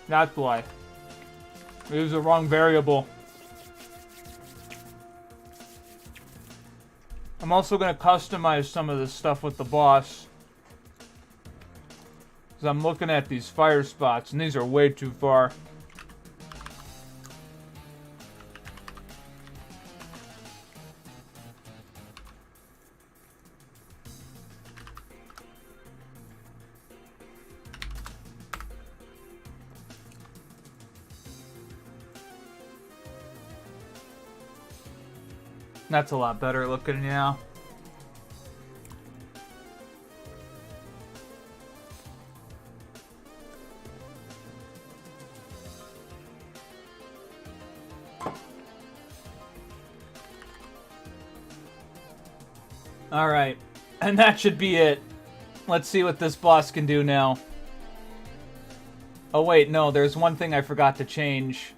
That's why. I used the wrong variable. I'm also going to customize some of this stuff with the boss. Because I'm looking at these fire spots, and these are way too far. That's a lot better looking now. Alright, and that should be it. Let's see what this boss can do now. Oh wait, no, there's one thing I forgot to change.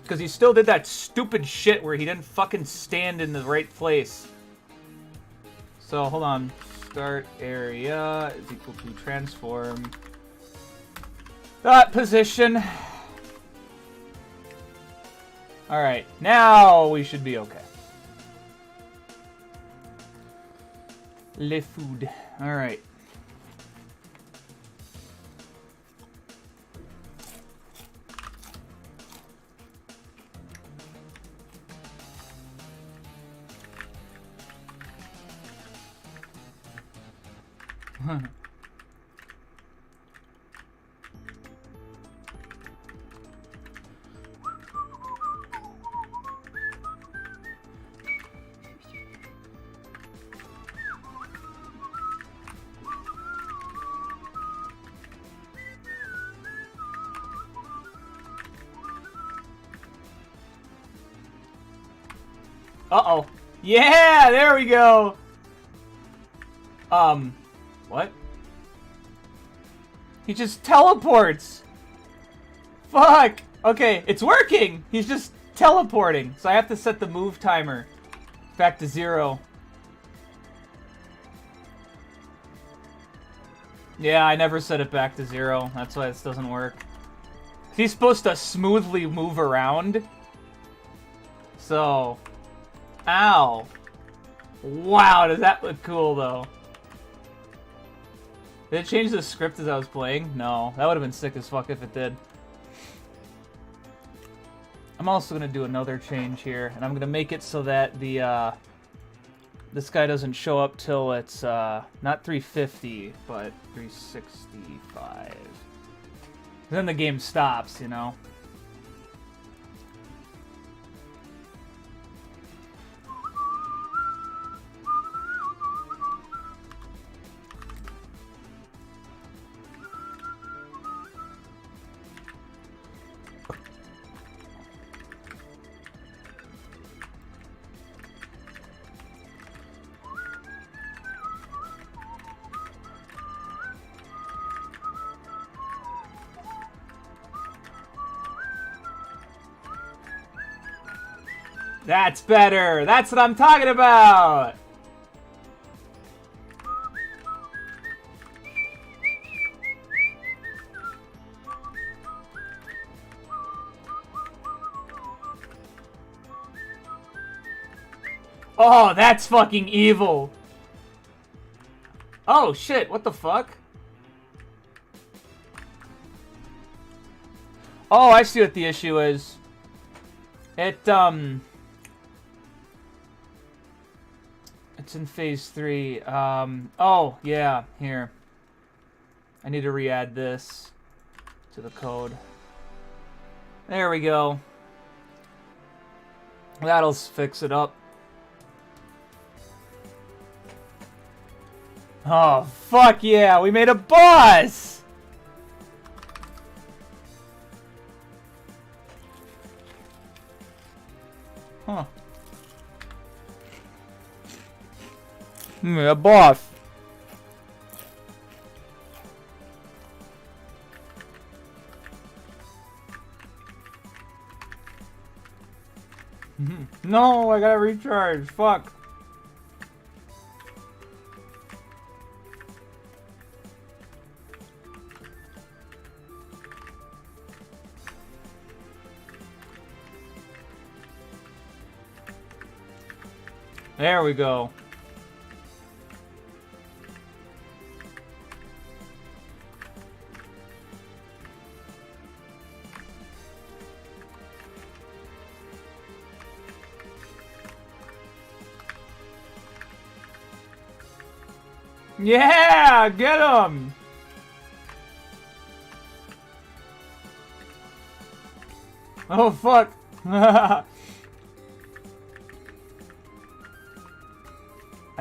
Because he still did that stupid shit where he didn't fucking stand in the right place. So, hold on. Start area is equal to transform. That position. Alright, now we should be okay. Le food. Alright. Uh-oh. Yeah, there we go. What? He just teleports. Fuck. Okay, it's working. He's just teleporting. So I have to set the move timer back to 0. Yeah, I never set it back to 0. That's why this doesn't work. He's supposed to smoothly move around. So... Ow. Wow, does that look cool, though? Did it change the script as I was playing? No. That would have been sick as fuck if it did. I'm also going to do another change here, and I'm going to make it so that the, this guy doesn't show up till it's, not 350, but 365. Then the game stops, you know? That's better! That's what I'm talking about! Oh, that's fucking evil! Oh, shit, what the fuck? Oh, I see what the issue is. It It's in phase 3. Oh, yeah, here. I need to re-add this to the code. There we go. That'll fix it up. Oh, fuck yeah, we made a boss! Huh. A boss. No, I gotta recharge. Fuck. There we go. Yeah, get him. Oh fuck. I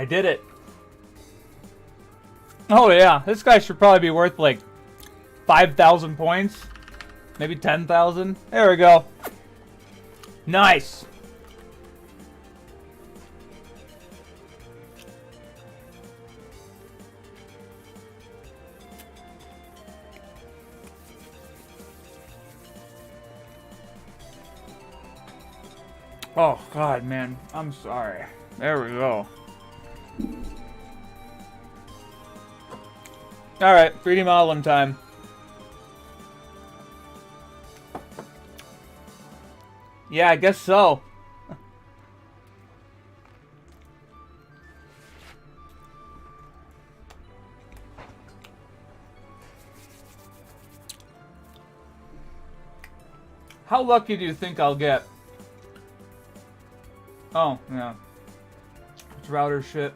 did it. Oh yeah, this guy should probably be worth like 5,000 points. Maybe 10,000. There we go. Nice. Oh god, man. I'm sorry. There we go. Alright, 3D modeling time. Yeah, I guess so. How lucky do you think I'll get? Oh, yeah. It's router shit.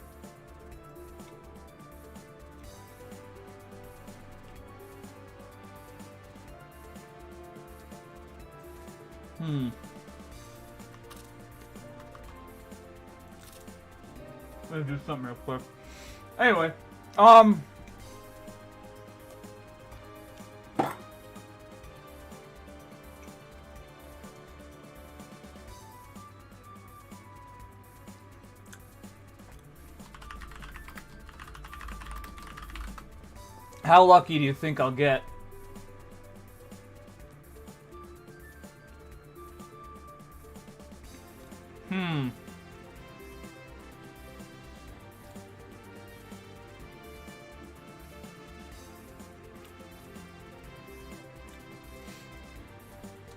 Let me do something real quick. Anyway, how lucky do you think I'll get?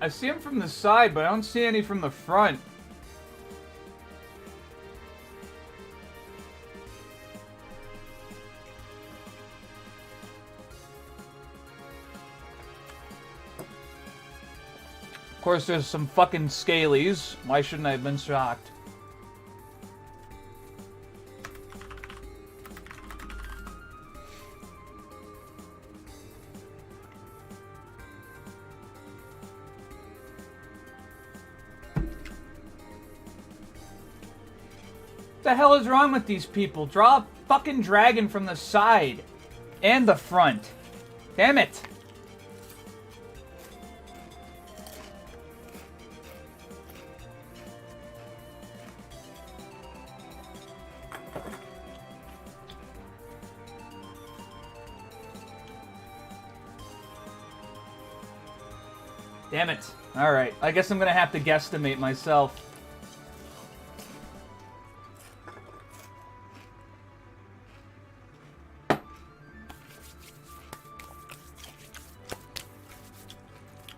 I see him from the side, but I don't see any from the front. Of course, there's some fucking scalies. Why shouldn't I have been shocked? What the hell is wrong with these people? Draw a fucking dragon from the side and the front. Damn it. Damn it. Alright, I guess I'm gonna have to guesstimate myself.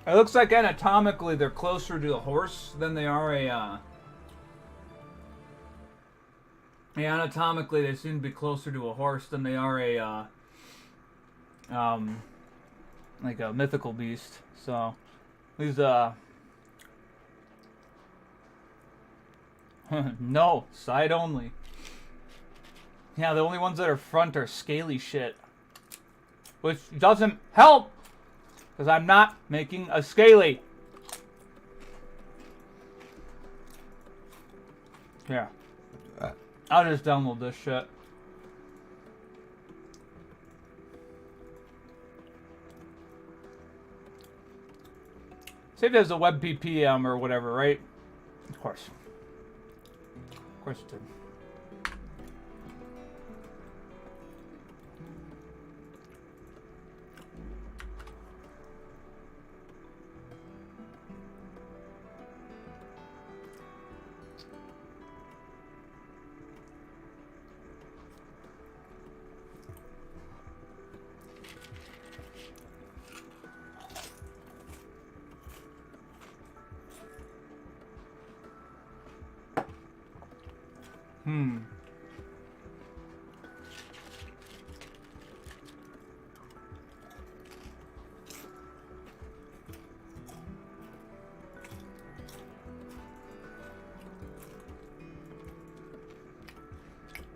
It looks like anatomically they're closer to a horse than they are a, Yeah, anatomically they seem to be closer to a horse than they are a, like a mythical beast. So, these, no, side only. Yeah, the only ones that are front are scaly shit. Which doesn't help, because I'm not making a scaly. Yeah. I'll just download this shit. Saved as a web ppm or whatever, right? Of course. Of course it did.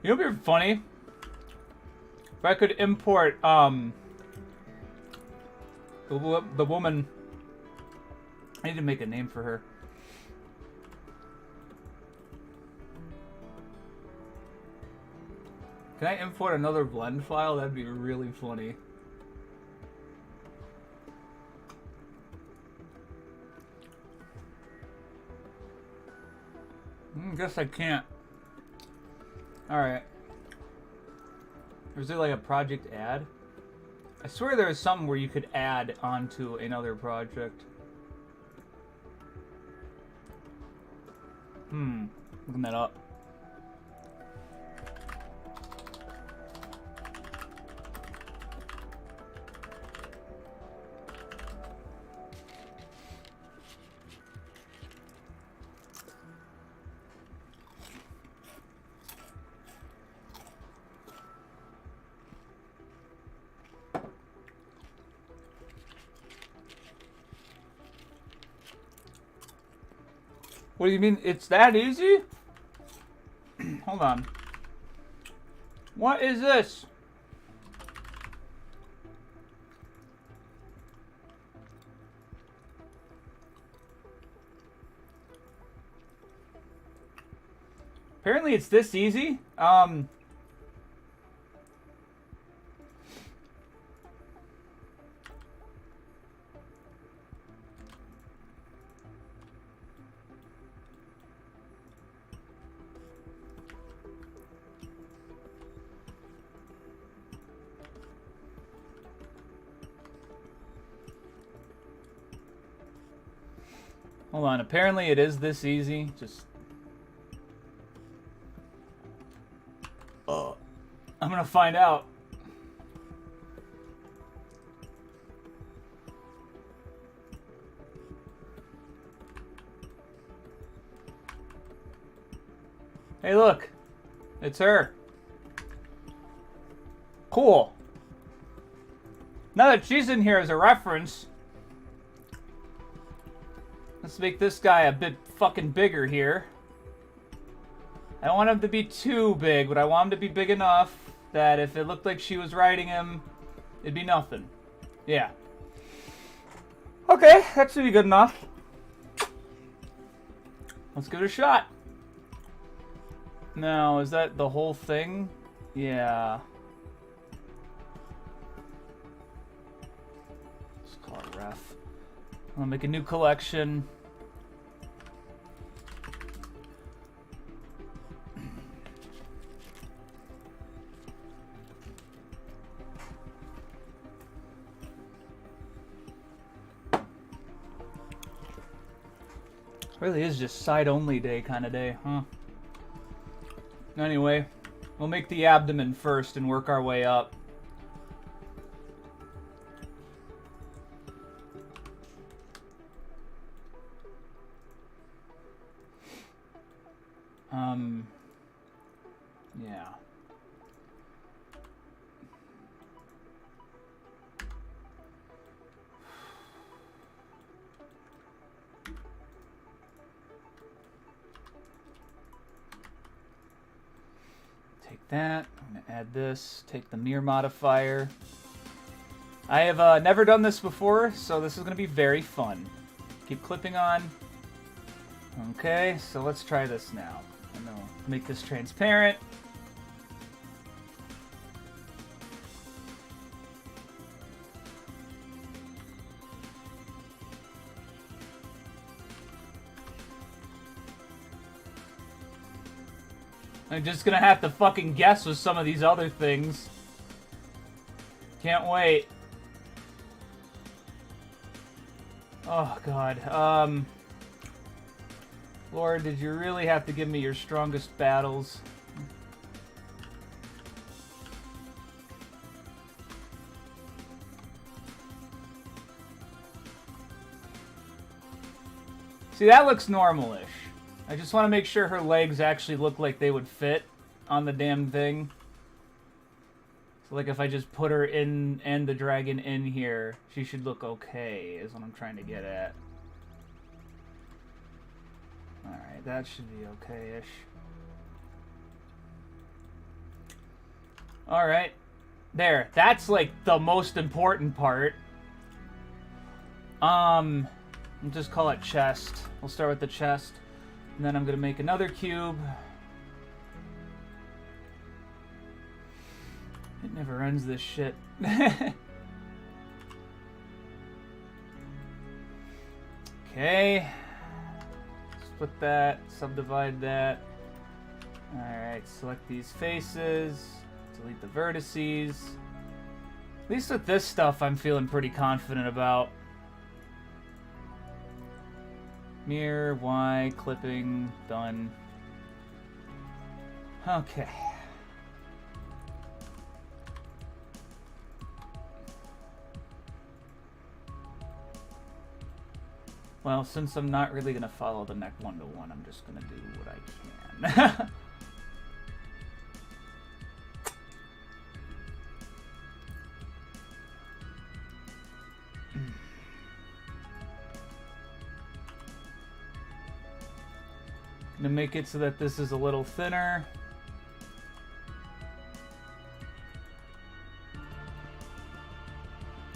You know what would be funny? If I could import, the woman... I need to make a name for her. Can I import another blend file? That'd be really funny. Guess I can't. Alright. Or is there like a project add? I swear there was something where you could add onto another project. Looking that up. What do you mean? It's that easy? Hold on. What is this? Apparently it's this easy. Hold on, apparently it is this easy. Just... I'm gonna find out. Hey, look. It's her. Cool. Now that she's in here as a reference, let's make this guy a bit fucking bigger here. I don't want him to be too big, but I want him to be big enough that if it looked like she was riding him, it'd be nothing. Yeah. Okay, that should be good enough. Let's give it a shot. Now, is that the whole thing? Yeah. Let's call it ref. I'm gonna make a new collection. Really is just side-only day kind of day, huh? Anyway, we'll make the abdomen first and work our way up. Yeah. Take that. I'm going to add this, take the mirror modifier. I have never done this before, so this is going to be very fun. Keep clipping on. Okay, so let's try this now. I'm going to make this transparent. I'm just gonna have to fucking guess with some of these other things. Can't wait. Oh, God. Lord, did you really have to give me your strongest battles? See, that looks normal-ish. I just want to make sure her legs actually look like they would fit on the damn thing. So, like, if I just put her in and the dragon in here, she should look okay, is what I'm trying to get at. Alright, that should be okay-ish. Alright. There. That's, like, the most important part. I'll just call it chest. We'll start with the chest. And then I'm going to make another cube. It never ends, this shit. Okay. Split that. Subdivide that. Alright, select these faces. Delete the vertices. At least with this stuff, I'm feeling pretty confident about. Mirror, Y, clipping, done. Okay. Well, since I'm not really going to follow the neck one-to-one, I'm just going to do what I can. Gonna make it so that this is a little thinner.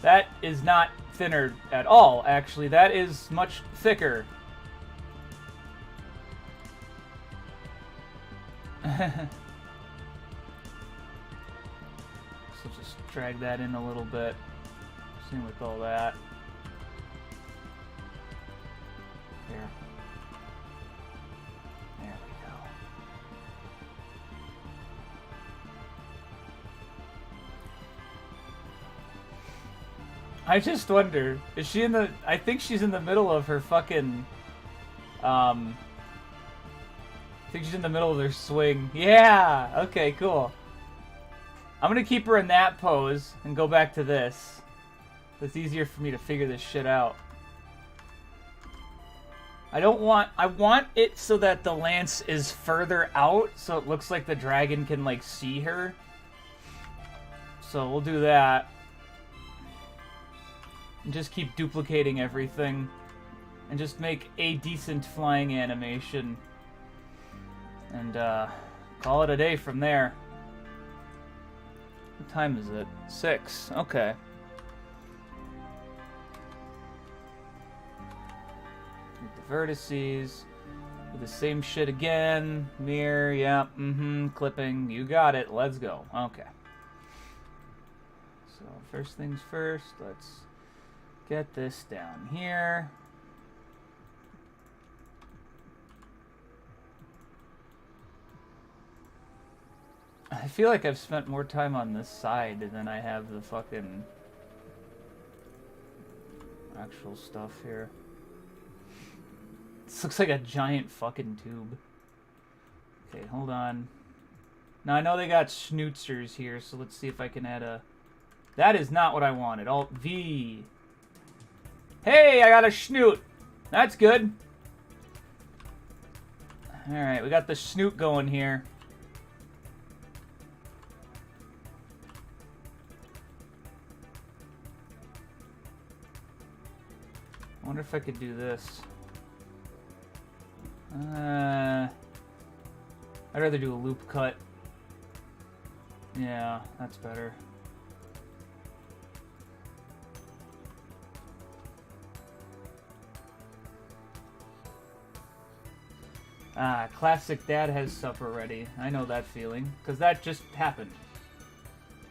That is not thinner at all, actually. That is much thicker. So just drag that in a little bit. Same with all that. Here. There we go. I just wonder, is she in the... I think she's in the middle of her fucking... I think she's in the middle of her swing. Yeah! Okay, cool. I'm gonna keep her in that pose and go back to this. It's easier for me to figure this shit out. I want it so that the lance is further out, so it looks like the dragon can, like, see her. So we'll do that. And just keep duplicating everything. And just make a decent flying animation. And, call it a day from there. What time is it? 6. Okay. Vertices, do the same shit again, mirror, yeah, clipping, you got it, let's go. Okay. So first things first, let's get this down here. I feel like I've spent more time on this side than I have the fucking actual stuff here. This looks like a giant fucking tube. Okay, hold on. Now, I know they got schnoozers here, so let's see if I can add a... That is not what I wanted. Alt-V. Hey, I got a schnoot. That's good. Alright, we got the snoot going here. I wonder if I could do this. I'd rather do a loop cut. Yeah, that's better. Ah, classic dad has supper ready. I know that feeling, because that just happened.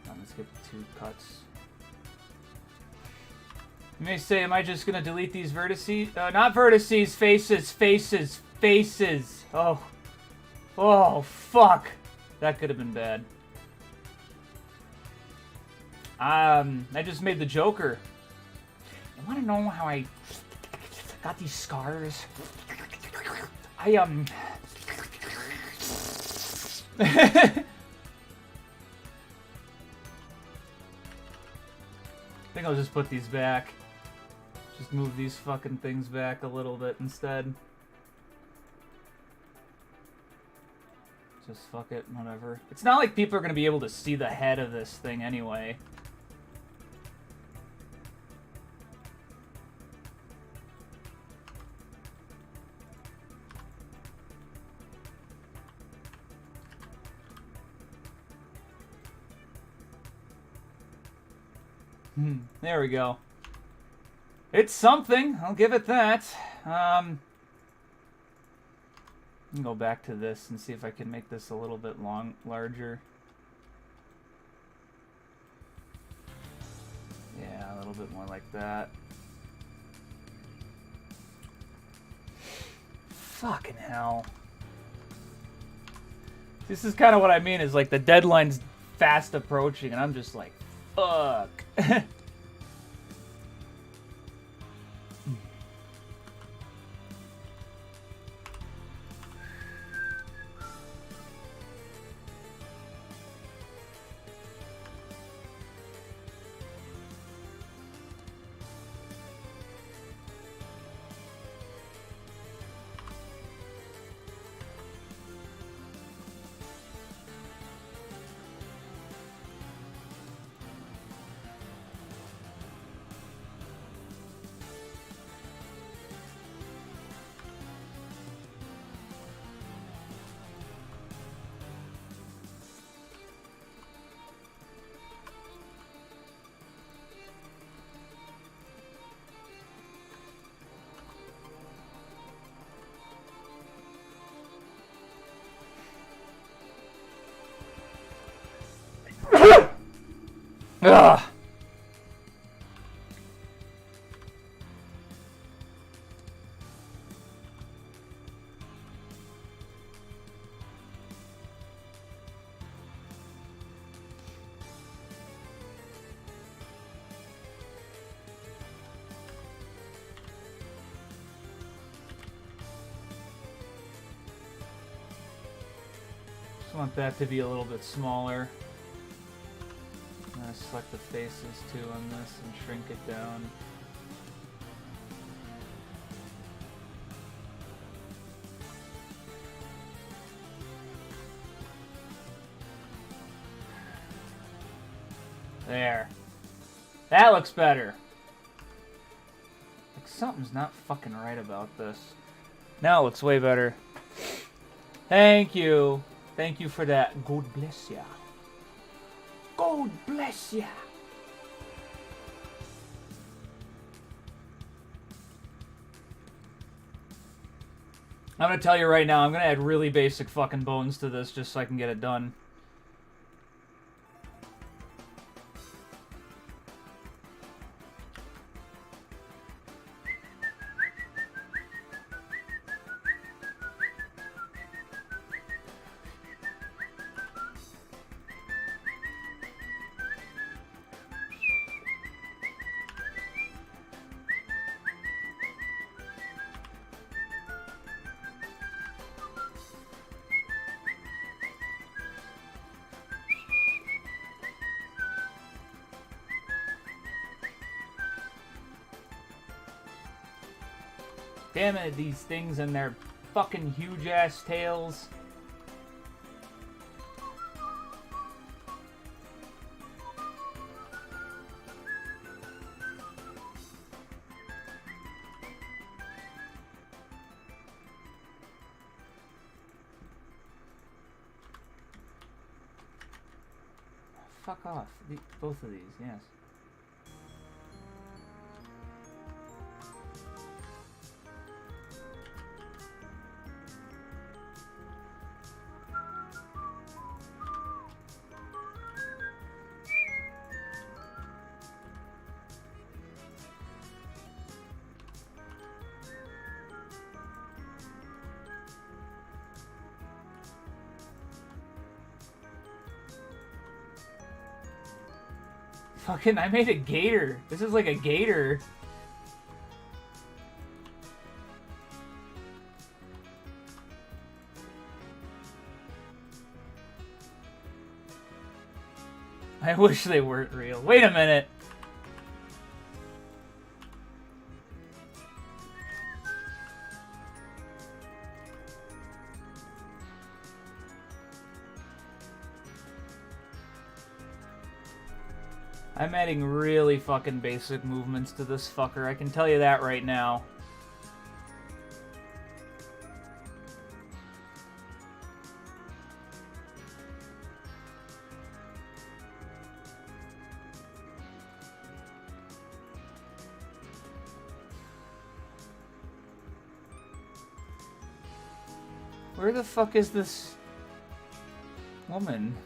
Now let's get 2 cuts. You may say, am I just going to delete these vertices? Not vertices, faces, faces, faces. Oh. Oh, fuck. That could have been bad. I just made the Joker. You want to know how I got these scars? I think I'll just put these back. Just move these fucking things back a little bit instead. Just fuck it, whatever. It's not like people are gonna be able to see the head of this thing anyway. There we go. It's something. I'll give it that. I can go back to this and see if I can make this a little bit larger. Yeah, a little bit more like that. Fucking hell. This is kind of what I mean, is like the deadline's fast approaching and I'm just like, fuck. Ugh. Just want that to be a little bit smaller. I'm going to select the faces too on this and shrink it down. There. That looks better. Like something's not fucking right about this. Now it looks way better. Thank you. Thank you for that. God bless ya. God bless ya. I'm gonna tell you right now, I'm gonna add really basic fucking bones to this just so I can get it done. Damn it, these things and their fucking huge ass tails. fuck off. Both of these, yes. Fucking, I made a gator. This is like a gator. I wish they weren't real. Wait a minute. I'm adding really fucking basic movements to this fucker, I can tell you that right now. Where the fuck is this woman?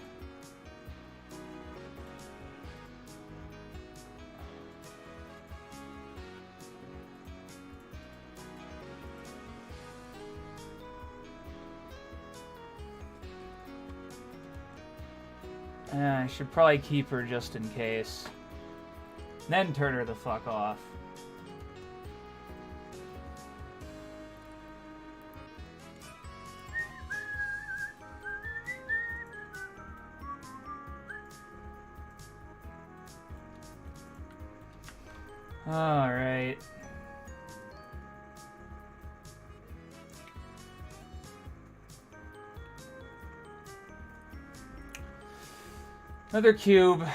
I should probably keep her just in case. Then turn her the fuck off. Alright. Another cube.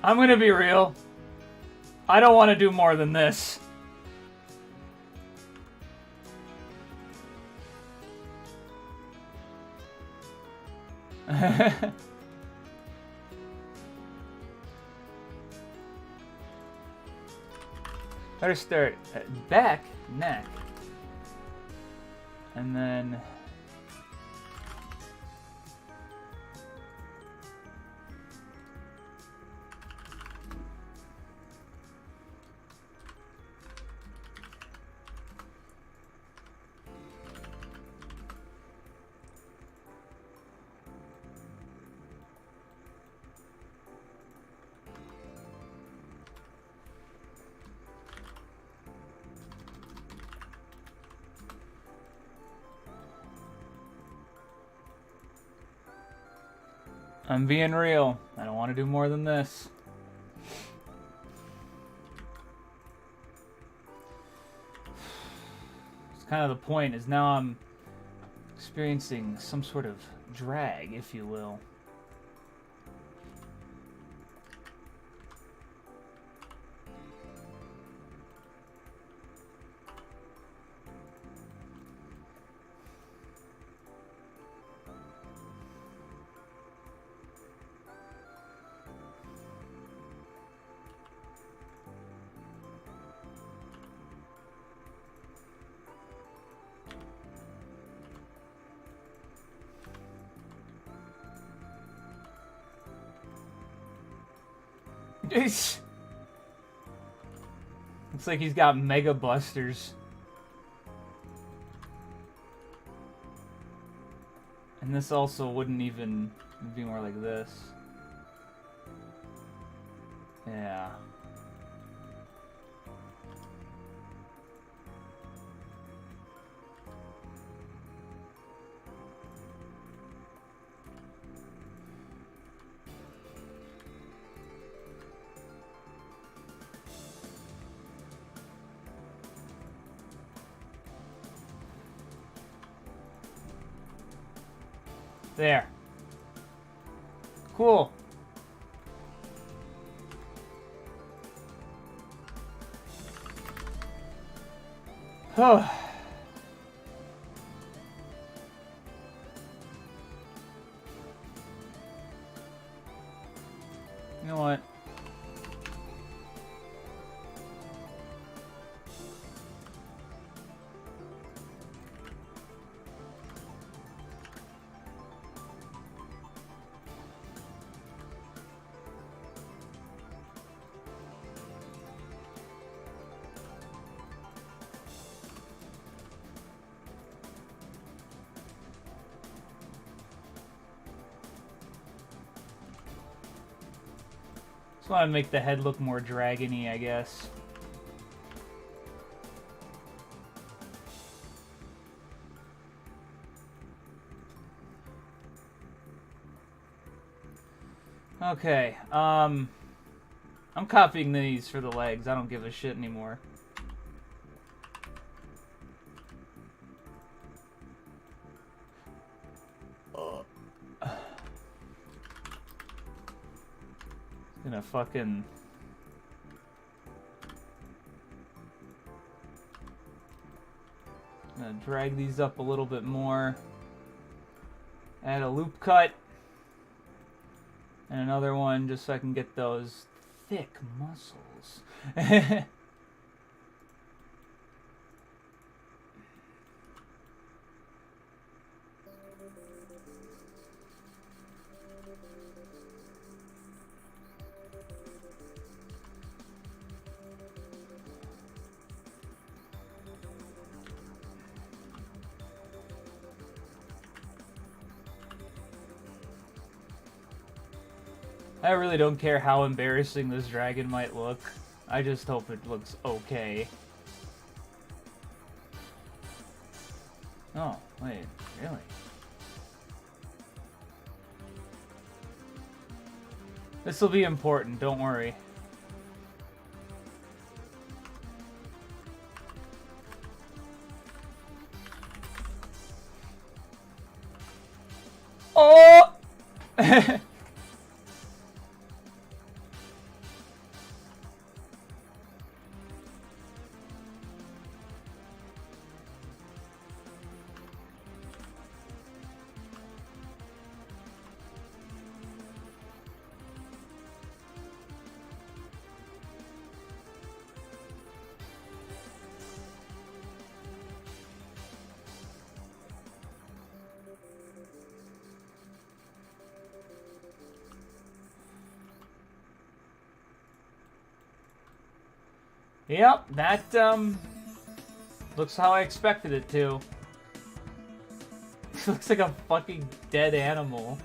I'm gonna be real. I don't want to do more than this. Better start at back, neck, and then I'm being real. I don't want to do more than this. It's kind of the point, is now I'm experiencing some sort of drag, if you will. Looks like he's got Mega Busters. And this also wouldn't even be more like this. Yeah. There. Cool. Oh. You know what? Just want to make the head look more dragony, I guess. Okay, I'm copying these for the legs. I don't give a shit anymore. Gonna fucking... Gonna drag these up a little bit more. Add a loop cut. And another one just so I can get those thick muscles. I really don't care how embarrassing this dragon might look. I just hope it looks okay. Oh, wait, really? This will be important, don't worry. Oh! Yep, that, looks how I expected it to. Looks like a fucking dead animal.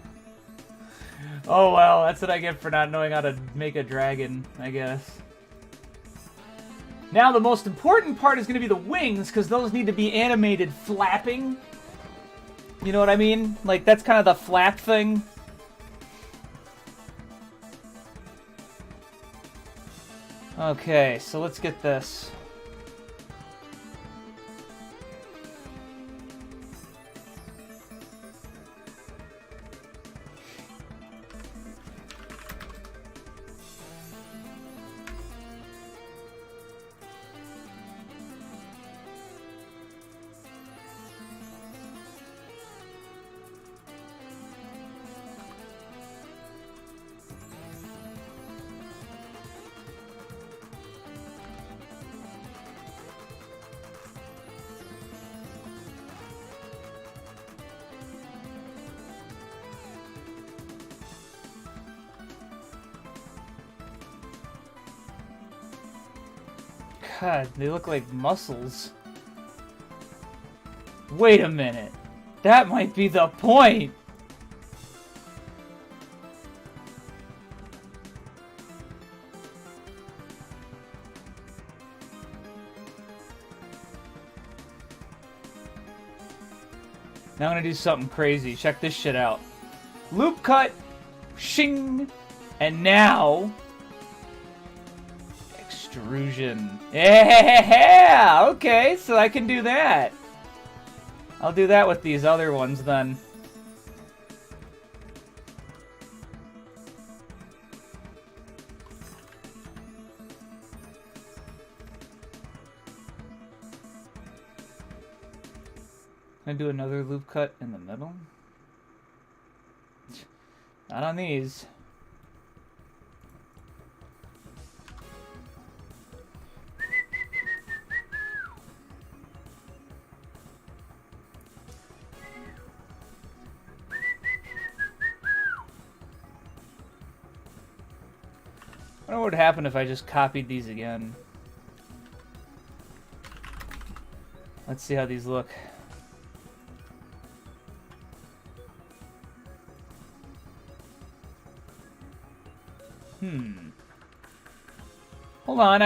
Oh well, that's what I get for not knowing how to make a dragon, I guess. Now the most important part is going to be the wings, because those need to be animated flapping. You know what I mean? Like, that's kind of the flap thing. Okay, so let's get this. God, they look like muscles. Wait a minute. That might be the point. Now I'm gonna do something crazy. Check this shit out. Loop cut, shing, and now extrusion. Yeah, okay, so I can do that. I'll do that with these other ones then. Can I do another loop cut in the middle? Not on these. I wonder what would happen if I just copied these again. Let's see how these look. Hold on,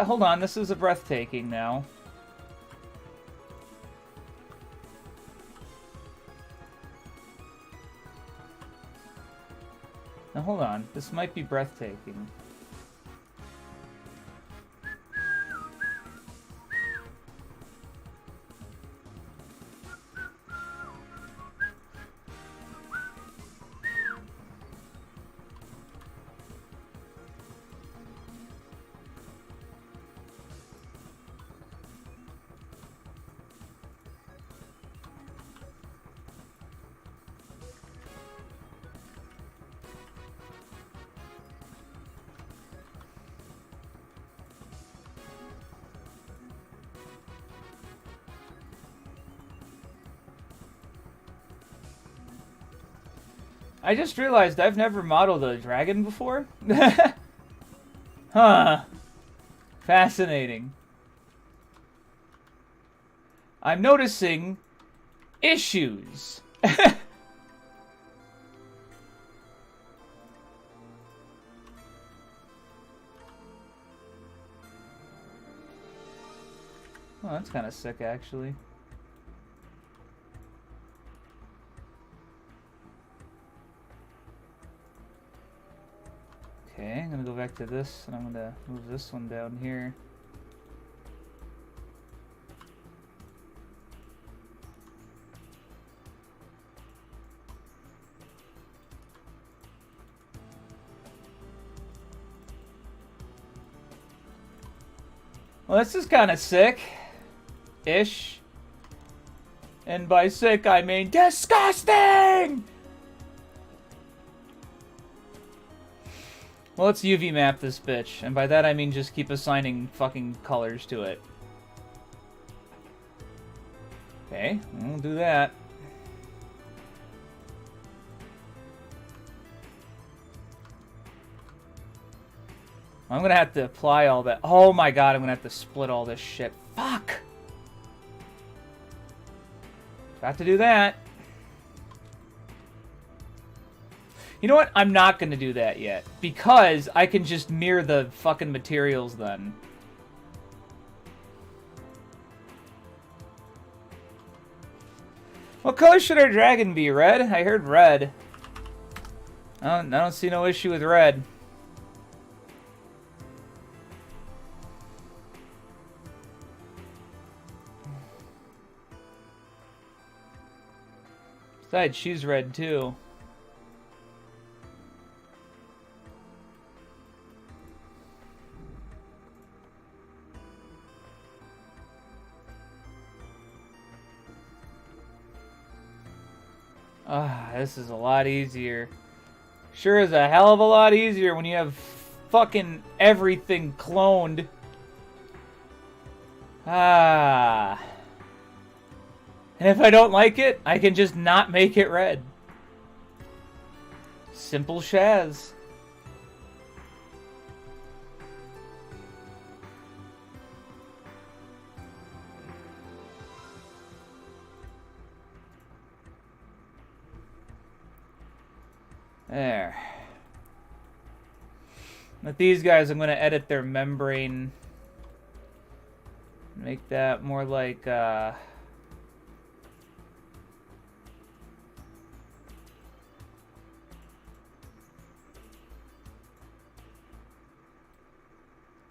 hold on, this is a breathtaking now. Now hold on, this might be breathtaking. I just realized I've never modeled a dragon before. Huh. Fascinating. I'm noticing issues. Oh, that's kind of sick, actually. Okay, I'm gonna go back to this, and I'm gonna move this one down here. Well, this is kind of sick-ish. And by sick, I mean disgusting! Well, let's UV map this bitch, and by that I mean just keep assigning fucking colors to it. Okay, we'll do that. I'm gonna have to apply all that. Oh my god, I'm gonna have to split all this shit. Fuck! Got to do that. You know what? I'm not going to do that yet. Because I can just mirror the fucking materials then. What color should our dragon be? Red? I heard red. I don't see no issue with red. Besides, she's red too. Ah, this is a lot easier. Sure is a hell of a lot easier when you have fucking everything cloned. Ah. And if I don't like it, I can just not make it red. Simple Shaz. There. With these guys, I'm going to edit their membrane. Make that more like, the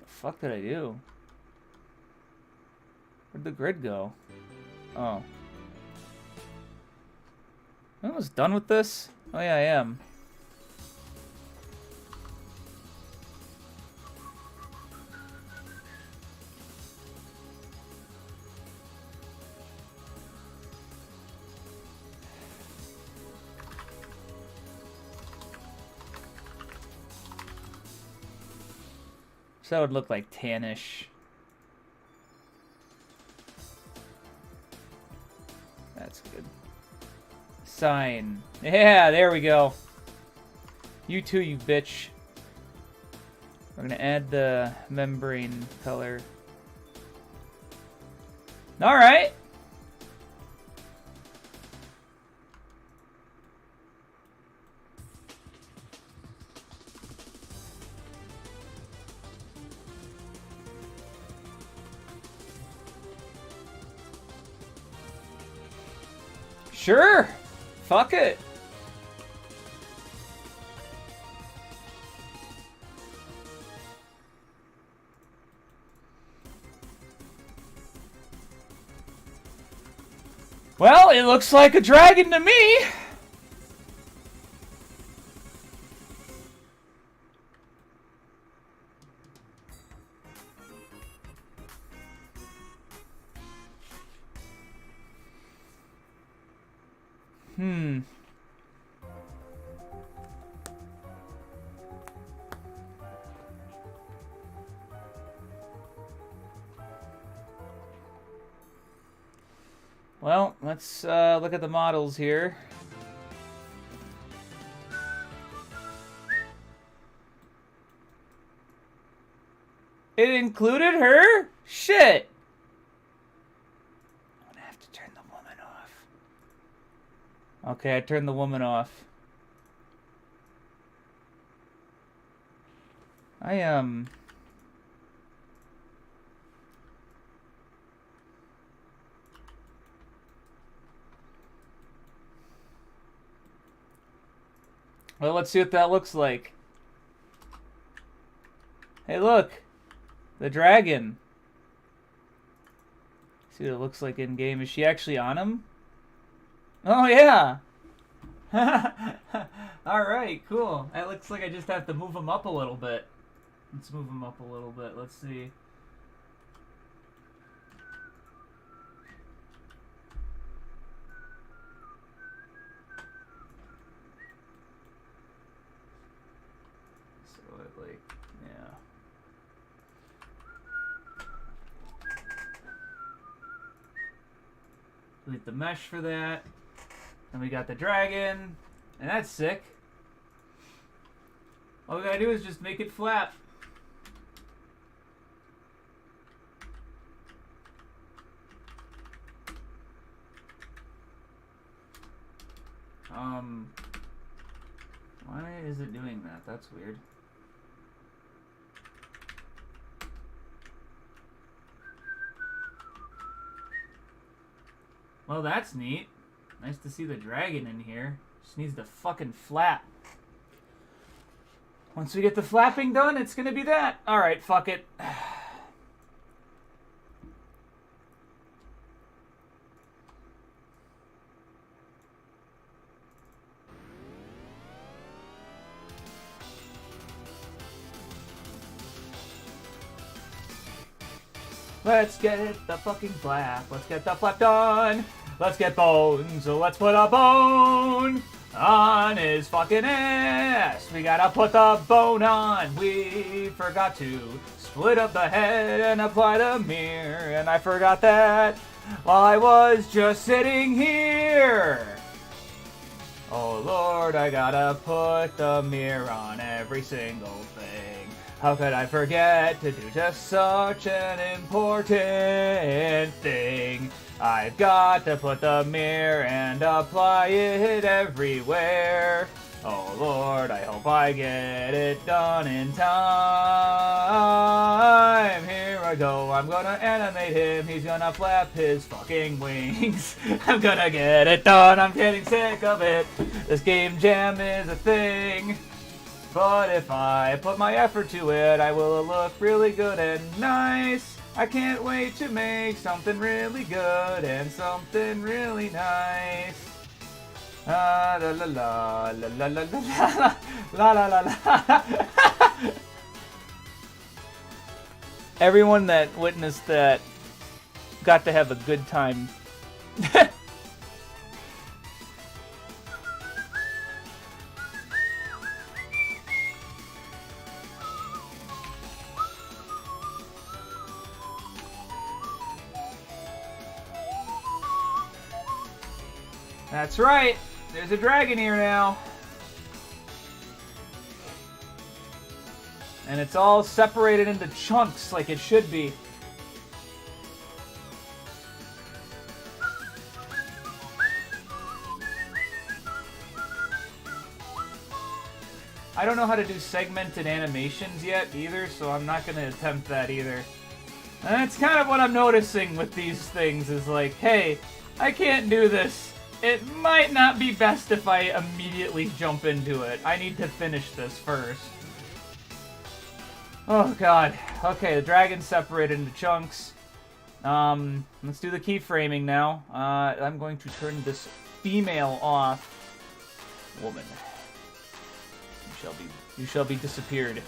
fuck did I do? Where'd the grid go? Oh. I'm almost done with this? Oh yeah, I am. So that would look like tannish. That's good. Sign. Yeah, there we go. You too, you bitch. We're gonna add the membrane color. Alright. Sure. Fuck it. Well, it looks like a dragon to me. Well, let's look at the models here. It included her? Shit! I'm gonna have to turn the woman off. Okay, I turned the woman off. Well, let's see what that looks like. Hey, look! The dragon. See what it looks like in game. Is she actually on him? Oh, yeah! Alright, cool. It looks like I just have to move him up a little bit. Let's move him up a little bit. Let's see. Delete the mesh for that. And we got the dragon. And that's sick. All we gotta do is just make it flap. Why is it doing that? That's weird. Well, that's neat. Nice to see the dragon in here. Just needs to fucking flap. Once we get the flapping done, it's gonna be that. Alright, fuck it. Let's get the fucking flap. Let's get the flap done. Let's get bones. So let's put a bone on his fucking ass. We gotta put the bone on. We forgot to split up the head and apply the mirror. And I forgot that while I was just sitting here. Oh Lord, I gotta put the mirror on every single thing. How could I forget to do just such an important thing? I've got to put the mirror and apply it everywhere. Oh Lord, I hope I get it done in time. Here I go, I'm gonna animate him. He's gonna flap his fucking wings. I'm gonna get it done, I'm getting sick of it. This game jam is a thing. But if I put my effort to it, I will look really good and nice. I can't wait to make something really good and something really nice. La la la la la la la la la la la. Everyone that witnessed that got to have a good time. That's right. There's a dragon here now. And it's all separated into chunks like it should be. I don't know how to do segmented animations yet either, so I'm not going to attempt that either. And that's kind of what I'm noticing with these things is like, hey, I can't do this. It might not be best if I immediately jump into it. I need to finish this first. Oh god. Okay, the dragon's separated into chunks. Let's do the keyframing now. I'm going to turn this female off. Woman. You shall be disappeared.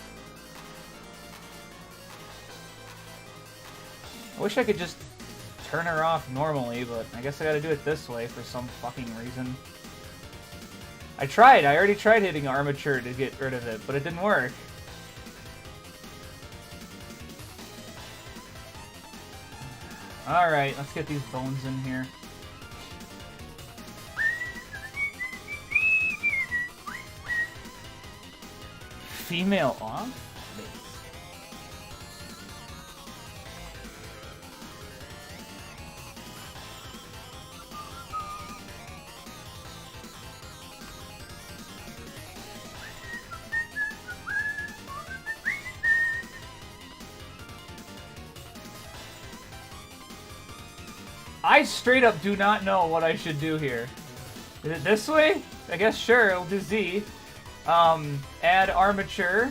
I wish I could just turn her off normally, but I guess I gotta do it this way for some fucking reason. I already tried hitting armature to get rid of it, but it didn't work. Alright, let's get these bones in here. Female off? I straight up do not know what I should do here. Is it this way? I guess sure, we'll do Z. Add armature.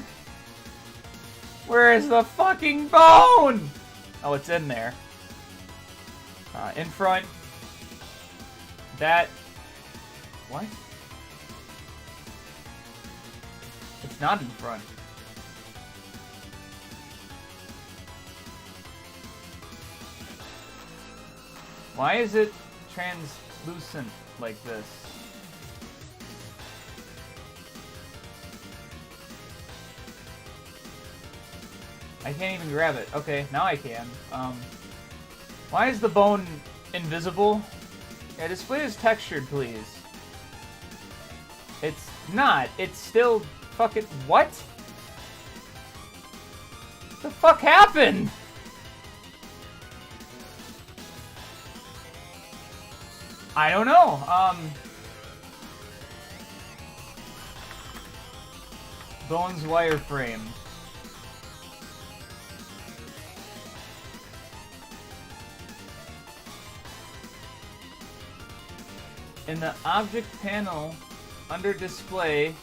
Where is the fucking bone? Oh, it's in there. In front. That. What? It's not in front. Why is it translucent like this? I can't even grab it. Okay, now I can. Why is the bone invisible? Yeah, display as textured, please. It's not. It's still fucking... What? The fuck happened? I don't know. Bones wireframe. In the object panel, under display,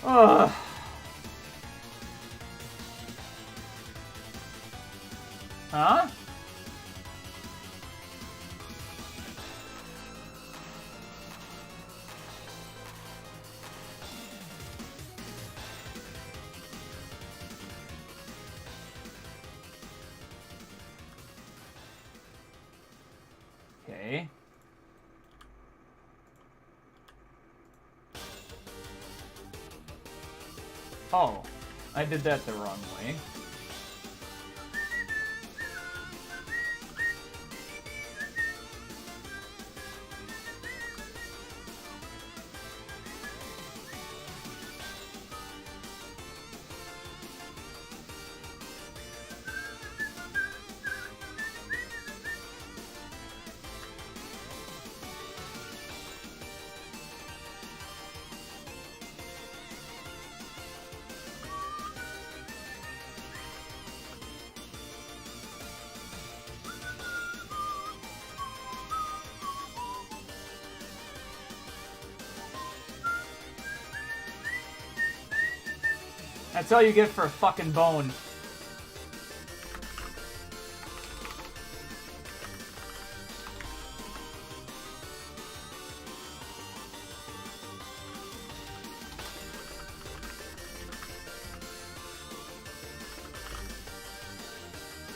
ugh. Huh? Okay. Oh, I did that the wrong way. That's all you get for a fucking bone.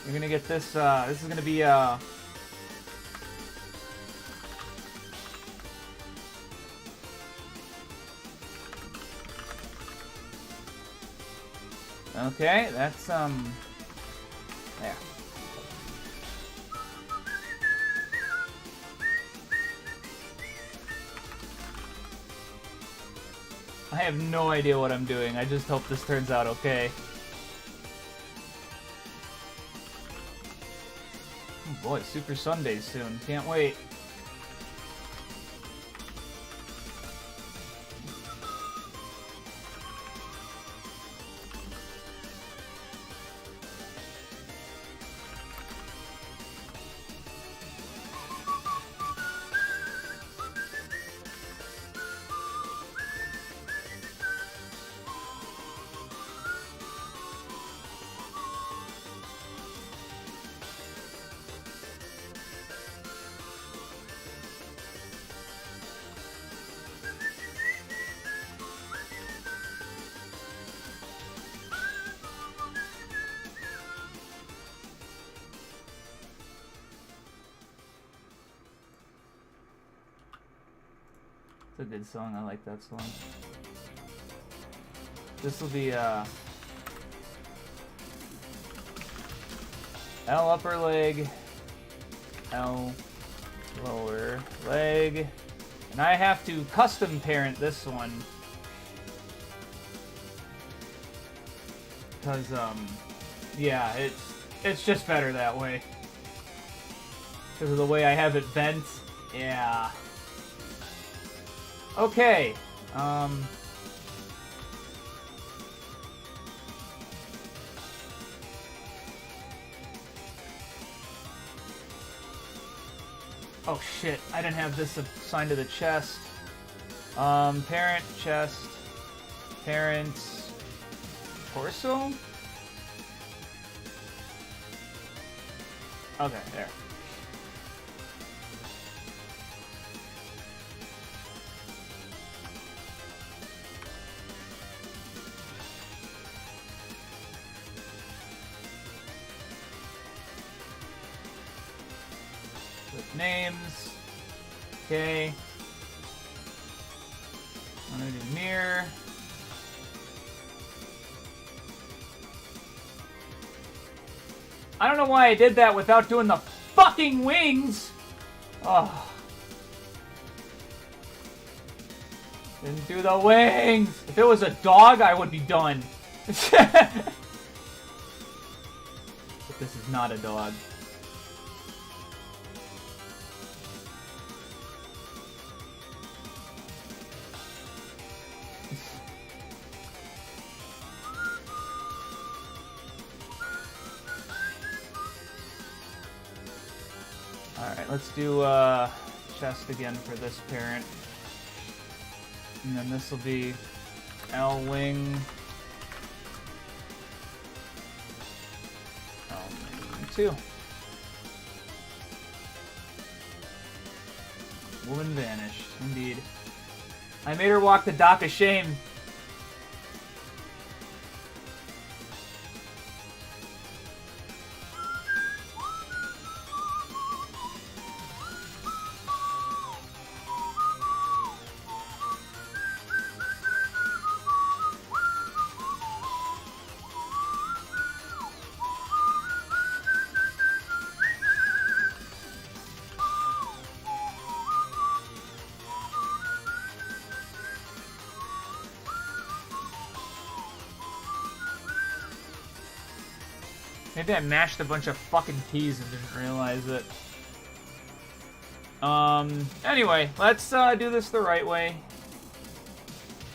You're gonna get this, this is gonna be, okay, that's, there. I have no idea what I'm doing. I just hope this turns out okay. Oh boy, Super Sundays soon. Can't wait. It's a good song. I like that song. This will be L upper leg, L lower leg, and I have to custom parent this one because yeah, it's just better that way because of the way I have it bent. Yeah. Okay, oh shit, I didn't have this assigned to the chest. Parent, chest, parent, torso? Okay, there. Names. Okay. I'm gonna do mirror. I don't know why I did that without doing the fucking wings. Oh. Didn't do the wings. If it was a dog, I would be done. But this is not a dog. Alright, let's do chest again for this parent. And then this will be L wing. L wing 2. Woman vanished, indeed. I made her walk the dock of shame. Maybe I mashed a bunch of fucking keys and didn't realize it. Anyway, let's do this the right way.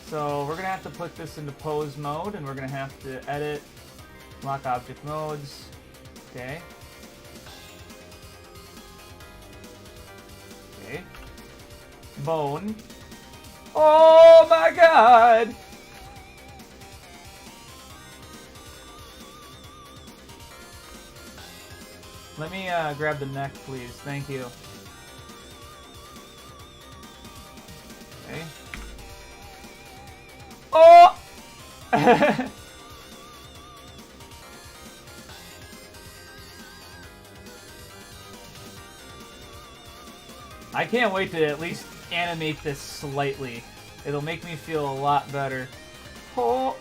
So we're gonna have to put this into pose mode, and we're gonna have to edit, lock object modes. Okay. Okay. Bone. Oh my god! Let me grab the neck, please. Thank you. Okay. Oh! I can't wait to at least animate this slightly. It'll make me feel a lot better. Oh!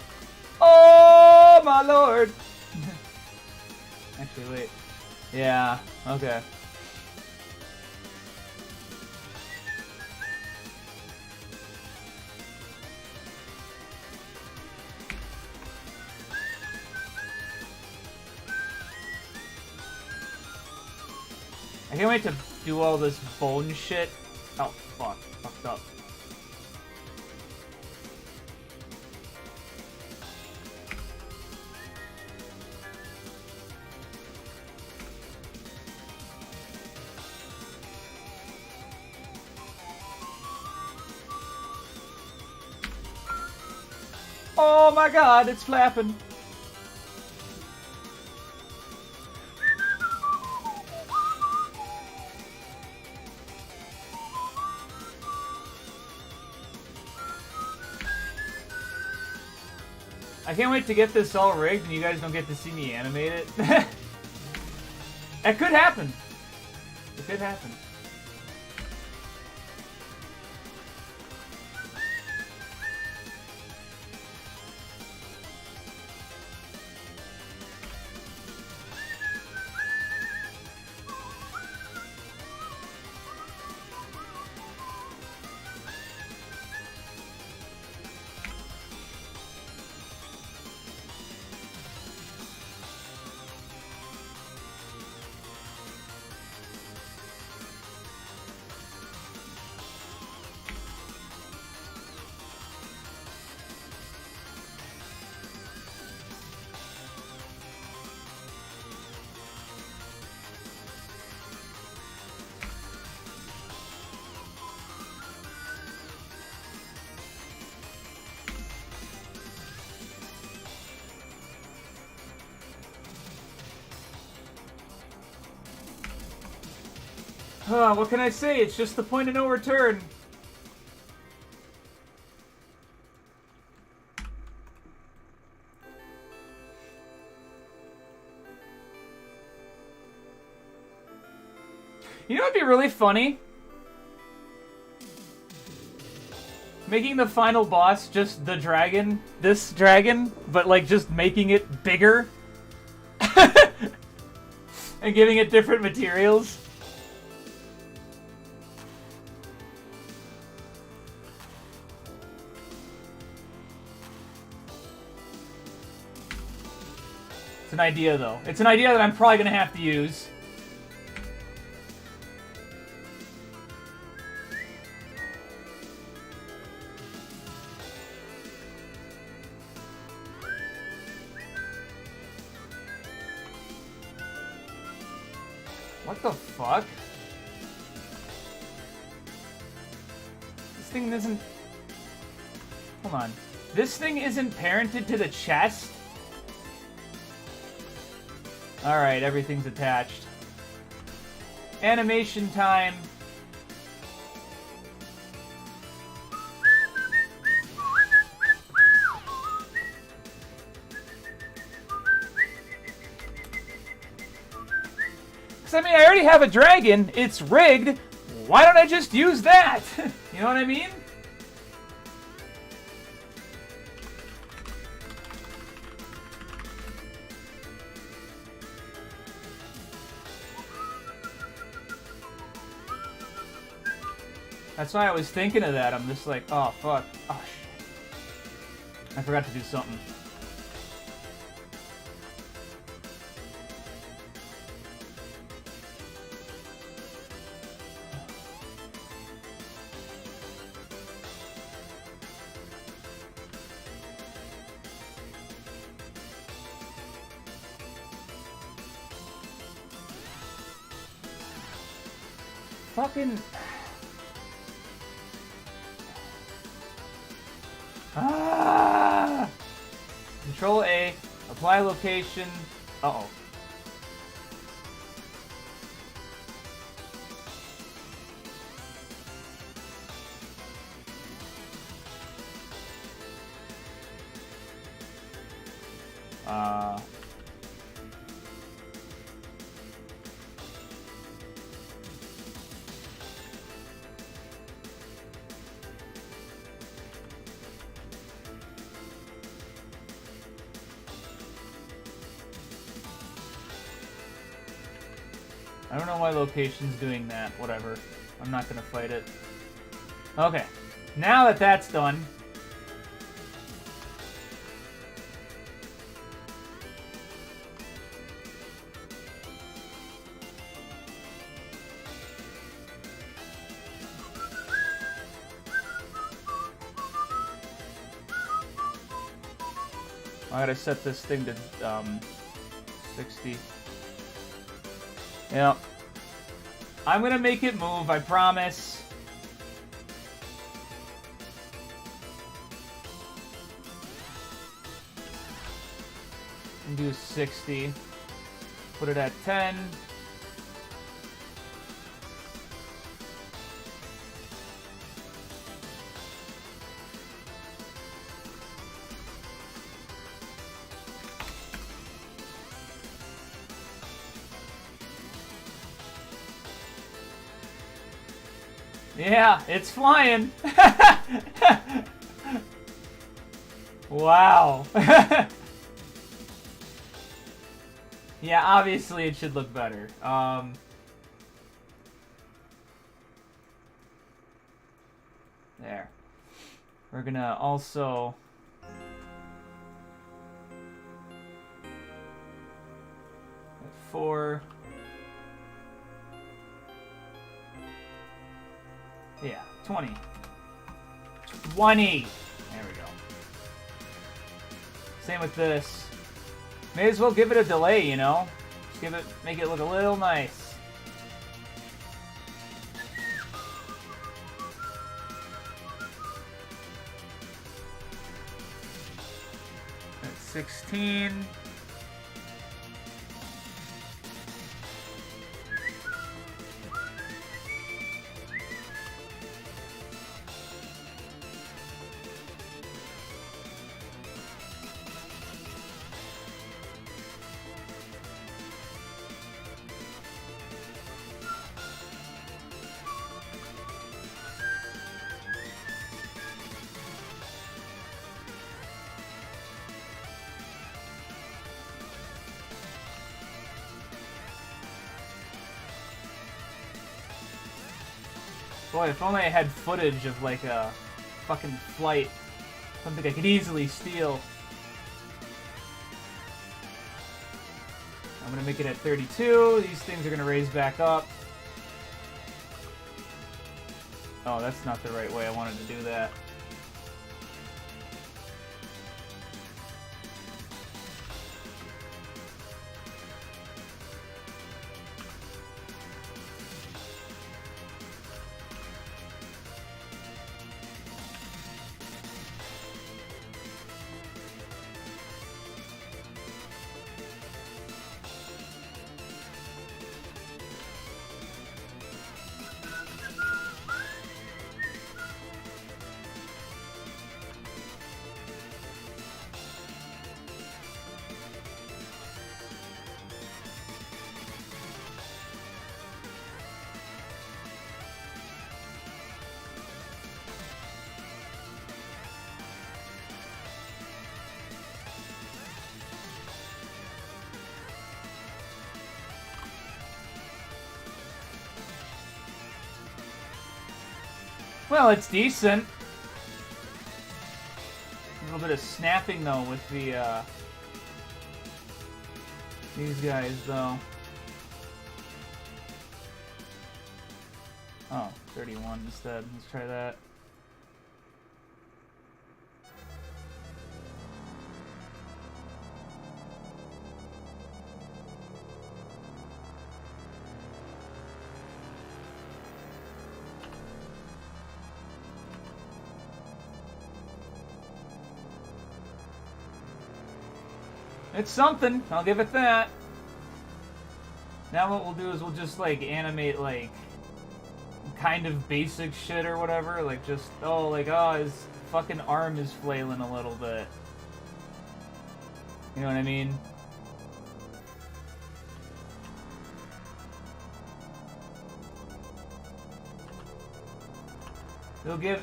Oh, my lord! Actually, wait. Yeah, okay. I can't wait to do all this bone shit. Oh, fuck. Fucked up. Oh my god, it's flapping. I can't wait to get this all rigged and you guys don't get to see me animate it. That could happen. It could happen. What can I say? It's just the point of no return. You know what'd be really funny? Making the final boss just the dragon, this dragon, but like just making it bigger. And giving it different materials. It's an idea, though. It's an idea that I'm probably going to have to use. What the fuck? This thing isn't... Hold on. This thing isn't parented to the chest? Alright, everything's attached. Animation time. I mean, I already have a dragon. It's rigged. Why don't I just use that? You know what I mean? That's why I was thinking of that. I'm just like, oh, fuck. Oh, shit. I forgot to do something. Fucking... Ah! Control A, apply location. Uh-oh. I don't know why location's doing that. Whatever. I'm not gonna fight it. Okay. Now that that's done... I gotta set this thing to 60. Yeah. I'm gonna make it move, I promise. And do 60. Put it at 10. Yeah, it's flying. Wow. Yeah, obviously it should look better. There. We're gonna also... at 4. Yeah, 20. 20! There we go. Same with this. May as well give it a delay, you know? Just give it, make it look a little nice. That's 16. Boy, if only I had footage of, like, a fucking flight. Something I could easily steal. I'm gonna make it at 32. These things are gonna raise back up. Oh, that's not the right way I wanted to do that. Well, it's decent. A little bit of snapping, though, with the, these guys, though. Oh, 31 instead. Let's try that. It's something, I'll give it that. Now what we'll do is we'll just, like, animate, like, kind of basic shit or whatever. Like, just, oh, like, oh, his fucking arm is flailing a little bit. You know what I mean?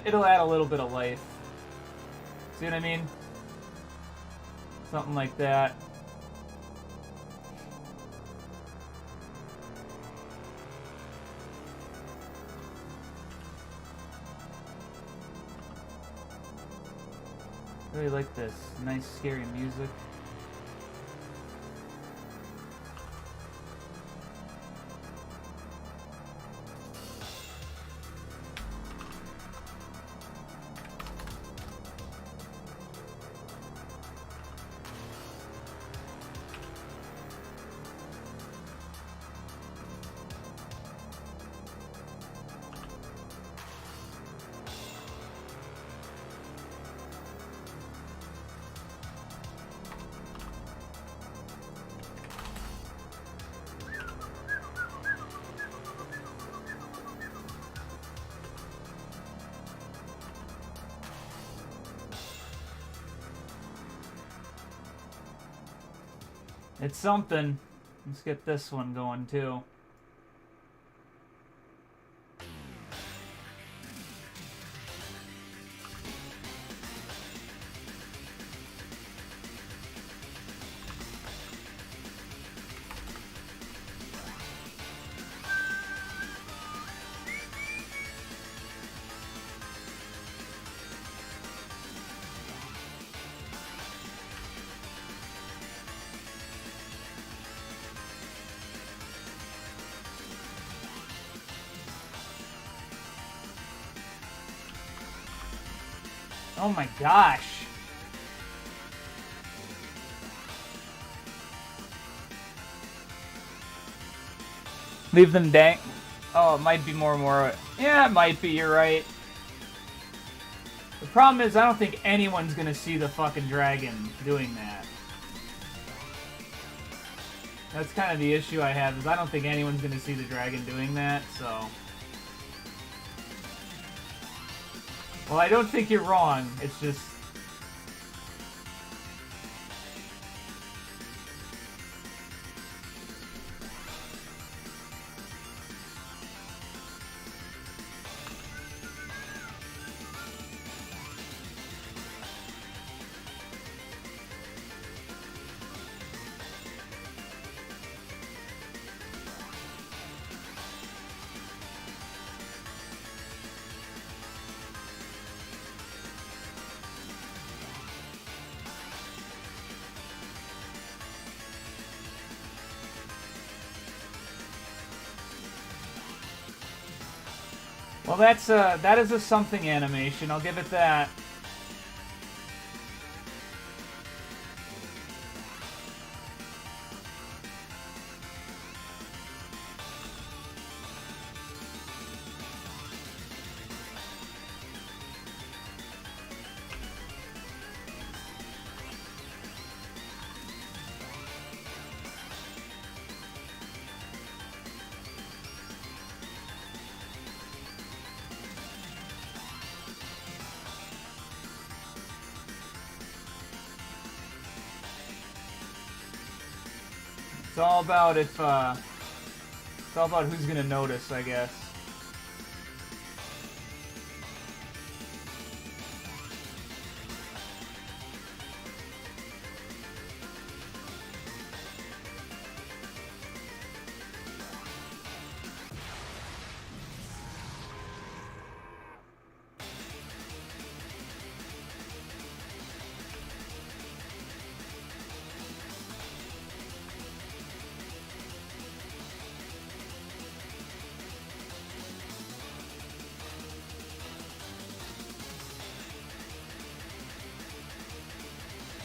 It'll add a little bit of life. See what I mean? Something like that. Really like this nice scary music. It's something. Let's get this one going too. Oh my gosh. Leave them dang. Oh, it might be more. Yeah, it might be, you're right. The problem is I don't think anyone's gonna see the fucking dragon doing that. That's kind of the issue I have, is I don't think anyone's gonna see the dragon doing that, so... Well, I don't think you're wrong. It's just... Well, that is a something animation. I'll give it that. It's all about it's all about who's gonna notice, I guess.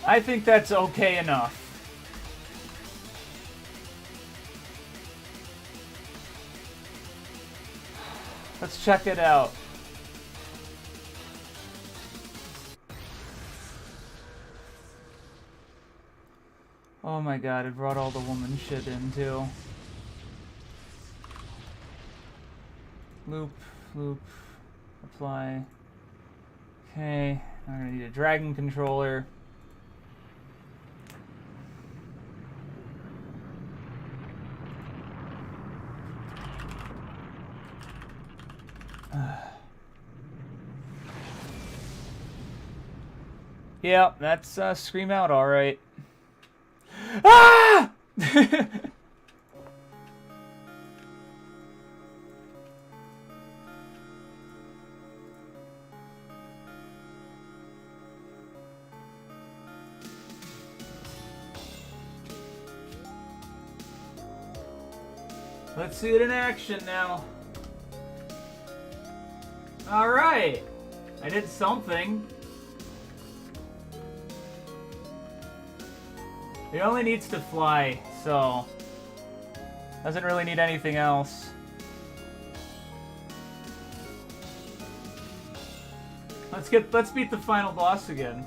I think that's okay enough. Let's check it out. Oh my god, it brought all the woman shit in too. Loop, apply. Okay, I'm gonna need a dragon controller. Yeah, that's Scream Out, alright. Ah! Let's see it in action now. Alright. I did something. It only needs to fly, so doesn't really need anything else. Let's beat the final boss again.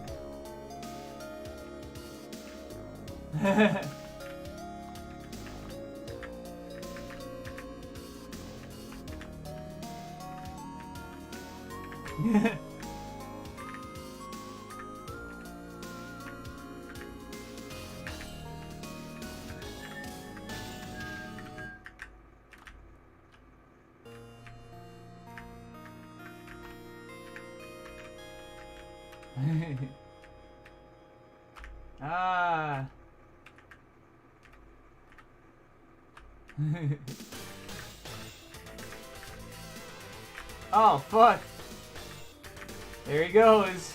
Ah. Oh, fuck. There he goes.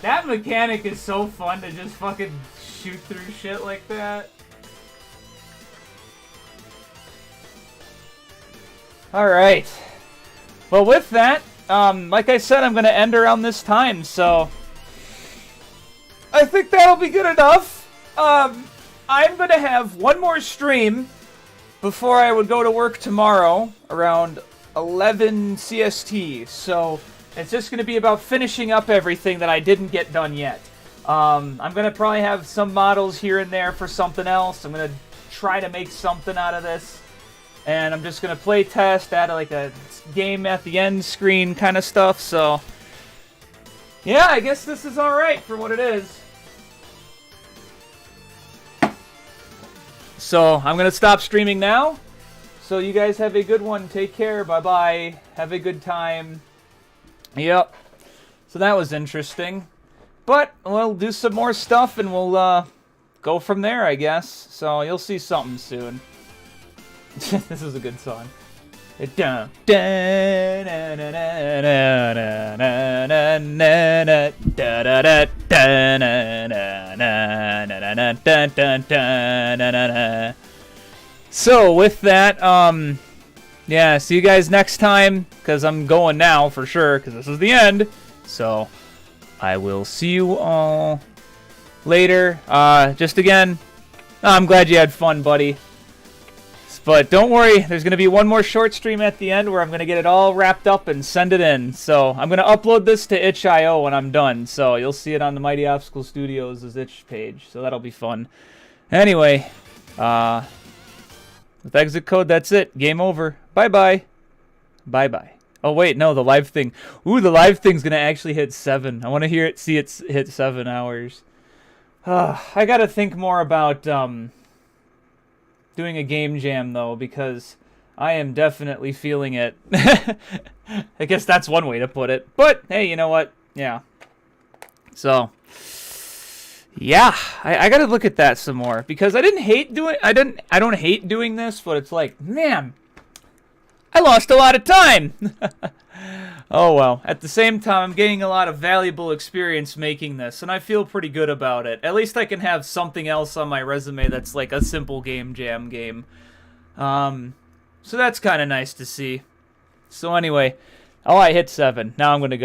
That mechanic is so fun to just fucking shoot through shit like that. Alright. Well, with that, like I said, I'm going to end around this time, so I think that'll be good enough. I'm going to have one more stream before I would go to work tomorrow around 11 CST, so it's just going to be about finishing up everything that I didn't get done yet. I'm going to probably have some models here and there for something else. I'm going to try to make something out of this. And I'm just going to play test, add like a game at the end screen kind of stuff, so yeah, I guess this is alright for what it is. So I'm going to stop streaming now. So you guys have a good one. Take care. Bye-bye. Have a good time. Yep. So that was interesting. But we'll do some more stuff and we'll go from there, I guess. So you'll see something soon. This is a good song. So with that, yeah, see you guys next time, because I'm going now for sure, because this is the end. So I will see you all later. Just again, I'm glad you had fun, buddy. But don't worry, there's going to be one more short stream at the end where I'm going to get it all wrapped up and send it in. So I'm going to upload this to itch.io when I'm done. So you'll see it on the Mighty Obstacle Studios' itch page. So that'll be fun. Anyway, with exit code, that's it. Game over. Bye-bye. Bye-bye. Oh, wait, no, the live thing. Ooh, the live thing's going to actually hit 7. I want to see it hit 7 hours. I got to think more about doing a game jam, though, because I am definitely feeling it. I guess that's one way to put it. But, hey, you know what? Yeah. So, yeah, I gotta look at that some more, because I don't hate doing this, but it's like, man, I lost a lot of time. Oh, well. At the same time, I'm getting a lot of valuable experience making this, and I feel pretty good about it. At least I can have something else on my resume that's like a simple game jam game. So that's kind of nice to see. So anyway, oh, I hit 7. Now I'm going to go.